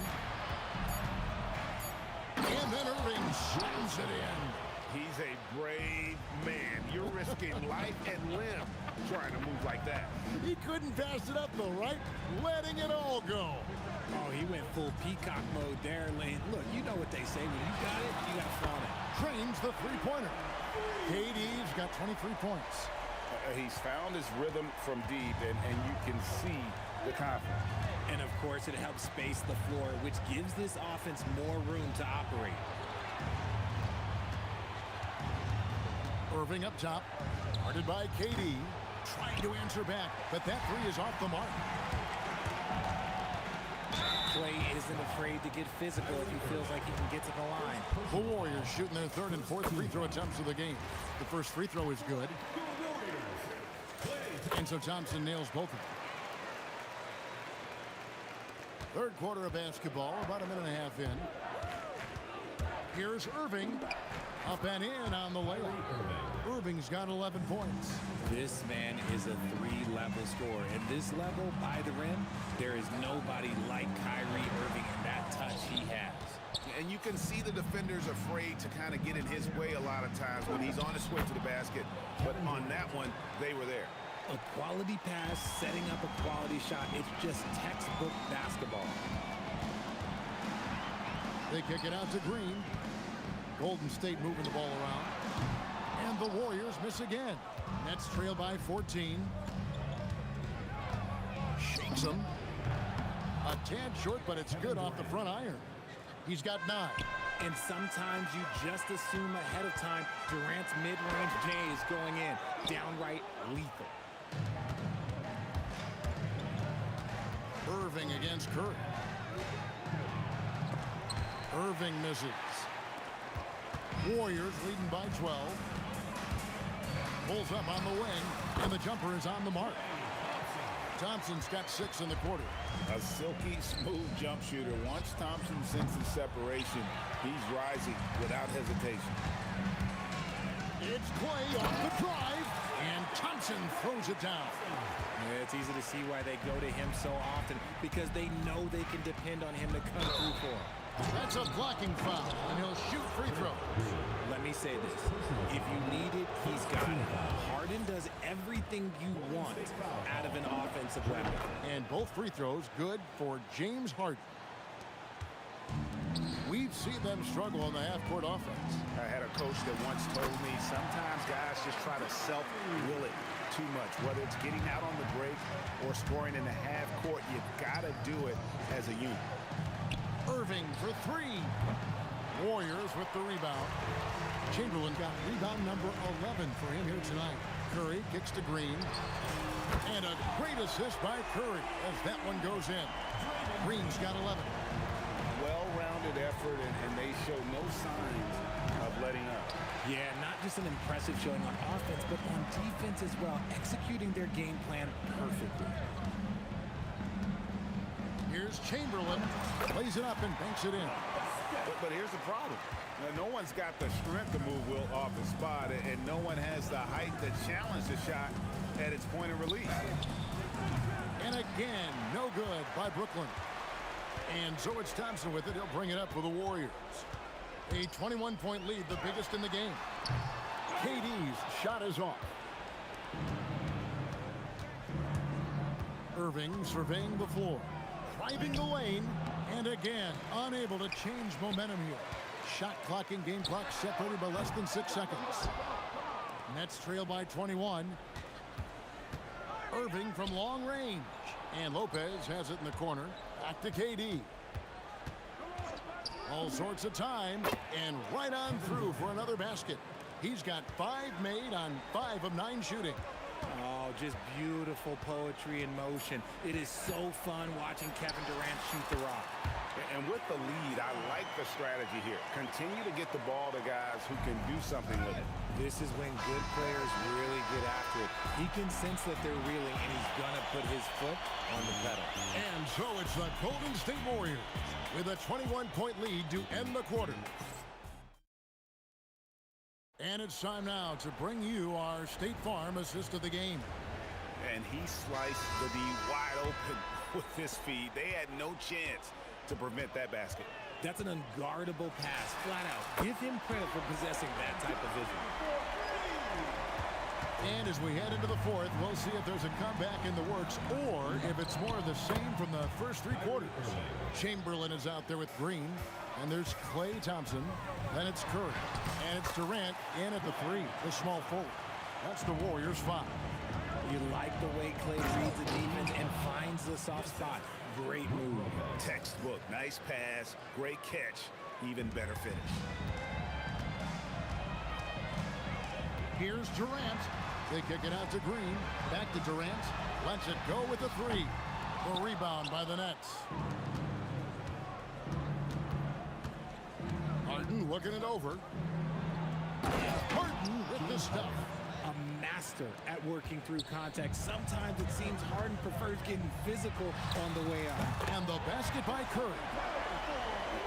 And then Irving slams it in. He's a brave man. You're risking life and limb trying to move like that. He couldn't pass it up though, right? Letting it all go. Oh, he went full peacock mode there, Lane. Look, you know what they say. When you got it, you got to flaunt it. Trains the three-pointer. KD's got 23 points. He's found his rhythm from deep, and you can see the confidence. And, of course, it helps space the floor, which gives this offense more room to operate. Irving up top. Guarded by KD. Trying to answer back, but that 3 is off the mark. Clay isn't afraid to get physical if he feels like he can get to the line. The Warriors shooting their 3rd and 4th free throw attempts of the game. The first free throw is good. And so Thompson nails both of them. Third quarter of basketball, about a minute and a half in. Here's Irving. Up and in on the layup. Irving's got 11 points. This man is a 3-level scorer. At this level, by the rim, there is nobody like Kyrie Irving in that touch he has. And you can see the defenders afraid to kind of get in his way a lot of times when he's on his way to the basket. But on that one, they were there. A quality pass, setting up a quality shot. It's just textbook basketball. They kick it out to Green. Golden State moving the ball around. And the Warriors miss again. Nets trail by 14. Shakes them. A tad short, but it's good off the front iron. He's got 9. And sometimes you just assume ahead of time Durant's mid-range J is going in. Downright lethal. Irving against Curry. Irving misses. Warriors leading by 12. Pulls up on the wing, and the jumper is on the mark. Thompson's got 6 in the quarter. A silky smooth jump shooter. Once Thompson senses separation, he's rising without hesitation. It's Clay off the drive, and Thompson throws it down. Yeah, it's easy to see why they go to him so often, because they know they can depend on him to come through for them. That's a blocking foul, and he'll shoot free throws. Let me say this. If you need it, he's got it. Harden does everything you want out of an offensive weapon. And both free throws good for James Harden. We've seen them struggle in the half-court offense. I had a coach that once told me sometimes guys just try to self-will it too much. Whether it's getting out on the break or scoring in the half-court, you got to do it as a unit. Irving for three. Warriors with the rebound. Chamberlain got rebound number 11 for him here tonight. Curry kicks to Green. And a great assist by Curry as that one goes in. Green's got 11. Well-rounded effort, and they show no signs of letting up. Yeah, not just an impressive showing on offense, but on defense as well, executing their game plan perfectly. Here's Chamberlain. Plays it up and banks it in. But here's the problem. No one's got the strength to move Wilt off the spot, and no one has the height to challenge the shot at its point of release. And again, no good by Brooklyn. And so it's Thompson with it. He'll bring it up for the Warriors. A 21-point lead, the biggest in the game. KD's shot is off. Irving surveying the floor. Driving the lane. And again, unable to change momentum here. Shot clock and game clock separated by less than 6 seconds. Nets trail by 21. Irving from long range. And Lopez has it in the corner. Back to KD. All sorts of time. And right on through for another basket. He's got 5 made on 5 of 9 shooting. Oh, just beautiful poetry in motion. It is so fun watching Kevin Durant shoot the rock. And with the lead, I like the strategy here. Continue to get the ball to guys who can do something with it. This is when good players really get after it. He can sense that they're reeling, and he's going to put his foot on the pedal. And so it's the Golden State Warriors with a 21-point lead to end the quarter. And it's time now to bring you our State Farm assist of the game. And he sliced the D wide open with his feed. They had no chance to prevent that basket. That's an unguardable pass, flat out. Give him credit for possessing that type of vision. And as we head into the fourth, we'll see if there's a comeback in the works or if it's more of the same from the first 3 quarters. Chamberlain is out there with Green. And there's Klay Thompson. Then it's Curry. And it's Durant in at the 3, the small forward. That's the Warriors' 5. You like the way Klay reads the defense and finds the soft spot. Great move. Textbook. Nice pass. Great catch. Even better finish. Here's Durant. They kick it out to Green. Back to Durant. Lets it go with the 3. The rebound by the Nets. Harden looking it over. Harden with the stuff. A master at working through contact. Sometimes it seems Harden prefers getting physical on the way up. And the basket by Curry.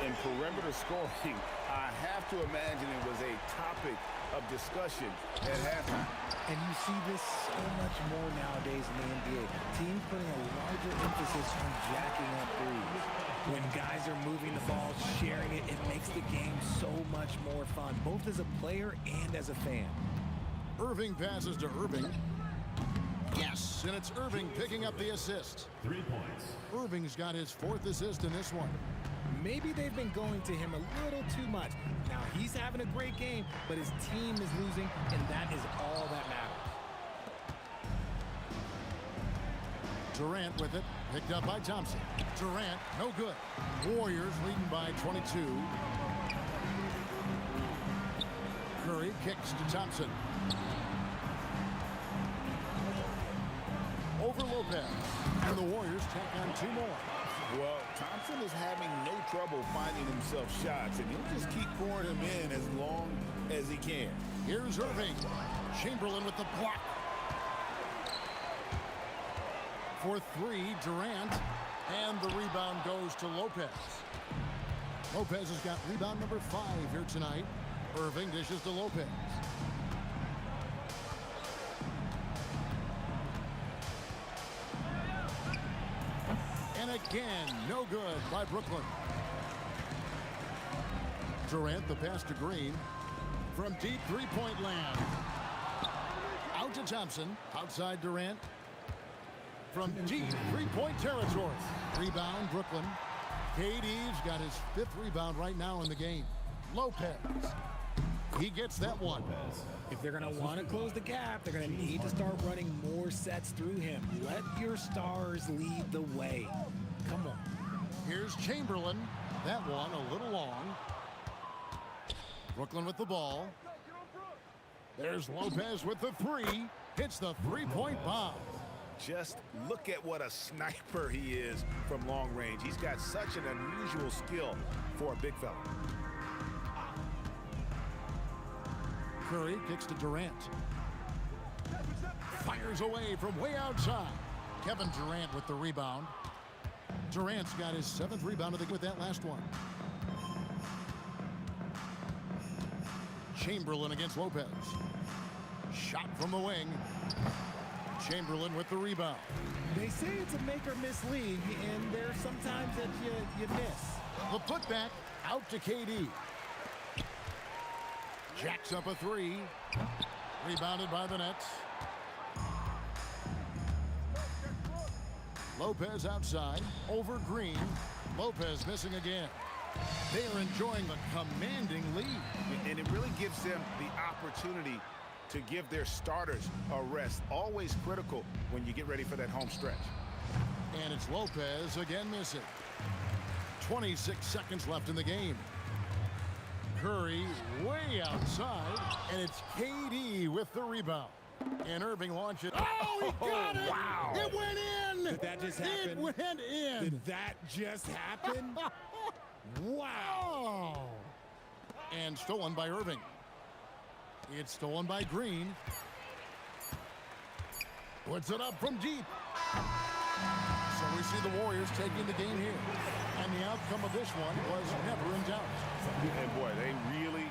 In perimeter scoring, I have to imagine it was a topic of discussion at halftime. And you see this so much more nowadays in the NBA. Teams putting a larger emphasis on jacking up threes. When guys are moving the ball, sharing it, it makes the game so much more fun, both as a player and as a fan. Irving passes to Irving. Yes, and it's Irving picking up the assist. 3 points. Irving's got his 4th assist in this one. Maybe they've been going to him a little too much. Now, he's having a great game, but his team is losing, and that is all that matters. Durant with it, picked up by Thompson. Durant, no good. Warriors leading by 22. Curry kicks to Thompson. Over Lopez. And the Warriors take on 2 more. Well, Thompson is having no trouble finding himself shots, and he'll just keep pouring them in as long as he can. Here's Irving. Chamberlain with the block. For 3, Durant. And the rebound goes to Lopez. Lopez has got rebound number 5 here tonight. Irving dishes to Lopez. And again, no good by Brooklyn. Durant, the pass to Green. From deep three-point land. Out to Thompson. Outside Durant. From deep three-point territory. Rebound, Brooklyn. KD's got his 5th rebound right now in the game. Lopez. He gets that one. If they're going to want to close the gap, they're going to need to start running more sets through him. Let your stars lead the way. Come on. Here's Chamberlain. That one a little long. Brooklyn with the ball. There's Lopez with the 3. Hits the three-point bomb. Just look at what a sniper he is from long range. He's got such an unusual skill for a big fella. Curry kicks to Durant. Fires away from way outside. Kevin Durant with the rebound. Durant's got his 7th rebound of the with that last one. Chamberlain against Lopez. Shot from the wing. Chamberlain with the rebound. They say it's a make or miss league, and there's sometimes that you miss. The putback out to KD. Jacks up a 3. Rebounded by the Nets. Lopez outside. Over Green. Lopez missing again. They are enjoying the commanding lead. And it really gives them the opportunity to give their starters a rest. Always critical when you get ready for that home stretch. And it's Lopez again missing. 26 seconds left in the game. Curry way outside, and it's KD with the rebound. And Irving launches. Oh, he got it! Wow! It went in! Did that just happen? It went in! Did that just happen? Wow! And stolen by Irving. It's stolen by Green. Puts it up from deep. So we see the Warriors taking the game here. And the outcome of this one was never in doubt. And boy, they really...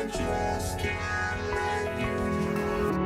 I just can't let you know.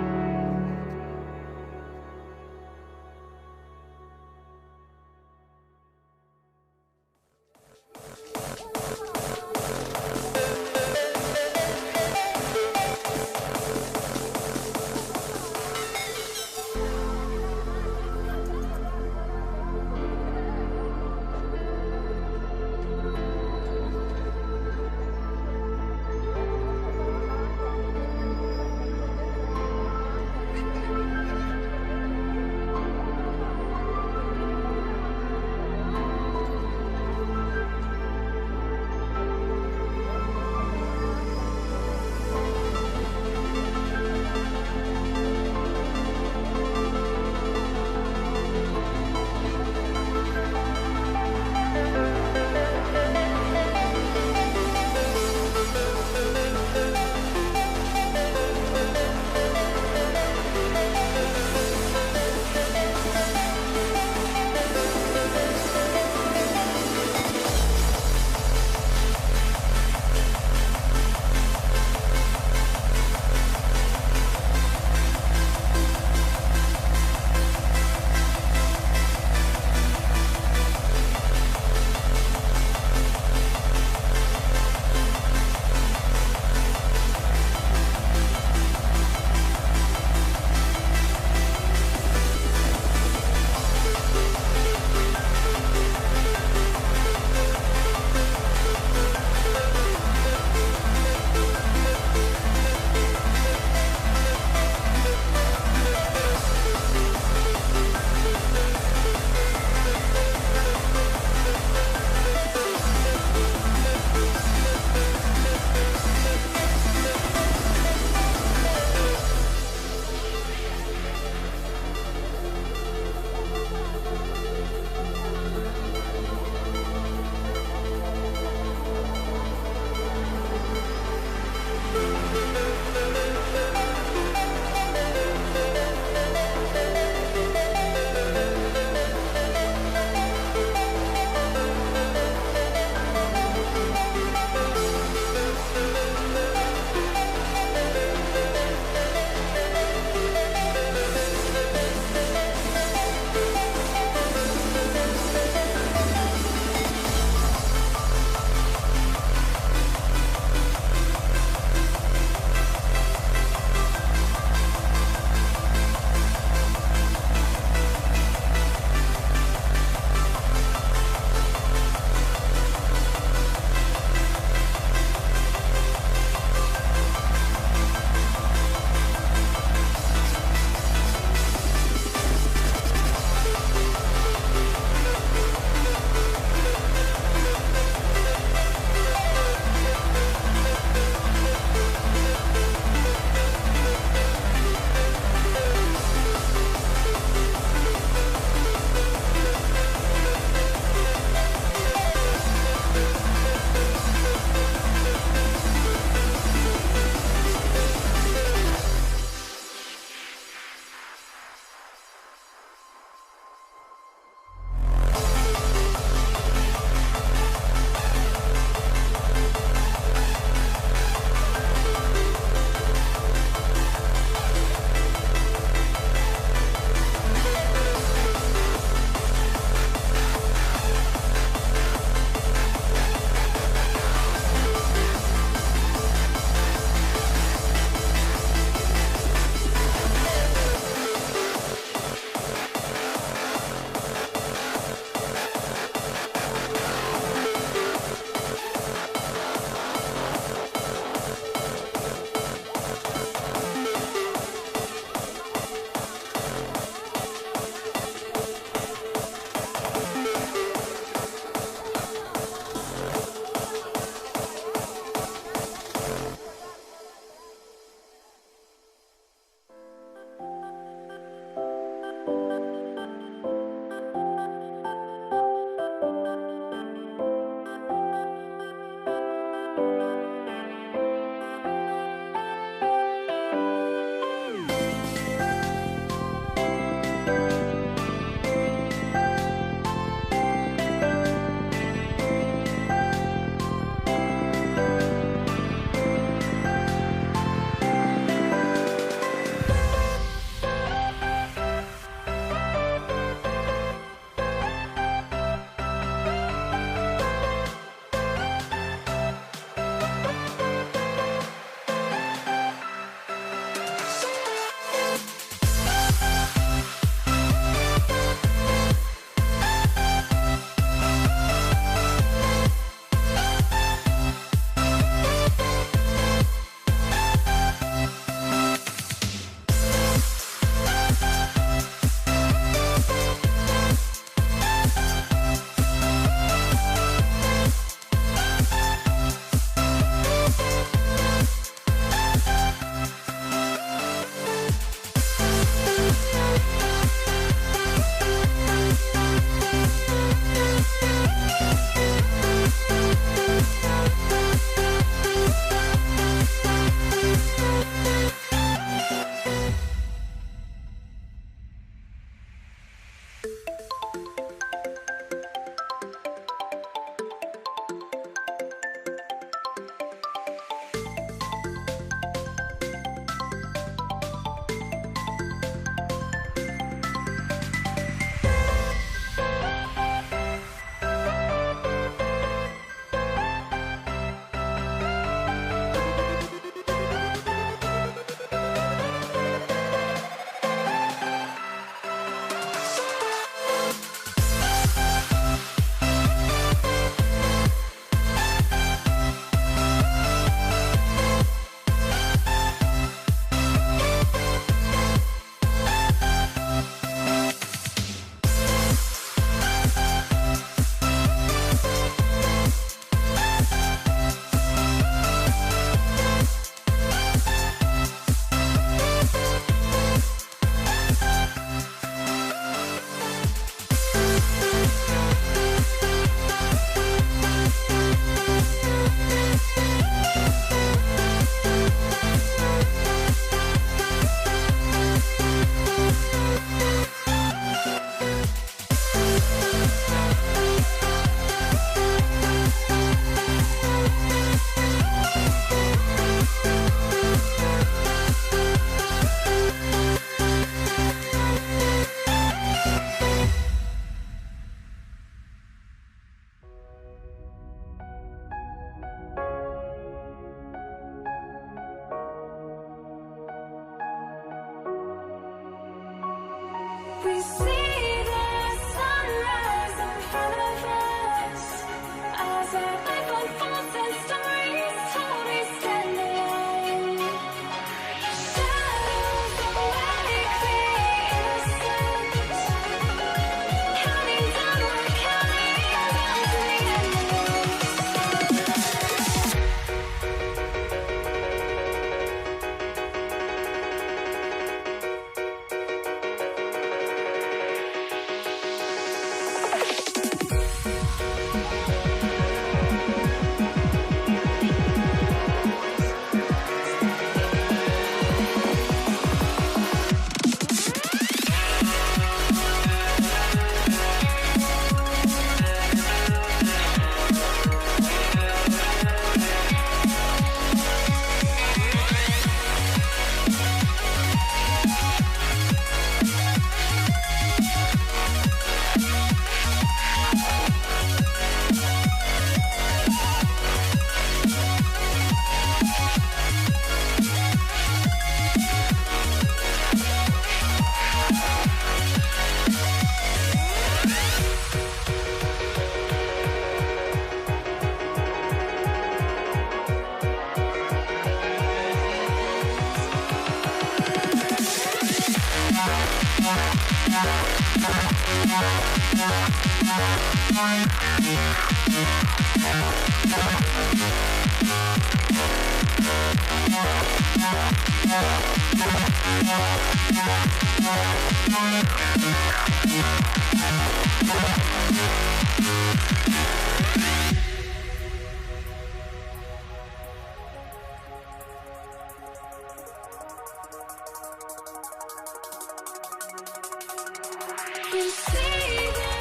You see the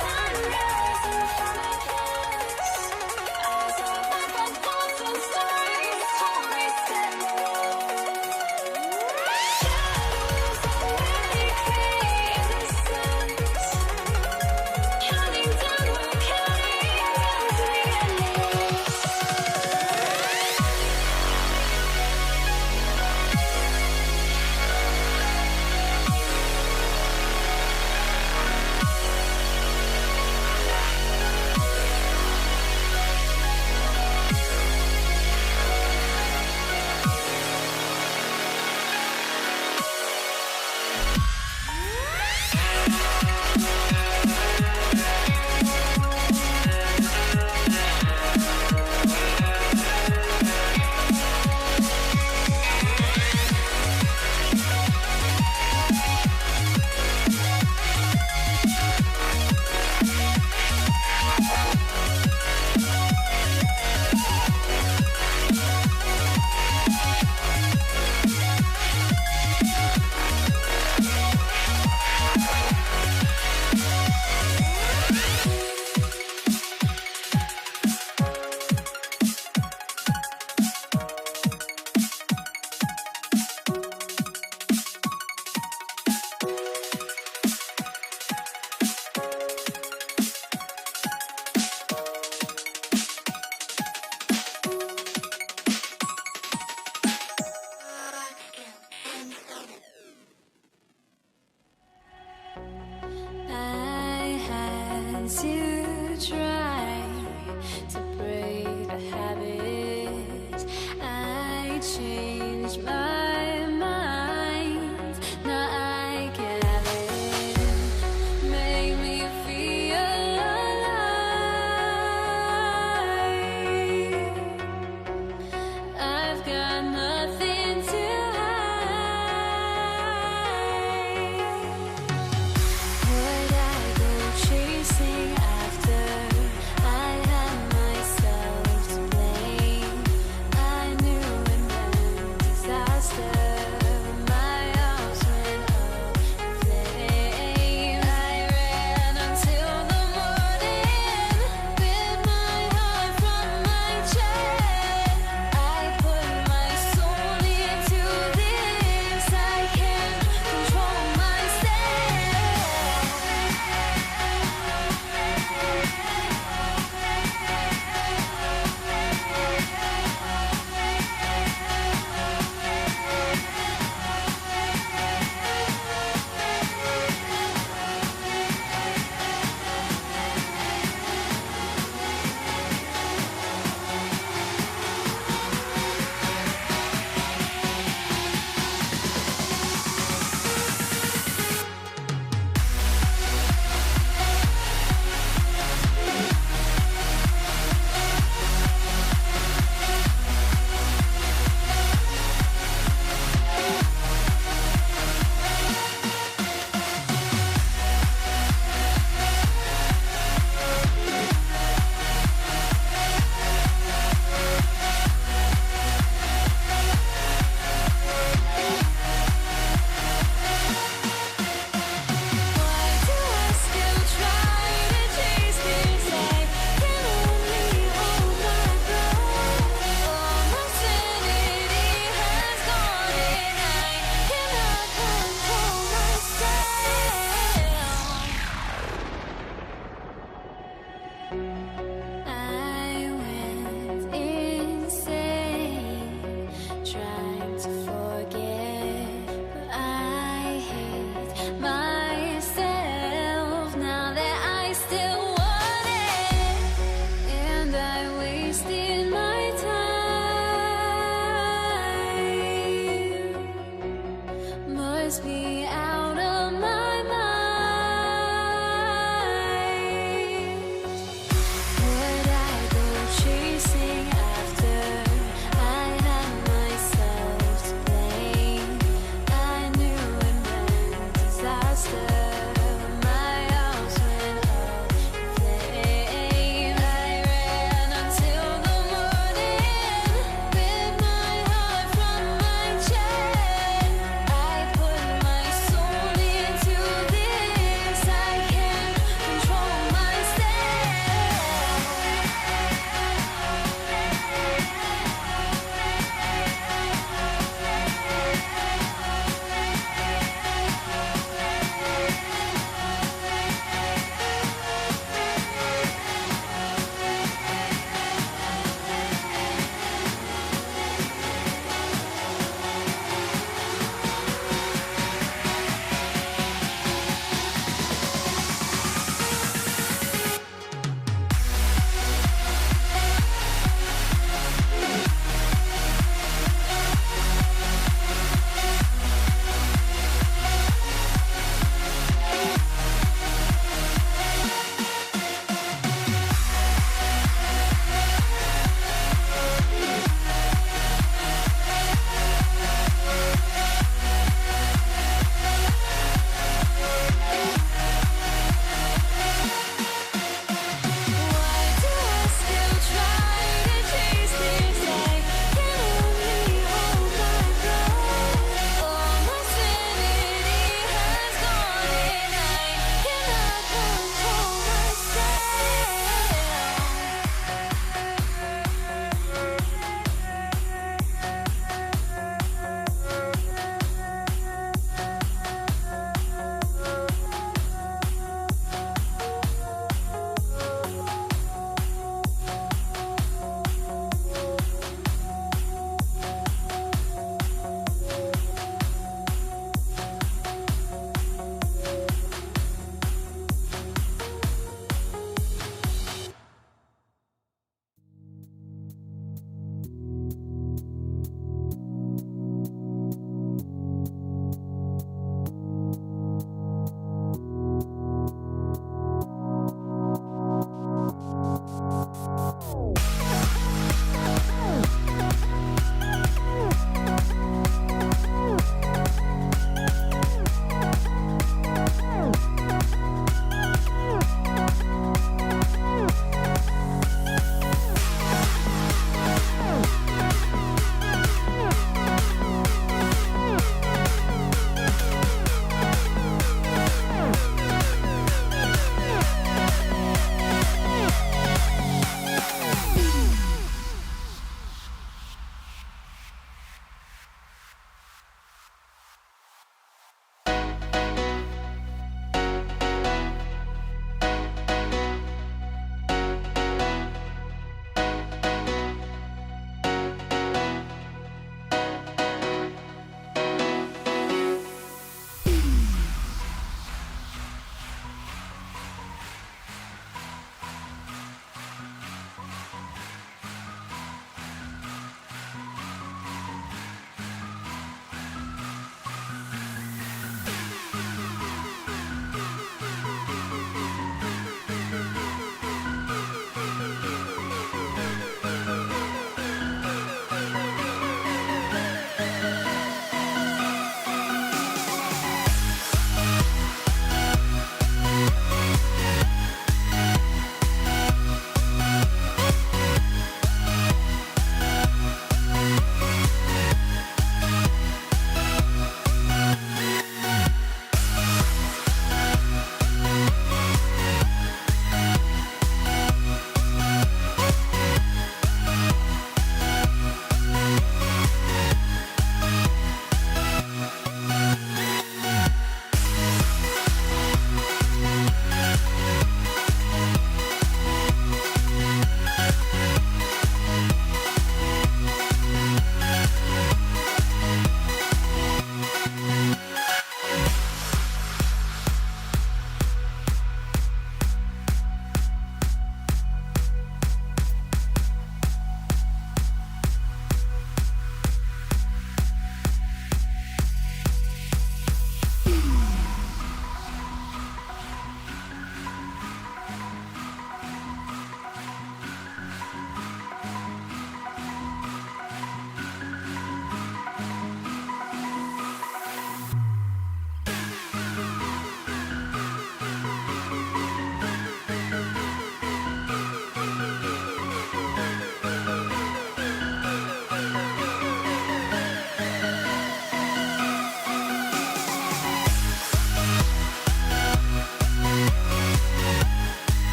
sunrise in front of us. Eyes are open, thoughts and stories, stories tell. Shadows already create the sense. Counting down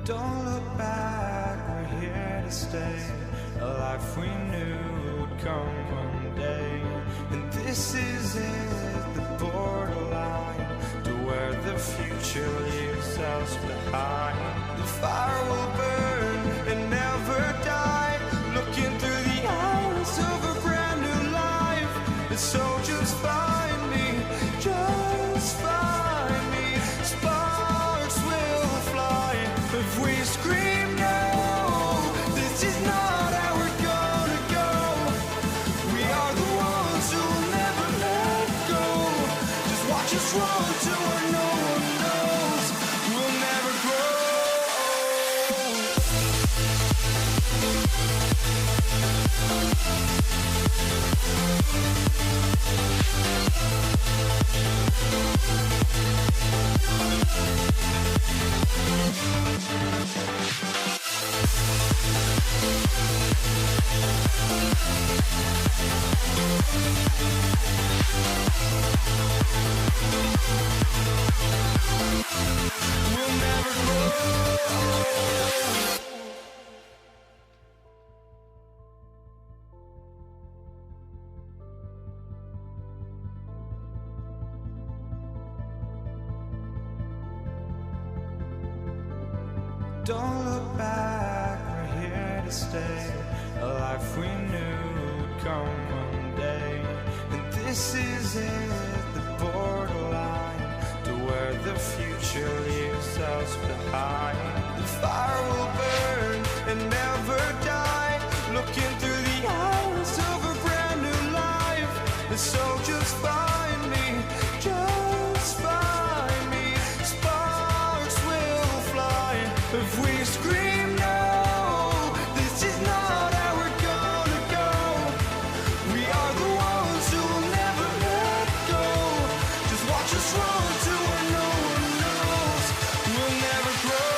Don't look back, we're here to stay. A life we knew would come one day. And this is it, the borderline to where the future leaves us behind. The fire will burn and never die. Looking through the eyes of a brand new life. And so just find me, just find me. Sparks will fly if we scream no. This is not how we're gonna go. We are the ones who will never let go. Just watch us run to where no one knows. We'll never grow. We'll never grow. Don't look back, we're here to stay. A life we knew would come one day. And this is it, the borderline to where the future leaves us behind. The fire will burn and never die. Looking through the eyes of a brand new life. And so just find me, just find me. Sparks will fly if we scream no. This is not how we're gonna go. We are the ones who will never let go. Just watch us run to where no one knows. We'll never grow.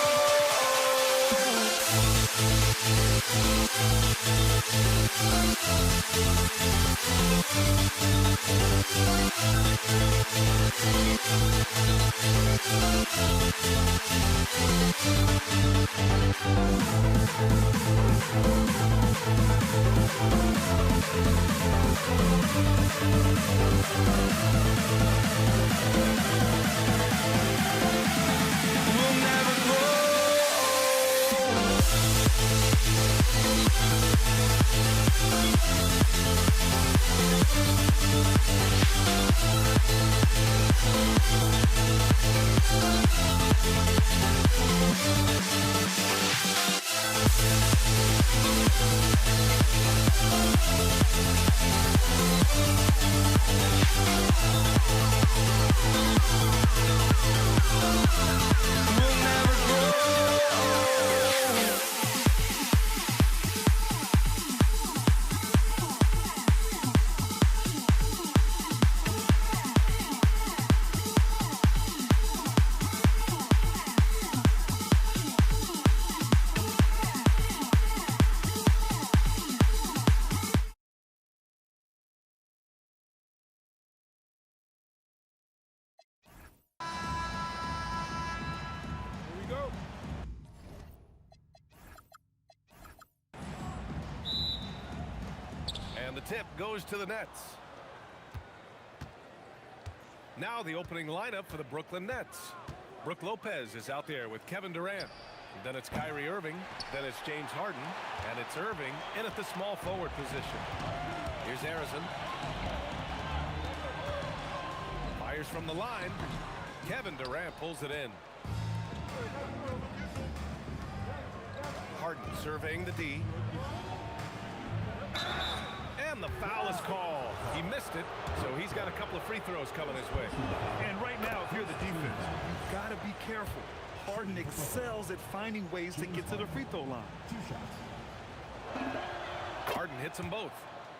We'll never grow. We'll never grow. Here we go. And the tip goes to the Nets. Now the opening lineup for the Brooklyn Nets. Brook Lopez is out there with Kevin Durant. Then it's Kyrie Irving. Then it's James Harden. And it's Irving in at the small forward position. Here's Harrison. Fires from the line. Kevin Durant pulls it in. Harden surveying the D. And the foul is called. He missed it, so he's got a couple of free throws coming his way. And right now, if you're the defense, you've got to be careful. Harden excels at finding ways to get to the free throw line. Harden hits them both.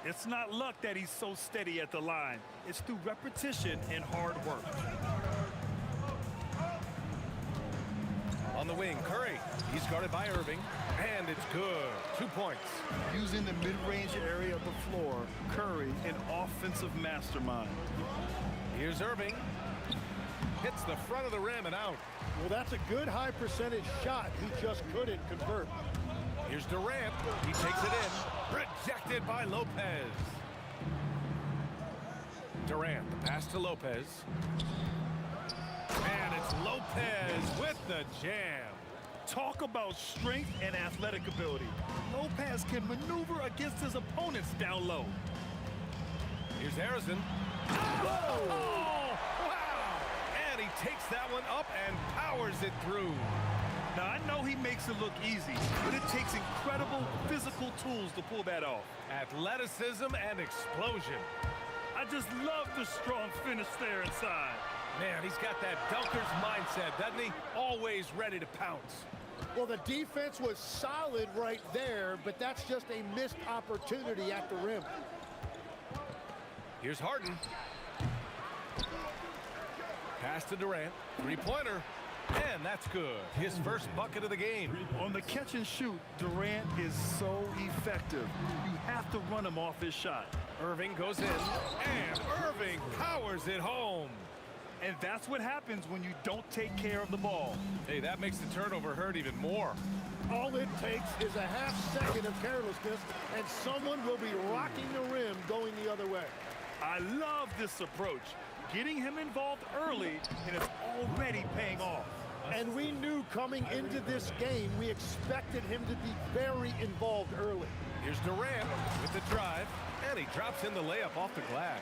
It's not luck that he's so steady at the line. It's through repetition and hard work. On the wing, Curry. He's guarded by Irving. And it's good. 2 points. Using the mid-range area of the floor, Curry, an offensive mastermind. Here's Irving. hits the front of the rim and out. Well, that's a good high percentage shot. He just couldn't convert. Here's Durant. He takes it in. Rejected by Lopez. Durant, the pass to Lopez. And it's Lopez with the jam. Talk about strength and athletic ability. Lopez can maneuver against his opponents down low. Here's Harrison. Oh, wow! And he takes that one up and powers it through. Now, I know he makes it look easy, but it takes incredible physical tools to pull that off. Athleticism and explosion. I just love the strong finish there inside. Man, he's got that dunker's mindset, doesn't he? Always ready to pounce. Well, the defense was solid right there, but that's just a missed opportunity at the rim. Here's Harden. Pass to Durant. Three-pointer. And that's good. His first bucket of the game. On the catch and shoot, Durant is so effective. You have to run him off his shot. Irving goes in, and Irving powers it home. And that's what happens when you don't take care of the ball. Hey, that makes the turnover hurt even more. All it takes is a half second of carelessness, and someone will be rocking the rim going the other way. I love this approach. Getting him involved early, and it's already paying off. And we knew coming into this game, we expected him to be very involved early. Here's Durant with the drive, and he drops in the layup off the glass.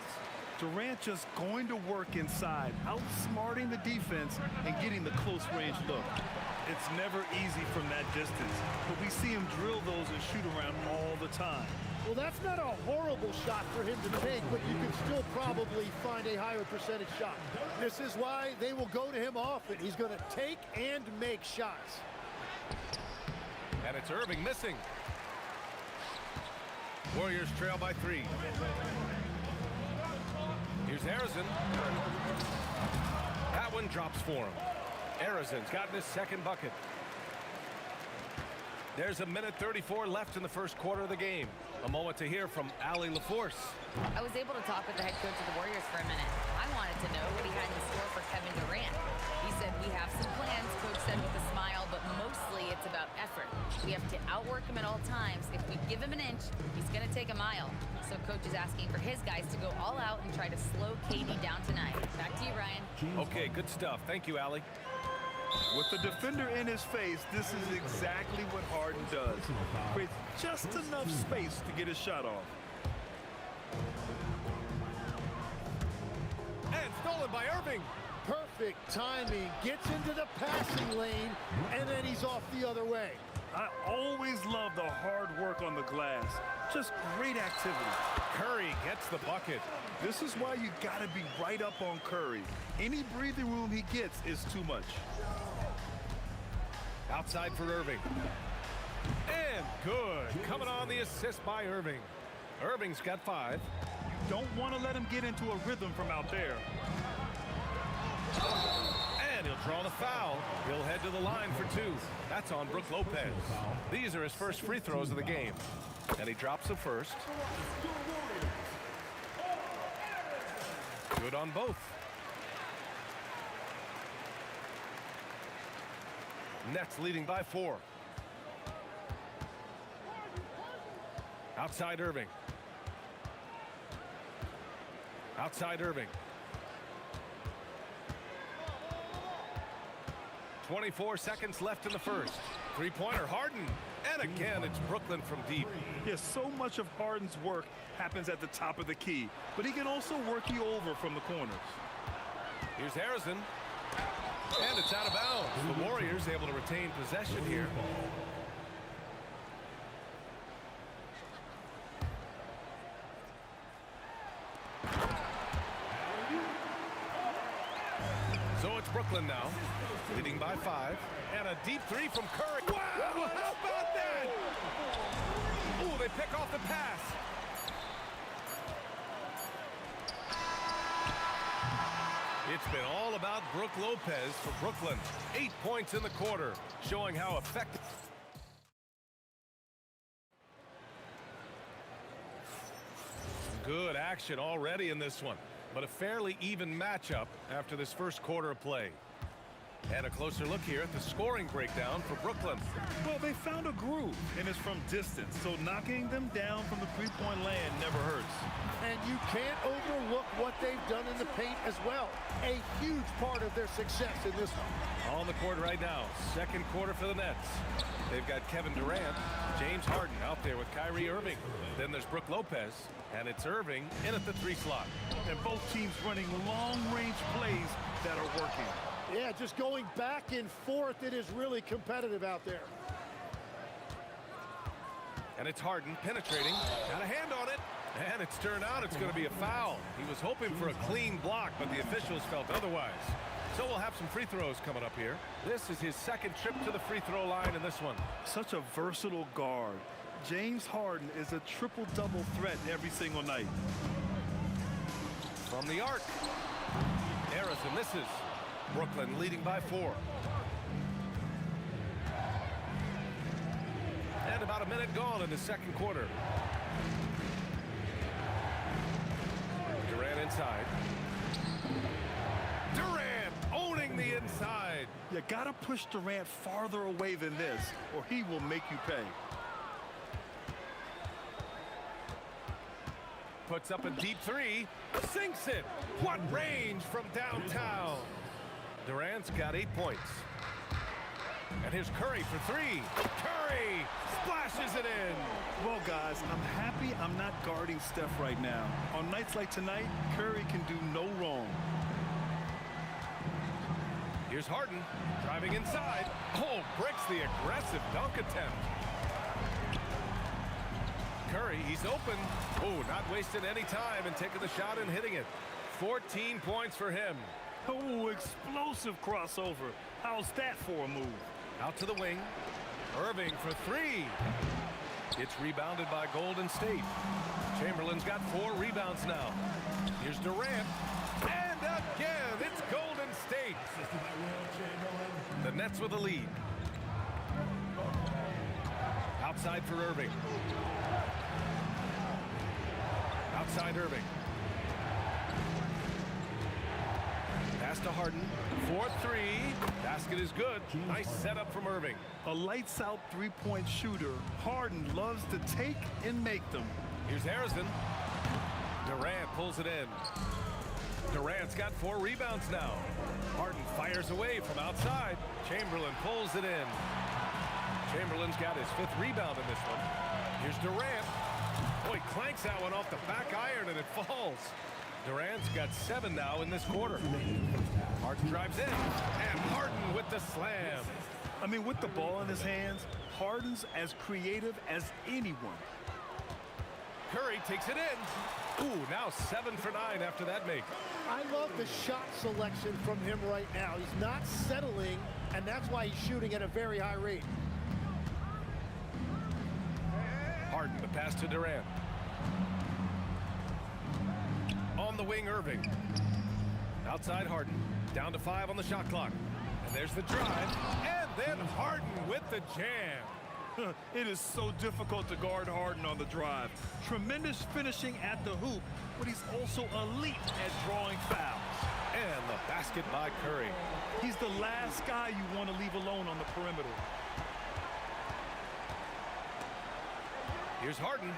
Durant just going to work inside, outsmarting the defense and getting the close range look. It's never easy from that distance, but we see him drill those and shoot around all the time. Well, that's not a horrible shot for him to take, but you can still probably find a higher percentage shot. This is why they will go to him often. He's going to take and make shots. And it's Irving missing. Warriors trail by 3. Here's Harrison. That one drops for him. Harrison's gotten his second bucket. There's a minute 34 left in the first quarter of the game. A moment to hear from Allie LaForce. I was able to talk with the head coach of the Warriors for a minute. I wanted to know what he had in store for Kevin Durant. He said, we have some plans, coach said with a smile, but mostly it's about effort. We have to outwork him at all times. If we give him an inch, he's going to take a mile. So coach is asking for his guys to go all out and try to slow KD down tonight. Back to you, Ryan. Okay, good stuff. Thank you, Allie. With the defender in his face, this is exactly what Harden does. Creates just enough space to get his shot off. And stolen by Irving. Perfect timing. Gets into the passing lane, and then he's off the other way. I always love the hard work on the glass. Just great activity. Curry gets the bucket. This is why you got to be right up on Curry. Any breathing room he gets is too much. Outside for Irving. And good. Coming on the assist by Irving. Irving's got 5. You don't want to let him get into a rhythm from out there. And he'll draw the foul. He'll head to the line for 2. That's on Brook Lopez. These are his first free throws of the game. And he drops the first. Good on both. Nets leading by 4. Outside Irving. Outside Irving. 24 seconds left in the first. Three-pointer, Harden. And again, it's Brooklyn from deep. Yes, so much of Harden's work happens at the top of the key, but he can also work you over from the corners. Here's Harrison. And it's out of bounds. The Warriors able to retain possession here. So it's Brooklyn now, leading by 5. And a deep 3 from Curry. Wow, how about that? Ooh, they pick off the pass. It's been all about Brook Lopez for Brooklyn. 8 points in the quarter, showing how effective. Good action already in this one. but a fairly even matchup after this first quarter of play. And a closer look here at the scoring breakdown for Brooklyn. Well, they found a groove, and it's from distance, so knocking them down from the three-point land never hurts. And you can't overlook what they've done in the paint as well. A huge part of their success in this one. On the court right now, second quarter for the Nets. They've got Kevin Durant, James Harden out there with Kyrie Irving. Then there's Brook Lopez, and it's Irving in at the 3 slot. And both teams running long-range plays that are working. Yeah, just going back and forth, it is really competitive out there. And it's Harden penetrating, got a hand on it, and it's turned out it's going to be a foul. He was hoping for a clean block, but the officials felt otherwise. So we'll have some free throws coming up here. This is his second trip to the free throw line in this one. Such a versatile guard. James Harden is a triple-double threat every single night. From the arc, Harrison misses. Brooklyn leading by 4. And about a minute gone in the second quarter. Durant inside. Durant owning the inside. You gotta push Durant farther away than this, or he will make you pay. Puts up a deep 3, sinks it. What range from downtown. Durant's got 8 points. And here's Curry for 3. Curry splashes it in. Well, guys, I'm happy I'm not guarding Steph right now. On nights like tonight, Curry can do no wrong. Here's Harden driving inside. Oh, breaks the aggressive dunk attempt. Curry, he's open. Oh, not wasting any time and taking the shot and hitting it. 14 points for him. Oh, explosive crossover. How's that for a move? Out to the wing. Irving for 3. It's rebounded by Golden State. Chamberlain's got 4 rebounds now. Here's Durant. And again, it's Golden State. The Nets with a lead. Outside for Irving. Outside Irving. Pass to Harden. 4-3. Basket is good. Nice setup from Irving. A lights-out three-point shooter. Harden loves to take and make them. Here's Harrison. Durant pulls it in. Durant's got 4 rebounds now. Harden fires away from outside. Chamberlain pulls it in. Chamberlain's got his 5th rebound in this one. Here's Durant. Boy, clanks that one off the back iron and it falls. Durant's got 7 now in this quarter. Harden drives in, and Harden with the slam. I mean, with the ball in his hands, Harden's as creative as anyone. Curry takes it in. Ooh, now 7 for 9 after that make. I love the shot selection from him right now. He's not settling, and that's why he's shooting at a very high rate. Harden, the pass to Durant. On the wing, Irving. Outside Harden. Down to 5 on the shot clock. And there's the drive. And then Harden with the jam. It is so difficult to guard Harden on the drive. Tremendous finishing at the hoop, but he's also elite at drawing fouls. And the basket by Curry. He's the last guy you want to leave alone on the perimeter. Here's Harden.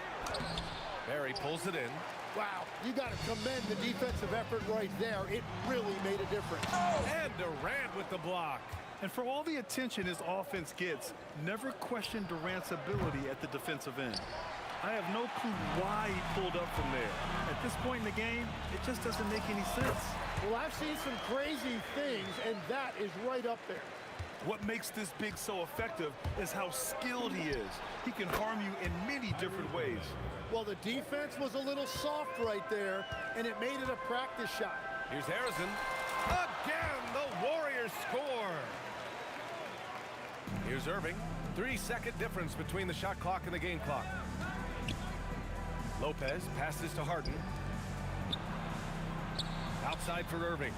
Barry pulls it in. Wow, you got to commend the defensive effort right there. It really made a difference. And Durant with the block. And for all the attention his offense gets, never question Durant's ability at the defensive end. I have no clue why he pulled up from there. At this point in the game, it just doesn't make any sense. Well, I've seen some crazy things, and that is right up there. What makes this big so effective is how skilled he is. He can harm you in many different ways. Well, the defense was a little soft right there, and it made it a practice shot. Here's Harrison. Again, the Warriors score. Here's Irving. 3-second difference between the shot clock and the game clock. Lopez passes to Harden. Outside for Irving.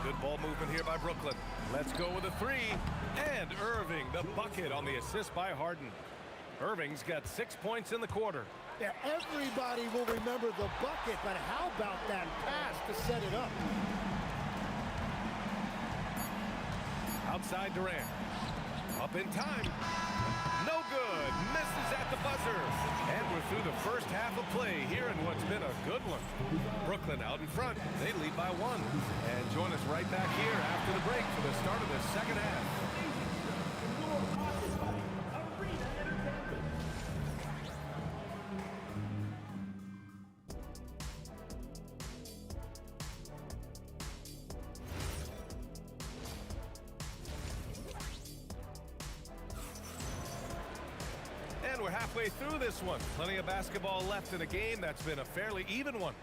Good ball movement here by Brooklyn. Let's go with a 3. And Irving, the bucket on the assist by Harden. Irving's got 6 points in the quarter. Yeah, everybody will remember the bucket, but how about that pass to set it up? Outside Durant. Up in time. No good. Misses at the buzzer. And we're through the first half of play here in what's been a good one. Brooklyn out in front. They lead by 1. And join us right back here after the break for the start of the second half. And we're halfway through this one. Plenty of basketball left in a game that's been a fairly even one.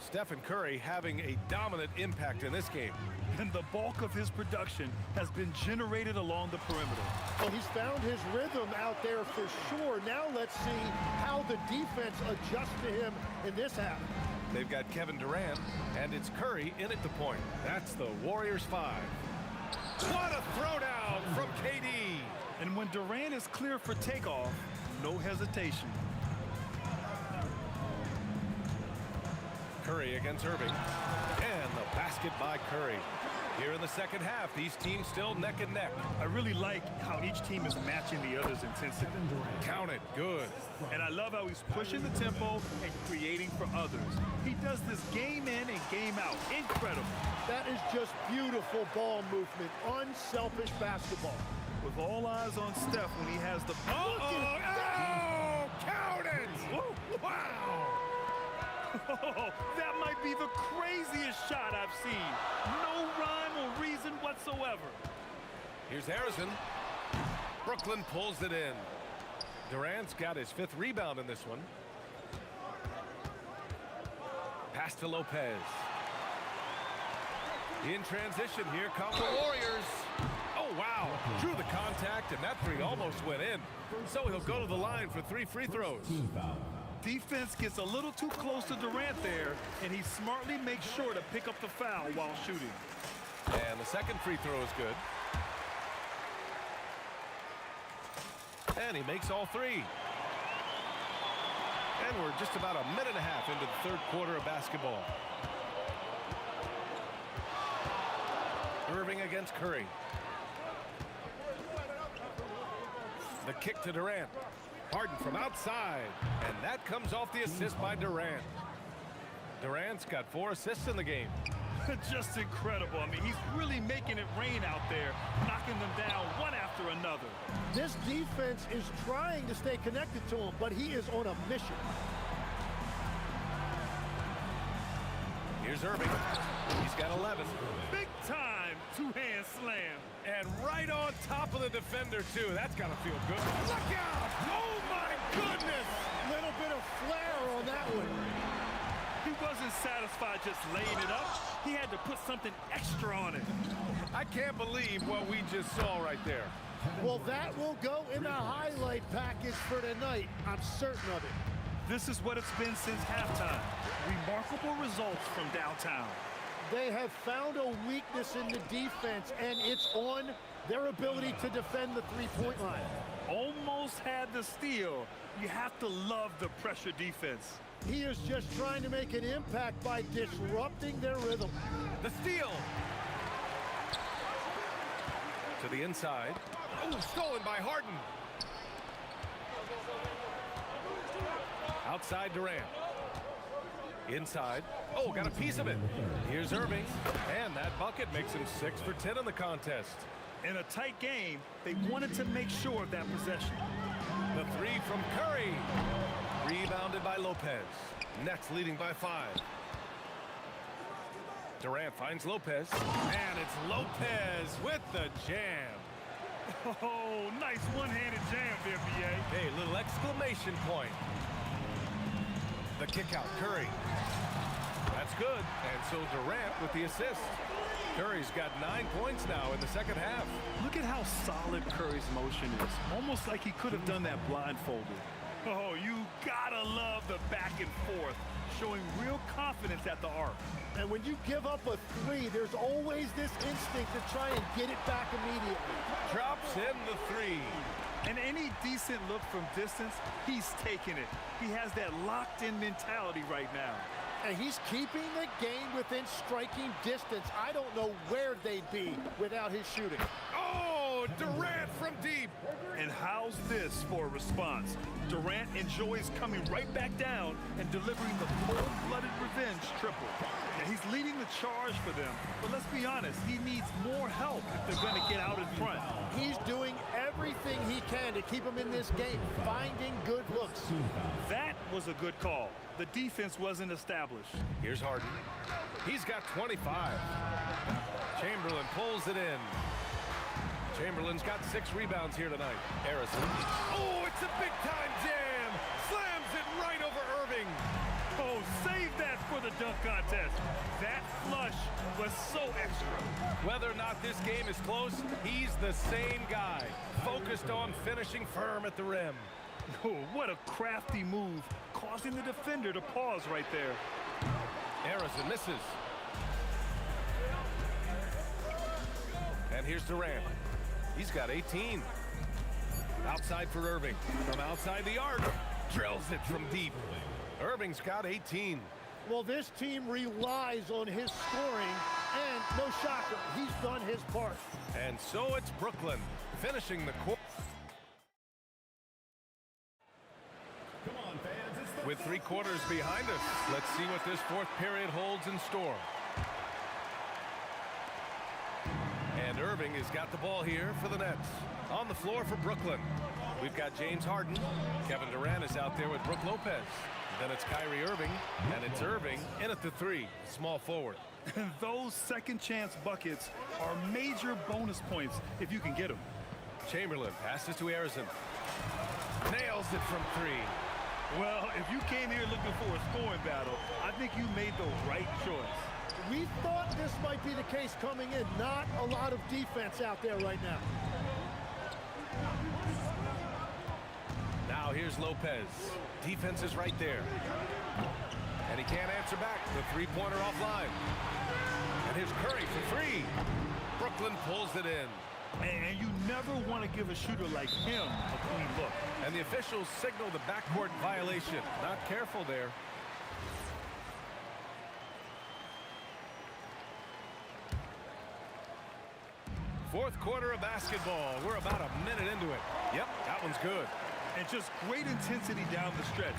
Stephen Curry having a dominant impact in this game. And the bulk of his production has been generated along the perimeter. Well, he's found his rhythm out there for sure. Now let's see how the defense adjusts to him in this half. They've got Kevin Durant, and it's Curry in at the point. That's the Warriors 5. What a throwdown from KD. And when Durant is clear for takeoff, no hesitation. Curry against Irving. And the basket by Curry. Here in the second half, these teams still neck and neck. I really like how each team is matching the other's intensity. Count it. Good. And I love how he's pushing the tempo and creating for others. He does this game in and game out. Incredible. That is just beautiful ball movement. Unselfish basketball. With all eyes on Steph when he has the... Oh, count it! Wow! Oh, that might be the craziest shot I've seen. No rhyme or reason whatsoever. Here's Harrison. Brooklyn pulls it in. Durant's got his 5th rebound in this one. Pass to Lopez. In transition, here come the Warriors. Oh, wow. Drew the contact, and that 3 almost went in. So he'll go to the line for 3 free throws. Defense gets a little too close to Durant there, and he smartly makes sure to pick up the foul while shooting. And the second free throw is good. And he makes all 3. And we're just about a minute and a half into the 3rd quarter of basketball. Irving against Curry. The kick to Durant. Harden from outside. And that comes off the assist by Durant. Durant's got 4 assists in the game. Just incredible. I mean, he's really making it rain out there, knocking them down one after another. This defense is trying to stay connected to him, but he is on a mission. Here's Irving. He's got 11. Big time two-hand slam. And right on top of the defender, too. That's got to feel good. Look out! Oh, my goodness! Little bit of flair on that one. He wasn't satisfied just laying it up. He had to put something extra on it. I can't believe what we just saw right there. Well, that will go in the highlight package for tonight. I'm certain of it. This is what it's been since halftime. Remarkable results from downtown. They have found a weakness in the defense, and it's on their ability to defend the three-point line. Almost had the steal. You have to love the pressure defense. He is just trying to make an impact by disrupting their rhythm. The steal. To the inside. Oh, stolen by Harden. Outside Durant. Inside. Oh, got a piece of it. Here's Irving. And that bucket makes him 6 for 10 in the contest. In a tight game, they wanted to make sure of that possession. The 3 from Curry. Rebounded by Lopez. Nets leading by 5. Durant finds Lopez. And it's Lopez with the jam. Oh, nice one-handed jam there, B.A. Hey, little exclamation point. The kick out, Curry. That's good. And so Durant with the assist. Curry's got 9 points now in the second half. Look at how solid Curry's motion is. Almost like he could have done that blindfolded. Oh, you gotta love the back and forth, showing real confidence at the arc. And when you give up a 3, there's always this instinct to try and get it back immediately. Drops in the 3. And any decent look from distance, he's taking it. He has that locked-in mentality right now. And he's keeping the game within striking distance. I don't know where they'd be without his shooting. Oh, Durant from deep. And how's this for a response? Durant enjoys coming right back down and delivering the cold-blooded revenge triple. And he's leading the charge for them. But let's be honest, he needs more help if they're going to get out in front. He's doing everything he can to keep them in this game, finding good looks. That was a good call. The defense wasn't established. Here's Harden. He's got 25. Chamberlain pulls it in. Chamberlain's got 6 rebounds here tonight. Harrison. Oh, it's a big-time jam. Slams it right over Irving. Oh, save that for the dunk contest. That flush was so extra. Whether or not this game is close, he's the same guy. Focused on finishing firm at the rim. Oh, what a crafty move, causing the defender to pause right there. Harrison misses. And here's Durant. He's got 18. Outside for Irving. From outside the arc. Drills it from deep. Irving's got 18. Well, this team relies on his scoring, and no shocker, he's done his part. And so it's Brooklyn finishing the quarter. With 3 quarters behind us, let's see what this 4th period holds in store. And Irving has got the ball here for the Nets. On the floor for Brooklyn, we've got James Harden. Kevin Durant is out there with Brook Lopez. Then it's Kyrie Irving, and it's Irving in at the 3, small forward. Those second chance buckets are major bonus points if you can get them. Chamberlain passes to Harrison. Nails it from 3. Well, if you came here looking for a scoring battle, I think you made the right choice. We thought this might be the case coming in. Not a lot of defense out there right now. Now here's Lopez. Defense is right there. And he can't answer back. The 3-pointer offline. And here's Curry for 3. Brooklyn pulls it in. And you never want to give a shooter like him a clean look. And the officials signal the backcourt violation. Not careful there. Fourth quarter of basketball. We're about a minute into it. Yep, that one's good. And just great intensity down the stretch.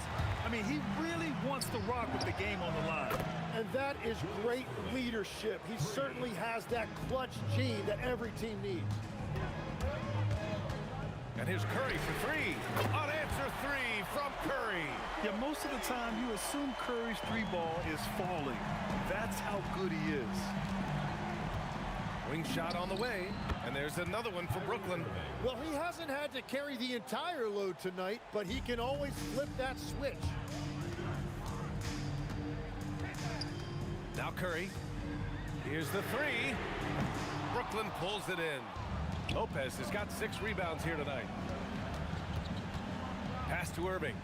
I mean, he really wants to rock with the game on the line. And that is great leadership. He certainly has that clutch gene that every team needs. And here's Curry for 3. Unanswered 3 from Curry. Yeah, most of the time you assume Curry's 3-ball is falling. That's how good he is. Wing shot on the way, and there's another one for Brooklyn. Well, he hasn't had to carry the entire load tonight, but he can always flip that switch. Now Curry. Here's the 3. Brooklyn pulls it in. Lopez has got 6 rebounds here tonight. Pass to Irving.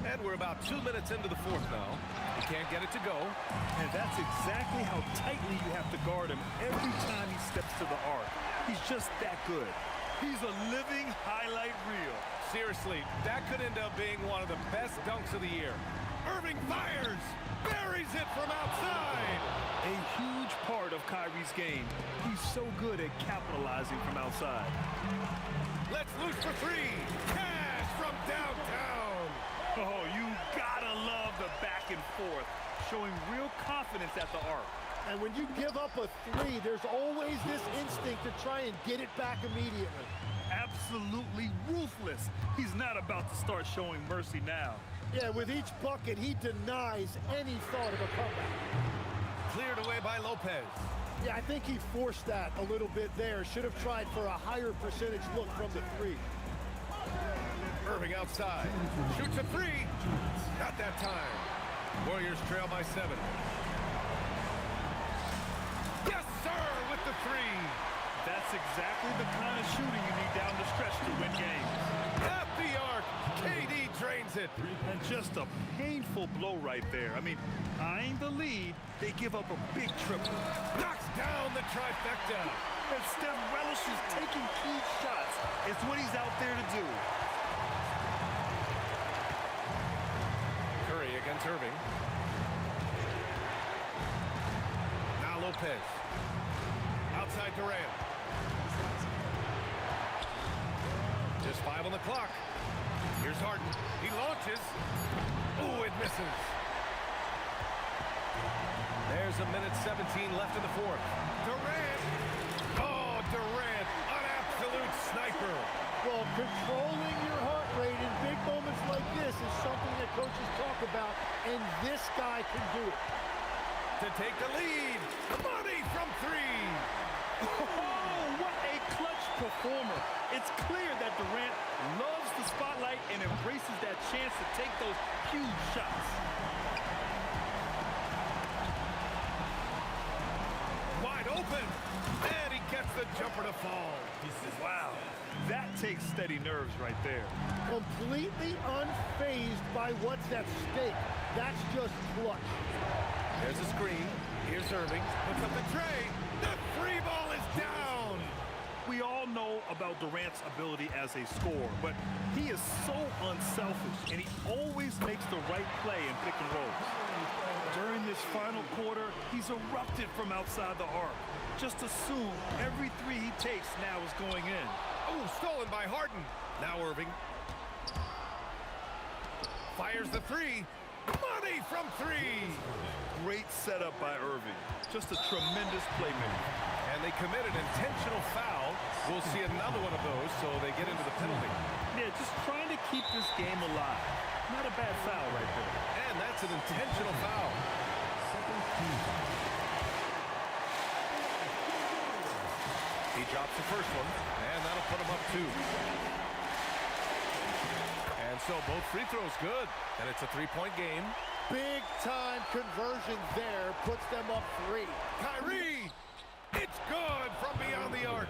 And we're about 2 minutes into the 4th now. He can't get it to go. And that's exactly how tightly you have to guard him every time he steps to the arc. He's just that good. He's a living highlight reel. Seriously, that could end up being one of the best dunks of the year. Irving fires! Buries it from outside! A huge part of Kyrie's game. He's so good at capitalizing from outside. Let's loose for 3. Cash from downtown! Oh, you gotta love the back and forth, showing real confidence at the arc. And when you give up a 3, there's always this instinct to try and get it back immediately. Absolutely ruthless. He's not about to start showing mercy now. Yeah, with each bucket, he denies any thought of a comeback. Cleared away by Lopez. Yeah, I think he forced that a little bit there. Should have tried for a higher percentage look from the 3. Irving outside. Shoots a 3. Not that time. Warriors trail by 7. Yes, sir, with the 3. That's exactly the kind of shooting you need down the stretch to win games. At the arc, KD drains it. And just a painful blow right there. I mean, eyeing the lead, they give up a big triple. Knocks down the trifecta. And Steph relishes taking key shots. It's what he's out there to do. Curry against Irving. Now Lopez. Outside Durant. Just 5 on the clock. Here's Harden. He launches. Ooh, it misses. There's a minute 17 left in the fourth. Durant. Oh, Durant, an absolute sniper. Well, controlling your heart rate in big moments like this is something that coaches talk about, and this guy can do it. To take the lead. Money from 3. Oh, what a clutch performer. It's clear that Durant loves the spotlight and embraces that chance to take those huge shots. Wide open. And he gets the jumper to fall. Wow, that takes steady nerves right there. Completely unfazed by what's at stake. That's just clutch. There's a screen. Here's Irving. Puts up the tray. The free ball is down. We all know about Durant's ability as a scorer, but he is so unselfish, and he always makes the right play in pick and rolls. During this final quarter, he's erupted from outside the arc. Just assume every 3 he takes now is going in. Oh, stolen by Harden. Now Irving. Fires the 3. Money from 3. Great setup by Irving. Just a tremendous playmaker. And they commit an intentional foul. We'll see another one of those, so they get into the penalty. Yeah, just trying to keep this game alive. Not a bad foul right there. And that's an intentional foul. He drops the first one, and that'll put him up 2. And so both free throws good, and it's a 3-point game. Big time conversion there puts them up 3. Kyrie, it's good from beyond the arc.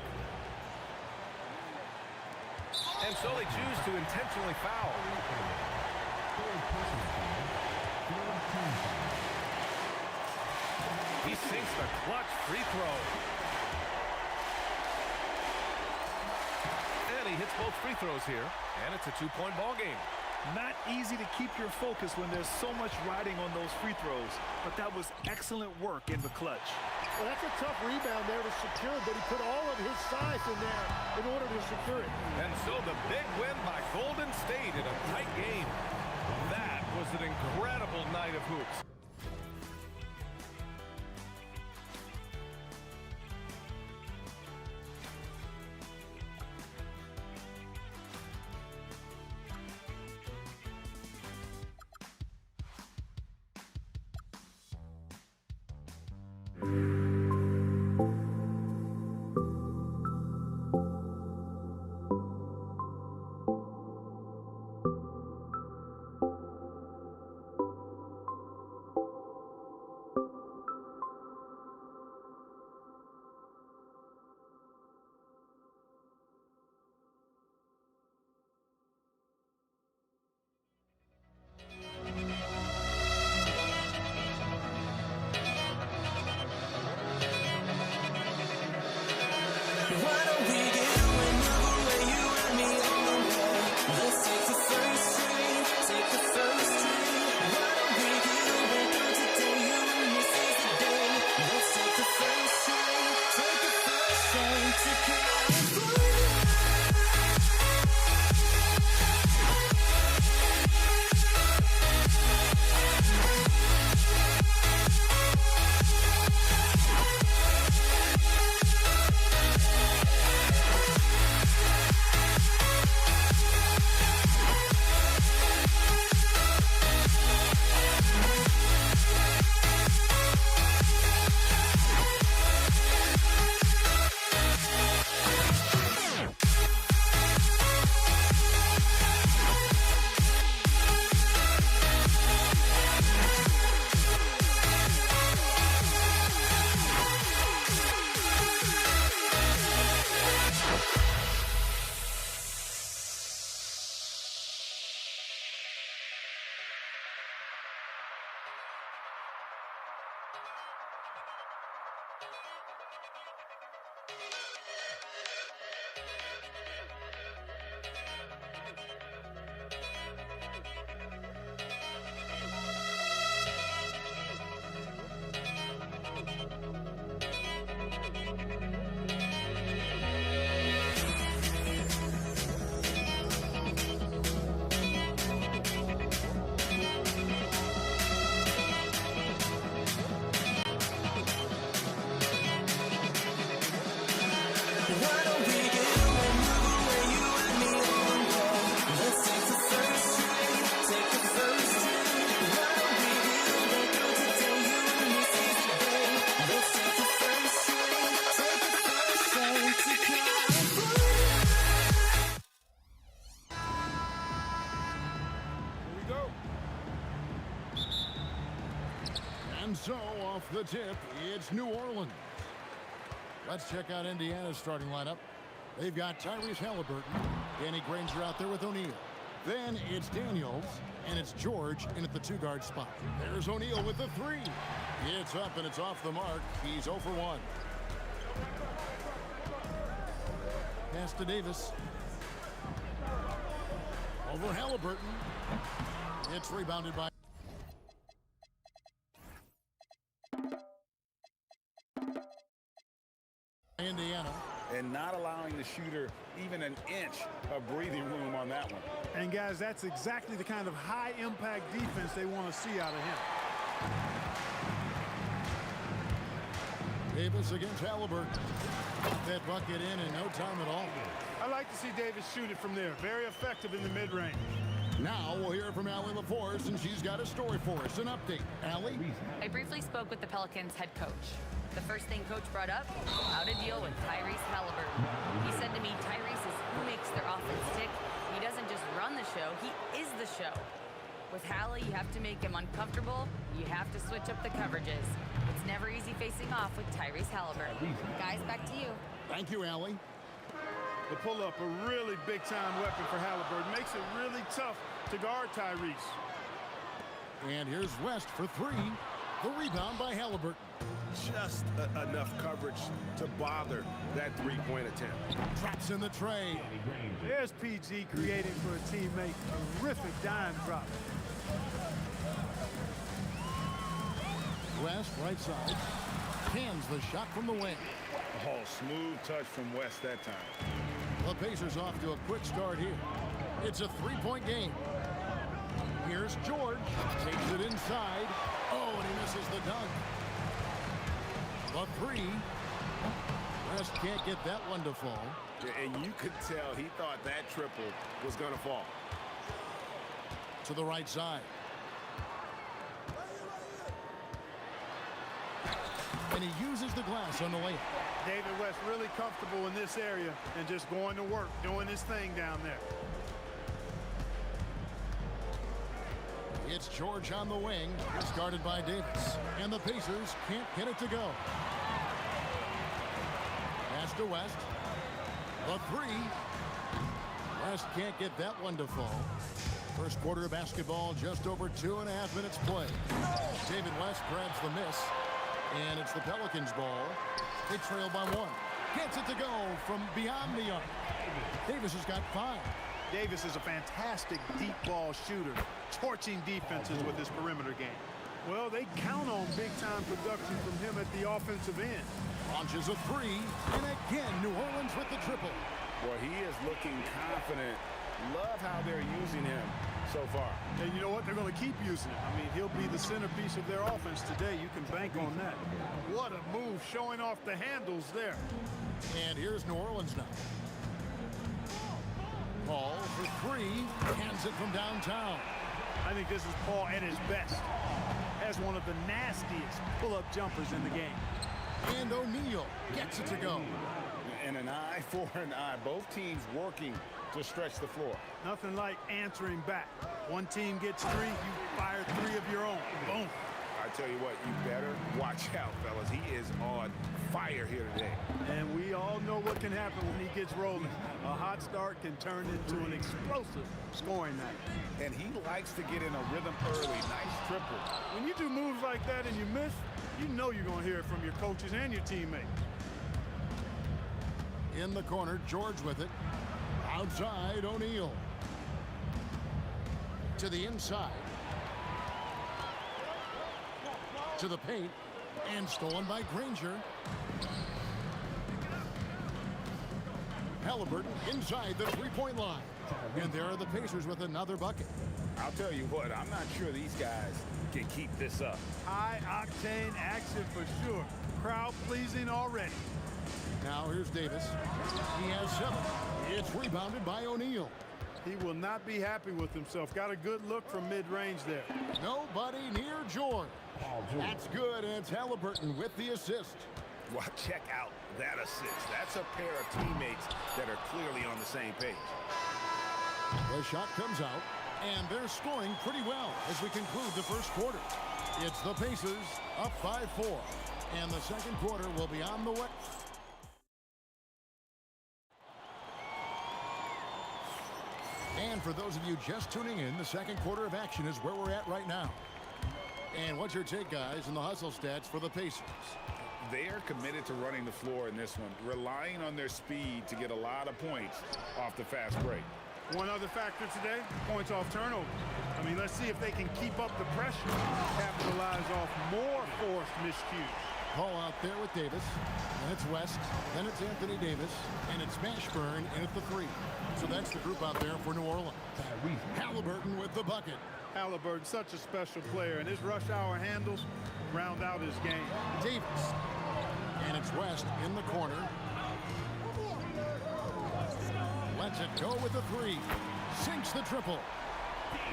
And so they choose to intentionally foul. He sinks the clutch free throw. And he hits both free throws here, and it's a 2-point ball game. Not easy to keep your focus when there's so much riding on those free throws, but that was excellent work in the clutch. Well, that's a tough rebound there to secure, but he put all of his size in there in order to secure it. And so the big win by Golden State in a tight game. That was an incredible night of hoops. And so, off the tip, it's New Orleans. Let's check out Indiana's starting lineup. They've got Tyrese Halliburton, Danny Granger out there with O'Neal. Then it's Daniels, and it's George in at the two-guard spot. There's O'Neal with the three. It's up, and it's off the mark. He's 0 for 1. Pass to Davis. Over Halliburton. It's rebounded by Indiana. And not allowing the shooter even an inch of breathing room on that one. And guys, that's exactly the kind of high-impact defense they want to see out of him. Davis against Halliburton. That bucket in no time at all. I like to see Davis shoot it from there. Very effective in the mid-range. Now we'll hear from Allie LaForce, and she's got a story for us. An update. Allie? I briefly spoke with the Pelicans head coach. The first thing coach brought up, how to deal with Tyrese Halliburton. He said to me, Tyrese is who makes their offense tick. He doesn't just run the show, he is the show. With Hallie, you have to make him uncomfortable. You have to switch up the coverages. It's never easy facing off with Tyrese Halliburton. Guys, back to you. Thank you, Allie. The pull-up, a really big-time weapon for Halliburton. Makes it really tough to guard Tyrese. And here's West for three. The rebound by Halliburton. Just enough coverage to bother that three-point attempt. Drops in the tray. There's PG creating for a teammate. Terrific dime drop. West, right side. Cans the shot from the wing. Oh, smooth touch from West that time. The Pacers off to a quick start here. It's a three-point game. Here's George. Takes it inside. Oh, and he misses the dunk. The three. West can't get that one to fall. And you could tell he thought that triple was going to fall. To the right side. And he uses the glass on the layup. David West really comfortable in this area and just going to work, doing his thing down there. It's George on the wing. It's guarded by Davis. And the Pacers can't get it to go. Pass to West. The three. West can't get that one to fall. First quarter of basketball, just over 2.5 minutes play. David West grabs the miss. And it's the Pelicans ball. They trail by one. Gets it to go from beyond the arc. Davis has got 5. Davis is a fantastic deep ball shooter, torching defenses with his perimeter game. Well, they count on big-time production from him at the offensive end. Launches a three, and again, New Orleans with the triple. Boy, he is looking confident. Love how they're using him so far. And you know what? They're going to keep using him. I mean, he'll be the centerpiece of their offense today. You can bank on that. What a move, showing off the handles there. And here's New Orleans now. Paul for three, hands it from downtown. I think this is Paul at his best. Has one of the nastiest pull-up jumpers in the game. And O'Neal gets it to go. And an eye for an eye. Both teams working to stretch the floor. Nothing like answering back. One team gets 3, you fire 3 of your own. Boom. I tell you what, you better watch out, fellas. He is on fire here today. And we all know what can happen when he gets rolling. A hot start can turn into an explosive scoring night. And he likes to get in a rhythm early. Nice triple. When you do moves like that and you miss, you know you're going to hear it from your coaches and your teammates. In the corner, George with it. Outside, O'Neal. To the inside. To the paint. And stolen by Granger. Halliburton inside the three-point line. And there are the Pacers with another bucket. I'll tell you what, I'm not sure these guys can keep this up. High-octane action for sure. Crowd pleasing already. Now here's Davis. He has 7. It's rebounded by O'Neal. He will not be happy with himself. Got a good look from mid-range there. Nobody near George. That's good, and it's Halliburton with the assist. Well, check out that assist. That's a pair of teammates that are clearly on the same page. The shot comes out, and they're scoring pretty well as we conclude the first quarter. It's the Pacers up by 4, and the second quarter will be on the way. And for those of you just tuning in, the second quarter of action is where we're at right now. And what's your take, guys, in the hustle stats for the Pacers? They are committed to running the floor in this one, relying on their speed to get a lot of points off the fast break. One other factor today, points off turnover. I mean, let's see if they can keep up the pressure, capitalize off more forced miscues. Paul out there with Davis, and it's West, then it's Anthony Davis, and it's Mashburn in at the 3. So that's the group out there for New Orleans. Halliburton with the bucket. Halliburton, such a special player, and his rush hour handles round out his game. Davis, and it's West in the corner. Lets it go with the 3. Sinks the triple.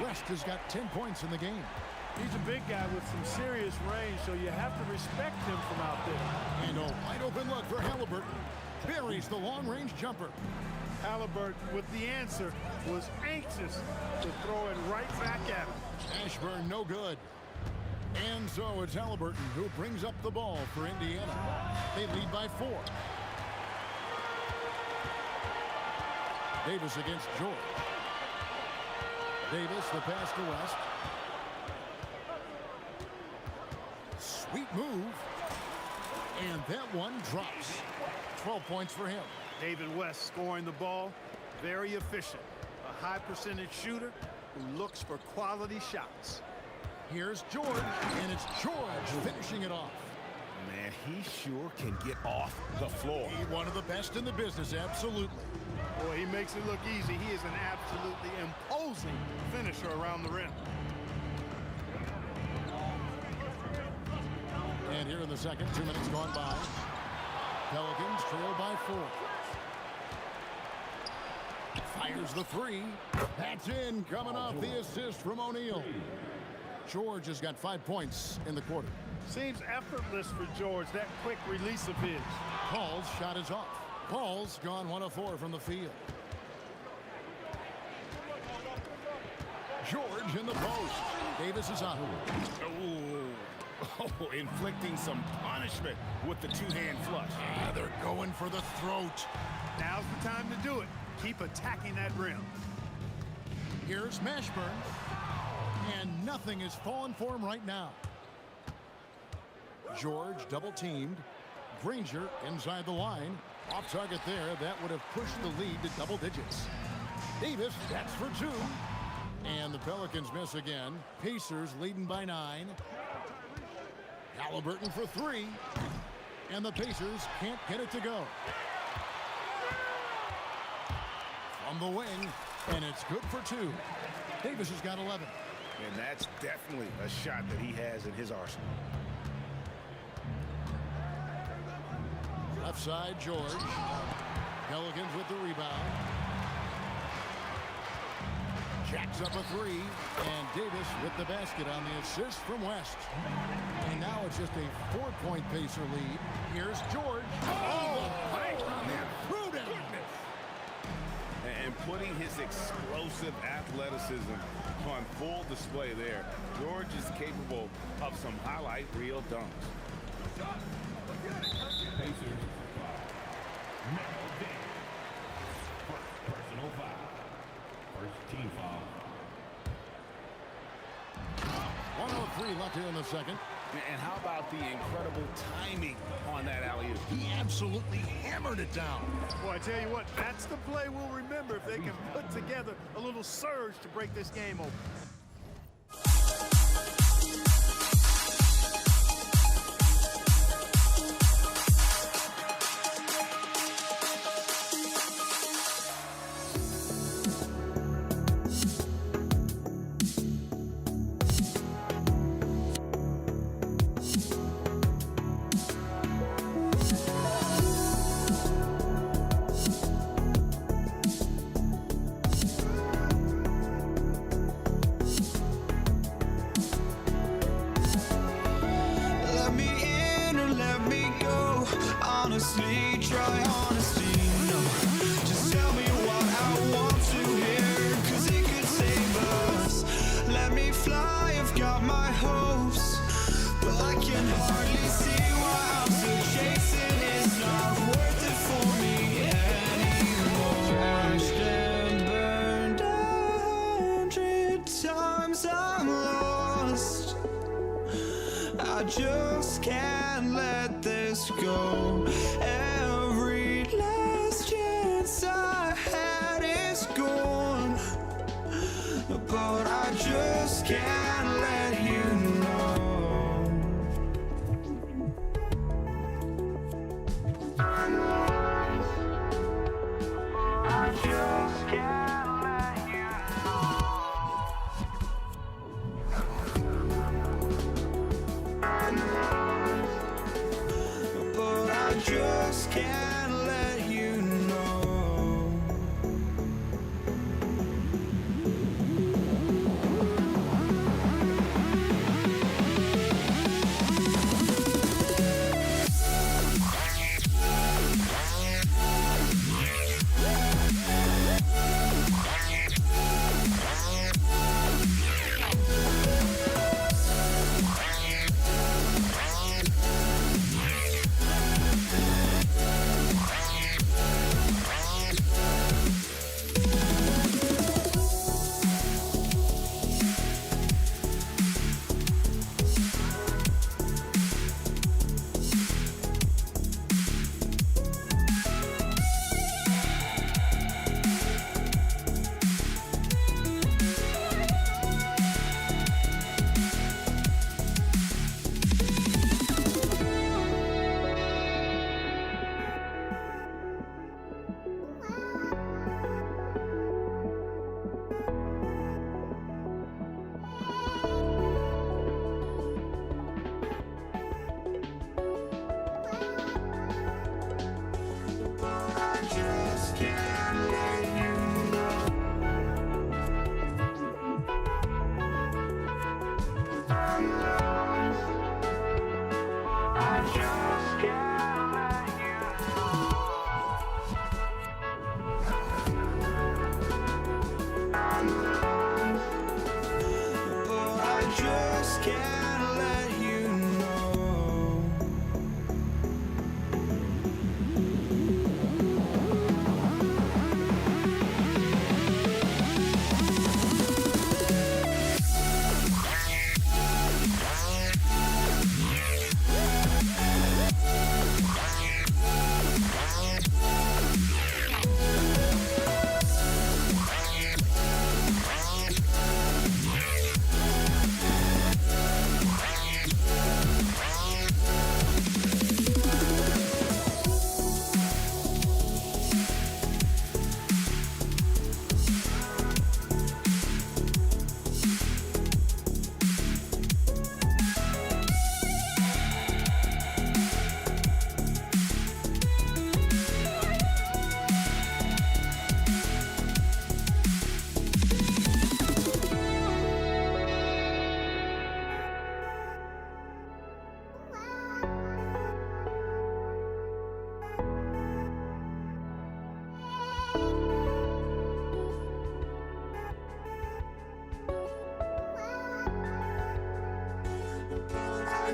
West has got 10 points in the game. He's a big guy with some serious range, so you have to respect him from out there. And a wide open look for Halliburton. Buries the long-range jumper. Halliburton, with the answer, was anxious to throw it right back at him. Ashburn, no good. And so it's Halliburton who brings up the ball for Indiana. They lead by 4. Davis against George. Davis, the pass to West. Sweet move. And that one drops. 12 points for him. David West scoring the ball, very efficient. A high percentage shooter who looks for quality shots. Here's George, and it's George finishing it off. Man, he sure can get off the floor. He's one of the best in the business, absolutely. Boy, he makes it look easy. He is an absolutely imposing finisher around the rim. And here in the second, 2 minutes gone by. Pelicans trail by 4. Fires the 3. That's in, coming off the assist from O'Neal. George has got 5 points in the quarter. Seems effortless for George, that quick release of his. Paul's shot is off. Paul's gone 1 of 4 from the field. George in the post. Davis is out. Oh, inflicting some punishment with the two-hand flush. Ah, they're going for the throat. Now's the time to do it. Keep attacking that rim. Here's Mashburn. And nothing is falling for him right now. George double-teamed. Granger inside the line. Off target there. That would have pushed the lead to double digits. Davis, that's for 2. And the Pelicans miss again. Pacers leading by 9. Halliburton for 3. And the Pacers can't get it to go. From the wing, and it's good for 2. Davis has got 11. And that's definitely a shot that he has in his arsenal. Left side, George. Pelicans with the rebound. Jacks up a 3, and Davis with the basket on the assist from West. And now it's just a 4-point Pacer lead. Here's George. Oh, man. Threw down. And putting his explosive athleticism on full display there. George is capable of some highlight reel dunks. Pacers. Personal foul. First team foul. 1:03 left here in the second. And how about the incredible timing on that alley-oop? He absolutely hammered it down. Boy, I tell you what, that's the play we'll remember if they can put together a little surge to break this game open. Let me in or let me go. Honestly, try honesty. No, just tell me what I want to hear, 'cause it could save us. Let me fly, I've got my hopes, but I can hardly see why I'm still chasing. It's not worth it for me anymore. Crashed and burned 100 times, I'm lost. I just can't let this go. Every last chance I had is gone, but I just can't let you know. I just can't let you but I just can't let you know.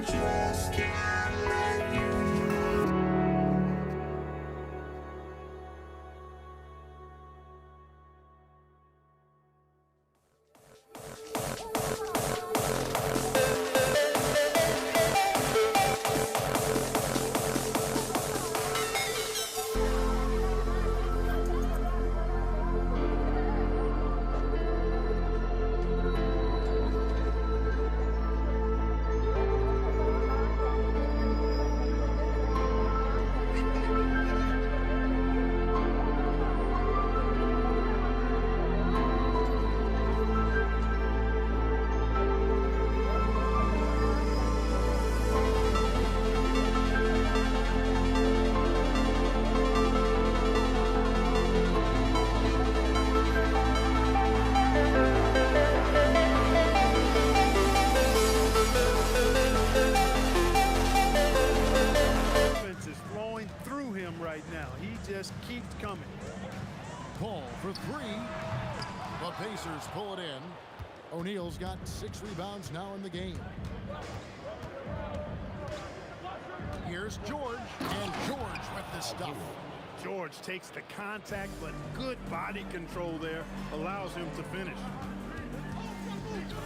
just can't let you know. for three. The Pacers pull it in. O'Neal's got 6 rebounds now in the game. Here's George, and George with the stuff. George takes the contact, but good body control there allows him to finish.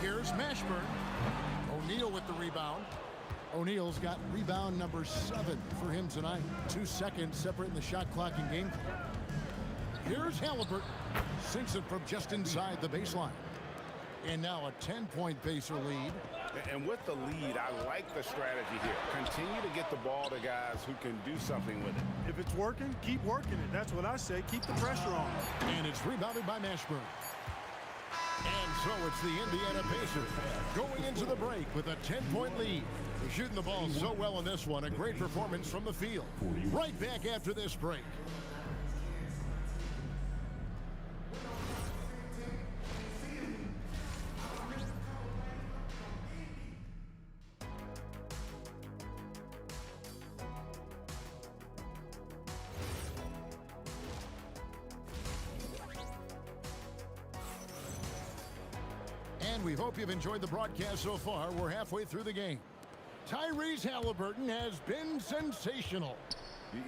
Here's Mashburn. O'Neal with the rebound. O'Neal's got rebound number 7 for him tonight. 2 seconds separating the shot clock and game clock. Here's Halliburton. Sinks it from just inside the baseline. And now a 10-point Pacer lead. And with the lead, I like the strategy here. Continue to get the ball to guys who can do something with it. If it's working, keep working it. That's what I say. Keep the pressure on. And it's rebounded by Mashburn. And so it's the Indiana Pacers going into the break with a 10-point lead. They're shooting the ball so well in this one. A great performance from the field. Right back after this break. And we hope you've enjoyed the broadcast so far. We're halfway through the game. Tyrese Halliburton has been sensational.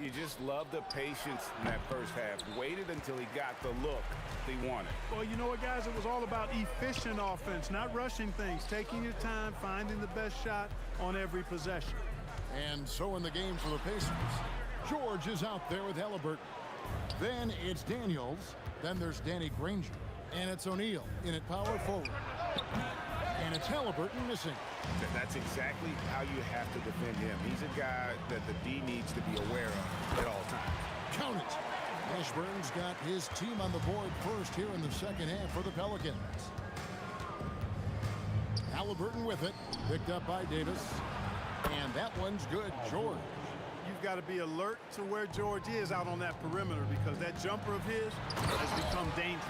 You just love the patience in that first half. Waited until he got the look he wanted. Well, you know what, guys? It was all about efficient offense, not rushing things, taking your time, finding the best shot on every possession. And so in the game for the Pacers, George is out there with Halliburton. Then it's Daniels. Then there's Danny Granger. And it's O'Neal in at power forward. And it's Halliburton missing. That's exactly how you have to defend him. He's a guy that the D needs to be aware of at all times. Count it. Mashburn's got his team on the board first here in the second half for the Pelicans. Halliburton with it. Picked up by Davis. And that one's good. George. You've got to be alert to where George is out on that perimeter because that jumper of his has become dangerous.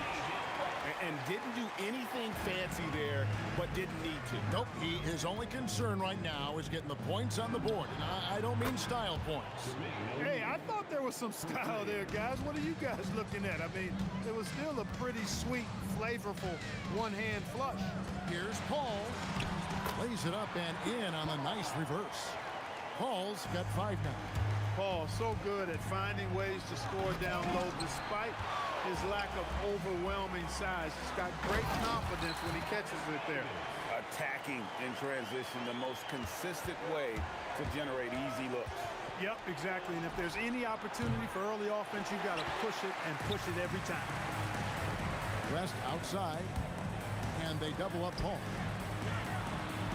And didn't do anything fancy there, but didn't need to. Nope, his only concern right now is getting the points on the board. And I don't mean style points. Hey, I thought there was some style there, guys. What are you guys looking at? I mean, it was still a pretty sweet, flavorful one-hand flush. Here's Paul. Lays it up and in on a nice reverse. Paul's got 5 now. Paul, so good at finding ways to score down low despite his lack of overwhelming size. He's got great confidence when he catches it there. Attacking in transition, the most consistent way to generate easy looks. Yep, exactly. And if there's any opportunity for early offense, you've got to push it and push it every time. Rest outside, and they double up Paul.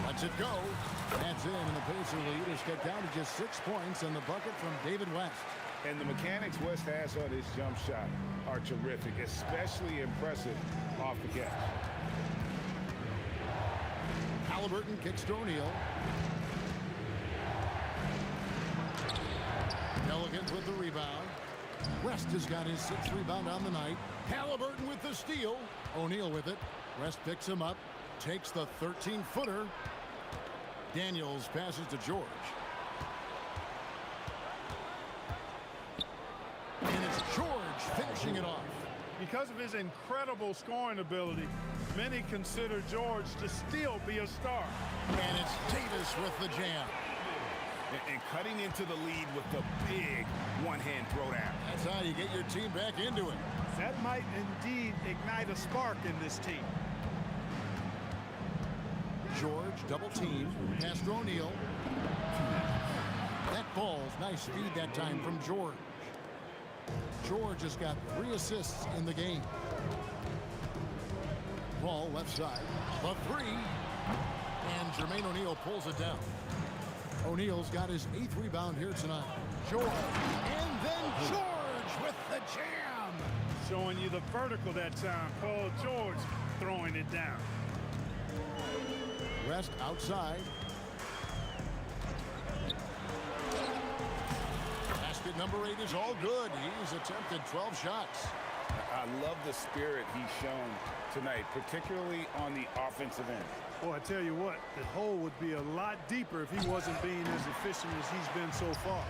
Lets it go. That's in, and the Pacer lead is cut down to just 6 points, and the bucket from David West. And the mechanics West has on his jump shot are terrific, especially impressive off the catch. Halliburton kicks to O'Neal. Pelicans with the rebound. West has got his 6th rebound on the night. Halliburton with the steal. O'Neal with it. West picks him up. Takes the 13-footer. Daniels passes to George. And it's George finishing it off. Because of his incredible scoring ability, many consider George to still be a star. And it's Davis with the jam. And cutting into the lead with the big one-hand throwdown. That's how you get your team back into it. That might indeed ignite a spark in this team. George double team. Pass to O'Neal. That ball's nice feed that time from George. George has got 3 assists in the game. Ball left side. The 3. And Jermaine O'Neal pulls it down. O'Neal's got his 8th rebound here tonight. George. And then George with the jam. Showing you the vertical that time. Paul George throwing it down. Rest outside. Basket number 8 is all good. He's attempted 12 shots. I love the spirit he's shown tonight, particularly on the offensive end. Boy, I tell you what, the hole would be a lot deeper if he wasn't being as efficient as he's been so far.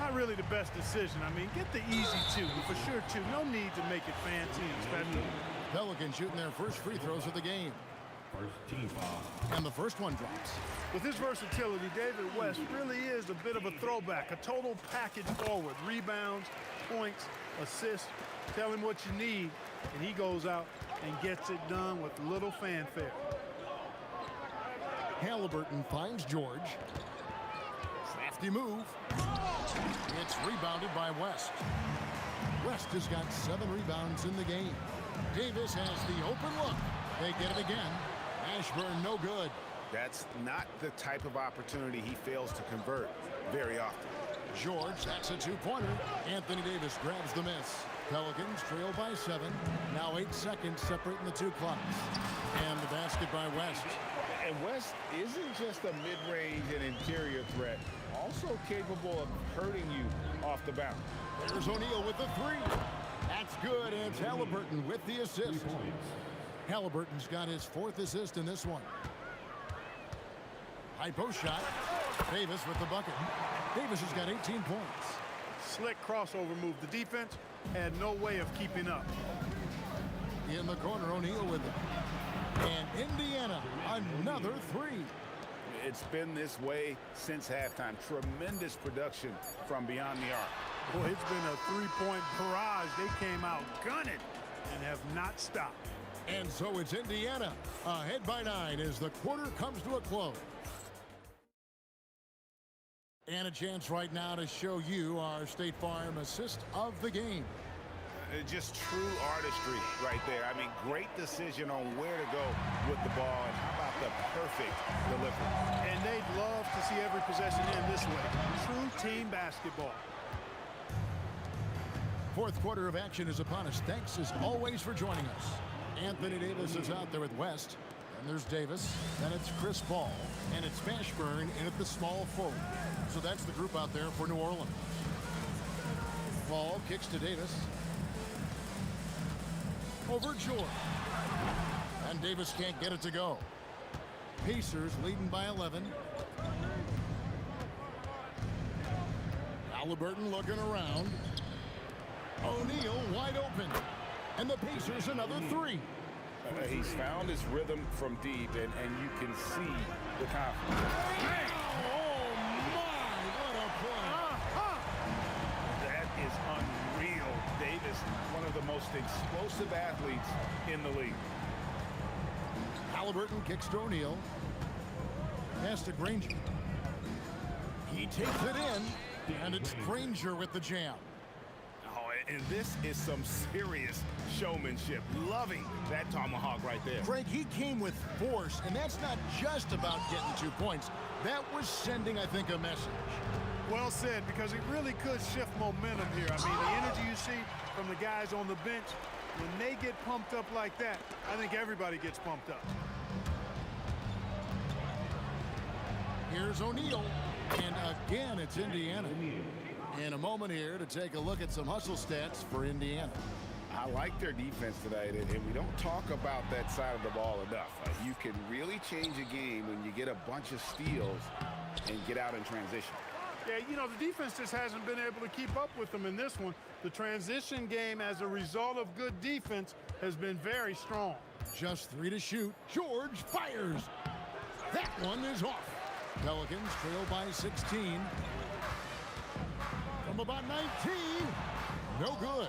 not really the best decision. I mean, get the easy two, for sure two. No need to make it fancy and special. Pelicans shooting their first free throws of the game. First team foul. And the first one drops. With his versatility, David West really is a bit of a throwback, a total package forward. Rebounds, points, assists. Tell him what you need, and he goes out and gets it done with little fanfare. Halliburton finds George. Crafty move. It's rebounded by West. West has got 7 rebounds in the game. Davis has the open look. They get it again. Ashburn no good. That's not the type of opportunity he fails to convert very often. George, that's a two-pointer. Anthony Davis grabs the miss. Pelicans trail by 7. Now 8 seconds separating the two clocks. And the basket by West. And West isn't just a mid-range and interior threat, also capable of hurting you off the bounce. There's O'Neal with the 3. That's good, and it's Halliburton with the assist. Halliburton's got his 4th assist in this one. High post shot. Davis with the bucket. Davis has got 18 points. Slick crossover move. The defense had no way of keeping up. In the corner, O'Neal with it. And Indiana, another 3. It's been this way since halftime. Tremendous production from beyond the arc. Boy, it's been a 3-point barrage. They came out gunning and have not stopped. And so it's Indiana ahead by 9 as the quarter comes to a close. And a chance right now to show you our State Farm assist of the game. Just true artistry right there. I mean, great decision on where to go with the ball, and how about the perfect delivery. And they'd love to see every possession end this way. True team basketball. 4th quarter of action is upon us. Thanks as always for joining us. Anthony Davis is out there with West. And there's Davis. Then it's Chris Paul. And it's Mashburn in at the small forward. So that's the group out there for New Orleans. Paul kicks to Davis. Over George. And Davis can't get it to go. Pacers leading by 11. Halliburton looking around. O'Neal wide open. And the Pacers another 3. He's found his rhythm from deep, and you can see the confidence. Oh, my, what a play. That is unreal. Davis, one of the most explosive athletes in the league. Halliburton kicks to O'Neal. Pass to Granger. He takes it in, and it's Granger with the jam. Oh, and this is some serious showmanship. Loving that tomahawk right there. Greg, he came with force, and that's not just about getting 2 points. That was sending, I think, a message. Well said, because it really could shift momentum here. I mean, the energy you see from the guys on the bench, when they get pumped up like that, I think everybody gets pumped up. Here's O'Neal, and again, it's Indiana. In a moment here to take a look at some hustle stats for Indiana. I like their defense tonight, and we don't talk about that side of the ball enough. You can really change a game when you get a bunch of steals and get out in transition. Yeah, you know, the defense just hasn't been able to keep up with them in this one. The transition game, as a result of good defense, has been very strong. Just 3 to shoot. George fires. That one is off. Pelicans trail by 16. From about 19. No good.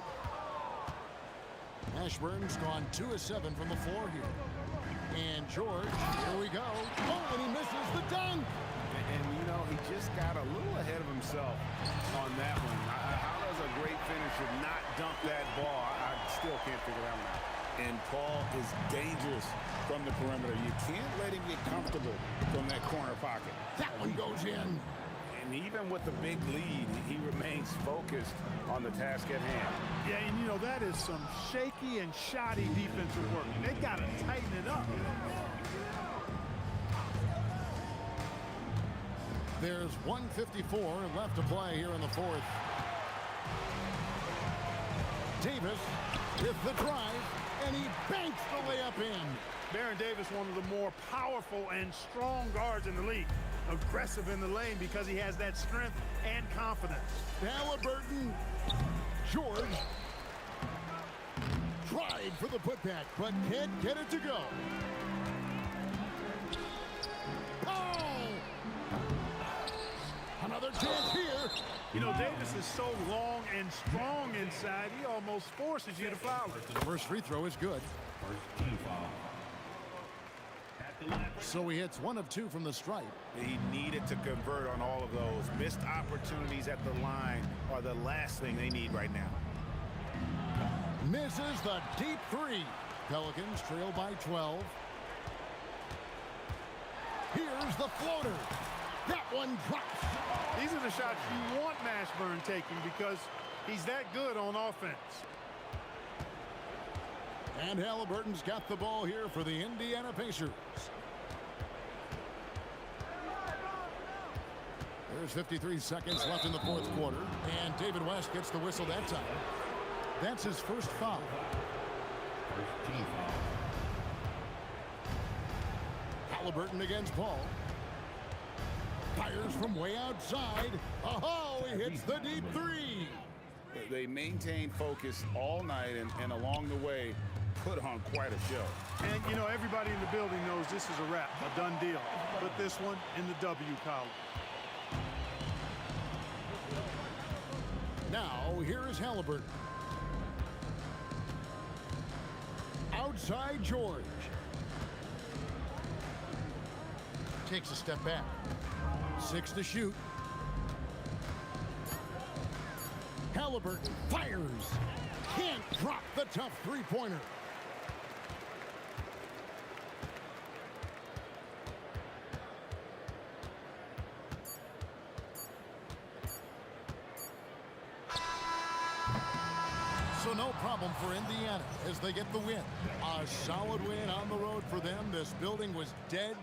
Ashburn's gone 2 of 7 from the floor here. And George, here we go. Oh, and he misses the dunk. And you know, he just got a little ahead of himself on that one. How does a great finisher not dunk that ball? I still can't figure that one out. And Paul is dangerous from the perimeter. You can't let him get comfortable from that corner pocket. That one goes in. And even with the big lead, he remains focused on the task at hand. Yeah, and you know, that is some shaky and shoddy defensive work. They got to tighten it up. There's 1:54 left to play here in the 4th. Davis with the drive, and he banks the layup in. Baron Davis, one of the more powerful and strong guards in the league. aggressive in the lane because he has that strength and confidence. Halliburton. George. Tried for the putback, but can't get it to go. Oh! Another chance here. You know, Davis is so long and strong inside, he almost forces you to foul it. The first free throw is good. So he hits 1 of 2 from the stripe. He needed to convert on all of those. Missed opportunities at the line are the last thing they need right now. Misses the deep 3. Pelicans trail by 12. Here's the floater. That one drops. These are the shots you want Mashburn taking because he's that good on offense. And Halliburton's got the ball here for the Indiana Pacers. There's 53 seconds left in the fourth quarter, and David West gets the whistle that time. That's his first foul. Halliburton against Paul. Fires from way outside. Oh, he hits the deep 3. They maintain focus all night and along the way put on quite a show. And, you know, everybody in the building knows this is a wrap, a done deal. Put this one in the W column. Now, here is Halliburton. Outside George. Takes a step back. 6 to shoot. Halliburton fires. Can't drop the tough three-pointer. So no problem for Indiana as they get the win. A solid win on the road for them. This building was dead.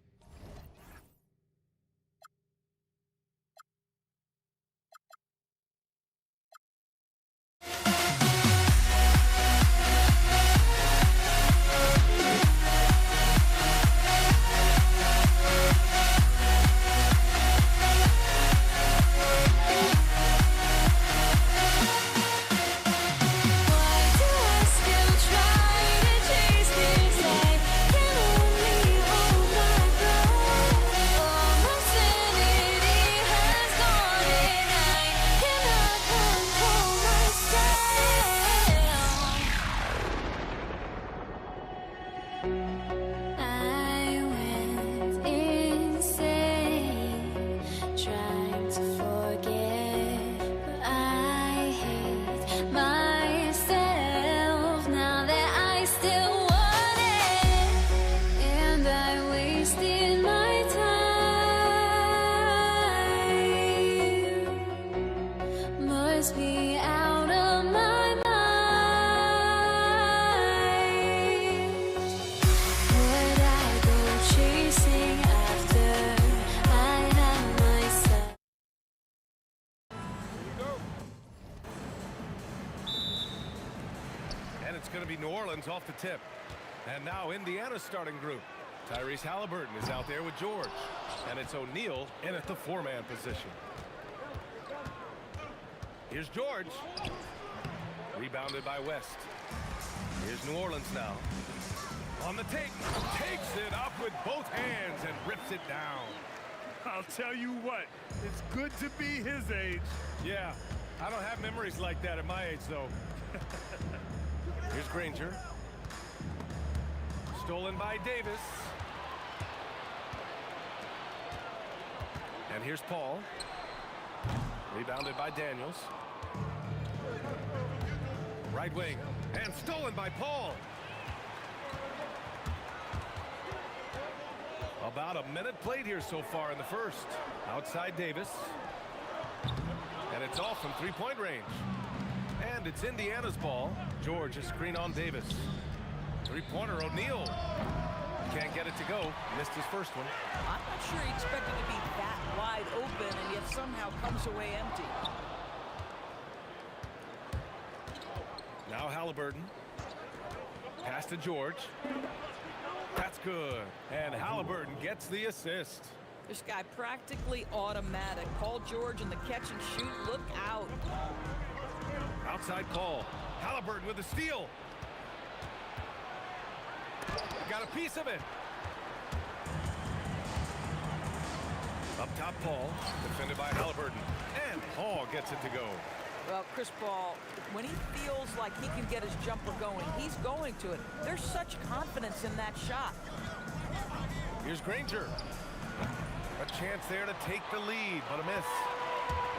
New Orleans off the tip. And now Indiana's starting group. Tyrese Halliburton is out there with George. And it's O'Neal in at the four-man position. Here's George. Rebounded by West. Here's New Orleans now. On the take. Takes it up with both hands and rips it down. I'll tell you what. It's good to be his age. Yeah. I don't have memories like that at my age, though. Here's Granger. Stolen by Davis. And here's Paul. Rebounded by Daniels. Right wing. And stolen by Paul. About a minute played here so far in the first. Outside Davis. And it's off from three-point range. And it's Indiana's ball. George is screen on Davis. Three-pointer O'Neal. Can't get it to go. Missed his first one. I'm not sure he expected to be that wide open and yet somehow comes away empty. Now Halliburton. Pass to George. That's good. And Halliburton gets the assist. This guy practically automatic. Paul George in the catch and shoot. Look out. Outside Paul. Halliburton with the steal. Got a piece of it. Up top, Paul. Defended by Halliburton. And Paul gets it to go. Well, Chris Paul, when he feels like he can get his jumper going, he's going to it. There's such confidence in that shot. Here's Granger. A chance there to take the lead, but a miss.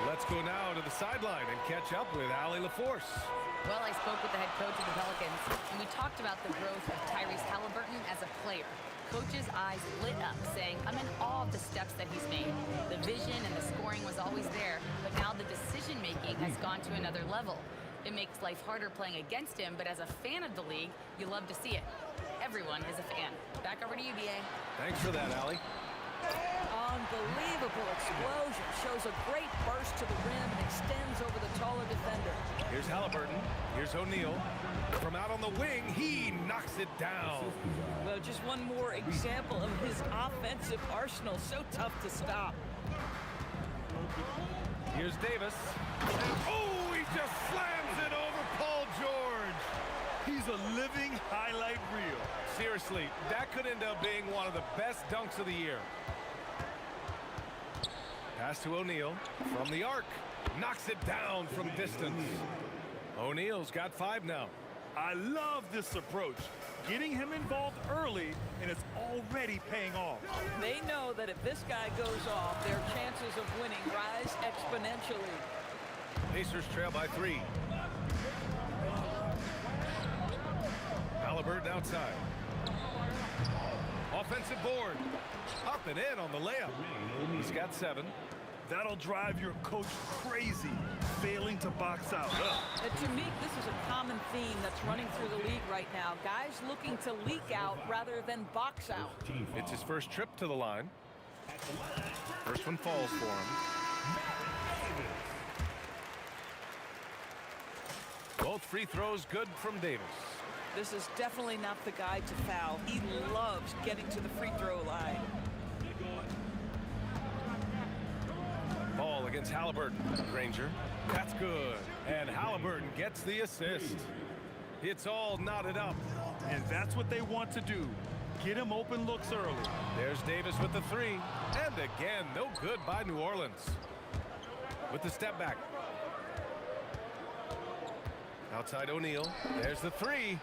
Let's go now to the sideline and catch up with Allie LaForce. Well, I spoke with the head coach of the Pelicans, and we talked about the growth of Tyrese Halliburton as a player. Coach's eyes lit up, saying, I'm in awe of the steps that he's made. The vision and the scoring was always there, but now the decision-making has gone to another level. It makes life harder playing against him, but as a fan of the league, you love to see it. Everyone is a fan. Back over to you, BA. Thanks for that, Allie. Unbelievable explosion. Shows a great burst to the rim and extends over the taller defender. Here's Halliburton. Here's O'Neal. From out on the wing, he knocks it down. Well, just one more example of his offensive arsenal. So tough to stop. Here's Davis. And, oh, he just slams it over Paul George. He's a living highlight reel. Seriously, that could end up being one of the best dunks of the year. Pass to O'Neal from the arc. Knocks it down from distance. O'Neal's got 5 now. I love this approach. Getting him involved early, and it's already paying off. They know that if this guy goes off, their chances of winning rise exponentially. Pacers trail by 3. Halliburton outside. Offensive board. Up and in on the layup. He's got 7. That'll drive your coach crazy, failing to box out. And to me, this is a common theme that's running through the league right now. Guys looking to leak out rather than box out. It's his first trip to the line. First one falls for him. Both free throws good from Davis. This is definitely not the guy to foul. He loves getting to the free throw line. Ball against Halliburton. Granger. That's good. And Halliburton gets the assist. It's all knotted up. And that's what they want to do. Get him open looks early. There's Davis with the 3. And again, no good by New Orleans. With the step back. Outside O'Neal. There's the 3.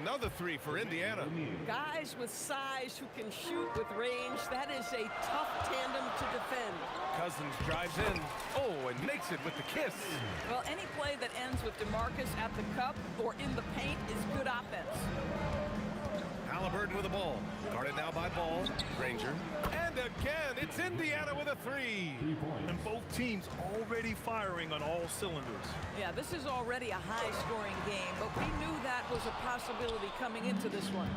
Another 3 for Indiana. Guys with size who can shoot with range. That is a tough tandem to defend. Cousins drives in. Oh, and makes it with the kiss. Well, any play that ends with DeMarcus at the cup or in the paint is good offense. Halliburton with the ball. Guarded now by Ball. Granger. And again, it's Indiana with a 3. And both teams already firing on all cylinders. Yeah, this is already a high-scoring game, but we knew that was a possibility coming into this one.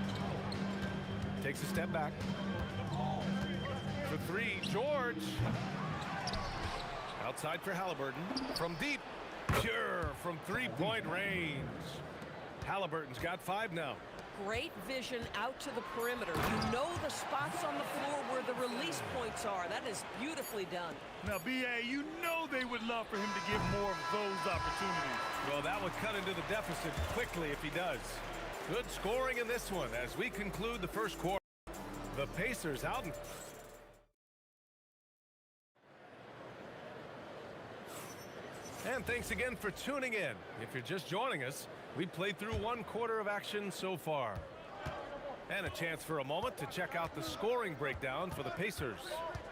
Takes a step back. For 3, George. Outside for Halliburton. From deep. Pure from 3-point range. Halliburton's got 5 now. Great vision out to the perimeter. You know the spots on the floor where the release points are. That is beautifully done. Now, BA, you know they would love for him to get more of those opportunities. Well, that would cut into the deficit quickly if he does. Good scoring in this one as we conclude the first quarter. The Pacers out in... And thanks again for tuning in. If you're just joining us, we played through 1 quarter of action so far. And a chance for a moment to check out the scoring breakdown for the Pacers.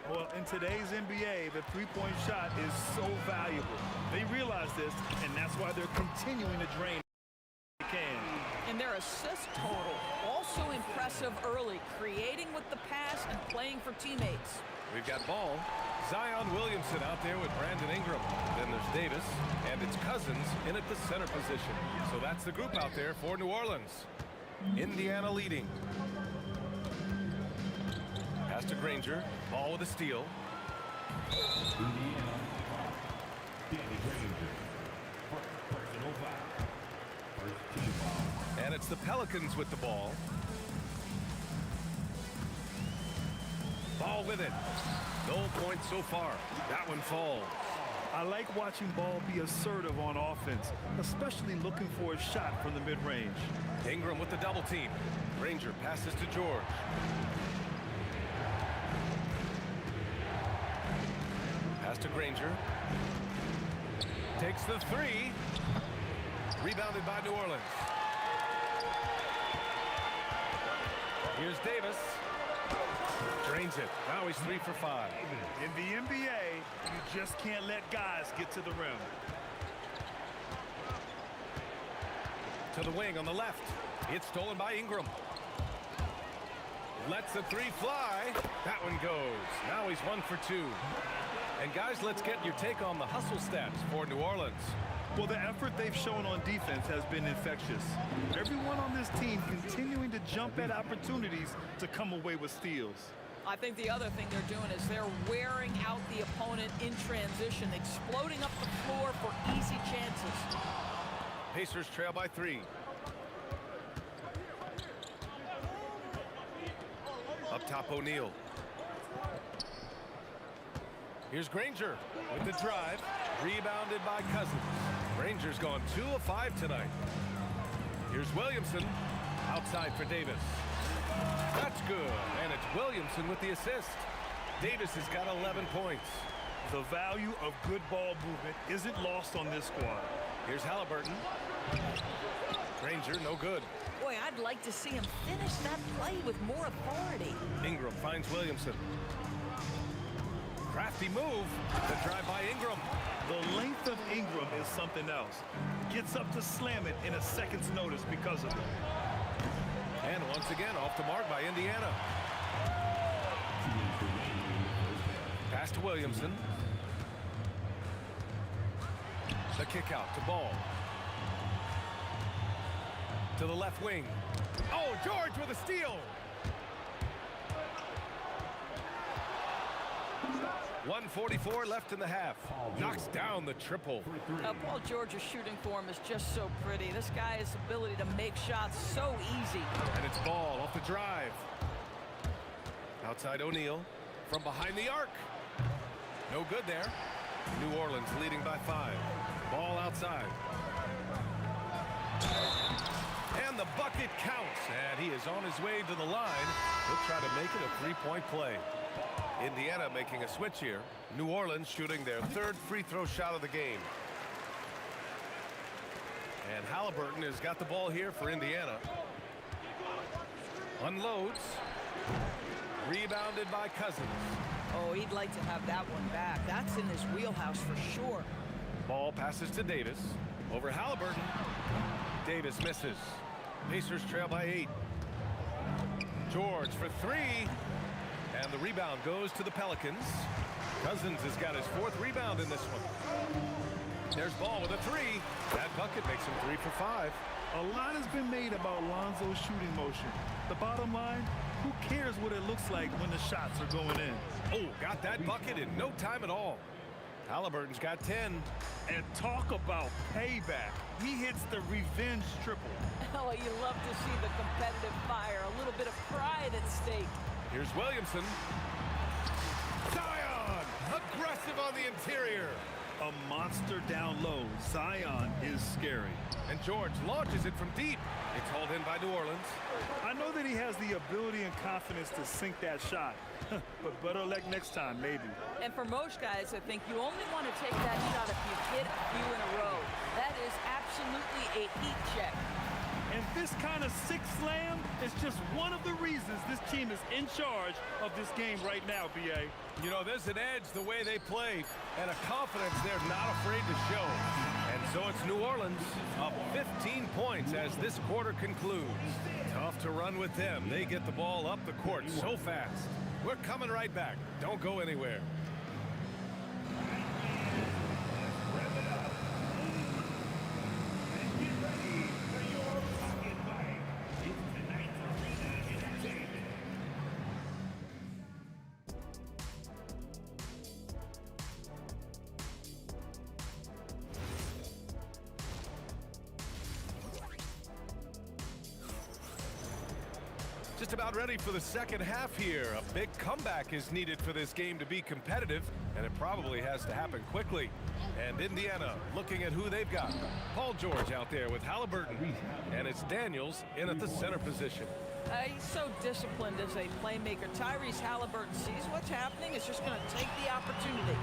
Well, in today's NBA, the three-point shot is so valuable. They realize this, and that's why they're continuing to drain they can. And their assist total, also impressive early, creating with the pass and playing for teammates. We've got Ball. Zion Williamson out there with Brandon Ingram. Then there's Davis, and it's Cousins in at the center position. So that's the group out there for New Orleans. Indiana leading. Pass to Granger. Ball with a steal. Indiana. Danny Granger. Personal foul. First team foul. And it's the Pelicans with the ball. Ball with it. No points so far. That one falls. I like watching Ball be assertive on offense, especially looking for a shot from the mid-range. Ingram with the double team. Granger passes to George. Pass to Granger. Takes the three. Rebounded by New Orleans. Here's Davis. Drains it. Now he's 3 for 5. In the NBA, you just can't let guys get to the rim. To the wing on the left. It's stolen by Ingram. Lets the three fly. That one goes. Now he's 1 for 2. And guys, let's get your take on the hustle stats for New Orleans. Well, the effort they've shown on defense has been infectious. Everyone on this team continuing to jump at opportunities to come away with steals. I think the other thing they're doing is they're wearing out the opponent in transition, exploding up the floor for easy chances. Pacers trail by 3. Up top, O'Neal. Here's Granger with the drive. Rebounded by Cousins. Granger's gone 2 of 5 tonight. Here's Williamson. Outside for Davis. That's good. And it's Williamson with the assist. Davis has got 11 points. The value of good ball movement isn't lost on this squad. Here's Halliburton. Granger, no good. Boy, I'd like to see him finish that play with more authority. Ingram finds Williamson. Crafty move. The drive by Ingram. The length of Ingram is something else. Gets up to slam it in a second's notice because of it. And once again, off the mark by Indiana. Pass to Williamson. The kick out to Ball. To the left wing. Oh, George with a steal. 1:44 left in the half. Knocks down the triple. Paul George's shooting form is just so pretty. This guy's ability to make shots so easy. And it's Ball off the drive. Outside O'Neal. From behind the arc. No good there. New Orleans leading by 5. Ball outside. And the bucket counts. And he is on his way to the line. He'll try to make it a 3-point play. Indiana making a switch here. New Orleans shooting their 3rd free throw shot of the game. And Halliburton has got the ball here for Indiana. Unloads. Rebounded by Cousins. Oh, he'd like to have that one back. That's in his wheelhouse for sure. Ball passes to Davis. Over Halliburton. Davis misses. Pacers trail by 8. George for 3. And the rebound goes to the Pelicans. Cousins has got his 4th rebound in this one. There's Ball with a 3. That bucket makes him 3 for 5. A lot has been made about Lonzo's shooting motion. The bottom line, who cares what it looks like when the shots are going in? Oh, got that bucket in no time at all. Halliburton's got 10. And talk about payback. He hits the revenge triple. Oh, you love to see the competitive fire. A little bit of pride at stake. Here's Williamson. Zion! Aggressive on the interior. A monster down low. Zion is scary. And George launches it from deep. It's hauled in by New Orleans. I know that he has the ability and confidence to sink that shot. But better luck next time, maybe. And for most guys, I think you only want to take that shot if you hit a few in a row. That is absolutely a heat check. And this kind of sick slam is just one of the reasons this team is in charge of this game right now, B.A. You know, there's an edge the way they play and a confidence they're not afraid to show. And so it's New Orleans up 15 points as this quarter concludes. Tough to run with them. They get the ball up the court so fast. We're coming right back. Don't go anywhere. just about ready for the second half here. A big comeback is needed for this game to be competitive, and it probably has to happen quickly. And Indiana looking at who they've got. Paul George out there with Halliburton, and it's Daniels in at the center position. He's so disciplined as a playmaker. Tyrese Halliburton sees what's happening, is just going to take the opportunity.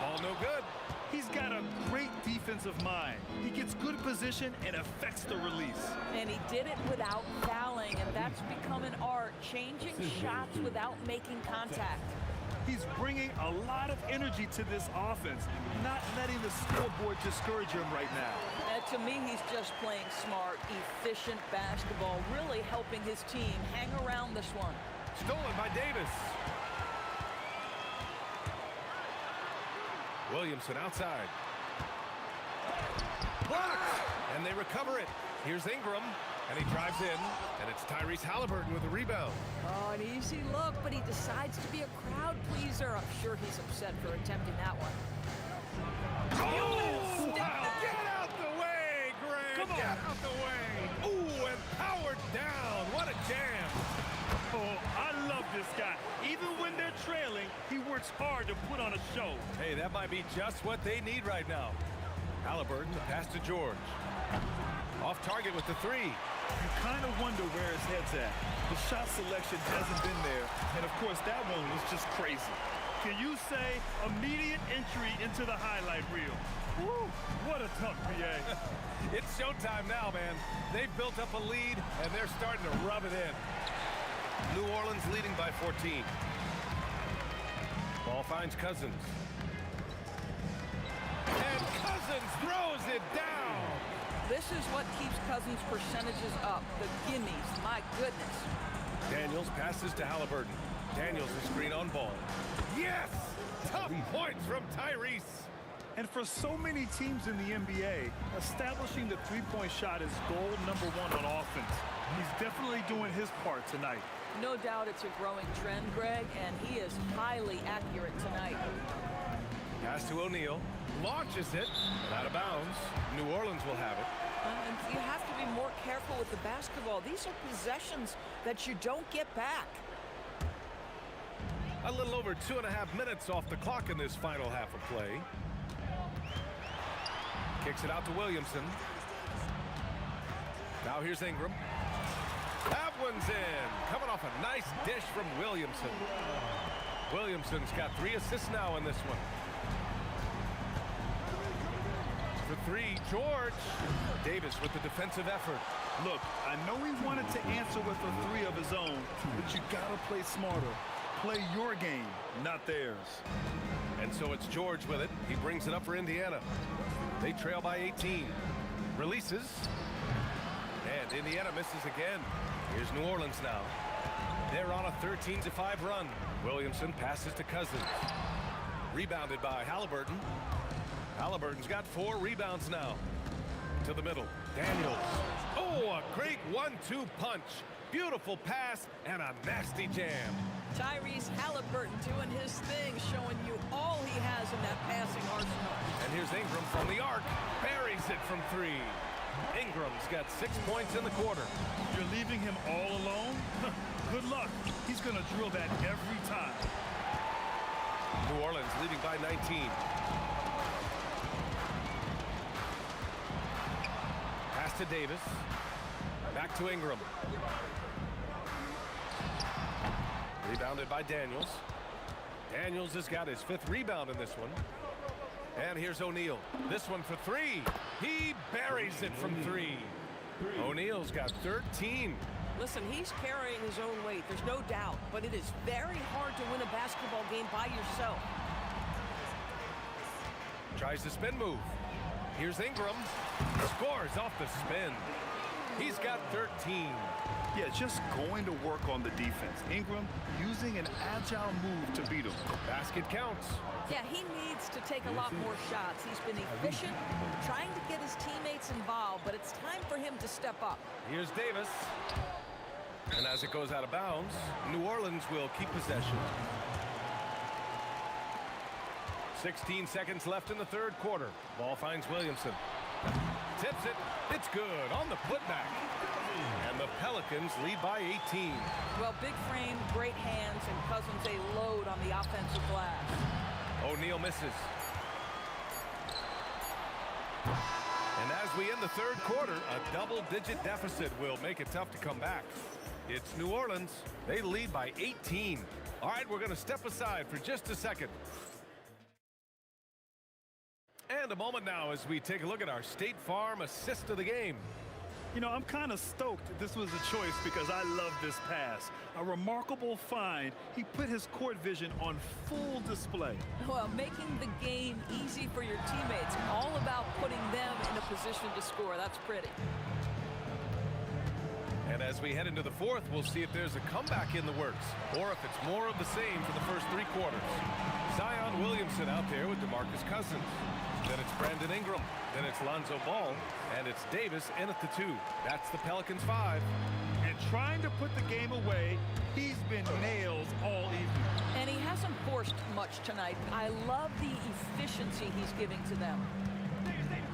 Ball no good. He's got a great defensive mind. He gets good position and affects the release. And he did it without fouling, and that's become an art, changing shots without making contact. He's bringing a lot of energy to this offense, not letting the scoreboard discourage him right now. And to me, he's just playing smart, efficient basketball, really helping his team hang around this one. Stolen by Davis. Williamson outside. Blocked! And they recover it. Here's Ingram, and he drives in, and it's Tyrese Halliburton with a rebound. Oh, an easy look, but he decides to be a crowd pleaser. I'm sure he's upset for attempting that one. Oh! Get out the way, Greg! Come on. Get out the way! Ooh, and powered down. What a jam! Oh, I love this guy. Even when they're trailing, he works hard to put on a show. Hey, that might be just what they need right now. Halliburton, the pass to George. Off target with the three. You kind of wonder where his head's at. The shot selection hasn't been there, and of course that one was just crazy. Can you say immediate entry into the highlight reel? Woo, what a tough PA. It's showtime now, man. They've built up a lead, and they're starting to rub it in. New Orleans leading by 14. Ball finds Cousins. And Cousins throws it down. This is what keeps Cousins' percentages up. The gimmies, my goodness. Daniels passes to Halliburton. Daniels is screen on ball. Yes! Tough points from Tyrese. And for so many teams in the NBA, establishing the three-point shot is goal number one on offense. He's definitely doing his part tonight. No doubt it's a growing trend, Greg, and he is highly accurate tonight. Pass to O'Neal. Launches it. And out of bounds. New Orleans will have it. And you have to be more careful with the basketball. These are possessions that you don't get back. A little over 2.5 minutes off the clock in this final half of play. Kicks it out to Williamson. Now here's Ingram. That one's in. Coming off a nice dish from Williamson. Williamson's got 3 assists now in this one. For 3, George. Davis with the defensive effort. Look, I know he wanted to answer with a 3 of his own, but you gotta play smarter. Play your game, not theirs. And so it's George with it. He brings it up for Indiana. They trail by 18. Releases. And Indiana misses again. Here's New Orleans now. They're on a 13-5 run. Williamson passes to Cousins. Rebounded by Halliburton. Halliburton's got 4 rebounds now. To the middle. Daniels. Oh, a great 1-2 punch. Beautiful pass and a nasty jam. Tyrese Halliburton doing his thing, showing you all he has in that passing arsenal. And here's Ingram from the arc. Buries it from 3. Ingram's got 6 points in the quarter. You're leaving him all alone? Good luck. He's going to drill that every time. New Orleans leading by 19. Pass to Davis. Back to Ingram. Rebounded by Daniels. Daniels has got his 5th rebound in this one. And here's O'Neal. This one for 3. He buries it from 3. O'Neal's got 13. Listen, he's carrying his own weight, there's no doubt, but it is very hard to win a basketball game by yourself. Tries the spin move. Here's Ingram. Scores off the spin. He's got 13. Yeah, just going to work on the defense. Ingram using an agile move to beat him. Basket counts. Yeah, he needs to take a lot more shots. He's been efficient, trying to get his teammates involved, but it's time for him to step up. Here's Davis. And as it goes out of bounds, New Orleans will keep possession. 16 seconds left in the 3rd quarter. Ball finds Williamson. tips it. It's good on the putback. And the Pelicans lead by 18. Well, big frame, great hands, and Cousins a load on the offensive glass. O'Neal misses. And as we end the third quarter, a double-digit deficit will make it tough to come back. It's New Orleans. They lead by 18. All right, we're going to step aside for just a second. And a moment now as we take a look at our State Farm assist of the game. You know, I'm kind of stoked this was a choice because I love this pass. A remarkable find. He put his court vision on full display. Well, making the game easy for your teammates. All about putting them in a position to score. That's pretty. And as we head into the fourth, we'll see if there's a comeback in the works or if it's more of the same for the first three quarters. Zion Williamson out there with DeMarcus Cousins. Then it's Brandon Ingram. Then it's Lonzo Ball. And it's Davis in at the 2. That's the Pelicans 5. And trying to put the game away, he's been nailed all evening. And he hasn't forced much tonight. I love the efficiency he's giving to them.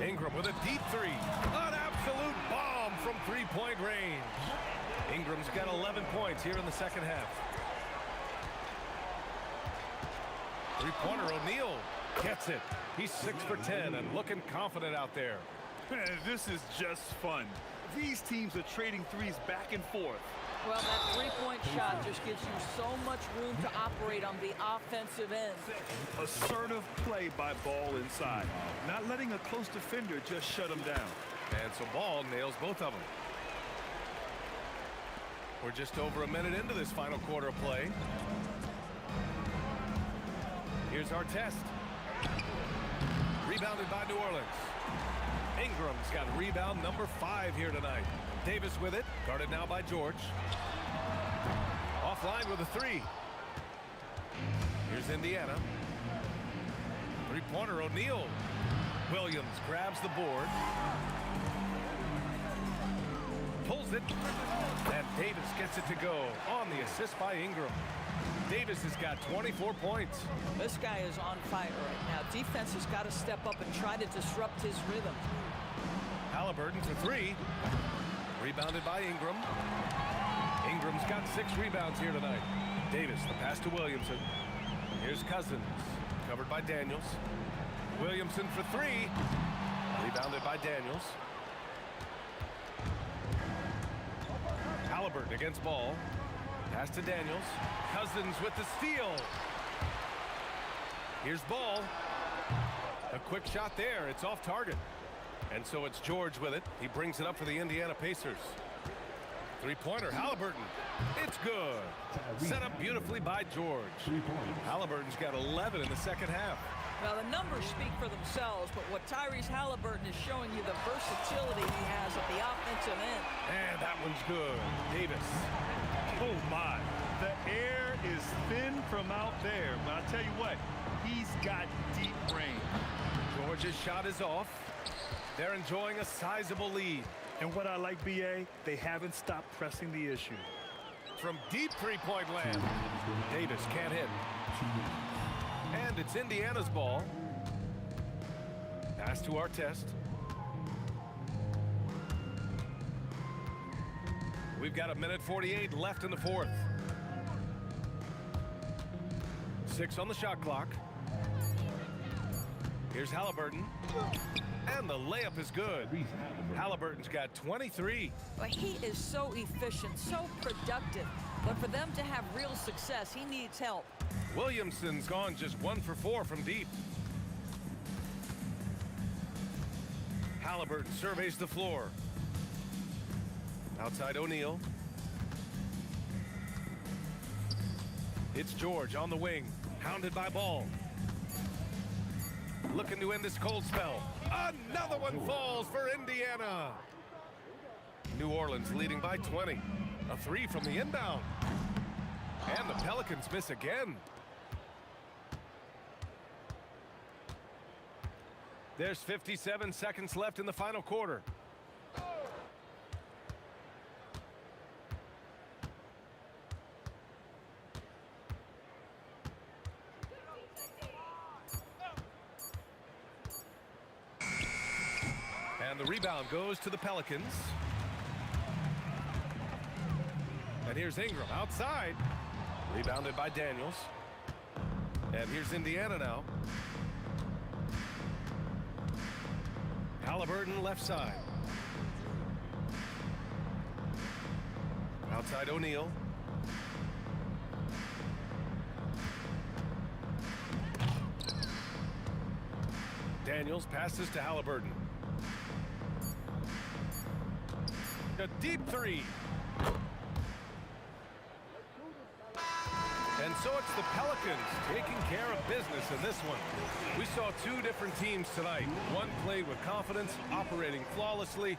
Ingram with a deep 3. An absolute bomb from three-point range. Ingram's got 11 points here in the second half. Three-pointer, O'Neal gets it. He's 6 for 10 and looking confident out there. Man, this is just fun. These teams are trading threes back and forth. Well, that three-point shot just gives you so much room to operate on the offensive end. Assertive play by Ball inside. Not letting a close defender just shut him down. And so Ball nails both of them. We're just over a minute into this final quarter of play. Here's our test. Rebounded by New Orleans. Ingram's got rebound number 5 here tonight. Davis with it, guarded now by George. Offline with a 3. Here's Indiana. Three-pointer, O'Neal. Williams grabs the board. Pulls it. And Davis gets it to go on the assist by Ingram. Davis has got 24 points. This guy is on fire right now. Defense has got to step up and try to disrupt his rhythm. Halliburton for 3. Rebounded by Ingram. Ingram's got 6 rebounds here tonight. Davis, the pass to Williamson. Here's Cousins, covered by Daniels. Williamson for 3. Rebounded by Daniels. Halliburton against Ball. Pass to Daniels. Cousins with the steal. Here's Ball. A quick shot there. It's off target. And so it's George with it. He brings it up for the Indiana Pacers. Three-pointer, Halliburton. It's good. Set up beautifully by George. Halliburton's got 11 in the second half. Well, the numbers speak for themselves, but what Tyrese Halliburton is showing you the versatility he has at the offensive end. And that one's good. Davis. Oh, my. The air is thin from out there. But I'll tell you what, he's got deep range. George's shot is off. They're enjoying a sizable lead. And what I like, B.A., they haven't stopped pressing the issue. From deep three-point land, Davis can't hit. And it's Indiana's ball. Pass to Artest. We've got 1:48 left in the fourth. 6 on the shot clock. Here's Halliburton. And the layup is good. Halliburton's got 23. But he is so efficient, so productive. But for them to have real success, he needs help. Williamson's gone just 1 for 4 from deep. Halliburton surveys the floor. Outside O'Neal. It's George on the wing, hounded by Ball. Looking to end this cold spell. Another one falls for Indiana. New Orleans leading by 20. A 3 from the inbound. And the Pelicans miss again. There's 57 seconds left in the final quarter. And And the rebound goes to the Pelicans. And here's Ingram outside. Rebounded by Daniels. And here's Indiana now. Halliburton left side. Outside O'Neal. Daniels passes to Halliburton. A deep three. And so it's the Pelicans taking care of business in this one. We saw two different teams tonight. One played with confidence, operating flawlessly.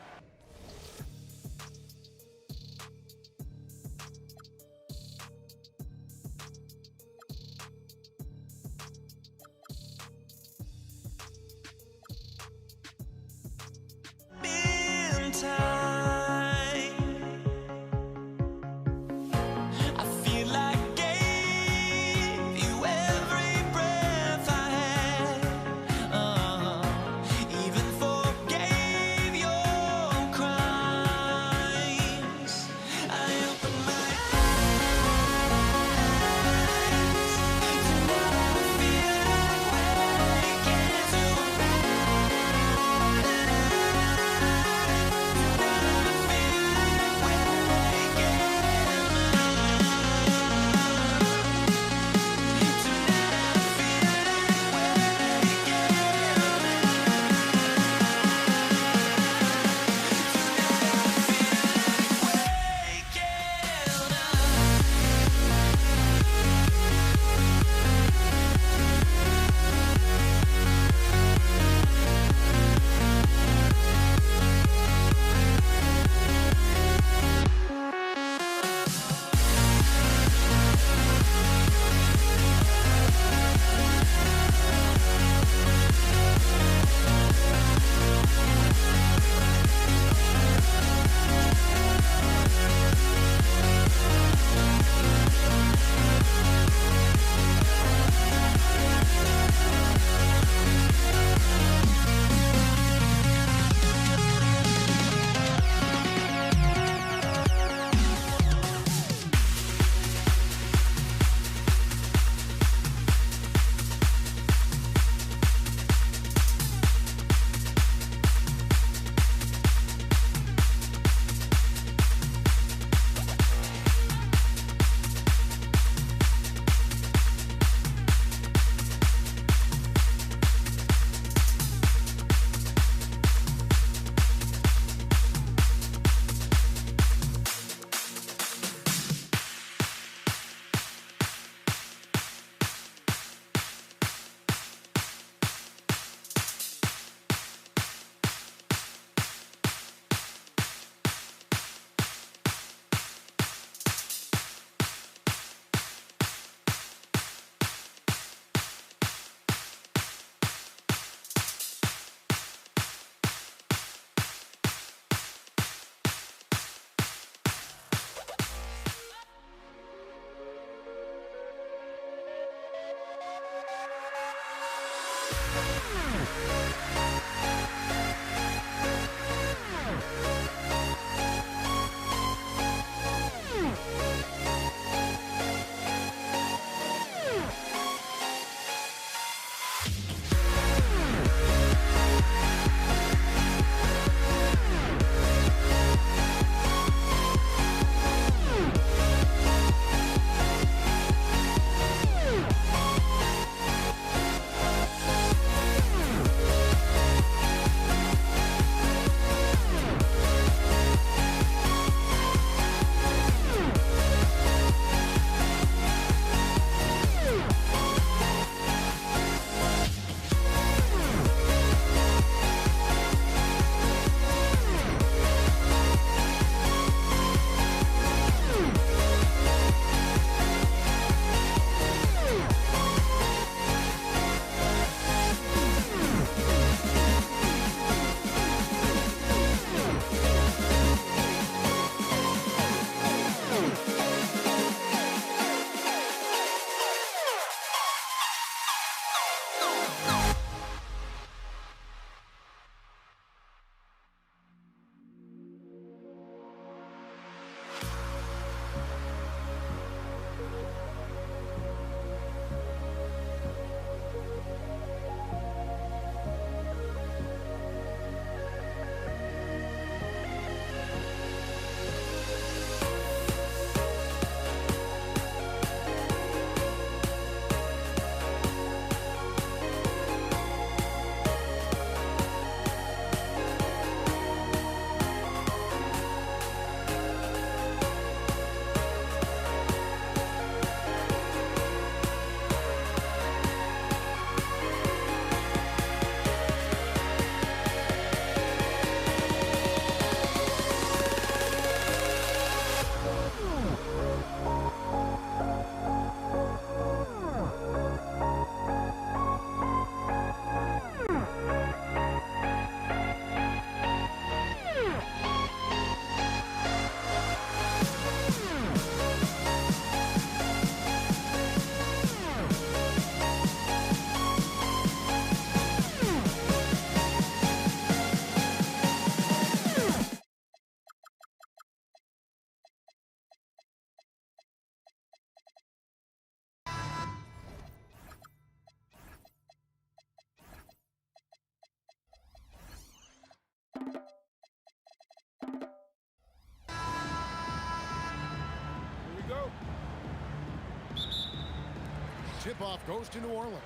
tip-off goes to New Orleans.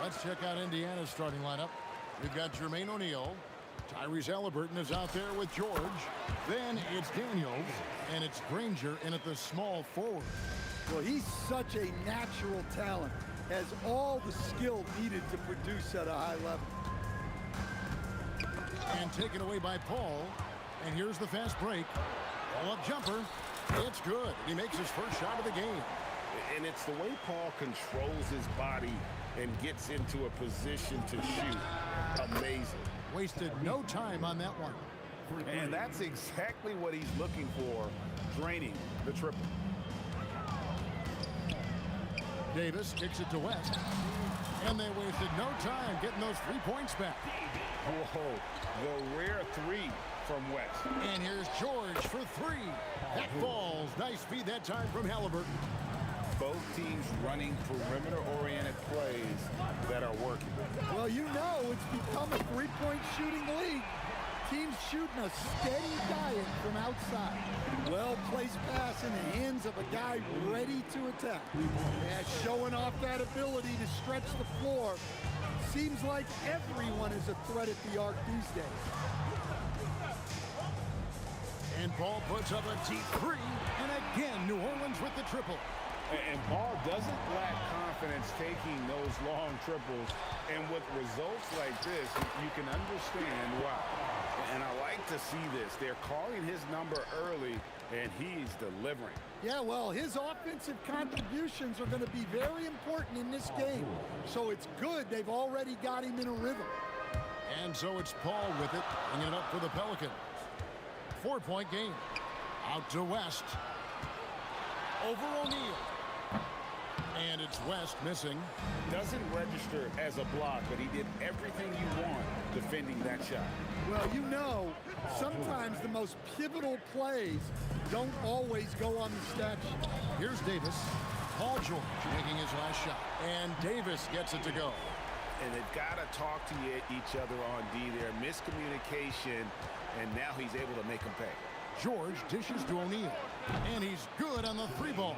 Let's check out Indiana's starting lineup. We've got Jermaine O'Neal. Tyrese Halliburton is out there with George. Then it's Daniels, and it's Granger in at the small forward. Well, he's such a natural talent. Has all the skill needed to produce at a high level. And taken away by Paul. And here's the fast break. Pull-up jumper. It's good. He makes his first shot of the game. And it's the way Paul controls his body and gets into a position to shoot. Amazing. Wasted no time on that one. And that's exactly what he's looking for, draining the triple. Davis kicks it to West. And they wasted no time getting those 3 points back. Whoa, the rare three from West. And here's George for 3. That falls. Nice feed that time from Halliburton. Both teams running perimeter-oriented plays that are working. Well, you know it's become a three-point shooting league. Teams shooting a steady diet from outside. Well-placed pass in the hands of a guy ready to attack. Yeah, showing off that ability to stretch the floor. Seems like everyone is a threat at the arc these days. And Paul puts up a deep 3. And again, New Orleans with the triple. And Paul doesn't lack confidence taking those long triples. And with results like this, you can understand why. And I like to see this. They're calling his number early, and he's delivering. Yeah, well, his offensive contributions are going to be very important in this game. So it's good they've already got him in a rhythm. And so it's Paul with it, bringing it up for the Pelicans. 4-point game. Out to West. Over O'Neal. And it's West missing. Doesn't register as a block, but he did everything you want defending that shot. Well, you know, sometimes the most pivotal plays don't always go on the stat sheet. Here's Davis. Paul George making his last shot. And Davis gets it to go. And they've got to talk to each other on D there. Miscommunication, and now he's able to make them pay. George dishes to O'Neal. And he's good on the 3-ball.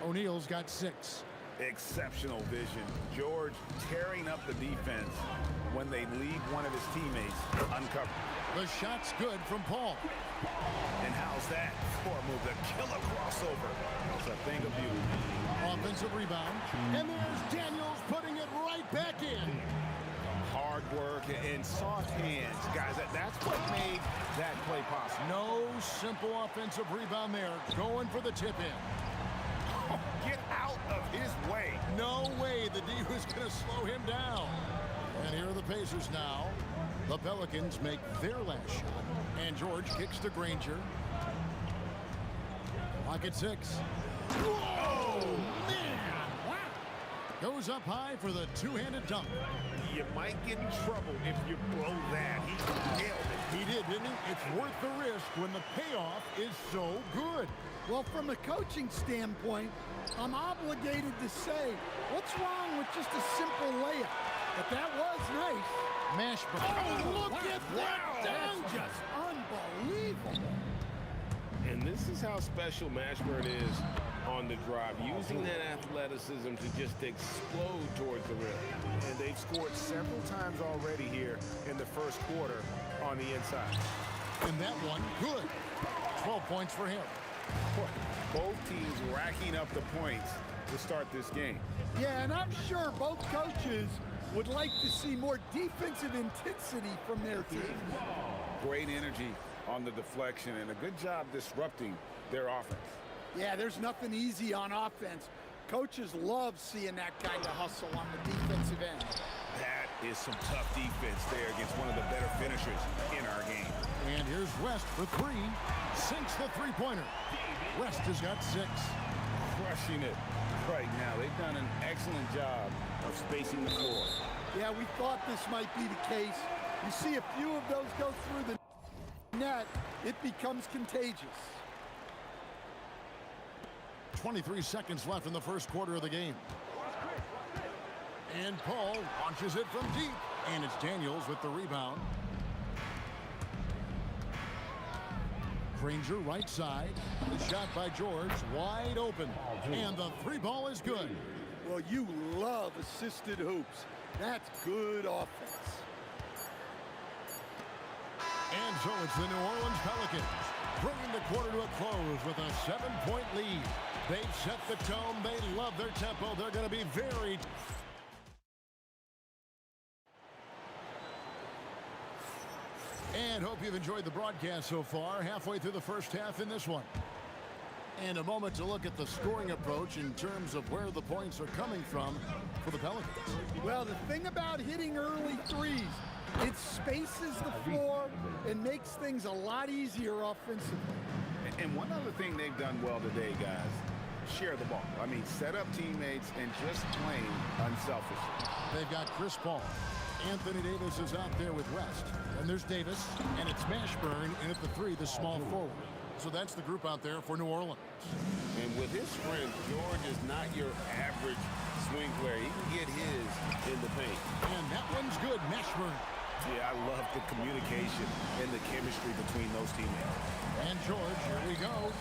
O'Neal's got 6. Exceptional vision. George tearing up the defense when they leave one of his teammates uncovered. The shot's good from Paul. And how's that for a move? The killer crossover. It's a thing of beauty. Offensive rebound. And there's Daniels putting it right back in. Hard work and soft hands. Guys, that's what made that play possible. No simple offensive rebound there. Going for the tip-in. Oh, get out of his way. No way the D was going to slow him down. And here are the Pacers now. The Pelicans make their last shot. And George kicks to Granger. Clock at 6. Whoa, man! Wow. Goes up high for the two-handed dunk. You might get in trouble if you blow that. He nailed it. He did, didn't he? It's worth the risk when the payoff is so good. Well, from a coaching standpoint, I'm obligated to say, what's wrong with just a simple layup? But that was nice. Mashburn. Oh, look at that dunk! Just unbelievable. And this is how special Mashburn is on the drive, using that athleticism to just explode towards the rim. And they've scored several times already here in the first quarter on the inside. And that one, good. 12 points for him. Both teams racking up the points to start this game. Yeah, and I'm sure both coaches would like to see more defensive intensity from their team. Great energy on the deflection and a good job disrupting their offense. Yeah, there's nothing easy on offense. Coaches love seeing that kind of hustle on the defensive end. That is some tough defense there against one of the better finishers in our game. And here's West for 3. Sinks the three-pointer. West has got 6. Crushing it right now. They've done an excellent job of spacing the floor. Yeah, we thought this might be the case. You see a few of those go through the net, it becomes contagious. 23 seconds left in the first quarter of the game. And Paul launches it from deep. And it's Daniels with the rebound. Granger right side. The shot by George wide open. And the 3-ball is good. Well, you love assisted hoops. That's good offense. And so it's the New Orleans Pelicans bringing the quarter to a close with a 7-point lead. They've set the tone. They love their tempo. They're going to be very... And hope you've enjoyed the broadcast so far. Halfway through the first half in this one. And a moment to look at the scoring approach in terms of where the points are coming from for the Pelicans. Well, the thing about hitting early threes, it spaces the floor and makes things a lot easier offensively. And one other thing they've done well today, guys, share the ball. I mean, set up teammates and just playing unselfishly. They've got Chris Paul. Anthony Davis is out there with West. And there's Davis, and it's Mashburn in at the three, the small forward. So that's the group out there for New Orleans. And with his strength, George is not your average swing player. He can get his in the paint. And that one's good, Mashburn. Yeah, I love the communication and the chemistry between those teammates. And George, here we go.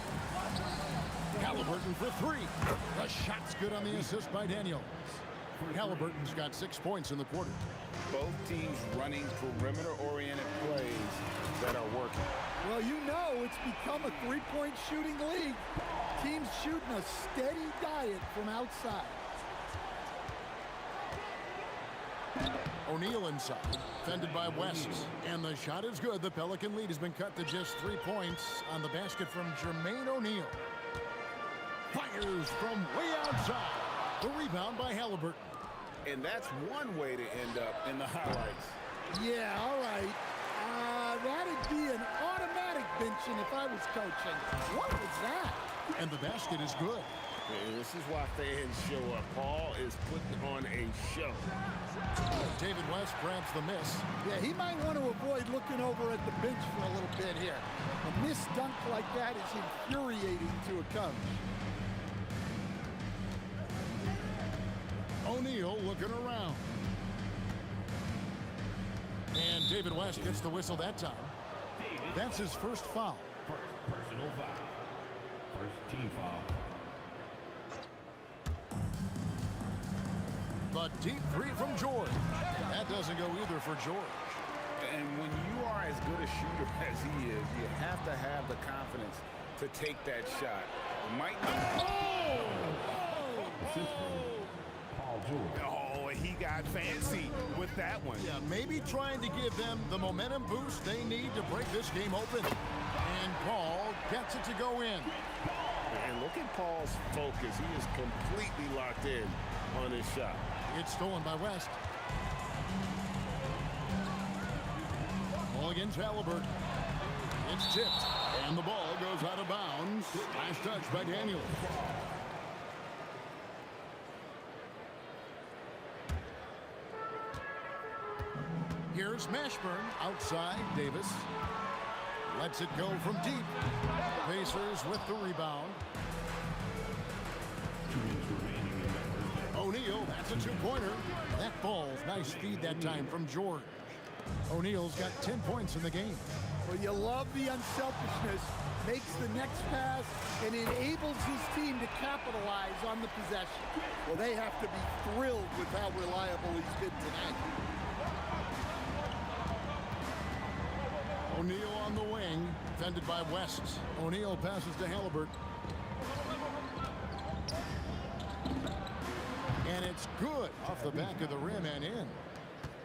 Halliburton for three. The shot's good on the assist by Daniels. Halliburton's got 6 points in the quarter. Both teams running perimeter-oriented plays that are working. Well, you know it's become a three-point shooting league. Teams shooting a steady diet from outside. O'Neal inside, fended by West. And the shot is good. The Pelican lead has been cut to just 3 points on the basket from Jermaine O'Neal. Fires from way outside. The rebound by Halliburton. And that's one way to end up in the highlights. Yeah, all right. That'd be an automatic benching if I was coaching. What was that? And the basket is good. And this is why fans show up. Paul is putting on a show. David West grabs the miss. Yeah, he might want to avoid looking over at the bench for a little bit here. A missed dunk like that is infuriating to a coach. O'Neal looking around. And David West gets the whistle that time. That's his first foul. Personal foul. First team foul. The deep three from George. That doesn't go either for George. And when you are as good a shooter as he is, you have to have the confidence to take that shot. It might not. Paul George. Oh, he got fancy with that one. Yeah, maybe trying to give them the momentum boost they need to break this game open. And Paul gets it to go in. And look at Paul's focus. He is completely locked in on his shot. It's stolen by West. Ball against Halliburton. It's tipped. And the ball goes out of bounds. Last touch by Daniels. Here's Mashburn outside Davis. Lets it go from deep. Pacers with the rebound. O'Neal, that's a two-pointer. That falls. Nice feed that time from George. O'Neal's got 10 points in the game. Well, you love the unselfishness. Makes the next pass and enables his team to capitalize on the possession. Well, they have to be thrilled with how reliable he's been tonight. O'Neal on the wing, fended by West. O'Neal passes to Halliburton. And it's good off the back of the rim and in.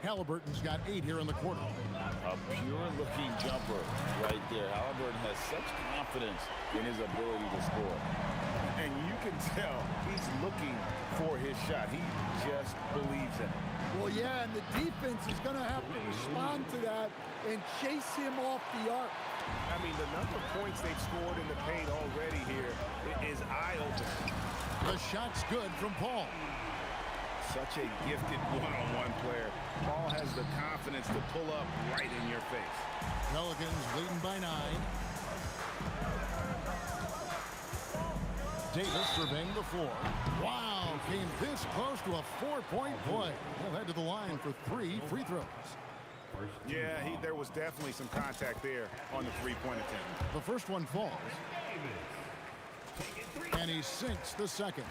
Halliburton's got 8 here in the quarter. A pure-looking jumper right there. Halliburton has such confidence in his ability to score. And you can tell he's looking for his shot. He just believes in it. Well, yeah, and the defense is going to have to respond to that and chase him off the arc. I mean, the number of points they've scored in the paint already here is eye-opening. The shot's good from Paul. Such a gifted one-on-one player. Paul has the confidence to pull up right in your face. Pelicans leading by 9. Davis surveying the floor. Wow, came this close to a 4-point play. He'll head to the line for 3 free throws. Yeah, there was definitely some contact there on the three-point attempt. The first one falls. And he sinks the second.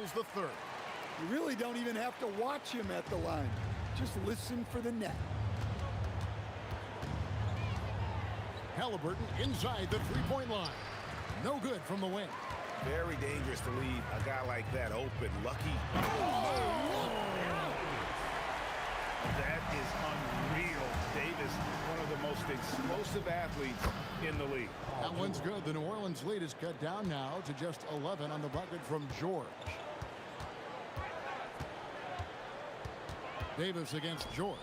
drills the third. You really don't even have to watch him at the line. Just listen for the net. Halliburton inside the three-point line. No good from the wing. Very dangerous to leave a guy like that open. Lucky. That is unreal. Davis, one of the most explosive athletes in the league. That one's good. The New Orleans lead is cut down now to just 11 on the bucket from George. Davis against George.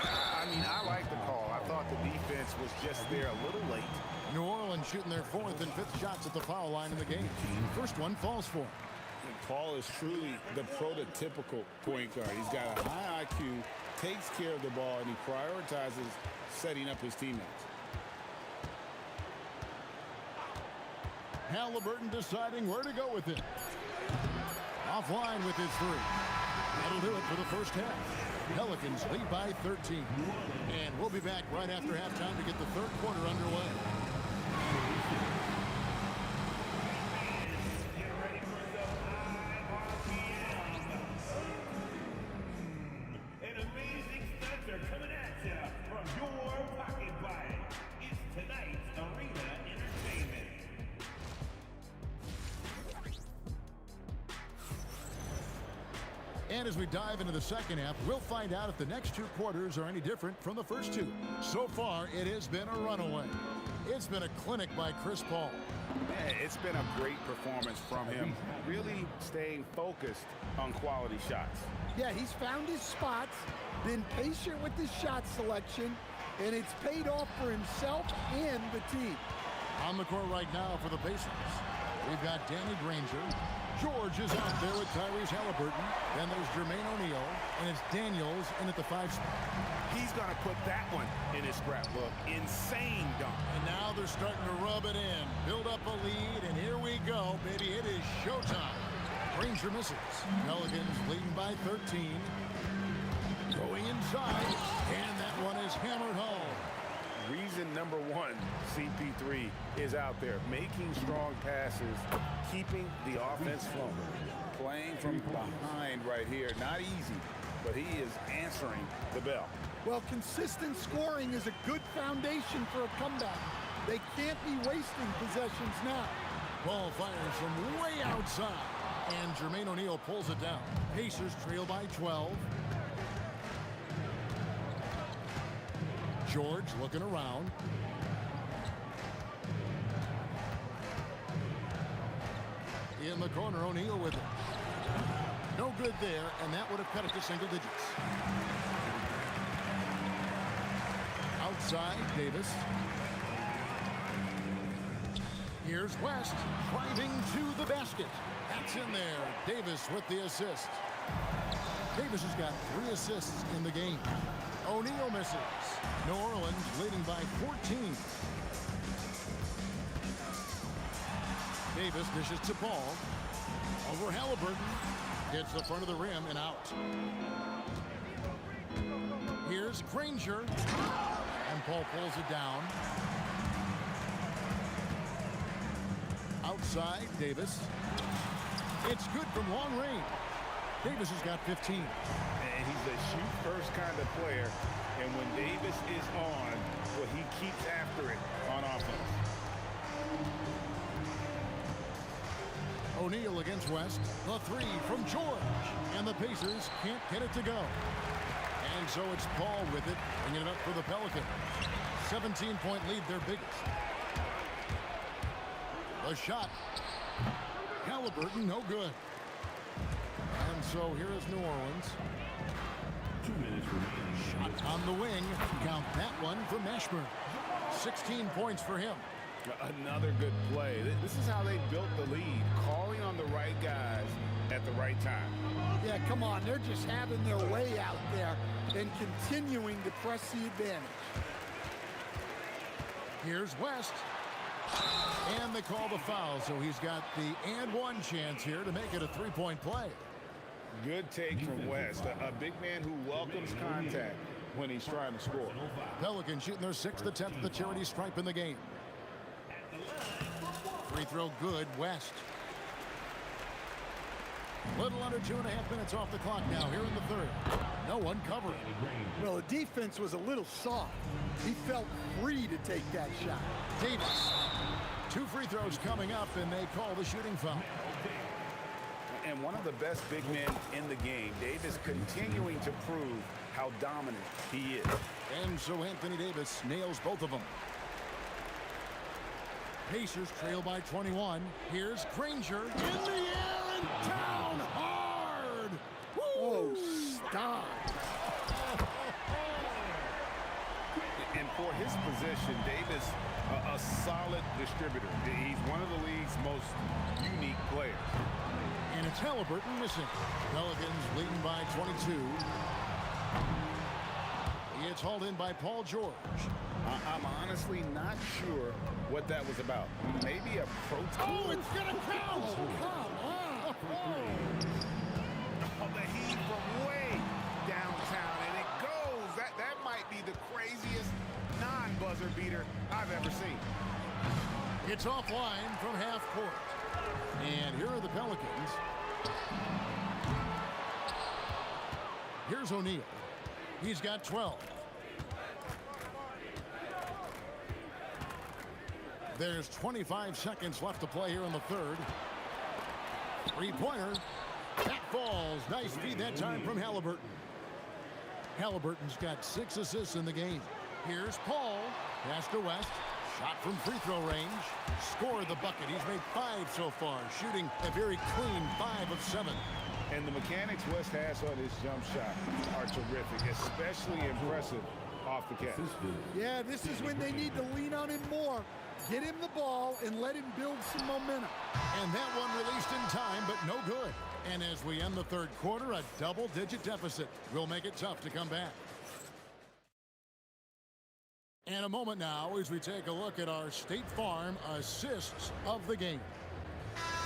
I mean, I like the call. I thought the defense was just there a little late. New Orleans shooting their fourth and fifth shots at the foul line in the game. First one falls for him. Paul is truly the prototypical point guard. He's got a high IQ, takes care of the ball, and he prioritizes setting up his teammates. Halliburton deciding where to go with it. Offline with his three. That'll do it for the first half. Pelicans lead by 13. And we'll be back right after halftime to get the third quarter underway. An amazing stunts are coming at you from your pocket body. It's tonight's Arena Entertainment. And as we dive into the second half, we'll find out if the next two quarters are any different from the first two. So far, it has been a runaway. It's been a clinic by Chris Paul. Yeah, it's been a great performance from him, really staying focused on quality shots. Yeah, he's found his spots, been patient with his shot selection, and it's paid off for himself and the team. On the court right now for the Pacers, we've got Danny Granger. George is out there with Tyrese Halliburton. Then there's Jermaine O'Neal, and it's Daniels in at the 5 spot. He's going to put that one in his scrapbook. Insane dunk. And now they're starting to rub it in, build up a lead, and here we go, baby. It is showtime. Granger misses. Pelicans leading by 13. Going inside, and that one is hammered home. Reason number one, CP3 is out there making strong passes, keeping the offense flowing. Playing from behind right here. Not easy, but he is answering the bell. Well, consistent scoring is a good foundation for a comeback. They can't be wasting possessions now. Ball fires from way outside, and Jermaine O'Neal pulls it down. Pacers trail by 12. George looking around. In the corner, O'Neal with it. No good there, and that would have cut it to single digits. Outside, Davis. Here's West, driving to the basket. That's in there. Davis with the assist. Davis has got 3 assists in the game. O'Neal misses. New Orleans leading by 14. Davis dishes to Paul. Over Halliburton. Hits the front of the rim and out. Here's Granger. And Paul pulls it down. Outside, Davis. It's good from long range. Davis has got 15. And he's a shoot-first kind of player. And when Davis is on, well, he keeps after it on offense. O'Neal against West. The 3 from George. And the Pacers can't get it to go. And so it's Paul with it, bringing it up for the Pelicans. 17-point lead, their biggest. The shot. Halliburton, no good. And so here is New Orleans. 2 minutes remaining. Shot on the wing. Count that one from Mashburn. 16 points for him. Another good play. This is how they built the lead, calling on the right guys at the right time. Yeah, come on. They're just having their way out there and continuing to press the advantage. Here's West. And they call the foul, so he's got the and one chance here to make it a 3-point play. Good take from West, a big man who welcomes contact when he's trying to score. Pelicans shooting their 6th attempt at the charity stripe in the game. Free throw good, West. Little under 2.5 minutes off the clock now here in the third. No one covering. Well, the defense was a little soft. He felt free to take that shot. Davis. 2 free throws coming up, and they call the shooting foul. And one of the best big men in the game, Davis, continuing to prove how dominant he is. And so Anthony Davis nails both of them. Pacers trail by 21. Here's Granger in the air and down hard. Woo! Oh, stop. And for his position, Davis, a solid distributor. He's one of the league's most unique players. And it's Halliburton missing. Pelicans leading by 22. It's hauled in by Paul George. I'm honestly not sure what that was about. Maybe a protest. Oh, it's going to count! Oh, come on. Oh, the heat from way downtown, and it goes. That might be the craziest non-buzzer beater I've ever seen. It's offline from half court. And here are the Pelicans. Here's O'Neal. He's got 12. There's 25 seconds left to play here in the third. Three-pointer. That falls. Nice feed that time from Halliburton. Halliburton's got 6 assists in the game. Here's Paul. Pass to West. Shot from free throw range. Scored the bucket. He's made 5 so far, shooting a very clean 5 of 7. And the mechanics West has on his jump shot are terrific, especially impressive off the catch. Yeah, this is when they need to lean on him more. Get him the ball and let him build some momentum. And that one released in time, but no good. And as we end the third quarter, a double-digit deficit will make it tough to come back. And a moment now as we take a look at our State Farm assists of the game.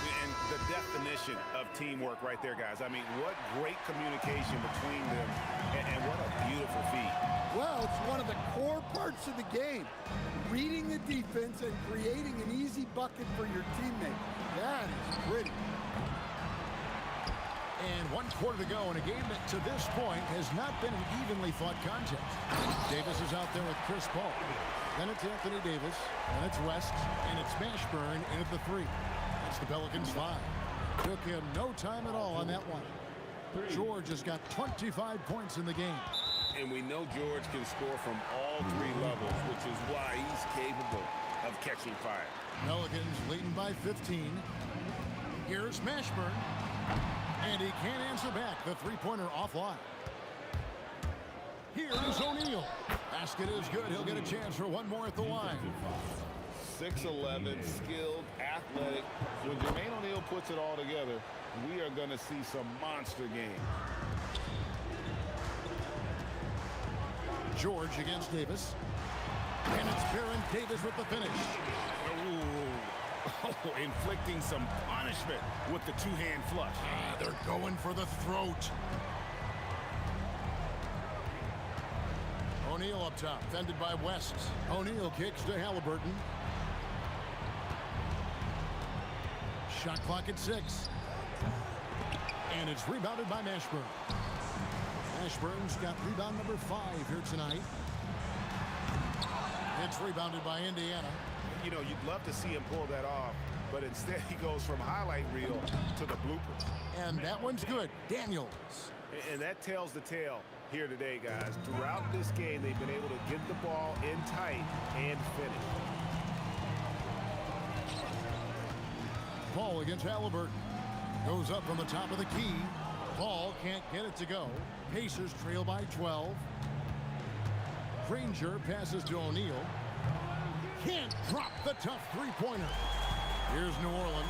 And the definition of teamwork right there, guys. I mean, what great communication between them, and what a beautiful feed. Well, it's one of the core parts of the game. Reading the defense and creating an easy bucket for your teammate. That is pretty. And 1 quarter to go in a game that to this point has not been an evenly fought contest. Davis is out there with Chris Paul. Then it's Anthony Davis, and it's West, and it's Mashburn in at the 3. That's the Pelicans 5. Took him no time at all on that one. George has got 25 points in the game. And we know George can score from all 3 levels, which is why he's capable of catching fire. Pelicans leading by 15. Here's Mashburn. And he can't answer back. The three-pointer offline. Here's O'Neal. Basket is good. He'll get a chance for one more at the line. 6'11", skilled, athletic. When Jermaine O'Neal puts it all together, we are going to see some monster games. George against Davis. And it's Baron Davis with the finish. Oh, inflicting some punishment with the two-hand flush. They're going for the throat. O'Neal up top, fended by West. O'Neal kicks to Halliburton. Shot clock at 6. And it's rebounded by Mashburn. Mashburn's got rebound number 5 here tonight. It's rebounded by Indiana. You know, you'd love to see him pull that off, but instead he goes from highlight reel to the bloopers. And that one's good. Daniels. And that tells the tale here today, guys. Throughout this game, they've been able to get the ball in tight and finish. Paul against Halliburton. Goes up from the top of the key. Paul can't get it to go. Pacers trail by 12. Granger passes to O'Neal. Can't drop the tough three-pointer. Here's New Orleans.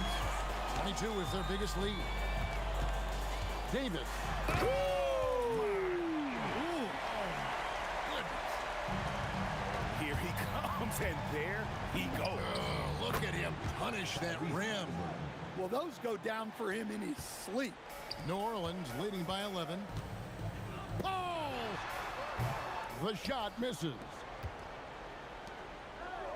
22 is their biggest lead. Davis. Here he comes, and there he goes. Look at him punish that rim. Well, those go down for him in his sleep. New Orleans leading by 11. Oh! The shot misses.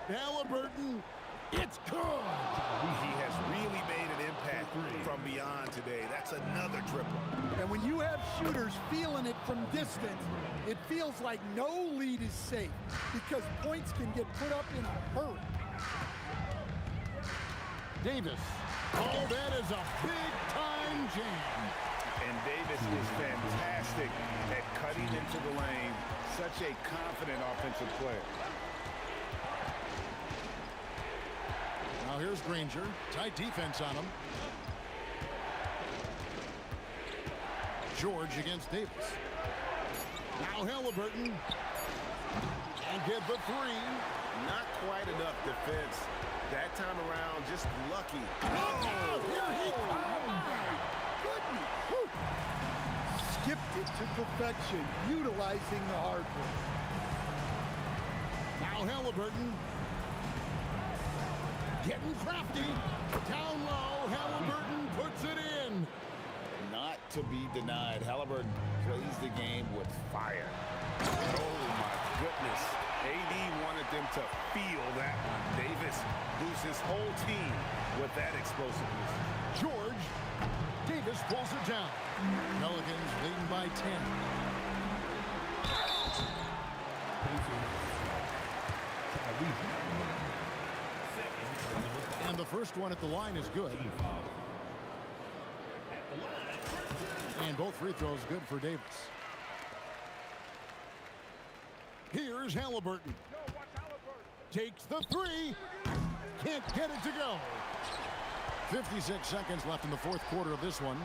Halliburton, it's good. He has really made an impact impact from beyond today. That's another triple. And when you have shooters feeling it from distance, it feels like no lead is safe because points can get put up in a hurry. Davis. Oh, that is a big-time jam. And Davis is fantastic at cutting into the lane. Such a confident offensive player. Now here's Granger. Tight defense on him. George against Davis. Now Halliburton. And get the three. Not quite enough defense. That time around, just lucky. Oh, here he comes. Goodness. Whew. Skipped it to perfection, utilizing the hard work. Now Halliburton. Getting crafty. Down low. Halliburton puts it in. Not to be denied. Halliburton plays the game with fire. Oh, my goodness. AD wanted them to feel that one. Davis boosts his whole team with that explosiveness. George. Davis pulls it down. Pelicans leading by 10. And the first one at the line is good. And both free throws good for Davis. Here's Halliburton. Takes the three. Can't get it to go. 56 seconds left in the fourth quarter of this one.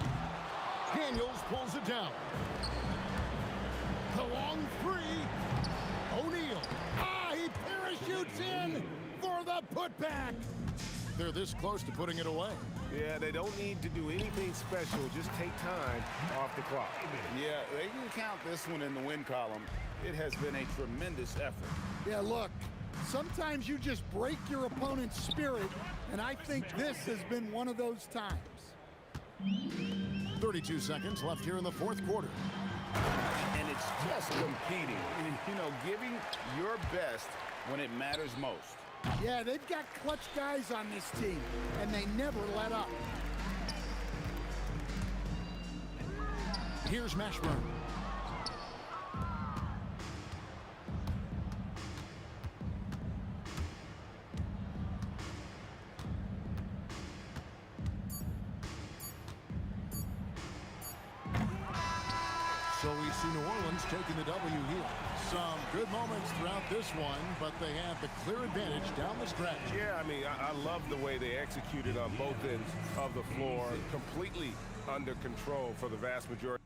Daniels pulls it down. The long three. O'Neal. He parachutes in for the putback. They're this close to putting it away. Yeah, they don't need to do anything special. Just take time off the clock. Yeah, they can count this one in the win column. It has been a tremendous effort. Yeah, look, sometimes you just break your opponent's spirit, and I think this has been one of those times. 32 seconds left here in the fourth quarter. And it's just competing. You know, giving your best when it matters most. Yeah, they've got clutch guys on this team, and they never let up. Here's Mashburn. So we see New Orleans taking the W here. Some good moments throughout this one, but they have the clear advantage down the stretch. Yeah, I mean, I love the way they executed on both ends of the floor. Completely under control for the vast majority.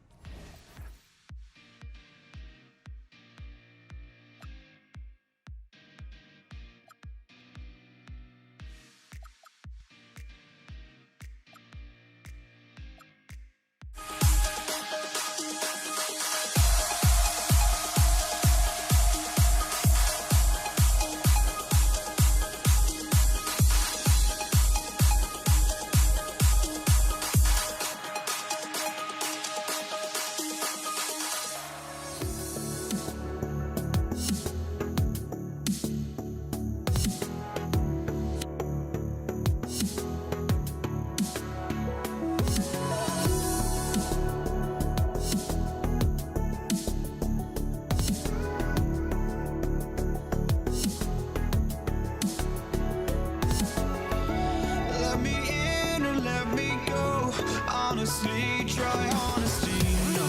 honestly, try honesty, no.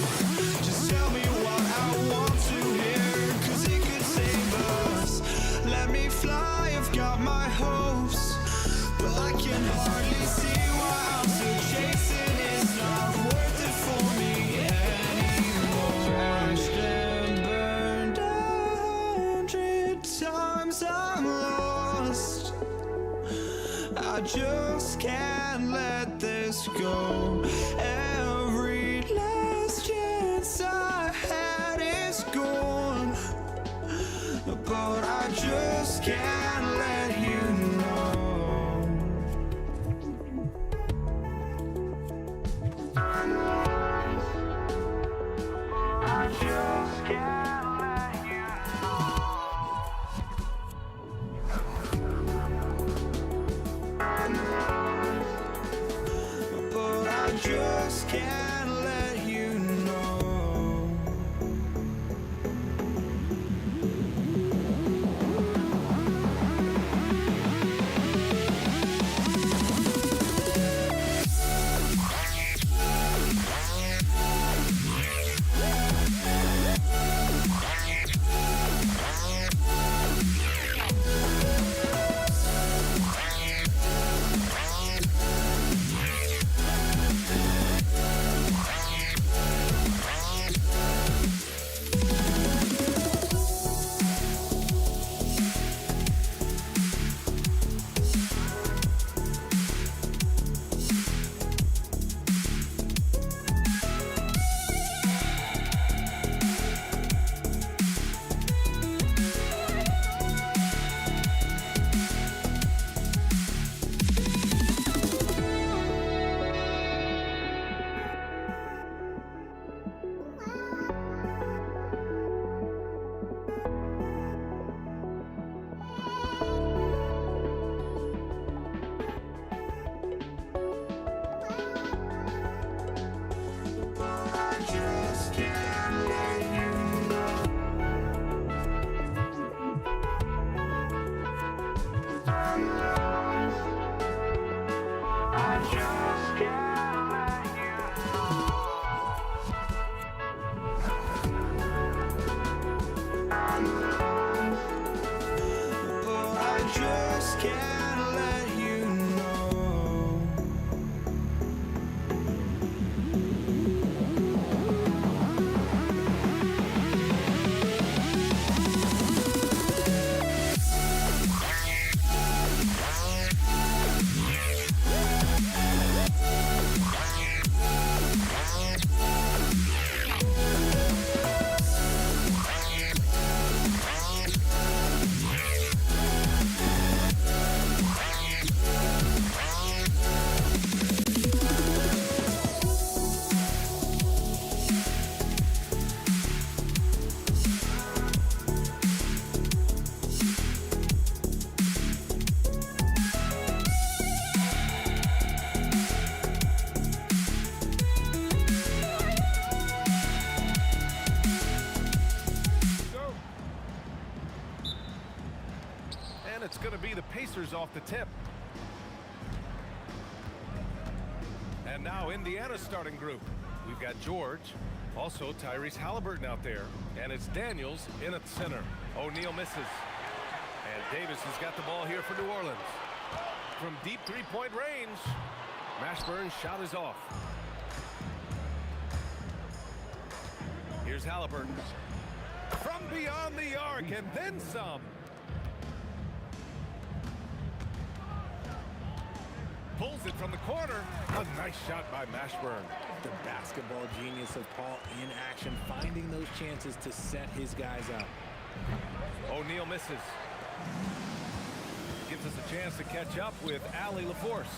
Just tell me what I want to hear, 'cause it could save us. Let me fly, I've got my hopes, but I can hardly see why I'm still chasing. It's not worth it for me anymore. Crashed and burned 100 times, I'm lost. I just can't let this go. Every last chance I had is gone, but I just can't let you know. I just can't let you know. just can't let you know. And it's going to be the Pacers off the tip. And now Indiana's starting group. We've got George, also Tyrese Halliburton out there, and it's Daniels in at center. O'Neal misses. And Davis has got the ball here for New Orleans. From deep three-point range, Mashburn's shot is off. Here's Halliburton. From beyond the arc and then some. Pulls it from the corner. A nice shot by Mashburn. The basketball genius of Paul in action, finding those chances to set his guys up. O'Neal misses. Gives us a chance to catch up with Allie LaForce.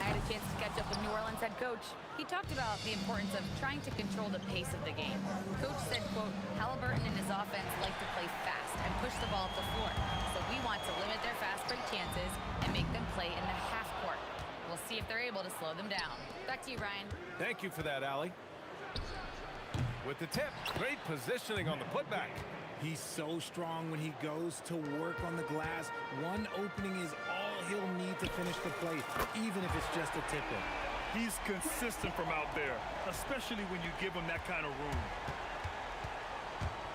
I had a chance to catch up with New Orleans head coach. He talked about the importance of trying to control the pace of the game. Coach said, quote, Halliburton and his offense like to play fast and push the ball up the floor. So we want to limit their fast break chances and make them play in the half court. We'll see if they're able to slow them down. Back to you, Ryan. Thank you for that, Allie. With the tip, great positioning on the putback. He's so strong when he goes to work on the glass. One opening is all he'll need to finish the play, even if it's just a tip-in. He's consistent from out there, especially when you give him that kind of room.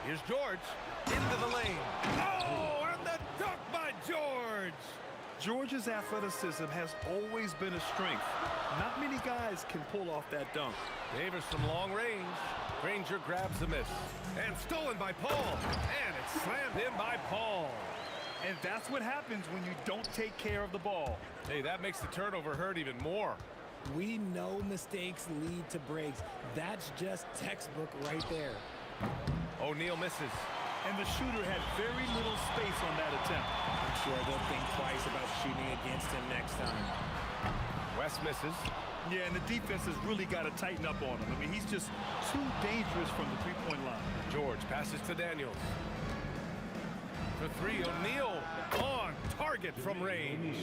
Here's George into the lane. Oh, and the dunk by George. George's athleticism has always been a strength. Not many guys can pull off that dunk. Davis from long range. Granger grabs the miss. And stolen by Paul. And it's slammed in by Paul. And that's what happens when you don't take care of the ball. Hey, that makes the turnover hurt even more. We know mistakes lead to breaks. That's just textbook right there. O'Neal misses. And the shooter had very little space on that attempt. I'm sure they'll think twice about shooting against him next time. West misses. Yeah, and the defense has really got to tighten up on him. I mean, he's just too dangerous from the three-point line. George passes to Daniels. For three, O'Neal on target from range.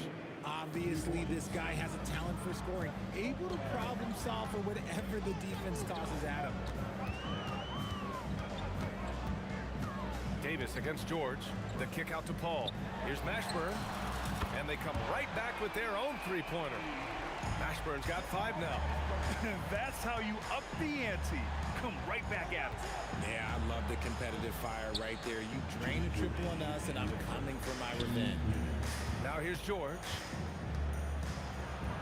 Obviously, this guy has a talent for scoring, able to problem solve for whatever the defense tosses at him. Davis against George. The kick out to Paul. Here's Mashburn. And they come right back with their own three-pointer. Mashburn's got 5 now. That's how you up the ante. Come right back at us. Yeah, I love the competitive fire right there. You drain a triple on us, and I'm coming for my revenge. Now here's George.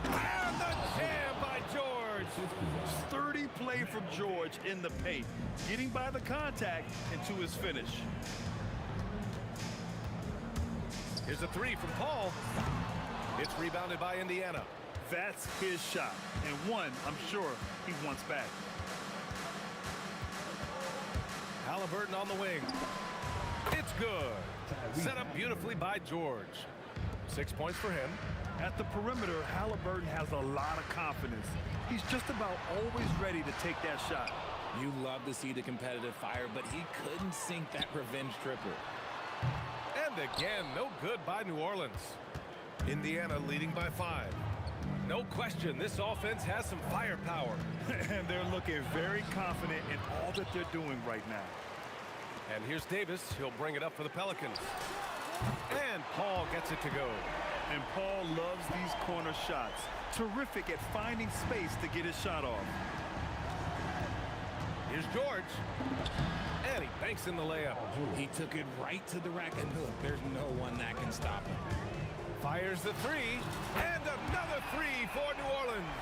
And the jam by George. Sturdy play from George in the paint, getting by the contact and to his finish. Here's a 3 from Paul. It's rebounded by Indiana. That's his shot, and one I'm sure he wants back. Halliburton on the wing. It's good. Set up beautifully by George. 6 points for him. At the perimeter, Halliburton has a lot of confidence. He's just about always ready to take that shot. You love to see the competitive fire, but he couldn't sink that revenge triple. And again, no good by New Orleans. Indiana leading by 5. No question, this offense has some firepower. And they're looking very confident in all that they're doing right now. And here's Davis. He'll bring it up for the Pelicans. And Paul gets it to go. And Paul loves these corner shots. Terrific at finding space to get his shot off. Here's George. And he banks in the layup. He took it right to the rack, and look, there's no one that can stop him. Fires the 3. And another 3 for New Orleans.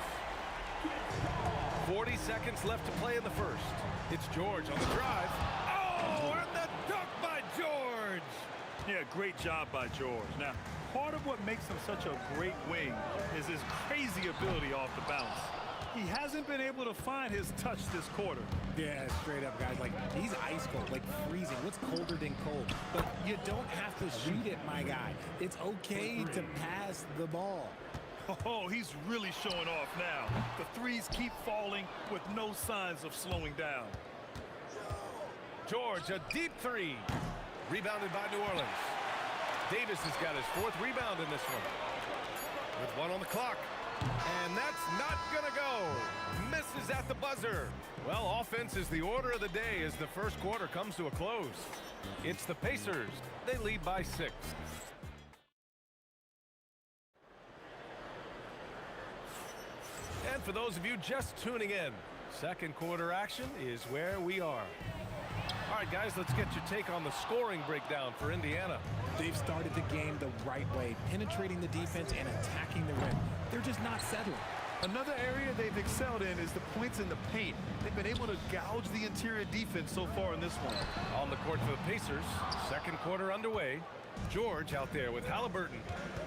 40 seconds left to play in the first. It's George on the drive. Oh, and the dunk by George. Yeah, great job by George. Now, part of what makes him such a great wing is his crazy ability off the bounce. He hasn't been able to find his touch this quarter. Yeah, straight up, guys. Like, he's ice cold, like freezing. What's colder than cold? But you don't have to shoot it, my guy. It's okay to pass the ball. Oh, he's really showing off now. The threes keep falling with no signs of slowing down. George, a deep 3. Rebounded by New Orleans. Davis has got his 4th rebound in this one. With 1 on the clock. And that's not gonna go. Misses at the buzzer. Well, offense is the order of the day as the first quarter comes to a close. It's the Pacers. They lead by 6. And for those of you just tuning in, second quarter action is where we are. All right, guys, let's get your take on the scoring breakdown for Indiana. They've started the game the right way, penetrating the defense and attacking the rim. They're just not settling. Another area they've excelled in is the points in the paint. They've been able to gouge the interior defense so far in this one. On the court for the Pacers, second quarter underway. George out there with Halliburton,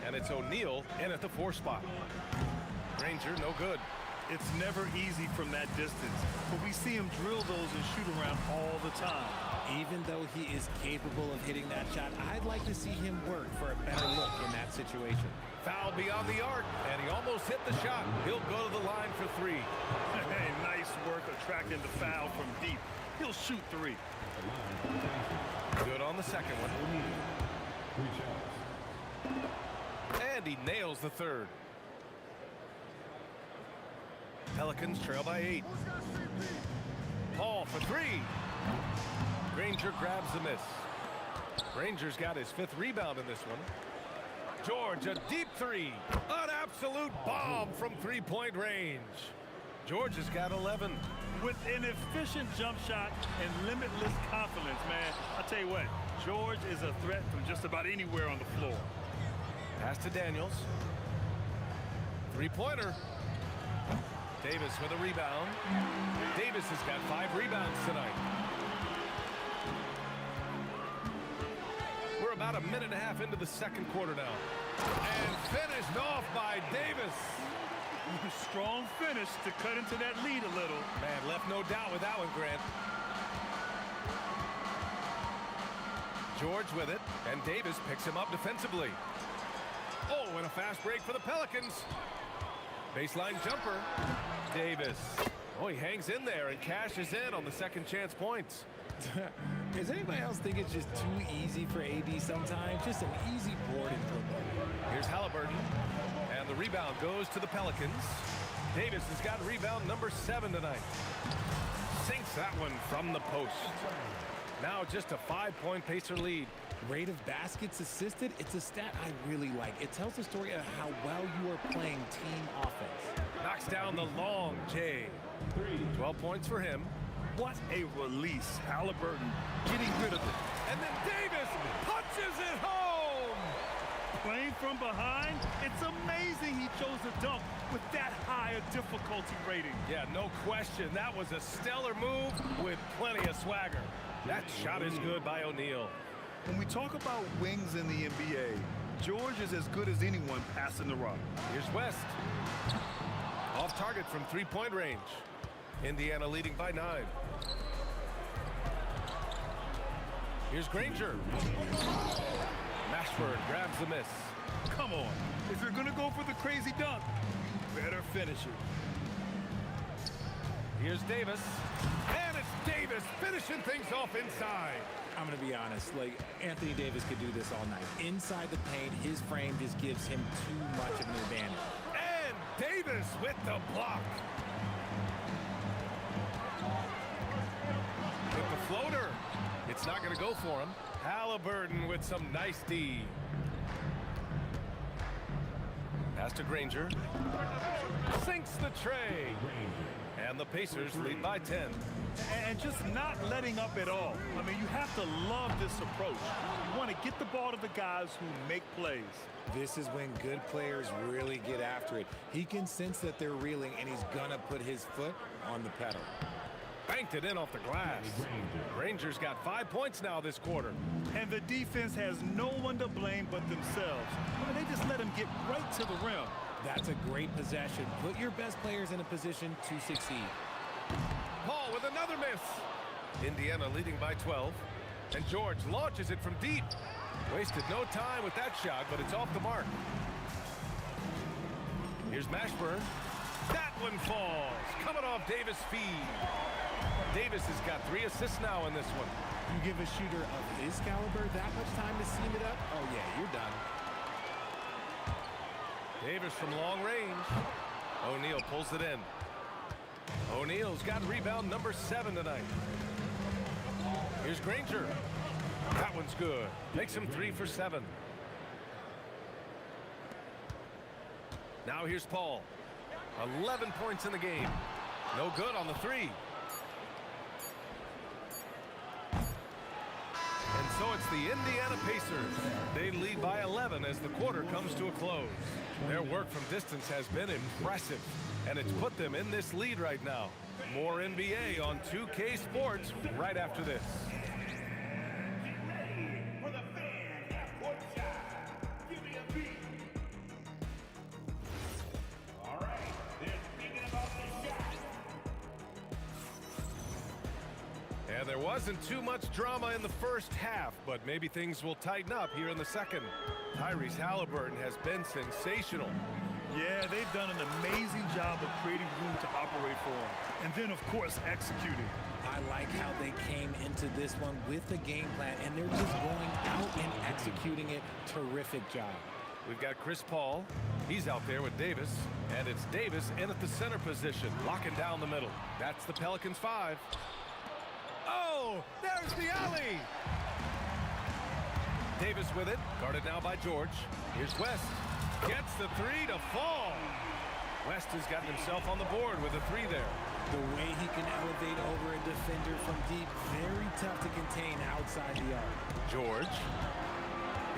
and it's O'Neal in at the 4 spot. Granger, no good. It's never easy from that distance, but we see him drill those and shoot around all the time. Even though he is capable of hitting that shot, I'd like to see him work for a better look in that situation. Foul beyond the arc, and he almost hit the shot. He'll go to the line for 3. Hey, nice work attracting the foul from deep. He'll shoot 3. Good on the second one. And he nails the 3rd. Pelicans trail by 8. Paul for 3. Granger grabs the miss. Granger's got his 5th rebound in this one. George, a deep 3. An absolute bomb from 3-point range. George has got 11. With an efficient jump shot and limitless confidence, man, I'll tell you what, George is a threat from just about anywhere on the floor. Pass to Daniels. 3-pointer. Davis with a rebound. Davis has got 5 rebounds tonight. We're about a minute and a half into the second quarter now. And finished off by Davis. Strong finish to cut into that lead a little. Man, left no doubt with that one, Grant. George with it, and Davis picks him up defensively. Oh, and a fast break for the Pelicans. Baseline jumper. Davis Oh, he hangs in there and cashes in on the second chance points. Does anybody else think it's just too easy for AD sometimes? Just an easy board improvement. Here's Halliburton, and the rebound goes to the Pelicans. Davis has got rebound number 7 tonight. Sinks that one from the post. Now just a 5-point Pacer lead. Rate of baskets assisted, it's a stat I really like. It tells the story of how well you are playing team offense. Knocks down the long J. 12 points for him. What a release. Halliburton getting rid of it. And then Davis punches it home. Playing from behind, it's amazing he chose a dunk with that high a difficulty rating. Yeah, no question. That was a stellar move with plenty of swagger. That shot is good by O'Neal. When we talk about wings in the NBA, George is as good as anyone passing the rock. Here's West. Off target from 3-point range. Indiana leading by 9. Here's Granger. Mashburn grabs the miss. Come on. If you're going to go for the crazy dunk, better finish it. Here's Davis. And it's Davis finishing things off inside. I'm going to be honest, like, Anthony Davis could do this all night. Inside the paint, his frame just gives him too much of an advantage. And Davis with the block. With the floater. It's not going to go for him. Halliburton with some nice D. Pass to Granger. Sinks the tray. And the Pacers lead by 10. And just not letting up at all. I mean, you have to love this approach. You want to get the ball to the guys who make plays. This is when good players really get after it. He can sense that they're reeling, and he's going to put his foot on the pedal. Banked it in off the glass. Granger's got 5 points now this quarter. And the defense has no one to blame but themselves. I mean, they just let him get right to the rim. That's a great possession. Put your best players in a position to succeed. Paul with another miss. Indiana leading by 12. And George launches it from deep. Wasted no time with that shot, but it's off the mark. Here's Mashburn. That one falls. Coming off Davis' feed. Davis has got 3 assists now in this one. You give a shooter of his caliber that much time to seam it up? Oh, yeah, you're done. Davis from long range. O'Neal pulls it in. O'Neal's got rebound number 7 tonight. Here's Granger. That one's good. Makes him 3 for 7. Now here's Paul. 11 points in the game. No good on the 3. And so it's the Indiana Pacers. They lead by 11 as the quarter comes to a close. Their work from distance has been impressive, and it's put them in this lead right now. More NBA on 2K Sports right after this. For the fan half-court shot. Give me a beat. All right, they're thinking about the shot. And there wasn't too much drama in the first half, but maybe things will tighten up here in the second. Tyrese Halliburton has been sensational. Yeah, they've done an amazing job of creating room to operate for him. And then, of course, executing. I like how they came into this one with the game plan, and they're just going out and executing it. Terrific job. We've got Chris Paul. He's out there with Davis. And it's Davis in at the center position, locking down the middle. That's the Pelicans 5. Oh, there's the alley. Davis with it, guarded now by George. Here's West. Gets the 3 to fall. West has gotten himself on the board with a 3 there. The way he can elevate over a defender from deep, very tough to contain outside the arc. George.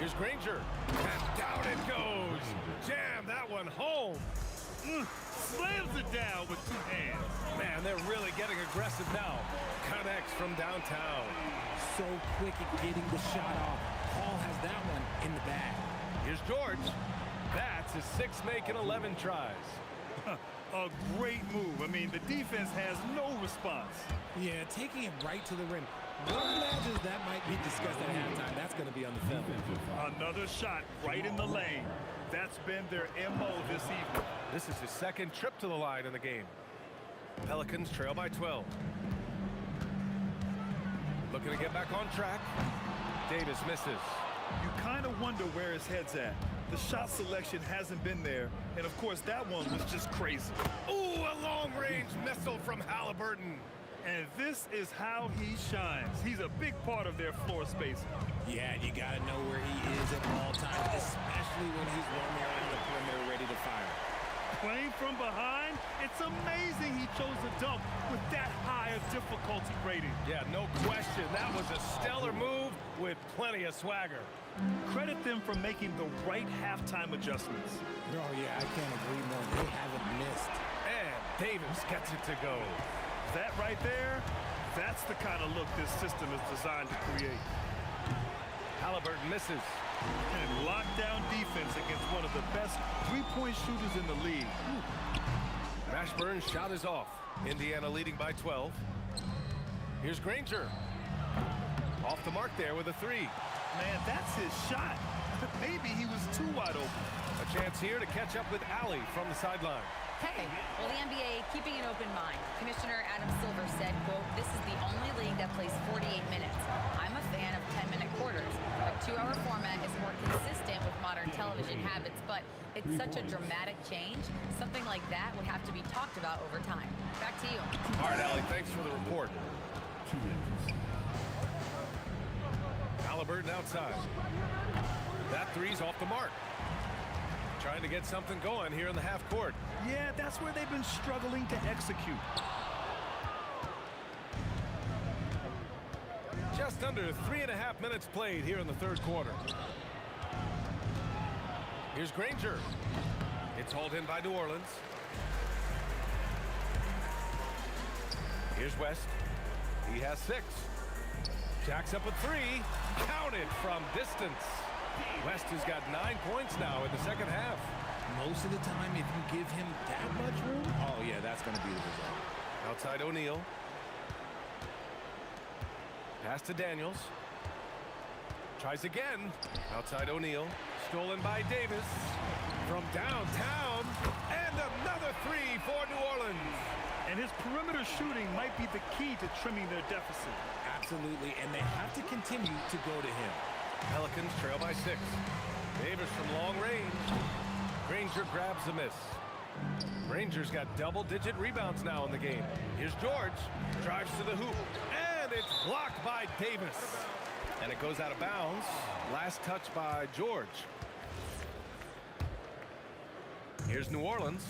Here's Granger. And down it goes. Jam that one home. Slams it down with 2 hands. Man, they're really getting aggressive now. Connects from downtown. So quick at getting the shot off. Paul has that one in the bag. Here's George. That's his 6th make in 11 tries. A great move. I mean, the defense has no response. Yeah, taking it right to the rim. One imagines that might be discussed at halftime. That's going to be on the film. Another shot right in the lane. That's been their MO this evening. This is his 2nd trip to the line in the game. Pelicans trail by 12. Looking to get back on track. Davis misses. You kind of wonder where his head's at. The shot selection hasn't been there, and of course that one was just crazy. Ooh, a long-range missile from Halliburton. And this is how he shines. He's a big part of their floor space. Yeah, you got to know where he is at all times, especially when he's roaming around the perimeter ready to fire. Playing from behind, it's amazing he chose to dunk with that high a difficulty rating. Yeah, no question. That was a stellar move with plenty of swagger. Credit them for making the right halftime adjustments. Oh, yeah, I can't agree more. They haven't missed. And Davis gets it to go. That right there, that's the kind of look this system is designed to create. Halliburton misses. And lockdown defense against one of the best three-point shooters in the league. Mashburn's shot is off. Indiana leading by 12. Here's Granger. Off the mark there with a three. Man, that's his shot. Maybe he was too wide open. A chance here to catch up with Allie from the sideline. Hey, well, the NBA keeping an open mind. Commissioner Adam Silver said, quote, "This is the only league that plays 48 minutes. I'm a fan of 10-minute quarters. A 2-hour format is more consistent with modern television habits, but it's such a dramatic change. Something like that would have to be talked about over time." Back to you. All right, Allie, thanks for the report. Halliburton outside. That three's off the mark. Trying to get something going here in the half court. Yeah, that's where they've been struggling to execute. Just under 3.5 minutes played here in the third quarter. Here's Granger. It's hauled in by New Orleans. Here's West. He has 6. Jacks up a 3. Counted from distance. West has got 9 points now in the second half. Most of the time, if you give him that much room, oh, yeah, that's going to be the result. Outside O'Neal. Pass to Daniels. Tries again. Outside O'Neal. Stolen by Davis. From downtown. And another 3 for New Orleans. And his perimeter shooting might be the key to trimming their deficit. Absolutely, and they have to continue to go to him. Pelicans trail by 6. Davis from long range. Granger grabs the miss. Granger's got double-digit rebounds now in the game. Here's George. Drives to the hoop. And it's blocked by Davis. And it goes out of bounds. Last touch by George. Here's New Orleans.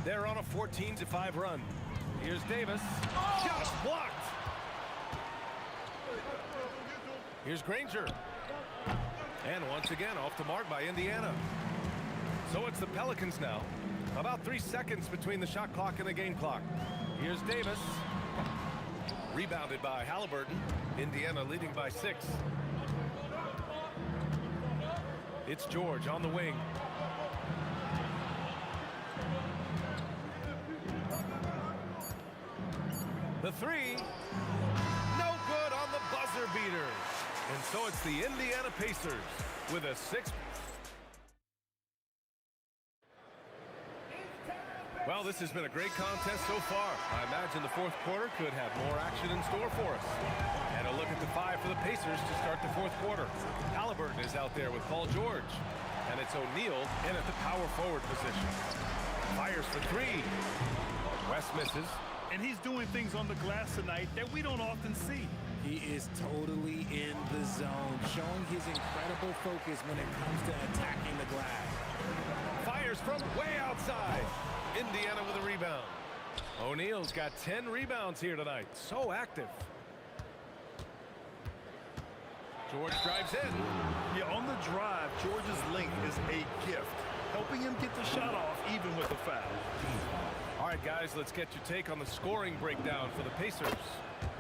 They're on a 14-5 run. Here's Davis. Shot blocked. Here's Granger. And once again, off the mark by Indiana. So it's the Pelicans now. About 3 seconds between the shot clock and the game clock. Here's Davis. Rebounded by Halliburton. Indiana leading by 6. It's George on the wing. The 3. No good on the buzzer beater. And so it's the Indiana Pacers with a 6. Well, this has been a great contest so far. I imagine the fourth quarter could have more action in store for us. And a look at the 5 for the Pacers to start the fourth quarter. Halliburton is out there with Paul George. And it's O'Neal in at the power forward position. Fires for 3. West misses. And he's doing things on the glass tonight that we don't often see. He is totally in the zone, showing his incredible focus when it comes to attacking the glass. Fires from way outside. Indiana with a rebound. O'Neal's got 10 rebounds here tonight. So active. George drives in. Yeah, on the drive, George's length is a gift, helping him get the shot off even with a foul. All right, guys, let's get your take on the scoring breakdown for the Pacers.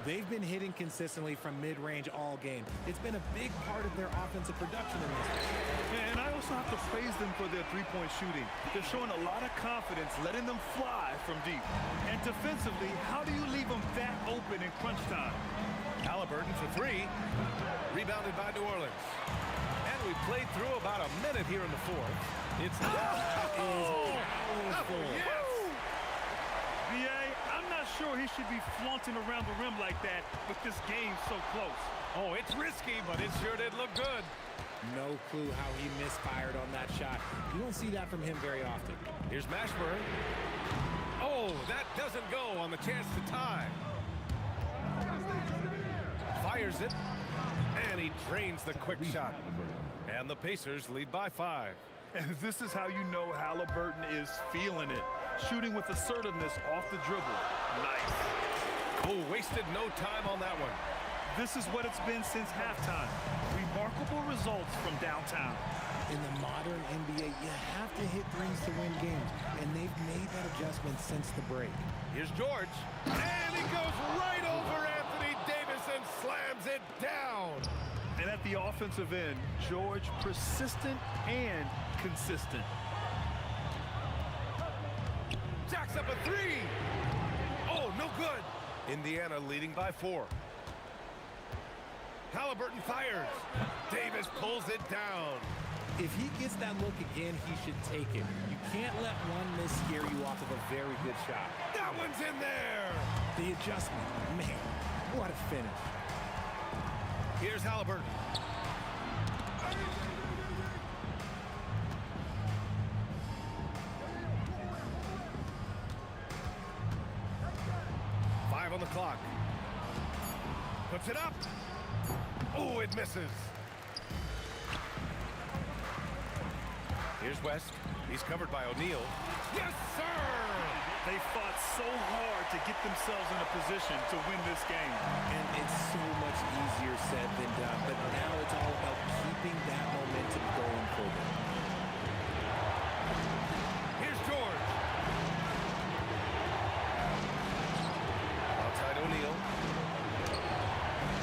They've been hitting consistently from mid-range all game. It's been a big part of their offensive production in this game. And I also have to praise them for their three-point shooting. They're showing a lot of confidence, letting them fly from deep. And defensively, how do you leave them that open in crunch time? Halliburton for 3. Rebounded by New Orleans. And we played through about a minute here in the fourth. It's That is powerful. BA, not sure he should be flaunting around the rim like that with this game so close. Oh, it's risky, but it sure did look good. No clue how he misfired on that shot. You don't see that from him very often. Here's Mashburn. Oh, that doesn't go on the chance to tie. Fires it, and he drains the quick shot. And the Pacers lead by 5. And this is how you know Halliburton is feeling it. Shooting with assertiveness off the dribble. Nice. Oh, wasted no time on that one. This is what it's been since halftime. Remarkable results from downtown. In the modern NBA, you have to hit threes to win games, and they've made that adjustment since the break. Here's George, and he goes right over Anthony Davis and slams it down. And at the offensive end, George persistent and consistent. Jacks up a 3. Oh, no good. Indiana leading by 4. Halliburton fires. Davis pulls it down. If he gets that look again, he should take it. You can't let one miss scare you off of a very good shot. That one's in there. The adjustment, man, what a finish. Here's Halliburton. Five on the clock. Puts it up. Oh, it misses. Here's West. He's covered by O'Neal. Yes, sir! They fought so hard to get themselves in a position to win this game. And it's so much easier said than done, but now it's all about keeping that momentum going for them. Here's George. Outside O'Neal.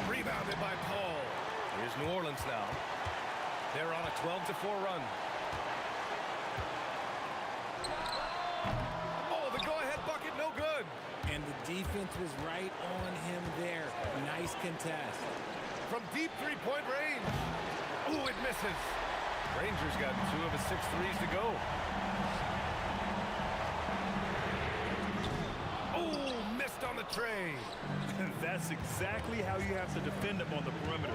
Rebounded by Paul. Here's New Orleans now. They're on a 12-4 run. No good. And the defense was right on him there. Nice contest. From deep three-point range. Ooh, it misses. Rangers got 2 of his 6 threes to go. Ooh, missed on the tray. That's exactly how you have to defend him on the perimeter.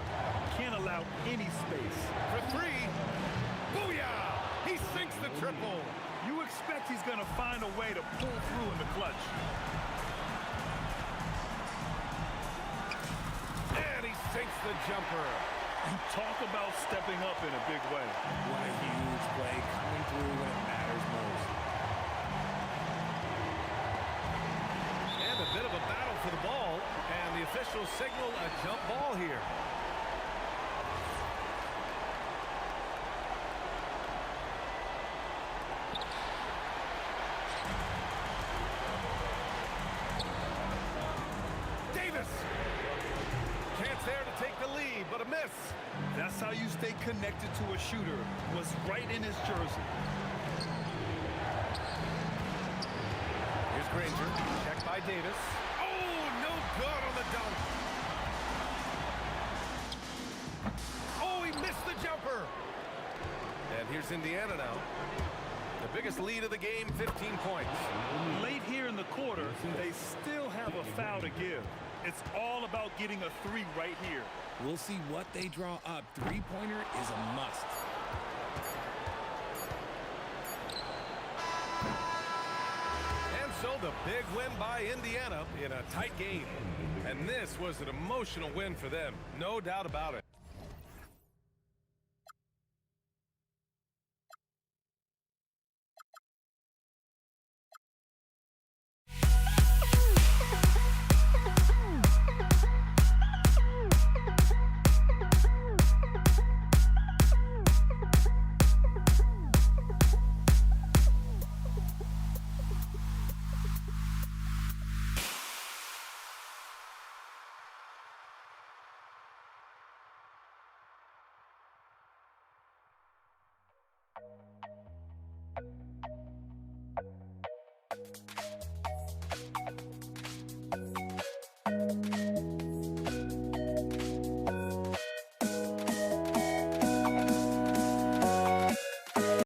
Can't allow any space. For 3. Booyah! He sinks the triple. You expect he's going to find a way to pull through in the clutch. And he sinks the jumper. You talk about stepping up in a big way. What a huge play coming through when it matters most. And a bit of a battle for the ball. And the officials signal a jump ball here. But a miss. That's how you stay connected to a shooter. Was right in his jersey. Here's Granger. Checked by Davis. Oh, no good on the dunk. Oh, he missed the jumper. And here's Indiana now. The biggest lead of the game, 15 points. Late here in the quarter, they still have a foul to give. It's all about getting a 3 right here. We'll see what they draw up. Three-pointer is a must. And so the big win by Indiana in a tight game. And this was an emotional win for them, no doubt about it.